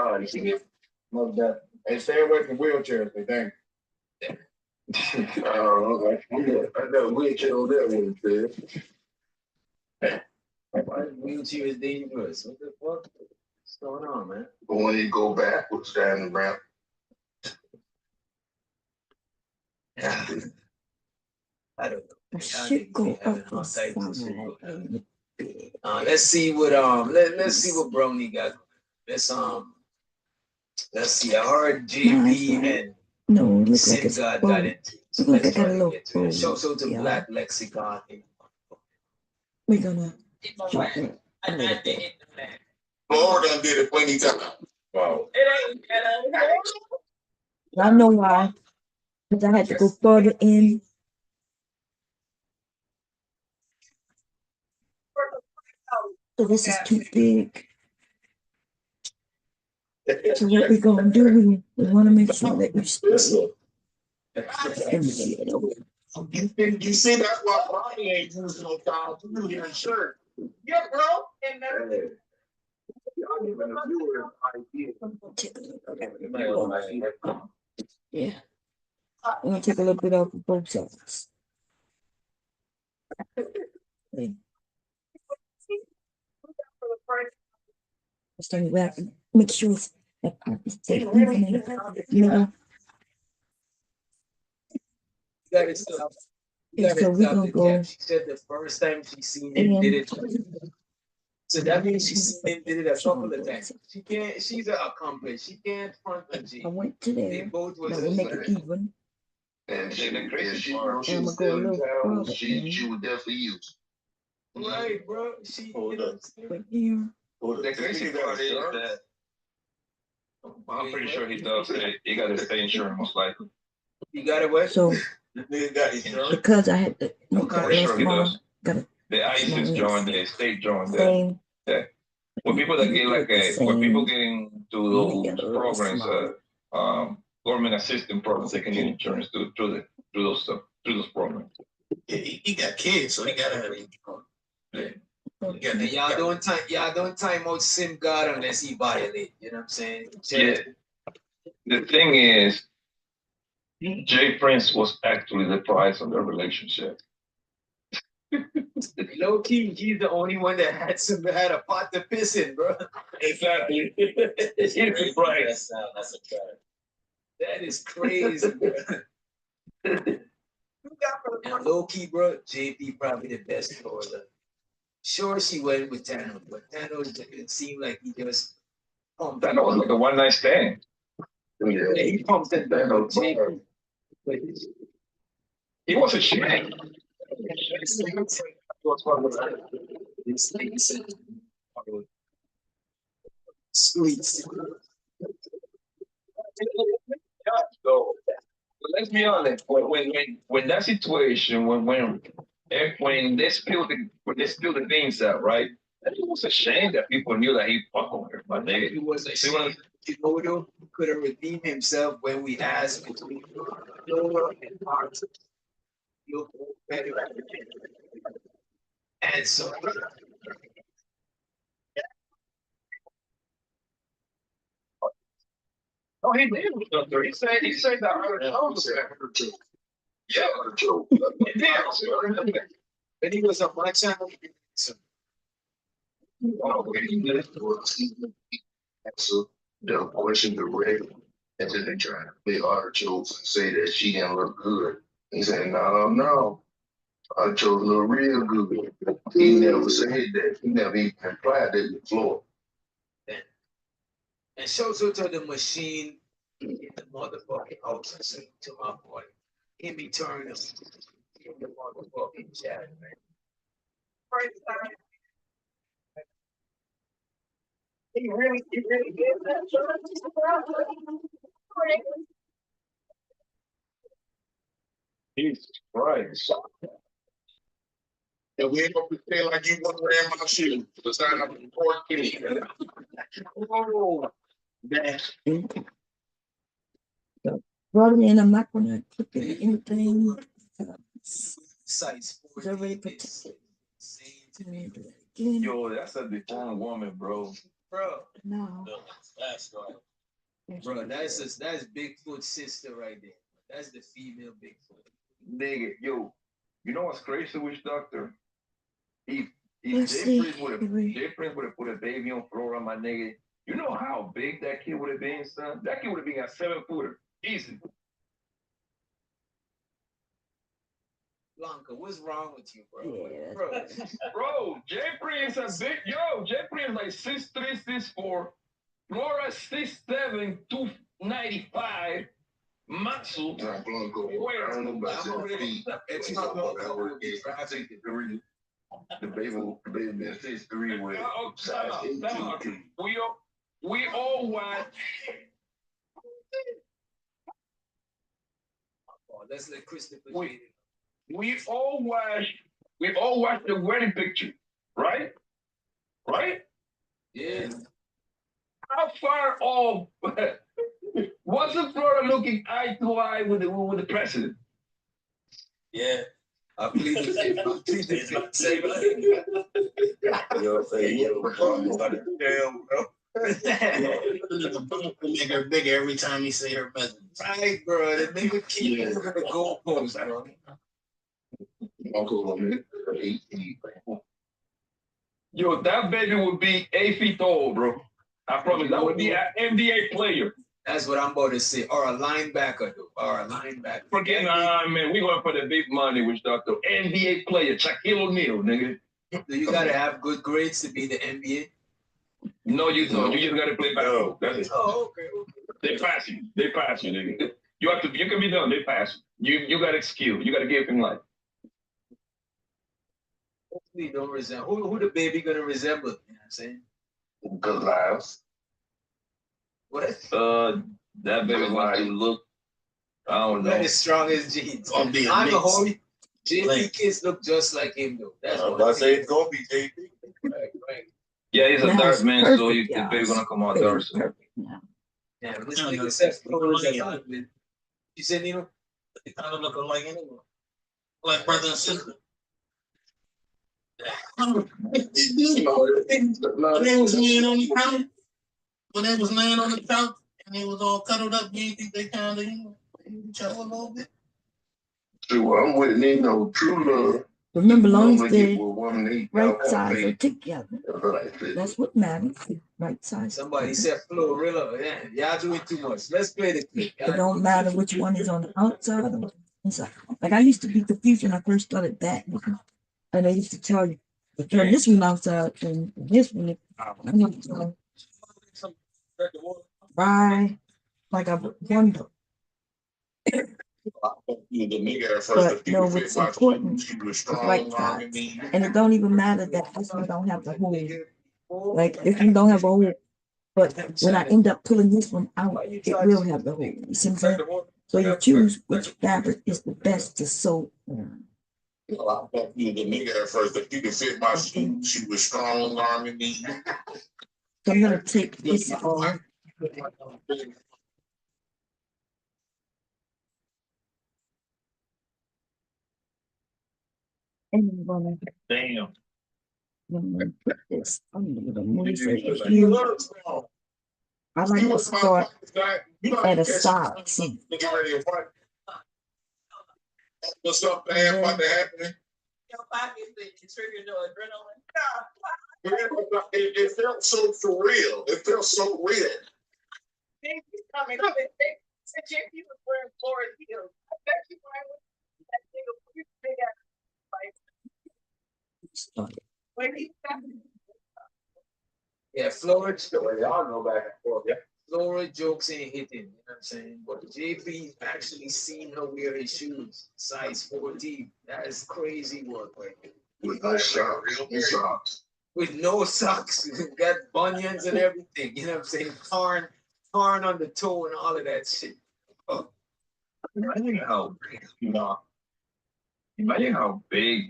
Most definitely. Hey, stay away from wheelchairs. They thank you. I got a wheelchair on that one, man. Why wheelchair is dangerous? What the fuck? What's going on, man? But when you go backwards down the ramp. I don't know. I should go up the side. big. Let's see what let's see what Brony got. Let's see. I heard JP and No, it looks like Sim it's God full. got into it. So Look like let's I got try a to little get to it. fold, So to yeah. Black Lexicon. We're gonna chop it a little bit. Lord done did it plenty times. Wow. I know why. Because I had to go further in. So this is too big. So what we're gonna do, we want to make sure that you stay in the middle. You see, that's why Ronnie ain't using no towel to do your shirt. Yeah, bro. And then Take a little. Yeah. I'm gonna take a little bit off of both sides. Okay. Start wrapping. Make sure it's that part is safe. Even in the middle. Got it still. Okay, so we're gonna go. She said the first time she seen him did it. So that means she seen him did it a couple of times. She can't. She's an accomplished. She can't front the G. I went to They there. both was. That will make it even. And the crazy part, And I'm gonna go a little further. she would definitely use. Right, bro. She. Right here. The crazy part is that I'm pretty sure he does it. He got his state insurance most likely. You got it what? So because I had to I'm pretty sure he does. got it. The ISIS joined, the state joined that. Same. When people that get like when people get into Yeah, those programs, government assistance programs, they can get insurance through those programs. He got kids, so he gotta have it. Y'all don't time out Sim God unless he violate. You know what I'm saying? Yeah. The thing is, Jay Prince was actually the price of their relationship. Low key, he's the only one that had a pot to piss in, bro. Exactly. He's the price. That's a track. That is crazy, bro. And low key, bro, JP probably the best for the. Sure, she went with Tano, but Tano, it seemed like he just pumped. That was like a one night stand. Yeah, he pumped it back on JP. He was a shit. Sweet. So, but let's be honest. When that situation, when they spilled the beans out, right? It was a shame that people knew that he fucked with her. But It was a shame. Timodo could have redeemed himself when we asked between Lower and Heart. You'll go better. And so. Oh, he did. He said that yeah, But he was a much So the question the red, and then they try to play artichokes and say that she didn't look good. He said, no, artichokes look real good. He never said that. He never even implied that before. And shows her to the machine in the motherfucking house and say to my boy, him eternal in the motherfucking chat, man. he really did that. Jesus Christ. And we ain't gonna pretend like you wasn't wearing my shoes. It's not a report kitty. Oh, man. Brought it in. I'm not gonna clip it or anything. Size It's already protected. Again. Yo, that's a deformed woman, bro. Bro, No. that's right. Bro, that's Bigfoot's sister right there. That's the female Bigfoot. Nigga, yo, you know what's crazy, Witch Doctor? If Let's Jay see. Prince would have put a baby on Flora, my nigga, you know how big that kid would have been, son? That kid would have been a 7-footer. Easy. Blanca, what's wrong with you, bro? Yeah. Bro, Bro, Jay Prince a big yo. Jay Prince like 6'3", 6'4". Flora 6'7", 295. Matsu. Nah, Blanco, I don't know about your feet. it's It's not not about about work. It's traffic. traffic. The baby been 6'3" with size 18. We all watch. Oh, let's let Christopher. We all watch the wedding picture, right? Right? Yeah. How far off wasn't Florida looking eye to eye with the president? Yeah. I plead the fifth. I plead the fifth. Say Yo, say, yo, like a damn, bro. Make her bigger every time he say her president. Right, bro. The nigga keep moving the goalposts, bro. Uncle on it, 18. Yo, that baby would be 8 feet tall, bro. I promise. That would be an NBA player. That's what I'm about to say. Or a linebacker, though. Or a linebacker. Forget, man, we going for the big money with Dr. NBA player, Shaquille O'Neal, nigga. Do you gotta have good grades to be the NBA? No, you don't. You just gotta play basketball. That's it. Oh, okay. They pass you, nigga. You can be done. They pass you. You got a skill. You gotta give him life. Hopefully, don't resemble. Who the baby gonna resemble? You know what I'm saying? Good lives. What? That baby going to look. I don't know. Not as strong as jeans. Gonna be a I'm a mix. homie. JP kids look just like him, though. That's I'm what about to say it's gonna be JP. Right. Yeah, he's a That dark is man, so perfect, the y'all. baby gonna come out It dark is soon. perfect now. Yeah, this nigga said Flores as ugly. You said, Nino? They kind of look alike anyway. Like brother and sister. When they was laying on the couch, and they was all cuddled up, do you think they kind of, each other a little bit? True, I'm with Nino. True love. Remember, long as Normally they get with woman, they right got size are faith. together. That's what matters. Right size. Somebody said Florilla. Yeah, y'all doing too much. Let's play the clip. It don't matter which one is on the outside or the inside. Like I used to be confused when I first started back. And I used to tell you, to turn this one outside and this one. Right. Like I wonder. The nigga at first, But no, what's important is right sides. And it don't even matter that this one don't have the hole. Like this one don't have a hole. But when I end up pulling this one out, it will have the hole. You see what I'm saying? So you choose which fabric is the best to sew. The nigga at first, if you could fit my suit, she was strong arming me. So I'm gonna take this off. And I'm gonna Damn. put this under the moisturizer here. I like to start at a side. See. What's up, man? About to happen? Your pocket triggered your adrenaline. It felt so surreal. It felt so real. He's coming. Since JP was wearing Florida heels, I bet you I would that nigga big ass like when he Yeah, Florida. Y'all know back and forth. Yeah. Florida jokes ain't hitting. You know what I'm saying? But JP actually seen her wear his shoes, size 14. That is crazy work, like. With no socks. With no socks, got bunions and everything. You know what I'm saying? Torn on the toe and all of that shit. Oh. Imagine how big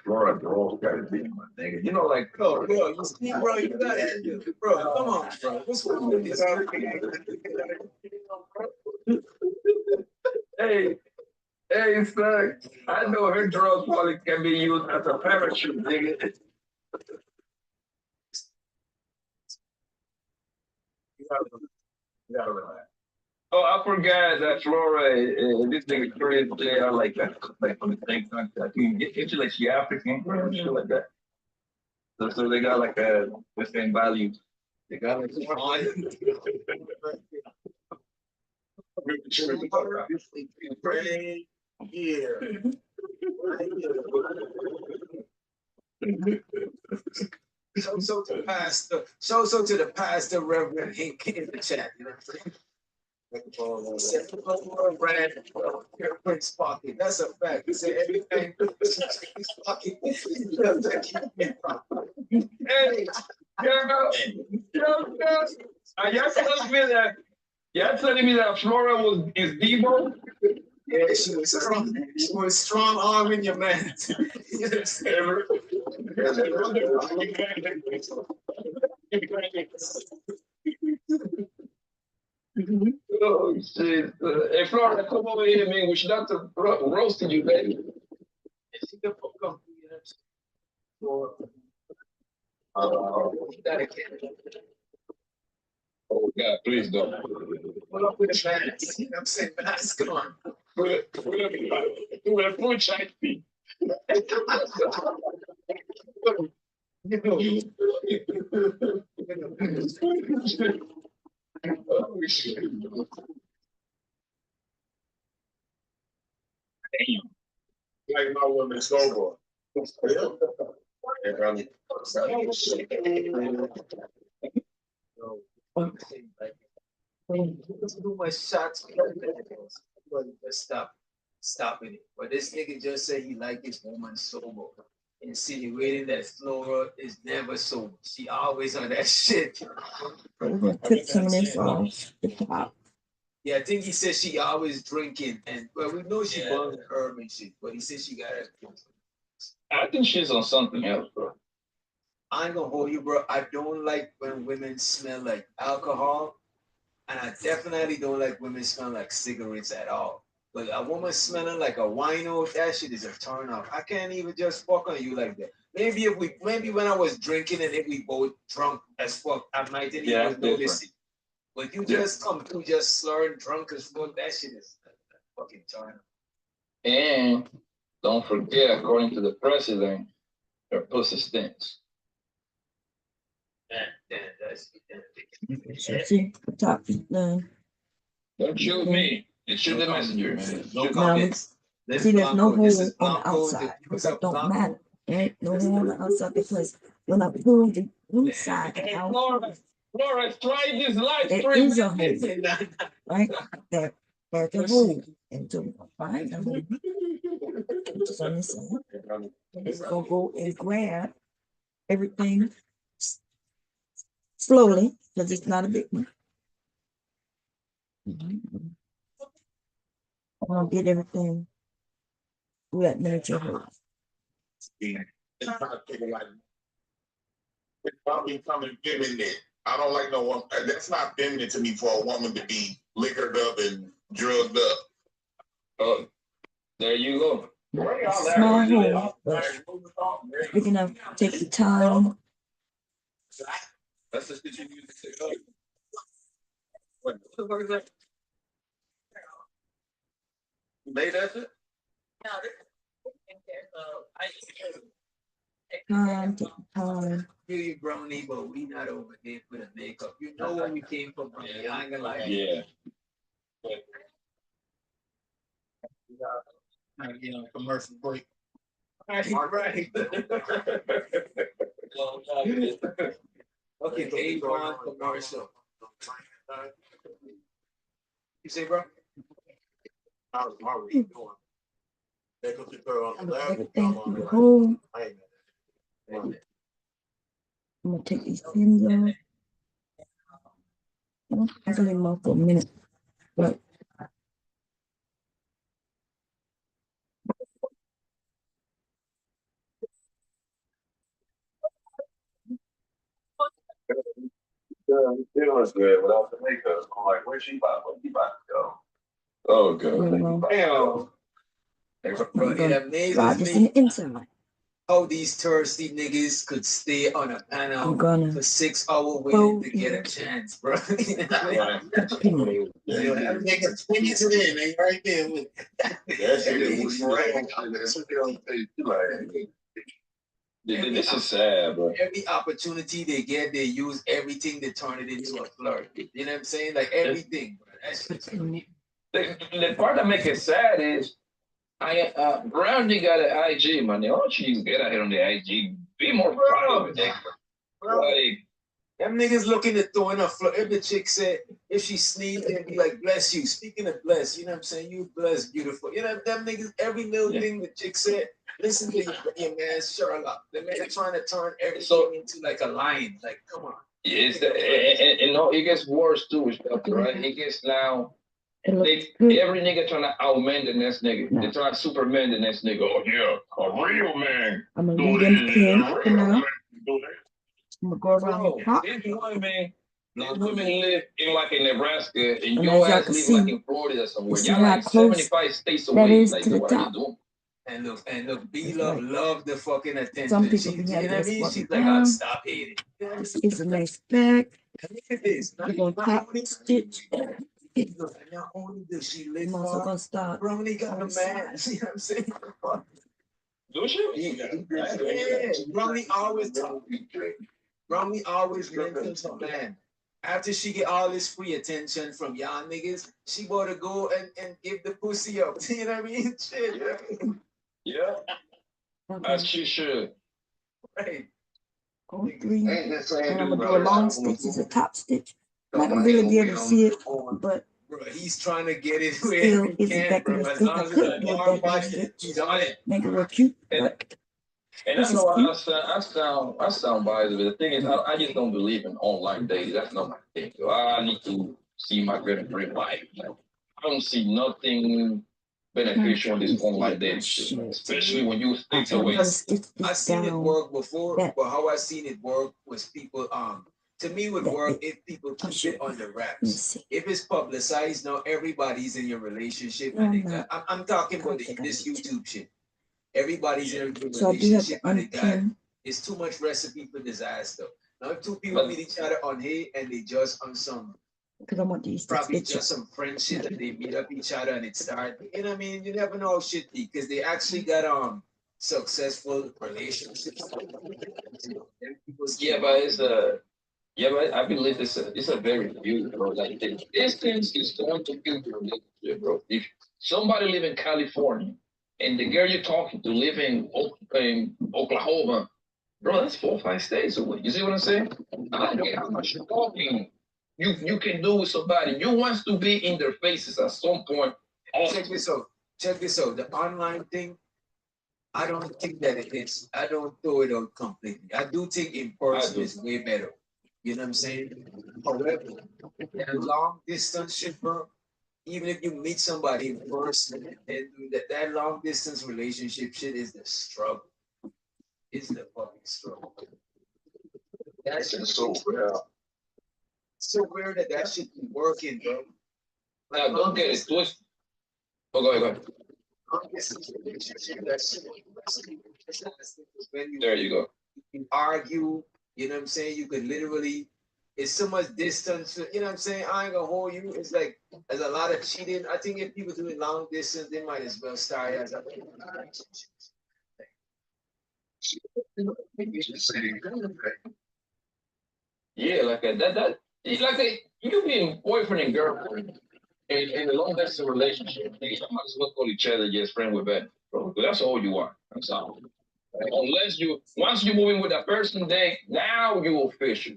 Florida girls gotta be, my nigga. You know, like Bro, you see, bro, you gotta, bro, come on, bro. What's wrong with this? Hey, son, I know her drugs probably can be used as a parachute, nigga. You gotta relax. Oh, I forgot that Flora, this nigga Chris, they are like that, like from the same country. I think it's like she African or shit like that. So they got like the same values. They got like Here. So to the pastor, so to the pastor, Reverend Hink in the chat. You know what I'm saying? He said, Brad, Prince Pocket. That's a fact. He said everything. He's pocket. Hey, girl, y'all telling me that Flora is Debo? Yeah, she was strong. She was strong arm in your man. Oh shit! Hey Flora, come over here, man. We should have to roasting you, baby. She can come. Oh God, please don't. Pull up with the fans. You know what I'm saying? Mask on. With a full check fee. Oh shit! Like my woman sober. Too much shots. Stopping it. But this nigga just said he like his woman sober, insinuating that Flora is never sober. She always on that shit. We're gonna clip some of this off the top. Yeah, I think he said she always drinking, and well, we know she burned herb and shit, but he said she got it. I think she's on something else, bro. I ain't gonna hold you, bro. I don't like when women smell like alcohol, and I definitely don't like women smelling like cigarettes at all. But a woman smelling like a wino, that shit is a turn off. I can't even just fuck on you like that. Maybe when I was drinking and if we both drunk as fuck, I might didn't even notice it. But you just come through just slurring drunk as fuck, that shit is a fucking turn off. And don't forget, according to the president, her pussy stinks. So see, the top is done. Don't shoot me. It shoot the messenger. No Now, comments. see, there's no hole on the outside, but that don't matter. Right? No hole on the outside because when I pull the inside out, Flora, try this live there stream. is a hole, right? There's a hole. And to find the hole, which is on this side, it's gonna go and grab everything slowly because it's not a big one. I'm gonna get everything through that miniature hole. It's not taking like it's about becoming feminine. I don't like no one. That's not feminine to me for a woman to be liquored up and drugged up. Oh, there you go. Small hole, but big enough to take the time. That's the shit you use to say, oh. What the fuck is that? You made that shit? Time, take the time. You brownie, but we not over there for the makeup. You know where we came from, brownie. I ain't gonna lie. Yeah. Trying to get on a commercial break. Right. Okay, Avon commercial. You say, bro? How's Marguerite doing? They could keep her on the left. Everything through the hole. I'm gonna take these pins off. I can leave them off for a minute, but It was good without the makeup. I'm like, where's she about? Where's she about to go? Oh, God. Bro, it ride amazes this in me the inside. how these thirsty niggas could stay on a panel I'm gonna for 6 hours waiting to get a chance, bro. pin. Nigga, swing it in, they right there with that shit was This is sad, bro. Every opportunity they get, they use everything to turn it into a flirt. You know what I'm saying? Like everything, bro. That's The part that makes it sad is Brownie got an IG, man. Why don't you get out here on the IG? Be more proud, nigga. Bro, Like, them niggas looking to throw in a flow. If the chick said, if she sneezed, they'd be like, bless you. Speaking of bless, you know what I'm saying? You blessed, beautiful. You know, them niggas, every little thing the chick said, listen to your man, Sherlock. The man trying to turn everything into like a lion. Like, come on. yeah, it's the, and no, it gets worse too, right? It gets now. Every nigga trying to outman the next nigga. They trying to superman the next nigga. Oh yeah, a real man. I'm gonna leave them clean for now. I'm gonna go around the top. These women live in like in Nebraska, and And your as y'all ass can live see, like in Florida somewhere. see Y'all how like close 75 states that away. is Like, to the so what are you top. doing? And look, B That's Love right. love the fucking attention. Some people She, be you having know what I this mean? button She's like, I'll down. stop hating. This is a nice back. Look at this. We're gonna top stitch. Not only does she live I'm also far, gonna start. Brownie got a man. See what I'm saying? Do she? Yeah, Brownie always talk. Brownie always mentions her man. After she get all this free attention from y'all niggas, she about to go and give the pussy up. You know what I mean? Shit. Yeah. As she should. Right. Go 3. And I'm gonna do a long stitch. It's a top stitch. Not gonna really be able to see it, but bro, he's trying to get it where still he is a can, back bro. of the As stitch. long I as could it's do a a back of the body, stitch. he's on it. Make it real cute. But And I this is know cute. I sound biased, but the thing is, I just don't believe in online dating. That's not my thing. So I need to see my girl in real life. Like, I don't see nothing beneficial in this online dating shit, especially when you stay away. I seen it work before, that- but how I seen it work was people to me would that work bit. if people I'll keep show it you. under Let me wraps. see. If it's publicized, now everybody's in your relationship. No, And I'm they not. I'm talking I about don't think I this need to. YouTube shit. Everybody's in a good So I do have to relationship and they got unpin. it's too much recipe for disaster. Now if two people meet each other on hate and they just on some Because I want these to probably stitch just some friendship that they meet up each other and it start. You know what I mean? You never know how shit because they actually got successful relationships. Yeah, but it's a yeah, but I believe it's a very beautiful bro. Like the distance is going to build your relationship, bro. If somebody live in California and the girl you're talking to live in Oklahoma, bro, that's 4 or 5 states away. You see what I'm saying? I don't care how much talking you can do with somebody. You want to be in their faces at some point. Check this out. Check this out. The online thing, I don't think that it's. I don't throw it out completely. I do think in person is way better. You know what I'm saying? However, that long distance shit, bro. Even if you meet somebody in person, and that long distance relationship shit is the struggle. It's the fucking struggle. That shit is so rare. So rare that shit be working, bro. Now don't get it twisted. Oh, go ahead. There you go. You argue, you know what I'm saying? You could literally, it's so much distance, you know what I'm saying? I ain't gonna hold you. It's like, there's a lot of cheating. I think if people doing long distance, they might as well start as a. Yeah, like that. It's like you being boyfriend and girlfriend in a long distance relationship. You might as well call each other just friend with benefit, bro. That's all you are. That's all. Unless once you move in with that person, then now you official.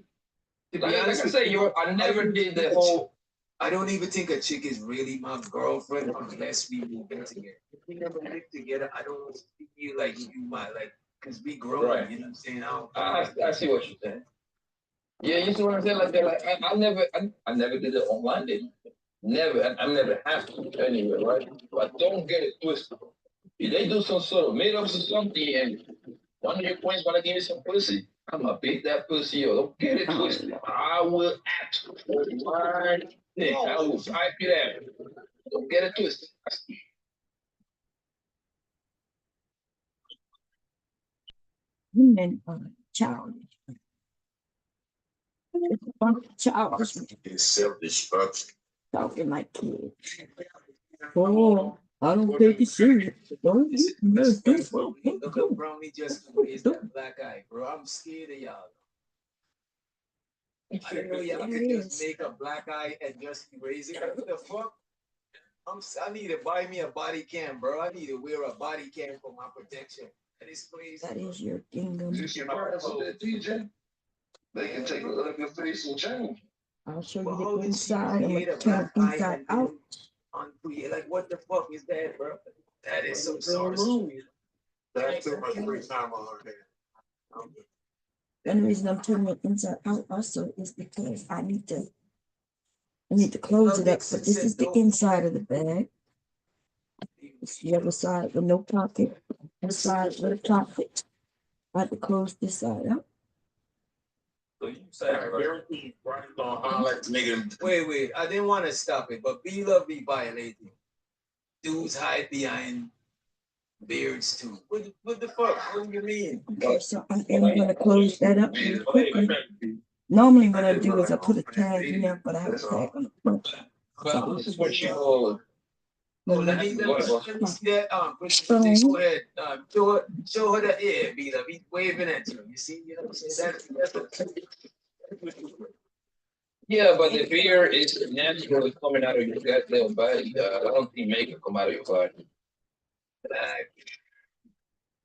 Like I say, I never did the whole. I don't even think a chick is really my girlfriend unless we move in together. If we never live together, I don't feel like you might like because we grow. Right. You know what I'm saying? I see what you're saying. Yeah, you see what I'm saying? Like that. Like I never did it online dating. Never. I never have to anyway, right? But don't get it twisted. If they do some sort of meetups or something, and one of your friends want to give you some pussy, I'm gonna beat that pussy up. Don't get it twisted. I will act for my thing. I will pipe it out. Don't get it twisted. Women are childish. Childish. It's self-destruction. Talking like kids. Oh, I don't take it serious. Don't you mess this up. Look at Brownie just raised that black eye, bro. I'm scared of y'all. I didn't know y'all could just make a black eye and just erase it. What the fuck? I need to buy me a body cam, bro. I need to wear a body cam for my protection. At this place. That is your gingham. This your parents with that DJ. They can take a look at your face and change. I'll show But you how the did she inside. I'm create gonna a turn black inside eye out. on create? Like, what the fuck is that, bro? That is some sorcery. That's too much free time on her hands. And the reason I'm turning it inside out also is because I need to close it up. But this is the inside of the bag. It's the other side with no pocket. This side with a pocket. I have to close this side out. So you say, Guaranteed, Brian's gonna holler at the nigga. Wait. I didn't want to stop it, but be love be violating. Dudes hide behind beards too. What the fuck? What do you mean? Okay, so I am gonna close that up really quickly. Normally what I do is I put a tag in there, but I have a tag on the front. well, this is what you call. Oh, let me see that. Go ahead. Show her that. Yeah, be love. He's waving at you. You see, you know what I'm saying? Yeah, but the beer is naturally coming out of your goddamn body. I don't think makeup come out of your body.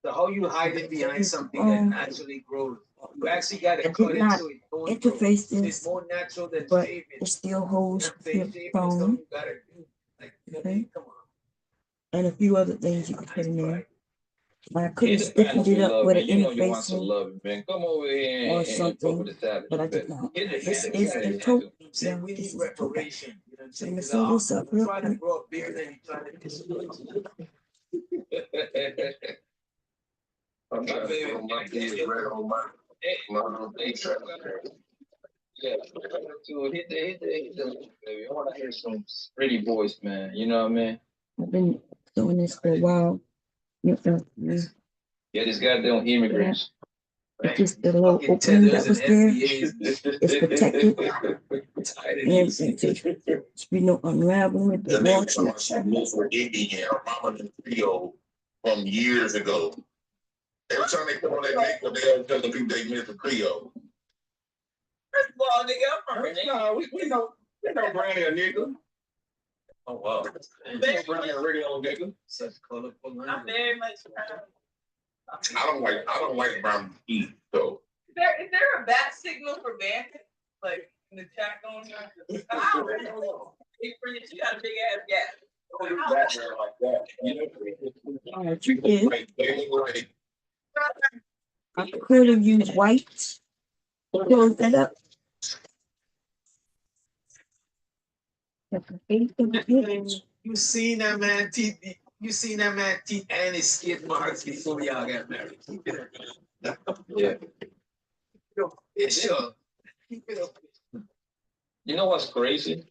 So how you hide it behind something that naturally grows? You actually got to cut it so it don't interface grow. this, It's more natural than but shaving. it still holds your You phone. gotta do. Like, Okay. come on. And a few other things you can put in there. I could Yeah, have the stiffened it up with an you know you want some interfacing love, man. Come over here or and fuck something, with the salad. but I did not. Get the This salad, is get the the tote. Say Yeah, we this need is the tote bag. reparation. You know what I'm I'm saying? gonna 'Cause sew this up I'm real trying to quick. grow a beard and you're trying to I'm trying to put my beard right on my little thing. Yeah, to hit the baby. I want to hear some pretty voice, man. You know what I mean? I've been doing this for a while. You know, Yeah, these goddamn immigrants. it's just the little opening that was there. It's protected and everything. So there's be no unraveling. The The name wash of my Miss for Indian, her mama in Creole from years ago. Every time they put on that makeup, they always tell the people they miss the Creole. First of all, nigga, I'm from Virginia. No, we know Granny a nigga. Oh wow. We know Granny a regular nigga. such colorful I'm language. very much proud. I don't like brown meat though. Is there a bat signal for bandits? Like in the chat going on? Wow. Big for you, you got a big ass gap. That's like that. You know, All right, you did. Like, they look like I could have used white. Close that up. That's the face of the image. You seen that man teeth? You seen that man teeth and his skid marks before y'all got married? Keep it up. Yeah. It's sure. Keep it up. You know what's crazy?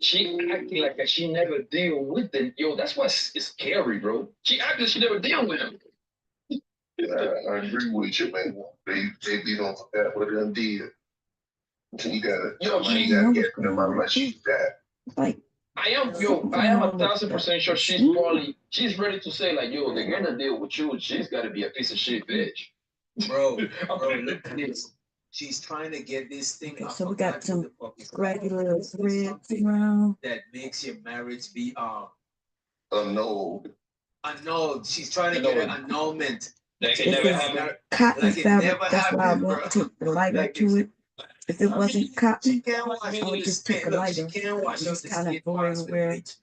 She acting like she never deal with them. Yo, that's what's scary, bro. She acting she never deal with him. I agree with you, man. They be don't forget what they did. So you gotta get them out like she's that. Like, I am 1,000% sure she's ready to say like, yo, they're gonna deal with you. She's gotta be a piece of shit bitch. Bro, look at this. She's trying to get this thing. okay, I so we forgot got some what the fuck it's called. regular threads around. That makes your marriage be No. annulled. She's trying to get an annulment. Like it This never is happened. cotton Like it fabric. never That's why I happened, want bro. to take the lighter Like to it. If it wasn't She cotton, can't wash I out would the just take a skin. Look, lighter. she can't wash out Just the kind of skin go marks with everywhere. bleach.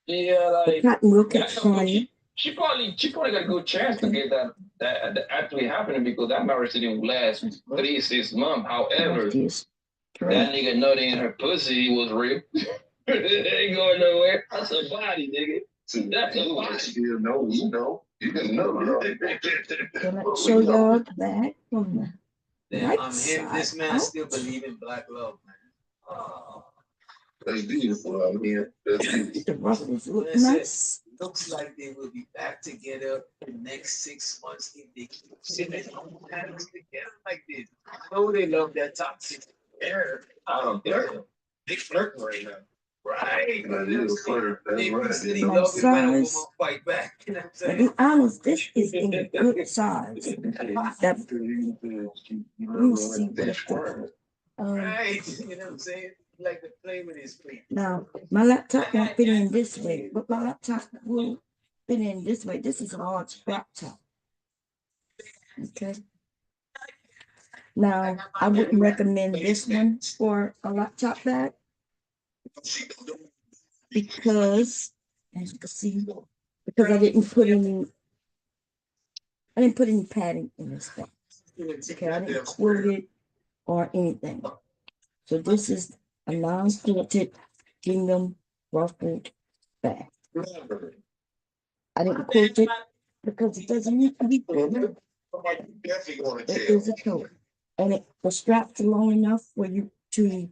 Yeah, The like cotton will catch fire. she probably got a good chance to get that actually happening because that marriage didn't last 3-6 months. However, This that nigga nutting in her pussy was real. It ain't going nowhere. That's a body, nigga. That's a body. You know. You can know. So let's show y'all the back from the Then right him, side this man out. still believe in black love, man. Oh. That's beautiful out here. That's beautiful. The ruffles look Listen, nice. looks like they will be back together in the next 6 months if they keep sitting on hands together like this. I know they love that toxic air. I don't care. They flirting right now. Right. That is flirt. That's They right. said he My love it when a woman size. fight back. You know what I'm To saying? be honest, this is in a good size. That we'll see what it does. Right. You know what I'm saying? like to play with his feet. Now, my laptop won't fit in this way, but my laptop will fit in this way. This is a large laptop. Okay. Now, I wouldn't recommend this one for a laptop bag because, as you can see, because I didn't put any padding in this thing. Okay, I didn't quilt it or anything. So this is a non-quilted gingham ruffled bag. I didn't quilt it because it doesn't need to be quilted. It is a tote. And the straps are long enough for you to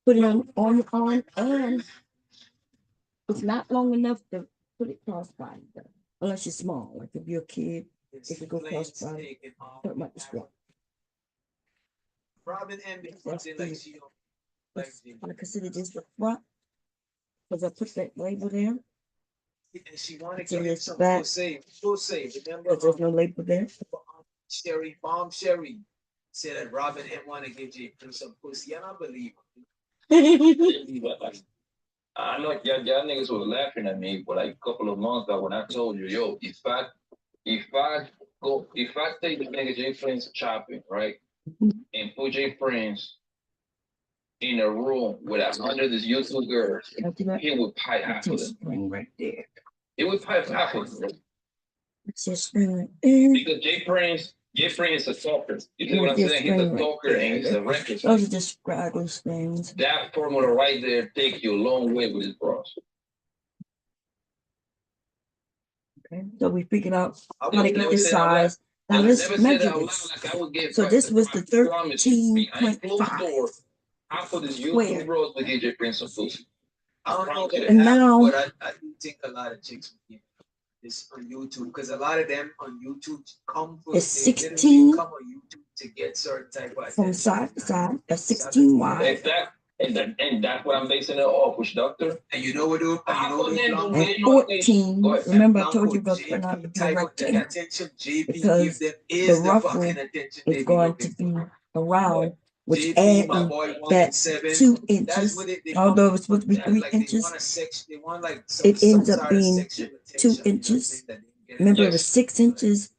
put it on your arm, and it's not long enough to put it crossbody, unless you're small. Like if you're a kid, it could go crossbody. Don't like the strap. Robin M. That's like the, she don't like Jimmy. I consider this the front because I put that label there. And she wanted So to give it's some back. full save. Remember, Because there's no label there. Mom Sherry said that Robin M want to give Jay some pussy. I don't believe I know y'all niggas was laughing at me for like a couple of months ago when I told you, yo, if I take the nigga J Friends shopping, right, and put J Friends in a room with 100 these YouTube girls, he would pipe half of them. Spring right there. He would pipe half of them. It's just spring right there. Because J Friends is a talker. You see what I'm saying? He's a talker and he's a record. Those are just scraggly things. That formula right there takes you a long way with his bros. Okay, so we figured out I how to would get never this say that out loud. size. Now let's Never say measure that out loud this. like I would get So this was the I promise you, behind closed 13.5. doors, half of this Square. YouTube bros would get J Friends some pussy. I don't know if And now- but I do think a lot of chicks would give this on YouTube because a lot of them on YouTube come for It's they literally 16 come on YouTube to get certain type of from attention. side to side, a 16 wide, And that's what I'm basing it off, which doctor? And you know what do? Half You know of them what? will and get 14. Go ahead. Remember, I told you Blanco, about putting out the type of rectangle attention JP because give them the is the ruffle fucking attention is they be going looking to be for. around, which JP, my adding boy, that 117. 2 That's inches. what they Although come it's supposed to be for, 3 like they inches, want a sex, they want like some, it ends some up sort of being sexual 2 attention, inches. you know what I'm saying, that they get. Remember, it Yes. was 6 inches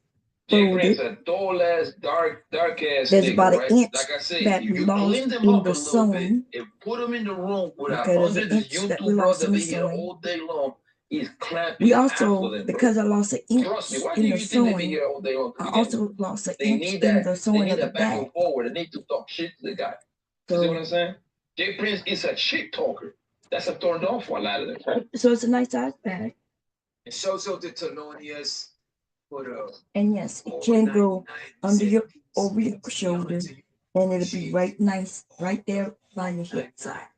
J Friends folded. a tall ass, dark ass There's nigga, about an right? inch Like I say, that if we you lost clean them in up the a little bit sewing. and put them in the room with Okay, there's an 100 inch that we YouTube lost brothers in the be here sewing. all day long, he's clapping We half of also, them, bro. because I lost an inch Trust me, why in do the you think they be sewing, here all day long? I Again, also lost an they inch need in that. the They sewing need of the that back bag. and forward. They need to talk shit to the guy. You see what I'm So, saying? J Prince is a shit talker. That's a turned on for a lot of them. Right? so it's a nice size bag. It shows out the Thelonious for the And yes, it can go under your, over your shoulder, and it'll be right nice, right there by your hip side.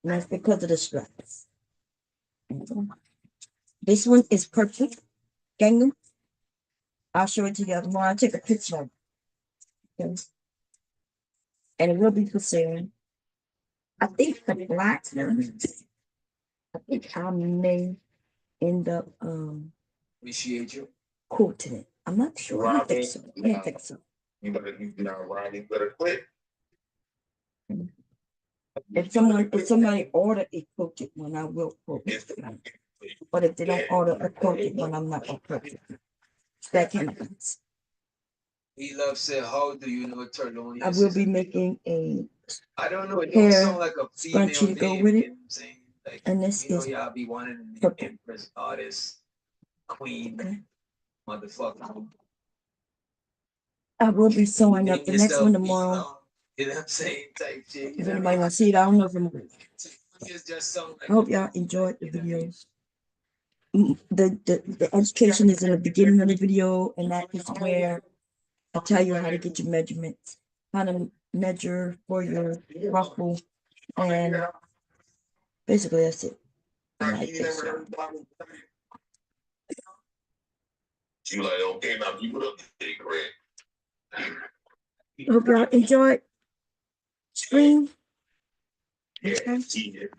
And that's because of the straps. This one is perfect. Gangnam. I'll show it to you tomorrow. I'll take a picture of it. Okay. And it will be for sale. I think the black one, I think I may end up appreciate you. quoting it. I'm not sure. I don't think so. I don't think so. You better quit. If somebody order a quoted one, I will quote it. But if they don't order a quoted one, I'm not gonna quote it. That kind of things. He loves said, how do you know Thelonious? I will be making a I don't know. It hair don't sound like a female scrunchie to go name, with you it. know what I'm saying? Like, And this you know, is y'all be wanting to name purple. Empress, artist, queen, Okay. motherfucker. I will be sewing up the next one tomorrow. You know what I'm saying? Type shit. If anybody want to see it, I don't know if I'm. It's just something like I hope y'all enjoyed the videos. The education is in the beginning of the video, and that is where I tell you how to get your measurements, how to measure for your ruffle, and basically that's it. I like this. You like, okay, now you put up the Greg. Hope y'all enjoyed stream. Yeah, Okay. he did.